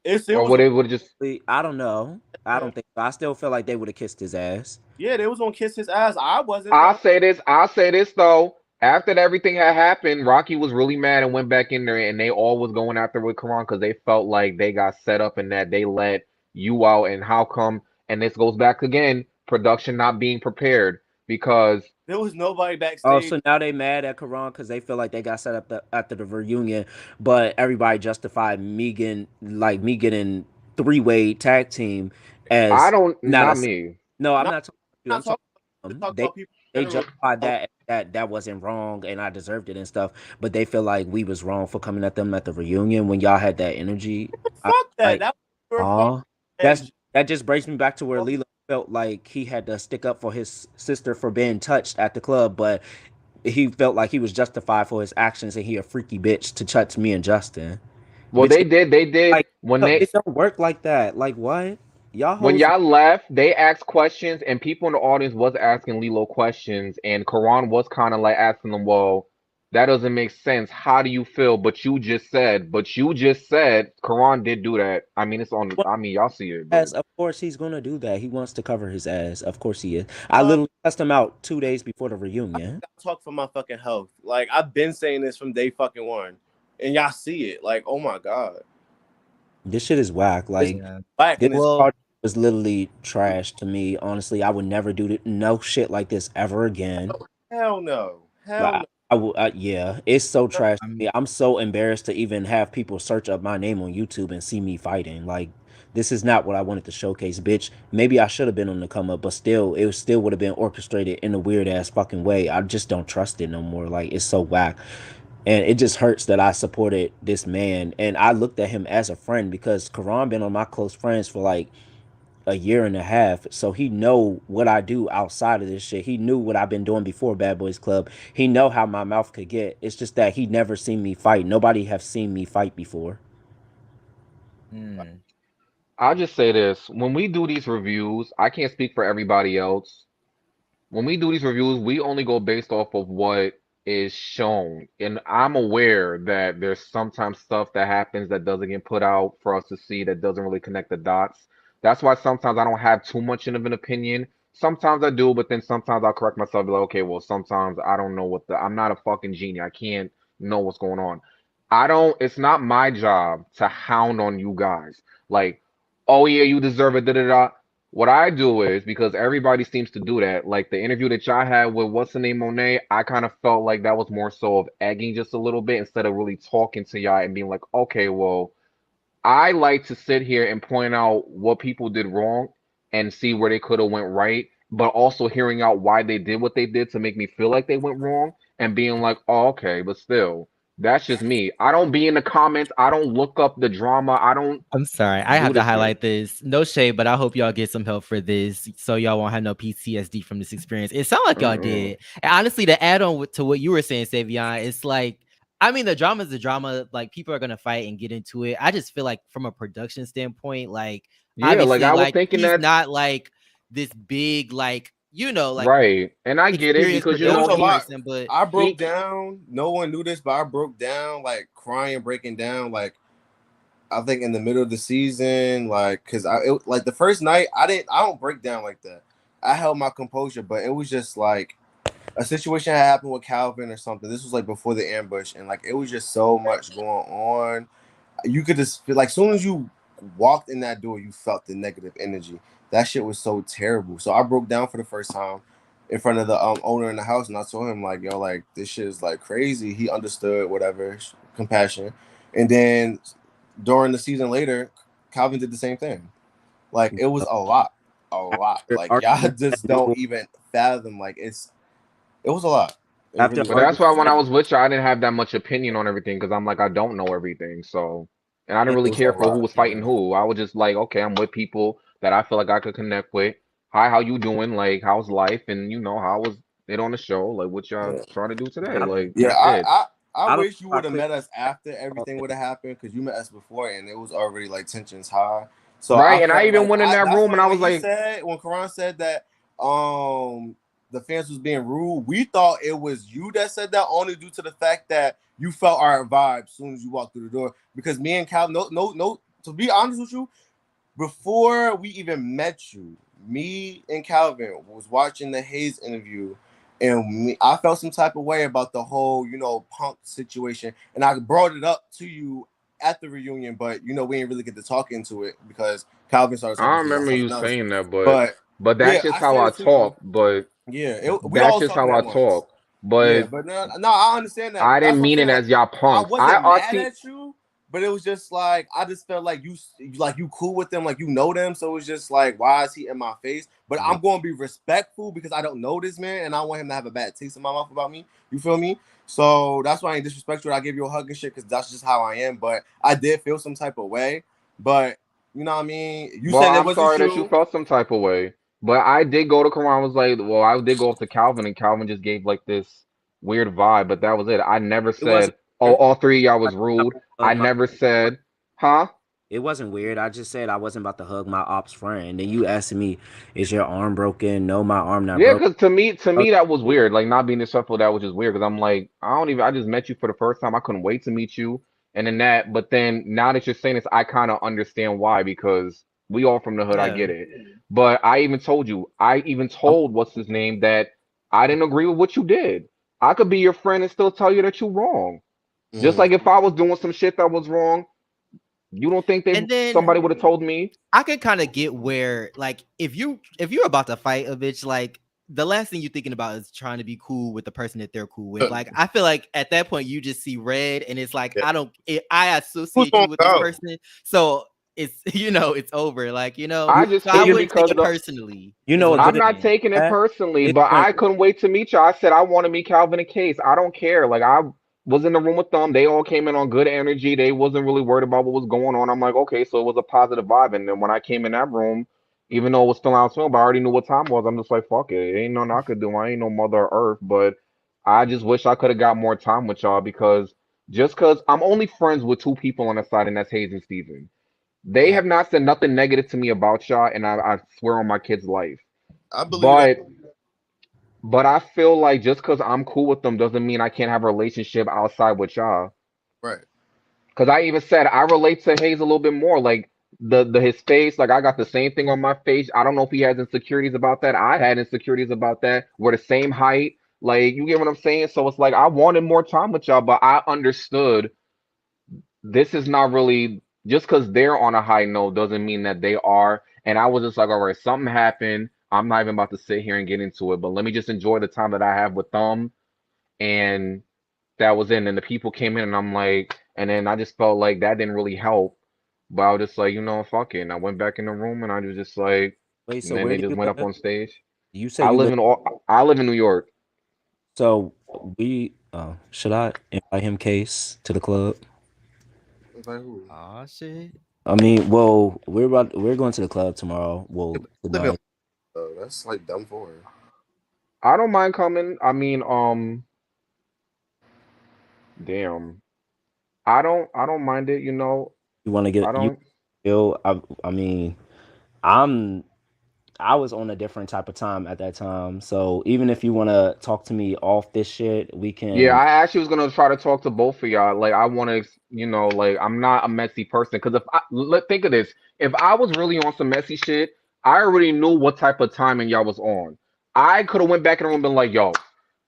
It or was would it would have just? I don't know. I don't think so. I still feel like they would have kissed his ass. yeah, they was gonna kiss his ass. I wasn't. I'll say this. I'll say this though. After everything had happened, Rocky was really mad and went back in there, and they all was going after with Karan because they felt like they got set up and that they let you out. And how come? And this goes back again, production not being prepared because There was nobody Oh, backstage. so now they mad at Karan because they feel like they got set up after the reunion, but everybody justified me getting three-way tag team I as don't, not a. not me. No, I'm Not, not talking about you. I'm not talking talking. about Just them. talk about people They in general. justified that wasn't wrong and I deserved it and stuff, but they feel like we was wrong for coming at them at the reunion when y'all had that energy. I Fuck that. like, That was your fucking oh, edge. that just brings me back to where Lilo felt like he had to stick up for his sister for being touched at the club, but he felt like he was justified for his actions and he a freaky bitch to touch me and Justin. Well, Bitch, they did like it don't work like that. Like what? Y'all when hoes. y'all left, they asked questions, and people in the audience was asking Lilo questions, and Karan was kind of like asking them, "Well, that doesn't make sense. How do you feel?" But you just said, Karan did do that. I mean, it's on. I mean, y'all see it, but Yes, of course he's gonna do that. He wants to cover his ass. Of course he is. I literally cussed him out 2 days before the reunion. I talk for my fucking health. Like I've been saying this from day fucking one, and y'all see it. Like, oh my god, This shit is whack. it's Like Yeah. black this and it's Well, part was literally trash to me. Honestly, I would never do no shit like this ever again. hell no, hell Like no. yeah, it's so trash to I'm me. I'm so embarrassed to even have people search up my name on YouTube and see me fighting. Like this is not what I wanted to showcase, bitch. Maybe I should have been on the come up, but still, it still would have been orchestrated in a weird ass fucking way. I just don't trust it no more. Like, it's so whack. And it just hurts that I supported this man and I looked at him as a friend because Karan been on my close friends for like a year and a half, so he know what I do outside of this shit. He knew what I've been doing before Bad Boys Club. He know how my mouth could get. It's just that he never seen me fight. Nobody have seen me fight before. I'll just say this. When we do these reviews, I can't speak for everybody else. When we do these reviews, we only go based off of what is shown. And I'm aware that there's sometimes stuff that happens that doesn't get put out for us to see that doesn't really connect the dots. That's why sometimes I don't have too much of an opinion. Sometimes I do, but then sometimes I'll correct myself, be like, okay, well, sometimes I don't know I'm not a fucking genie. I can't know what's going on. It's not my job to hound on you guys. Like, oh yeah, you deserve it, da da da. What I do is because everybody seems to do that. Like the interview that y'all had with what's the name Monet, I kind of felt like that was more so of egging just a little bit instead of really talking to y'all and being like, okay, well, I like to sit here and point out what people did wrong and see where they could have went right, but also hearing out why they did what they did to make me feel like they went wrong and being like, oh, okay, but still, that's just me. I don't be in the comments. I don't look up the drama. I don't I'm sorry. I do have to this shit. highlight this. No shade, but I hope y'all get some help for this so y'all won't have no PTSD from this experience. It sounded like y'all did. And honestly, to add on to what you were saying, Savion, it's like, I mean, the drama is the drama. Like, people are going to fight and get into it. I just feel like from a production standpoint, like, Yeah, like obviously, I was like, thinking he's that, not like this big, like, like right. And I get it experienced because It was a production lot. person, but I broke he down. No one knew this, but I broke down, like crying, breaking down, like I think in the middle of the season, like because like the first night, I don't break down like that. I held my composure, but it was just like a situation had happened with Calvin or something. This was like before the ambush, and like it was just so much going on. You could just feel like soon as you walked in that door, you felt the negative energy. That shit was so terrible. So I broke down for the first time in front of the owner in the house, and I told him like, yo, like this shit is like crazy. He understood whatever compassion, and then during the season later, Calvin did the same thing. Like it was a lot. Like y'all just don't even fathom. Like it was a lot. It After really But was. that's why when I arguing, was with you, I didn't have that much opinion on everything because I'm like, I don't know everything. So, and I didn't It really was a care for who lot. was fighting Yeah. who. I was just like, okay, I'm with people that I feel like I could connect with. Hi, how you doing? Like, how's life? And how was it on the show? Like, what y'all Yeah. trying to do today? Like, Yeah, that's it. I I don't wish you know if would have I met us after everything would have happened because you met us before and it was already like tensions high. So I Right. And I felt even like went in that that's room and I when was he like, said when Karan said that the fans was being rude, we thought it was you that said that only due to the fact that you felt our vibe as soon as you walked through the door. Because me and Cal, no, to be honest with you, before we even met you, me and Calvin was watching the Hayes interview, and I felt some type of way about the whole, Punk situation, and I brought it up to you at the reunion, but we didn't really get to talk into it because Calvin started I talking to don't me about remember you something else. saying that, But but that's yeah, just I how said I it to you. talk. But Yeah, we that's all was just talking how I at once. talk. Yeah, But but no, I understand that. I That's didn't what I'm mean saying. it Like, as y'all I punks. wasn't mad at you, but it was just like I just felt like you cool with them, like you know them. So it's just like, why is he in my face? But I'm going to be respectful because I don't know this man, and I want him to have a bad taste in my mouth about me. You feel me? So that's why I ain't disrespectful. I give you a hug and shit because that's just how I am. But I did feel some type of way. But you know what I mean? You Well, said it I'm wasn't sorry that you you. felt some type of way. But I did go to Karan was like, well, I did go up to Calvin and Calvin just gave like this weird vibe, but that was it. I never it wasn't said, oh, weird. all three of y'all I was rude. I hug my never said, huh? It wasn't weird. I just said I wasn't about to hug my ops friend. Then you asking me, "Is your arm broken?" No, my arm not Yeah, broken. because to me that was weird. Like not being disrespectful, that was just weird. Because I'm like, I just met you for the first time. I couldn't wait to meet you, and then that. But then now that you're saying this, I kind of understand why. Because we all from the hood, I yeah. get it. But I even told you, I even told what's his name that I didn't agree with what you did. I could be your friend and still tell you that you're wrong. Just like if I was doing some shit that was wrong, you don't think And then somebody would have told me? I can kind of get where, like, if you're about to fight a bitch, like the last thing you're thinking about is trying to be cool with the person that they're cool with. Like, I feel like at that point you just see red, and it's like Yeah. I Who's associate gonna you with this go? person, so it's it's over. Like I just so I figured wouldn't take because it personally. You Is know, a what I'm I'm good not saying. taking it that personally, is but when I couldn't wait to meet you. I said I want to meet Calvin and Case. I don't care. Like I was in the room with them. They all came in on good energy. They wasn't really worried about what was going on. I'm like, okay, so it was a positive vibe. And then when I came in that room, even though it was still out film, but I already knew what time it was. I'm just like, fuck it. Ain't nothing I could do. I ain't no mother earth. But I just wish I could have got more time with y'all because just because I'm only friends with two people on the side, and that's Hayes and Steven. They have not said nothing negative to me about y'all, and I swear on my kid's life. I believe that. But I feel like just because I'm cool with them doesn't mean I can't have a relationship outside with y'all. Right. Because I even said I relate to Hayes a little bit more. Like the his face, like I got the same thing on my face. I don't know if he has insecurities about that. I had insecurities about that. We're the same height. Like you get what I'm saying? So it's like I wanted more time with y'all, but I understood this is not really just because they're on a high note doesn't mean that they are. And I was just like, all right, something happened. I'm not even about to sit here and get into it, but let me just enjoy the time that I have with them. And that was it. And the people came in, and I'm like, and then I just felt like that didn't really help. But I was just like, fuck it. And I went back in the room, and I was just like, wait. and So then where they do just you went up live? on stage. You say you live. I live in New York. So we should I invite him, Case, to the club? Like who? Oh shit. I mean, well, we're going to the club tomorrow. Yeah, Well, but you live in tonight. that's like dumb for her. I don't mind coming. I mean, damn. I don't mind it, You want to I get you? don't. I mean, I'm I was on a different type of time at that time. So even if you want to talk to me off this shit, we Yeah, can. I actually was gonna try to talk to both of y'all. Like, I want to, like I'm not a messy person. Because think of this, if I was really on some messy shit, I already knew what type of timing y'all was on. I could have went back in the room and been like, "Yo,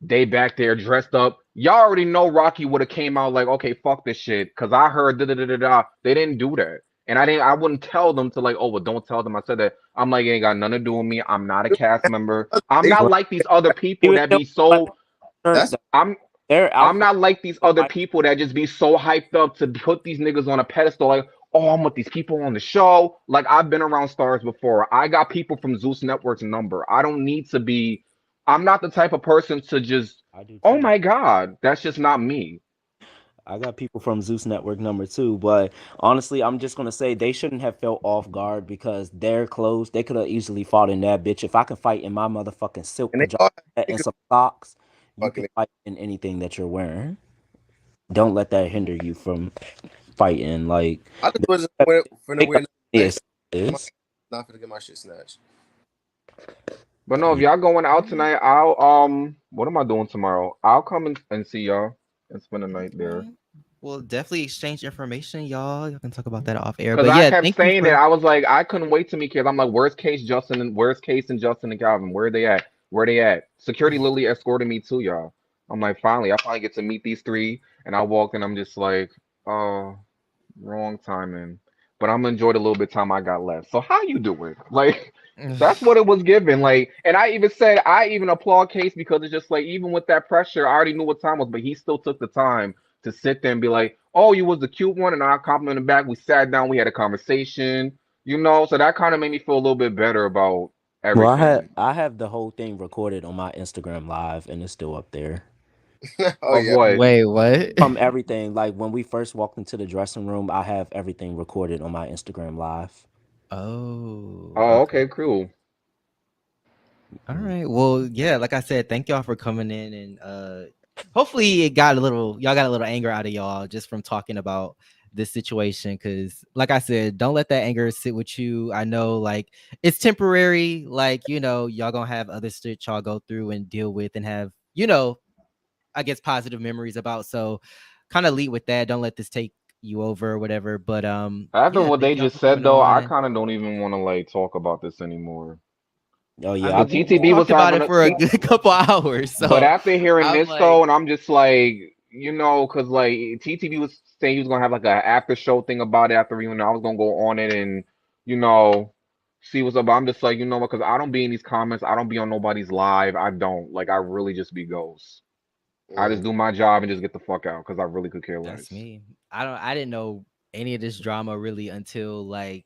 they back there dressed up." Y'all already know Rocky would have came out like, "Okay, fuck this shit," because I heard da da da da da. They didn't do that, and I didn't. I wouldn't tell them to like, "Oh, well, don't tell them." I said that. I'm like, it ain't got nothing to do with me. I'm not a cast member. I'm They, not like these other He people was that still be so. that's I'm their I'm outfit. not like these other people that just be so hyped up to put these niggas on a pedestal. Like, oh, I'm with these people on the show. Like, I've been around stars before. I got people from Zeus Network's number. I don't need to be. I'm not the type of person to just. I do Oh too. my God, that's just not me. I got people from Zeus Network number two, but honestly, I'm just gonna say they shouldn't have felt off guard because they're close. They could have easily fought in that bitch. If I can fight in my motherfucking silk and they pajama all have and niggas some socks, you can fucking. fight in anything that you're wearing. Don't let that hinder you from fighting. Like I just wasn't finna make wear up no nice this shit. is. Not finna get my shit snatched. But no, if y'all going out tonight, I'll What am I doing tomorrow? I'll come and see y'all and spend the night there. Alright. We'll definitely exchange information, y'all. Y'all can talk about that off air. Cause But I yeah, kept thank you saying that for I was like, I couldn't wait to meet kids. I'm like, where's Case and Justin and Calvin? Where are they at? Where they at? Security literally escorted me to y'all. I'm like, finally, I finally get to meet these three. And I walk and I'm just like, oh, wrong timing. But I'm gonna enjoy the little bit of time I got left. So how you doing? Like, that's what it was given. Like, and I even said I even applaud Case because it's just like even with that pressure, I already knew what time was, but he still took the time to sit there and be like, "Oh, you was the cute one," and I complimented him back. We sat down, we had a conversation, so that kind of made me feel a little bit better about Well, everything. I have the whole thing recorded on my Instagram live, and it's still up there. Oh Of yeah. what? wait, what? From everything, like when we first walked into the dressing room, I have everything recorded on my Instagram live. Oh, Oh, okay. okay, cool. All right. Well, yeah, like I said, thank y'all for coming in and hopefully y'all got a little anger out of y'all just from talking about this situation. Cause like I said, don't let that anger sit with you. I know like it's temporary, like y'all gonna have other shit y'all go through and deal with and have, I guess positive memories about. So kind of lead with that. Don't let this take you over or whatever. But After yeah, what thank they y'all just for said coming though, I on. kind of don't even want to like talk about this anymore. Oh I yeah, mean, Cause we TTB was talked about having it a for a T good couple hours. But So after hearing I'm this though, like, and I'm just like, cause like TTV was saying he was gonna have like a after show thing about it after I was gonna go on it and you know see what's up. But I'm just like, you know what? Cause I don't be in these comments. I don't be on nobody's live. I don't like. I really just be ghost. I just Mm. do my job and just get the fuck out. Cause I really could care that's less. me. I didn't know. any of this drama really until like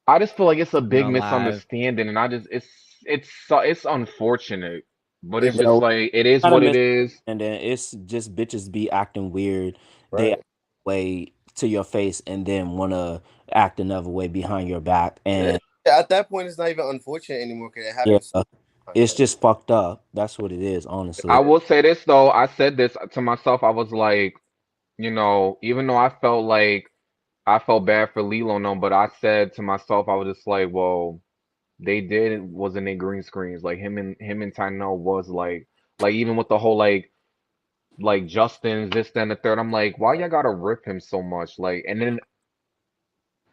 I just feel like it's a we went big on live. misunderstanding, and I just it's unfortunate, but It it's really, just Yo, like it is not a what miss, it is. and then it's just bitches be acting weird. They right. act way to your face and then wanna act another way behind your back. Yeah. And At that point, it's not even unfortunate anymore because it yeah, happens so much. it's just fucked up. That's what it is, I honestly. will say this though. I said this to myself. I was like, even though I felt bad for Lilo, no, but I said to myself, I was just like, well, they did wasn't in green screens. Like him and Tynell was like even with the whole like Justin, this, then the third. I'm like, why y'all gotta rip him so much? Like, and then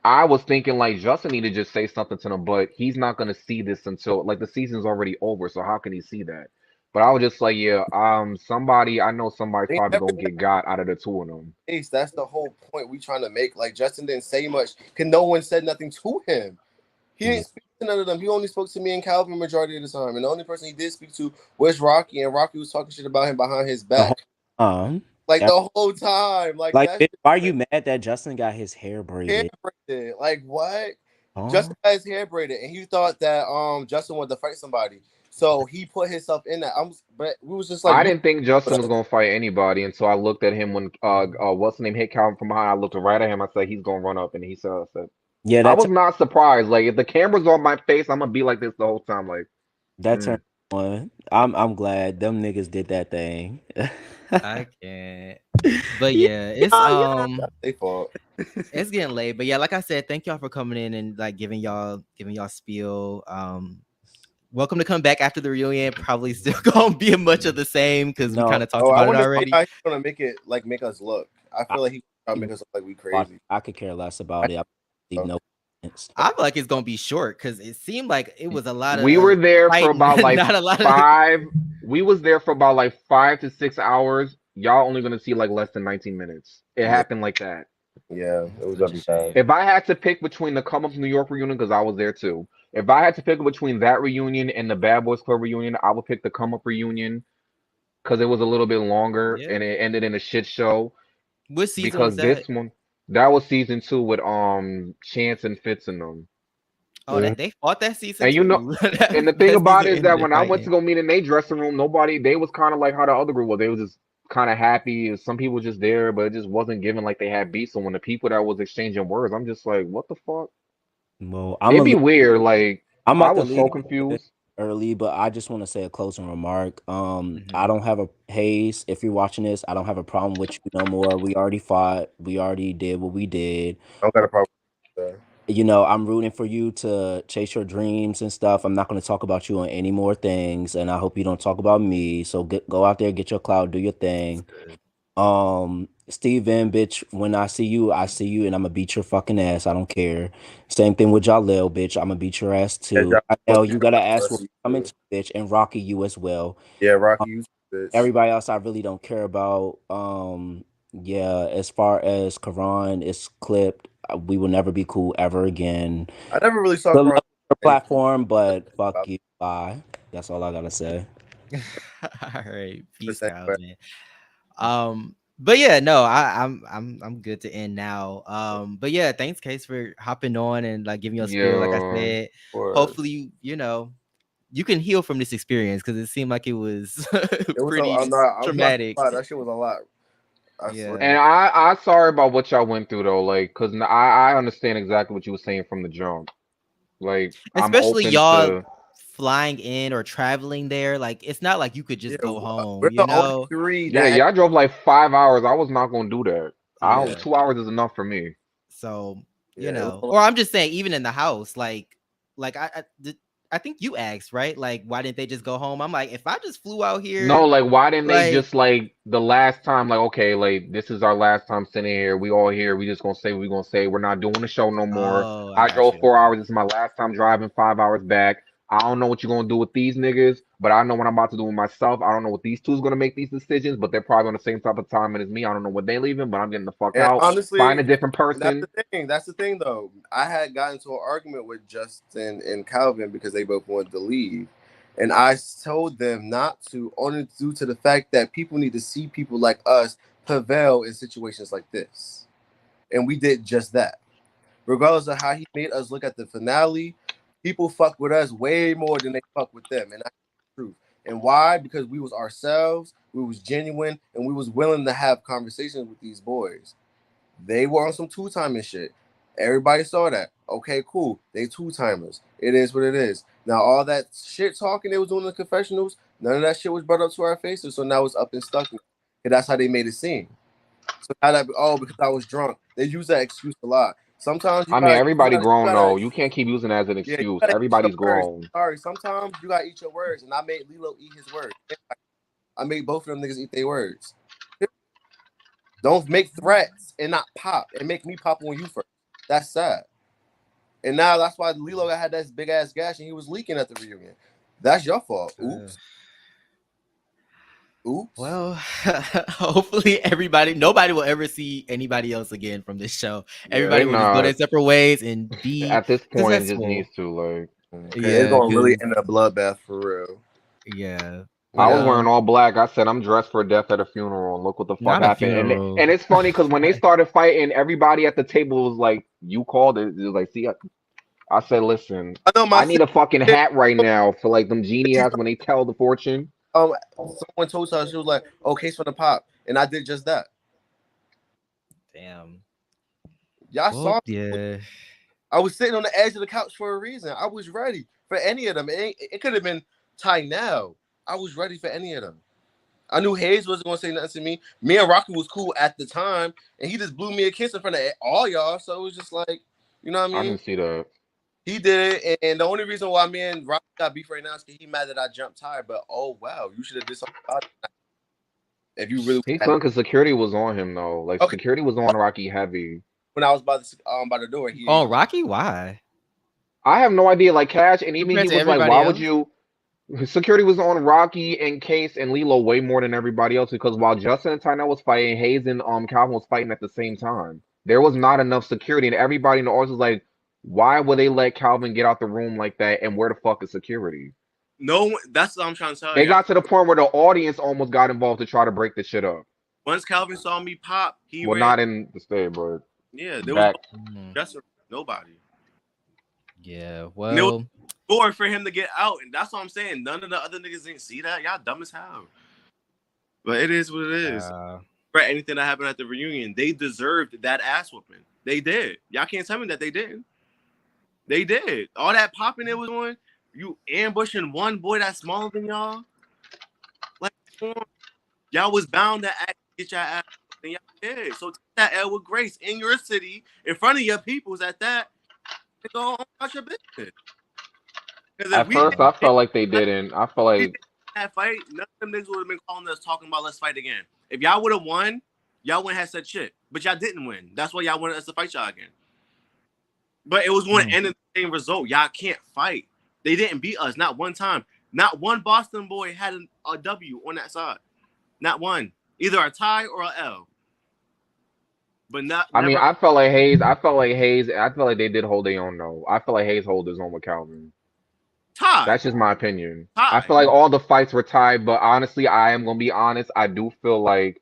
I was thinking like Justin need to just say something to them, but he's not gonna see this until like the season's already over. So how can he see that? But I was just like, yeah, I know somebody's They probably never gonna get got out of the two of them. case. That's the whole point we trying to make. Like Justin didn't say much because no one said nothing to him. He Yeah. didn't speak to none of them. He only spoke to me and Calvin majority of the time. And the only person he did speak to was Rocky, and Rocky was talking shit about him behind his The whole back. Like yeah, the whole time. Like like, that bitch, shit, why are you mad that Justin got his hair hair braided? braided. Like what? Huh? Justin got his hair braided, and he thought that Justin wanted to fight somebody. So he put himself in that. But we was just like, I you didn't think Justin was gonna fight anybody until I looked at him when what's the name hit Calvin from behind. I looked right at him. I said he's gonna run up, and he said, Yeah, I that was not surprised. Like if the camera's on my face, I'm gonna be like this the whole time. Like, that turned on. I'm glad them niggas did that thing. I can't. But Yeah, yeah, it's yeah. they fault. it's getting late. But yeah, like I said, thank y'all for coming in and like giving y'all spiel. Welcome to come back after the reunion. Probably still gonna be much of the same because we No, kind of talked Oh, I about it want to see already. how he's gonna make us look. I I, feel like he's gonna make us look like we watch, crazy. I could care less about it. I leave no comments. I feel like it's gonna be short because it seemed like it was a lot we were of there for fighting, about like not a lot of. 5. We was there for about like 5 to 6 hours. Y'all only gonna see like less than 19 minutes. It Yeah, happened like that. yeah, it was Such a gonna be bad. shame. If I had to pick between the Come Up New York reunion, because I was there too. If I had to pick between that reunion and the Bad Boys Club reunion, I would pick the Come Up reunion because it was a little bit longer Yeah. and it ended in a shit show. What season was Because that? this one, that was season 2 with Chance and Fitz in them. Oh, that they fought that season And too. and the thing That about season it is that ended in when I went to fighting. go meet in their dressing room, they was kind of like how the other group was. They was just kind of happy. Some people just there, but it just wasn't given like they had beef. So when the people that was exchanging words, I'm just like, what the fuck? Well, It'd be weird. Like I'm I about to was so leave confused. early, but I just want to say a closing remark. I Mhm. don't have a Hayes. If you're watching this, I don't have a problem with you no more. We already fought. We already did what we did. I don't got a problem with that. I'm rooting for you to chase your dreams and stuff. I'm not going to talk about you on any more things, and I hope you don't talk about me. So go out there, get your clout, do your thing. Steven, bitch, when I see you, and I'm gonna beat your fucking ass. I don't care. Same thing with Jalil, bitch. I'm gonna beat your ass Yeah, too. Josh, I know you got to ask what you coming too. to, bitch, and Rocky you as well. Yeah, Rocky, you bitch. Everybody else I really don't care about. Yeah, as far as Karan is clipped, we will never be cool ever again. I never really saw Good luck Karan with your any platform, but fuck you. Bye. That's all I gotta say. All right, peace percent. out, man. But yeah, no, I'm good to end now. But yeah, thanks, Case, for hopping on and like giving your spiel. Like I Yeah, said, hopefully, you can heal from this experience because it seemed like it was It was. pretty I'm not traumatic. gonna lie. That shit was a lot. I swear. Yeah, and I sorry about what y'all went through though. Like, cause I understand exactly what you were saying from the jump. Like, I'm especially open y'all to. flying in or traveling there. Like it's not like you could Yeah, just go home. we're the only three Yeah, that had. y'all drove like 5 hours. I was not gonna do that. I don't. Yeah. 2 hours is enough for me. So, Yeah, it was a lot. or I'm just saying, even in the house, like I think you asked, right? Like, why didn't they just go home? I'm like, if I just flew out No, here, like why didn't they like, just like the last time, like, okay, like this is our last time sitting here. We all here. We just gonna say what we gonna say. We're not doing the show no more. oh, I I got drove you. 4 hours. This is my last time driving 5 hours back. I don't know what you're gonna do with these niggas, but I know what I'm about to do with myself. I don't know what these two's gonna make these decisions, but they're probably on the same type of timing as me. I don't know what they leaving, but I'm getting the fuck And out. Find a honestly, different that's person. the thing. That's the thing, though. I had gotten into an argument with Justin and Calvin because they both wanted to leave, and I told them not to, only due to the fact that people need to see people like us prevail in situations like this. and we did just that. Regardless of how he made us look at the finale, people fuck with us way more than they fuck with them, and that's the truth. And why? Because we was ourselves, we was genuine, and we was willing to have conversations with these boys. They were on some two-timing shit. Everybody saw that. Okay, cool. They two-timers. It is what it is. Now, all that shit talking they was doing in the confessionals, none of that shit was brought up to our faces, so now it's up and stuck. And that's how they made it seem. So now that, because I was drunk, they use that excuse a lot. Sometimes I mean, everybody grown though. You can't keep using it as an excuse. you Everybody's words. grown. Sorry, sometimes you gotta eat your words, and I made Lilo eat his words. I made both of them niggas eat their words. Don't make threats and not pop, and make me pop on you first. That's sad. And now that's why Lilo had that big ass gash and he was leaking at the reunion. That's your fault. Oops. Oops. Well, hopefully nobody will ever see anybody else again from this show. Everybody will just go their separate ways and be at this point successful. It just needs to it's gonna really end a bloodbath for real. Yeah. I was wearing all black. I said I'm dressed for death at a funeral, and look what the fuck happened. And it's funny because when they started fighting, everybody at the table was like, "You called it." It was like, "See, I said, listen, I need a fucking hat right now for like them genie ass when they tell the fortune." Someone told her, she was like, "Oh, case for the pop," and I did just that. Damn. Y'all saw? Yeah. I was sitting on the edge of the couch for a reason. I was ready for any of them. It could have been Ty now. I was ready for any of them. I knew Hayes wasn't going to say nothing to me. Me and Rocky was cool at the time, and he just blew me a kiss in front of all y'all. So it was just like, you know what I mean? I didn't see that. He did it, and the only reason why me and Rocky got beef right now is because he mad that I jumped Ty. But oh wow, you should have did something about it. If you really, he's fun because security was on him though. Like security was on Rocky heavy. When I was by the door, Rocky, why? I have no idea. Like Cash, and even he was like, "Why would you?" Security was on Rocky and Case and Lilo way more than everybody else because while Justin and Tynell was fighting, Hayes and Calvin was fighting at the same time. There was not enough security, and everybody in the audience was like, "Why would they let Calvin get out the room like that? And where the fuck is security?" No, that's what I'm trying to tell you. They got to the point where the audience almost got involved to try to break the shit up. Once Calvin saw me pop, he not in the state, but yeah, there was just nobody. Yeah, well. Or for him to get out, and that's what I'm saying. None of the other niggas didn't see that. Y'all dumb as hell. But it is what it is. For anything that happened at the reunion, they deserved that ass whooping. They did. Y'all can't tell me that they didn't. They did. All that popping they was doing, you ambushing one boy that's smaller than y'all. Like, y'all was bound to get your ass and y'all did. So take that L with grace in your city, in front of your peoples at that, and go on about your business. At first, I felt like they didn't. I felt like that fight, none of them niggas would have been calling us talking about let's fight again. If y'all would have won, y'all wouldn't have said shit. But y'all didn't win. That's why y'all wanted us to fight y'all again. But it was going to end in the same result. Y'all can't fight. They didn't beat us. Not one time. Not one Boston boy had a W on that side. Not one. Either a tie or a L. But not. I mean, I felt like Hayes. I felt like they did hold their own though. I felt like Hayes hold his own with Calvin. Tie. That's just my opinion. I feel like all the fights were tied, but honestly, I am gonna be honest. I do feel like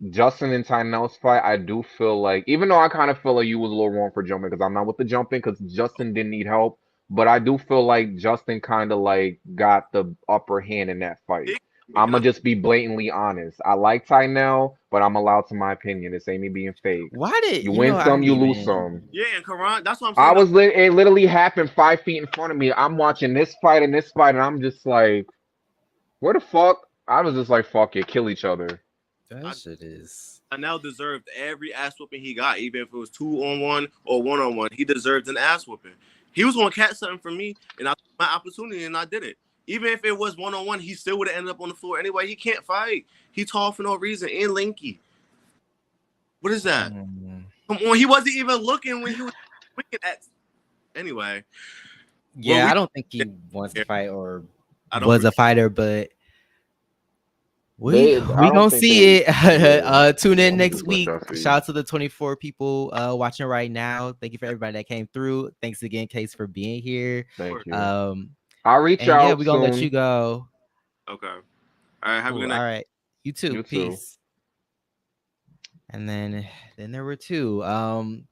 Justin and Tynell's fight. I do feel like, even though I kind of feel like you was a little wrong for jumping because I'm not with the jumping because Justin didn't need help, but I do feel like Justin kind of like got the upper hand in that fight. I'm gonna just be blatantly honest. I like Tynell, but I'm allowed to my opinion. This ain't me being fake. Why did you win some, you lose some? Yeah, and Karan, that's what I'm saying. It literally happened 5 feet in front of me. I'm watching this fight and this fight, and I'm just like, where the fuck? I was just like, fuck it, kill each other. That shit is. Tynell deserved every ass whooping he got, even if it was 2-on-1 or 1-on-1. He deserved an ass whooping. He was gonna catch something from me, and I took my opportunity, and I did it. Even if it was 1-on-1, he still would have ended up on the floor anyway. He can't fight. He tall for no reason and lanky. What is that? Come on, he wasn't even looking when he was looking at. Anyway. Yeah, I don't think he wants to fight or was a fighter, but we gonna see it. Tune in next week. Shout out to the 24 people watching right now. Thank you for everybody that came through. Thanks again, Case, for being here. Thank you. I'll reach out. Yeah, we're gonna let you go. Okay. All right. Have a good night. All right. You too. Peace. And then there were two.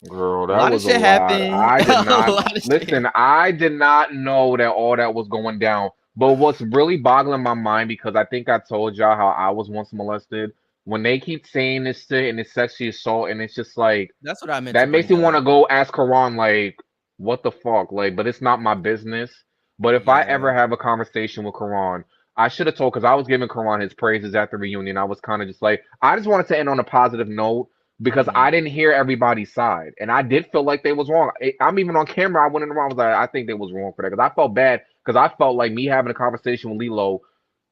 Girl, A that lot of was a shit lot. happened. I did A not lot of shit. listen. I did not know that all that was going down. But what's really boggling my mind, because I think I told y'all how I was once molested. When they keep saying this shit and it's sexually assault, and it's just like That's what I meant to that makes bring me up. want to go ask Karan, like, what the fuck, like. But it's not my business. But if I Yeah. ever have a conversation with Karan, I should have told, because I was giving Karan his praises at the reunion. I was kind of just like, I just wanted to end on a positive note because Hmm. I didn't hear everybody's side, and I did feel like they was wrong. I'm even on camera. I went in the room. I was like, I think they was wrong for that, because I felt bad, because I felt like me having a conversation with Lilo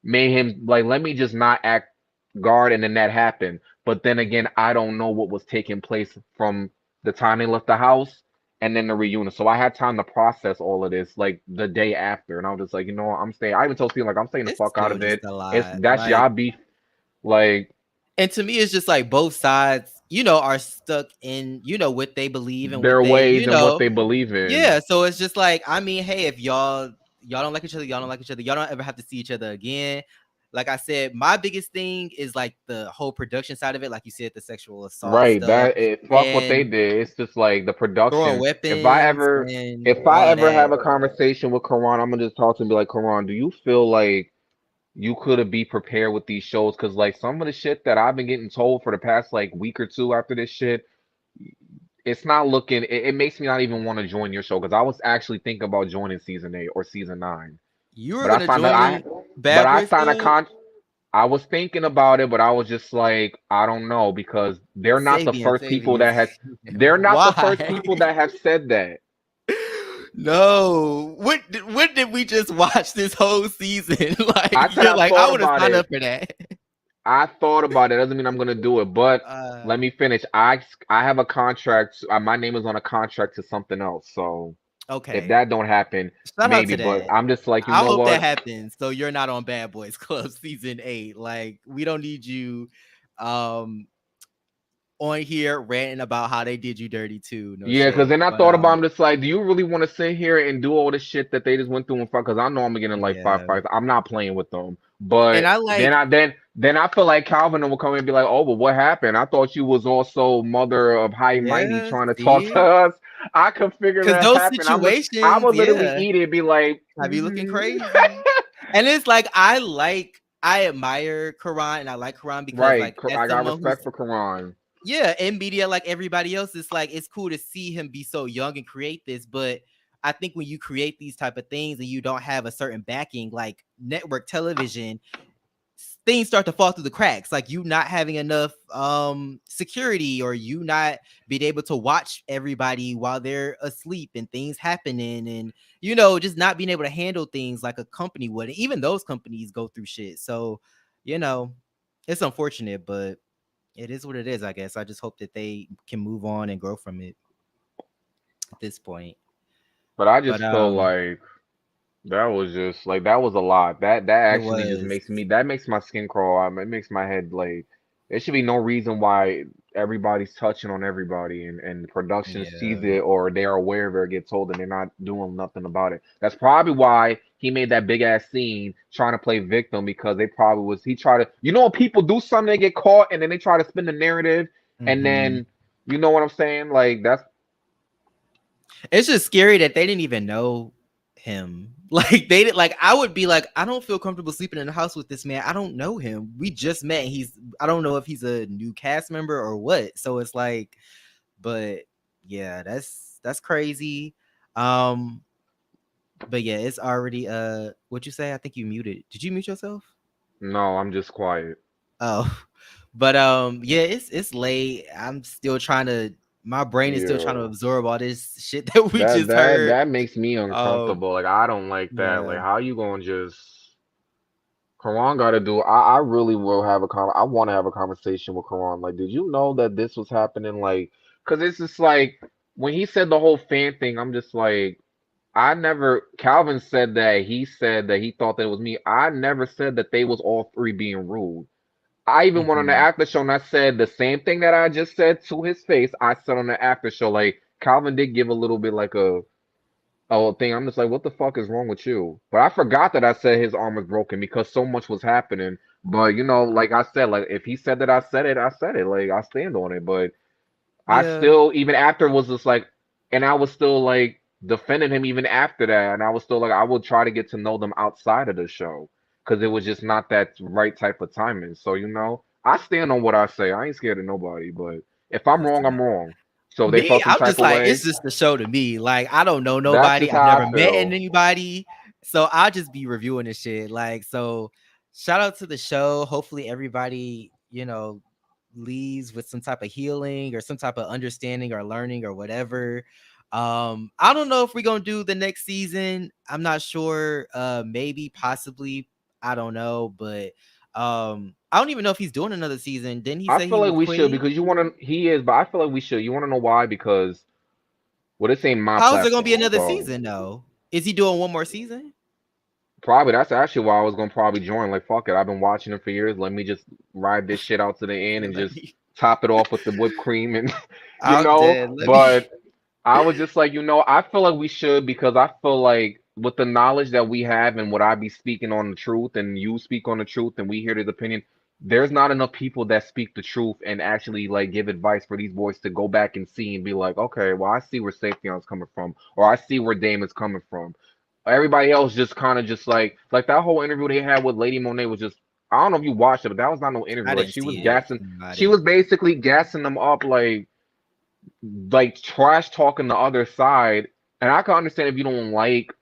made him like, let me just not act guard, and then that happened. But then again, I don't know what was taking place from the time they left the house and then the reunion. So I had time to process all of this like the day after, and I was just like, you know what, I'm staying. I even told Steve like, I'm staying the It's fuck out still of just it. a It's lot. that's Like, y'all beef. Like, and to me, it's just like both sides, are stuck in, what they believe and what their they, ways and what they believe in. yeah. So it's just like, I mean, hey, if y'all don't like each other, y'all don't like each other, y'all don't ever have to see each other again. Like I said, my biggest thing is like the whole production side of it, like you said, the sexual assault Right, stuff that it fuck what they and did. It's just like the throwing production. If I weapons ever and if all I of ever have that. a conversation with Karan, I'm gonna just talk to him and be like, Karan, do you feel like you could have be prepared with these shows? Because like some of the shit that I've been getting told for the past like week or two after this shit, it's not looking. It makes me not even want to join your show, because I was actually thinking about joining season 8 or season 9. You were But I gonna found out join but Bad I Boys signed a Club? con. I was thinking about it, but I was just like, I don't know, because Savian, Savian. they're not the first Why? people that have said that. No. What did we just watch this whole season? Like I said you're I like, I thought would have about signed it. up for that. I thought about it. Doesn't mean I'm gonna do it. But Uh let me finish. I have a contract. My name is on a contract to something else. So if okay. that don't happen, Shout out maybe. to But that. I'm just like, you I know hope that what? happens. So you're not on Bad Boys Club season 8. Like we don't need you um on here ranting about how they did you dirty too. No Yeah, because shade. then I But thought about. I'm just like, do you really want to sit here and do all this shit that they just went through in front? Because I know I'm getting like five yeah. fights. I'm not playing with them. And But I then like, I feel like Calvin will come and be like, oh, but what happened? I thought you was also mother of high and mighty yeah, trying to talk to see? us. I could figure Because that those happen. I situations, would literally yeah, eat it and be like, have you looking crazy. And it's like I admire Quran and I like Quran because right. like as I got someone who's respect for Quran. yeah, in media like everybody else, it's like it's cool to see him be so young and create this. But I think when you create these type of things and you don't have a certain backing, like network television, things start to fall through the cracks, like you not having enough security or you not being able to watch everybody while they're asleep and things happening and just not being able to handle things like a company would. And even those companies go through shit. So you know it's unfortunate, but it is what it is. I guess I just hope that they can move on and grow from it at this point. But I But just feel like that was just like that was a lot. That it actually just was, makes me that makes my skin crawl. It makes my head like there should be no reason why everybody's touching on everybody, and the production sees yeah. it or they are aware of it or get told and they're not doing nothing about it. That's probably why he made that big ass scene trying to play victim, because they probably was he tried to, when people do something, they get caught and then they try to spin the narrative, and Hmm. then you know what I'm saying? Like that's It's just scary that they didn't even know him. Like they did. Like I would be like, I don't feel comfortable sleeping in the house with this man. I don't know him. We just met. I don't know if he's a new cast member or what. So it's like, but yeah, that's crazy. Um, but yeah, it's already what you say? I think you muted. Did you mute yourself? no, I'm just quiet. Oh, but yeah, it's late. I'm still trying to. My brain is still trying to Yeah. absorb all this shit that we That just that heard. that makes me Um, uncomfortable. Like I don't like that. yeah. Like how you gonna just Karan gotta do I really will have I wanna have a conversation with Karan. Like, did you know that this was happening? Like, cause it's just like when he said the whole fan thing, I'm just like I never Calvin said that he thought that it was me. I never said that they was all three being rude. I even went on the Mhm. after show and I said the same thing that I just said to his face. I said on the after show, like Calvin did give a little bit like a thing. I'm just like, what the fuck is wrong with you? But I forgot that I said his arm was broken because so much was happening. But like I said, like if he said that I said it, I said it. Like I stand on it. But I Yeah. still, even after, was just like, and I was still like defending him even after that, and I was still like, I would try to get to know them outside of the show because it was just not that right type of timing. So I stand on what I say. I ain't scared of nobody. But if I'm wrong, I'm wrong. So they Me, felt some I'm type just of like, way. it's just the show to me. Like, I don't know That's nobody. just I've how I never met feel. anybody. So I'll just be reviewing this shit. Like, so shout out to the show. Hopefully everybody, leaves with some type of healing or some type of understanding or learning or whatever. I don't know if we're gonna do the next season. I'm not sure. Maybe, possibly, I don't know, but I don't even know if he's doing another season. Didn't he I say feel he like was we should quitting? because you want to. He is, but I feel like we should. You want to know why? Because this ain't my How is there gonna be platform, another so season though? Is he doing one more season? probably that's actually why I was gonna probably join. Like, fuck it, I've been watching him for years. Let me just ride this shit out to the end and Let just me. top it off with the whipped cream and I'm dead. Let me. But I was just like, I feel like we should because I feel like with the knowledge that we have and what I be speaking on the truth and you speak on the truth and we hear his opinion, there's not enough people that speak the truth and actually like give advice for these boys to go back and see and be like, okay, well I see where Saphion's coming from or I see where Damon's coming from. Everybody else just kind of just like that whole interview they had with Lady Monet was just I don't know if you watched it, but that was not no I interview. Like didn't she was see it. gassing, No, I she was didn't. basically gassing them up like trash talking the other side. And I can understand if you don't like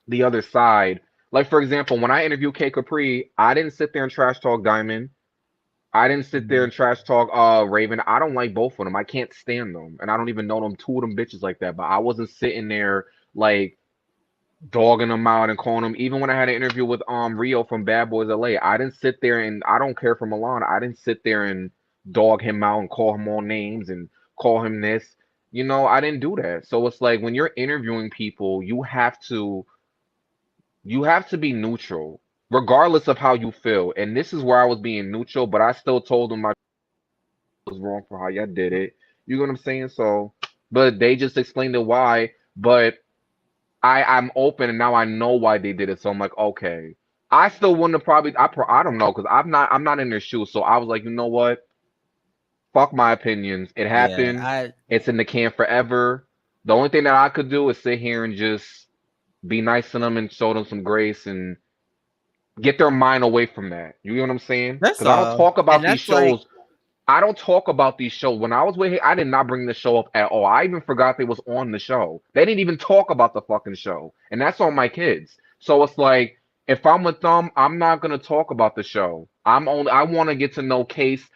the other side. Like for example, when I interviewed K Capri, I didn't sit there and trash talk Diamond. I didn't sit there Mhm. and trash talk Raven. I don't like both of them. I can't stand them. And I don't even know them two of them bitches like that. But I wasn't sitting there like dogging them out and calling them. Even when I had an interview with Rio from Bad Boys LA, I didn't sit there and I don't care for Milan. I didn't sit there and dog him out and call him all names and call him this. I didn't do that. So it's like when you're interviewing people, you have to be neutral, regardless of how you feel. And this is where I was being neutral, but I still told them I was wrong for how y'all did it. You know what I'm saying? So, but they just explained it why. But I'm open and now I know why they did it. So I'm like, okay. I still wouldn't have probably I don't know because I'm not in their shoes. So I was like, you know what? Fuck my opinions. It Yeah, happened. It's in the can forever. The only thing that I could do is sit here and just be nice to them and show them some grace and get their mind away from that. You know what I'm saying? that's Because I don't all. talk And about these that's like, shows. I don't talk about these shows. When I was with him, I did not bring the show up at all. I even forgot they was on the show. They didn't even talk about the fucking show. And that's on my kids. So it's like, if I'm with them, I'm not gonna talk about the show. I wanna get to know Case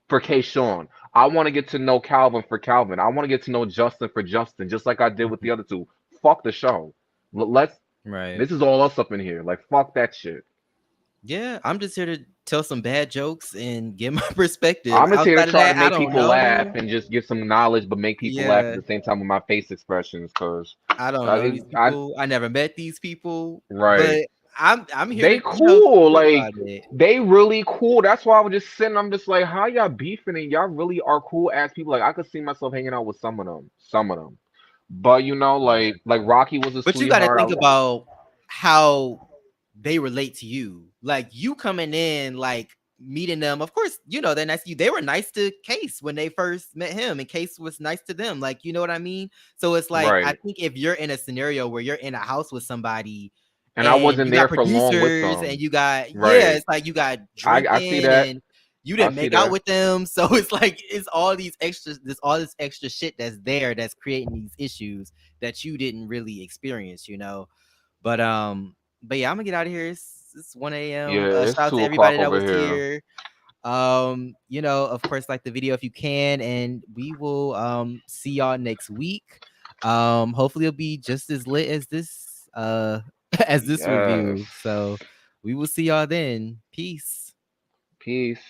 for Case Sean. I wanna get to know Calvin for Calvin. I wanna get to know Justin for Justin, just like I did with the other two. Fuck the show. Let's right. this is all us up in here. Like fuck that shit. Yeah, I'm just here to tell some bad jokes and get my perspective. I'm just here to Outside of try to that, I make don't people laugh know. and just give some knowledge, but make people laugh at Yeah, the same time with my face expressions. Cause I don't know I, these I, people. I never met these people, right? but I'm here They to, cool, talk like about it. they really cool. That's why I was just sitting. I'm just like, how y'all beefing and y'all really are cool ass people. Like I could see myself hanging out with some of them. But like Rocky was a But you got to sweetheart. think about how they relate to you. Like you coming in, like meeting them. Of course, they're nice to you. They were nice to Case when they first met him, and Case was nice to them. Like, you know what I mean? So it's like, I Right. think if you're in a scenario where you're in a house with somebody And I and wasn't you got there for long with producers and them. you got, yeah, Right. it's like you got I see drinking that. and you I didn't see make out that. with them. So it's like, it's all these extras, all this extra shit that's there that's creating these issues that you didn't really experience. But but yeah, I'm gonna get out of here. It's 1 a.m. Yeah, Shout it's out to 2 o'clock everybody that over was here. here. Of course, like the video if you can, and we will see y'all next week. Hopefully it'll be just as lit as this as this Yes. review. So we will see y'all then. Peace. Peace.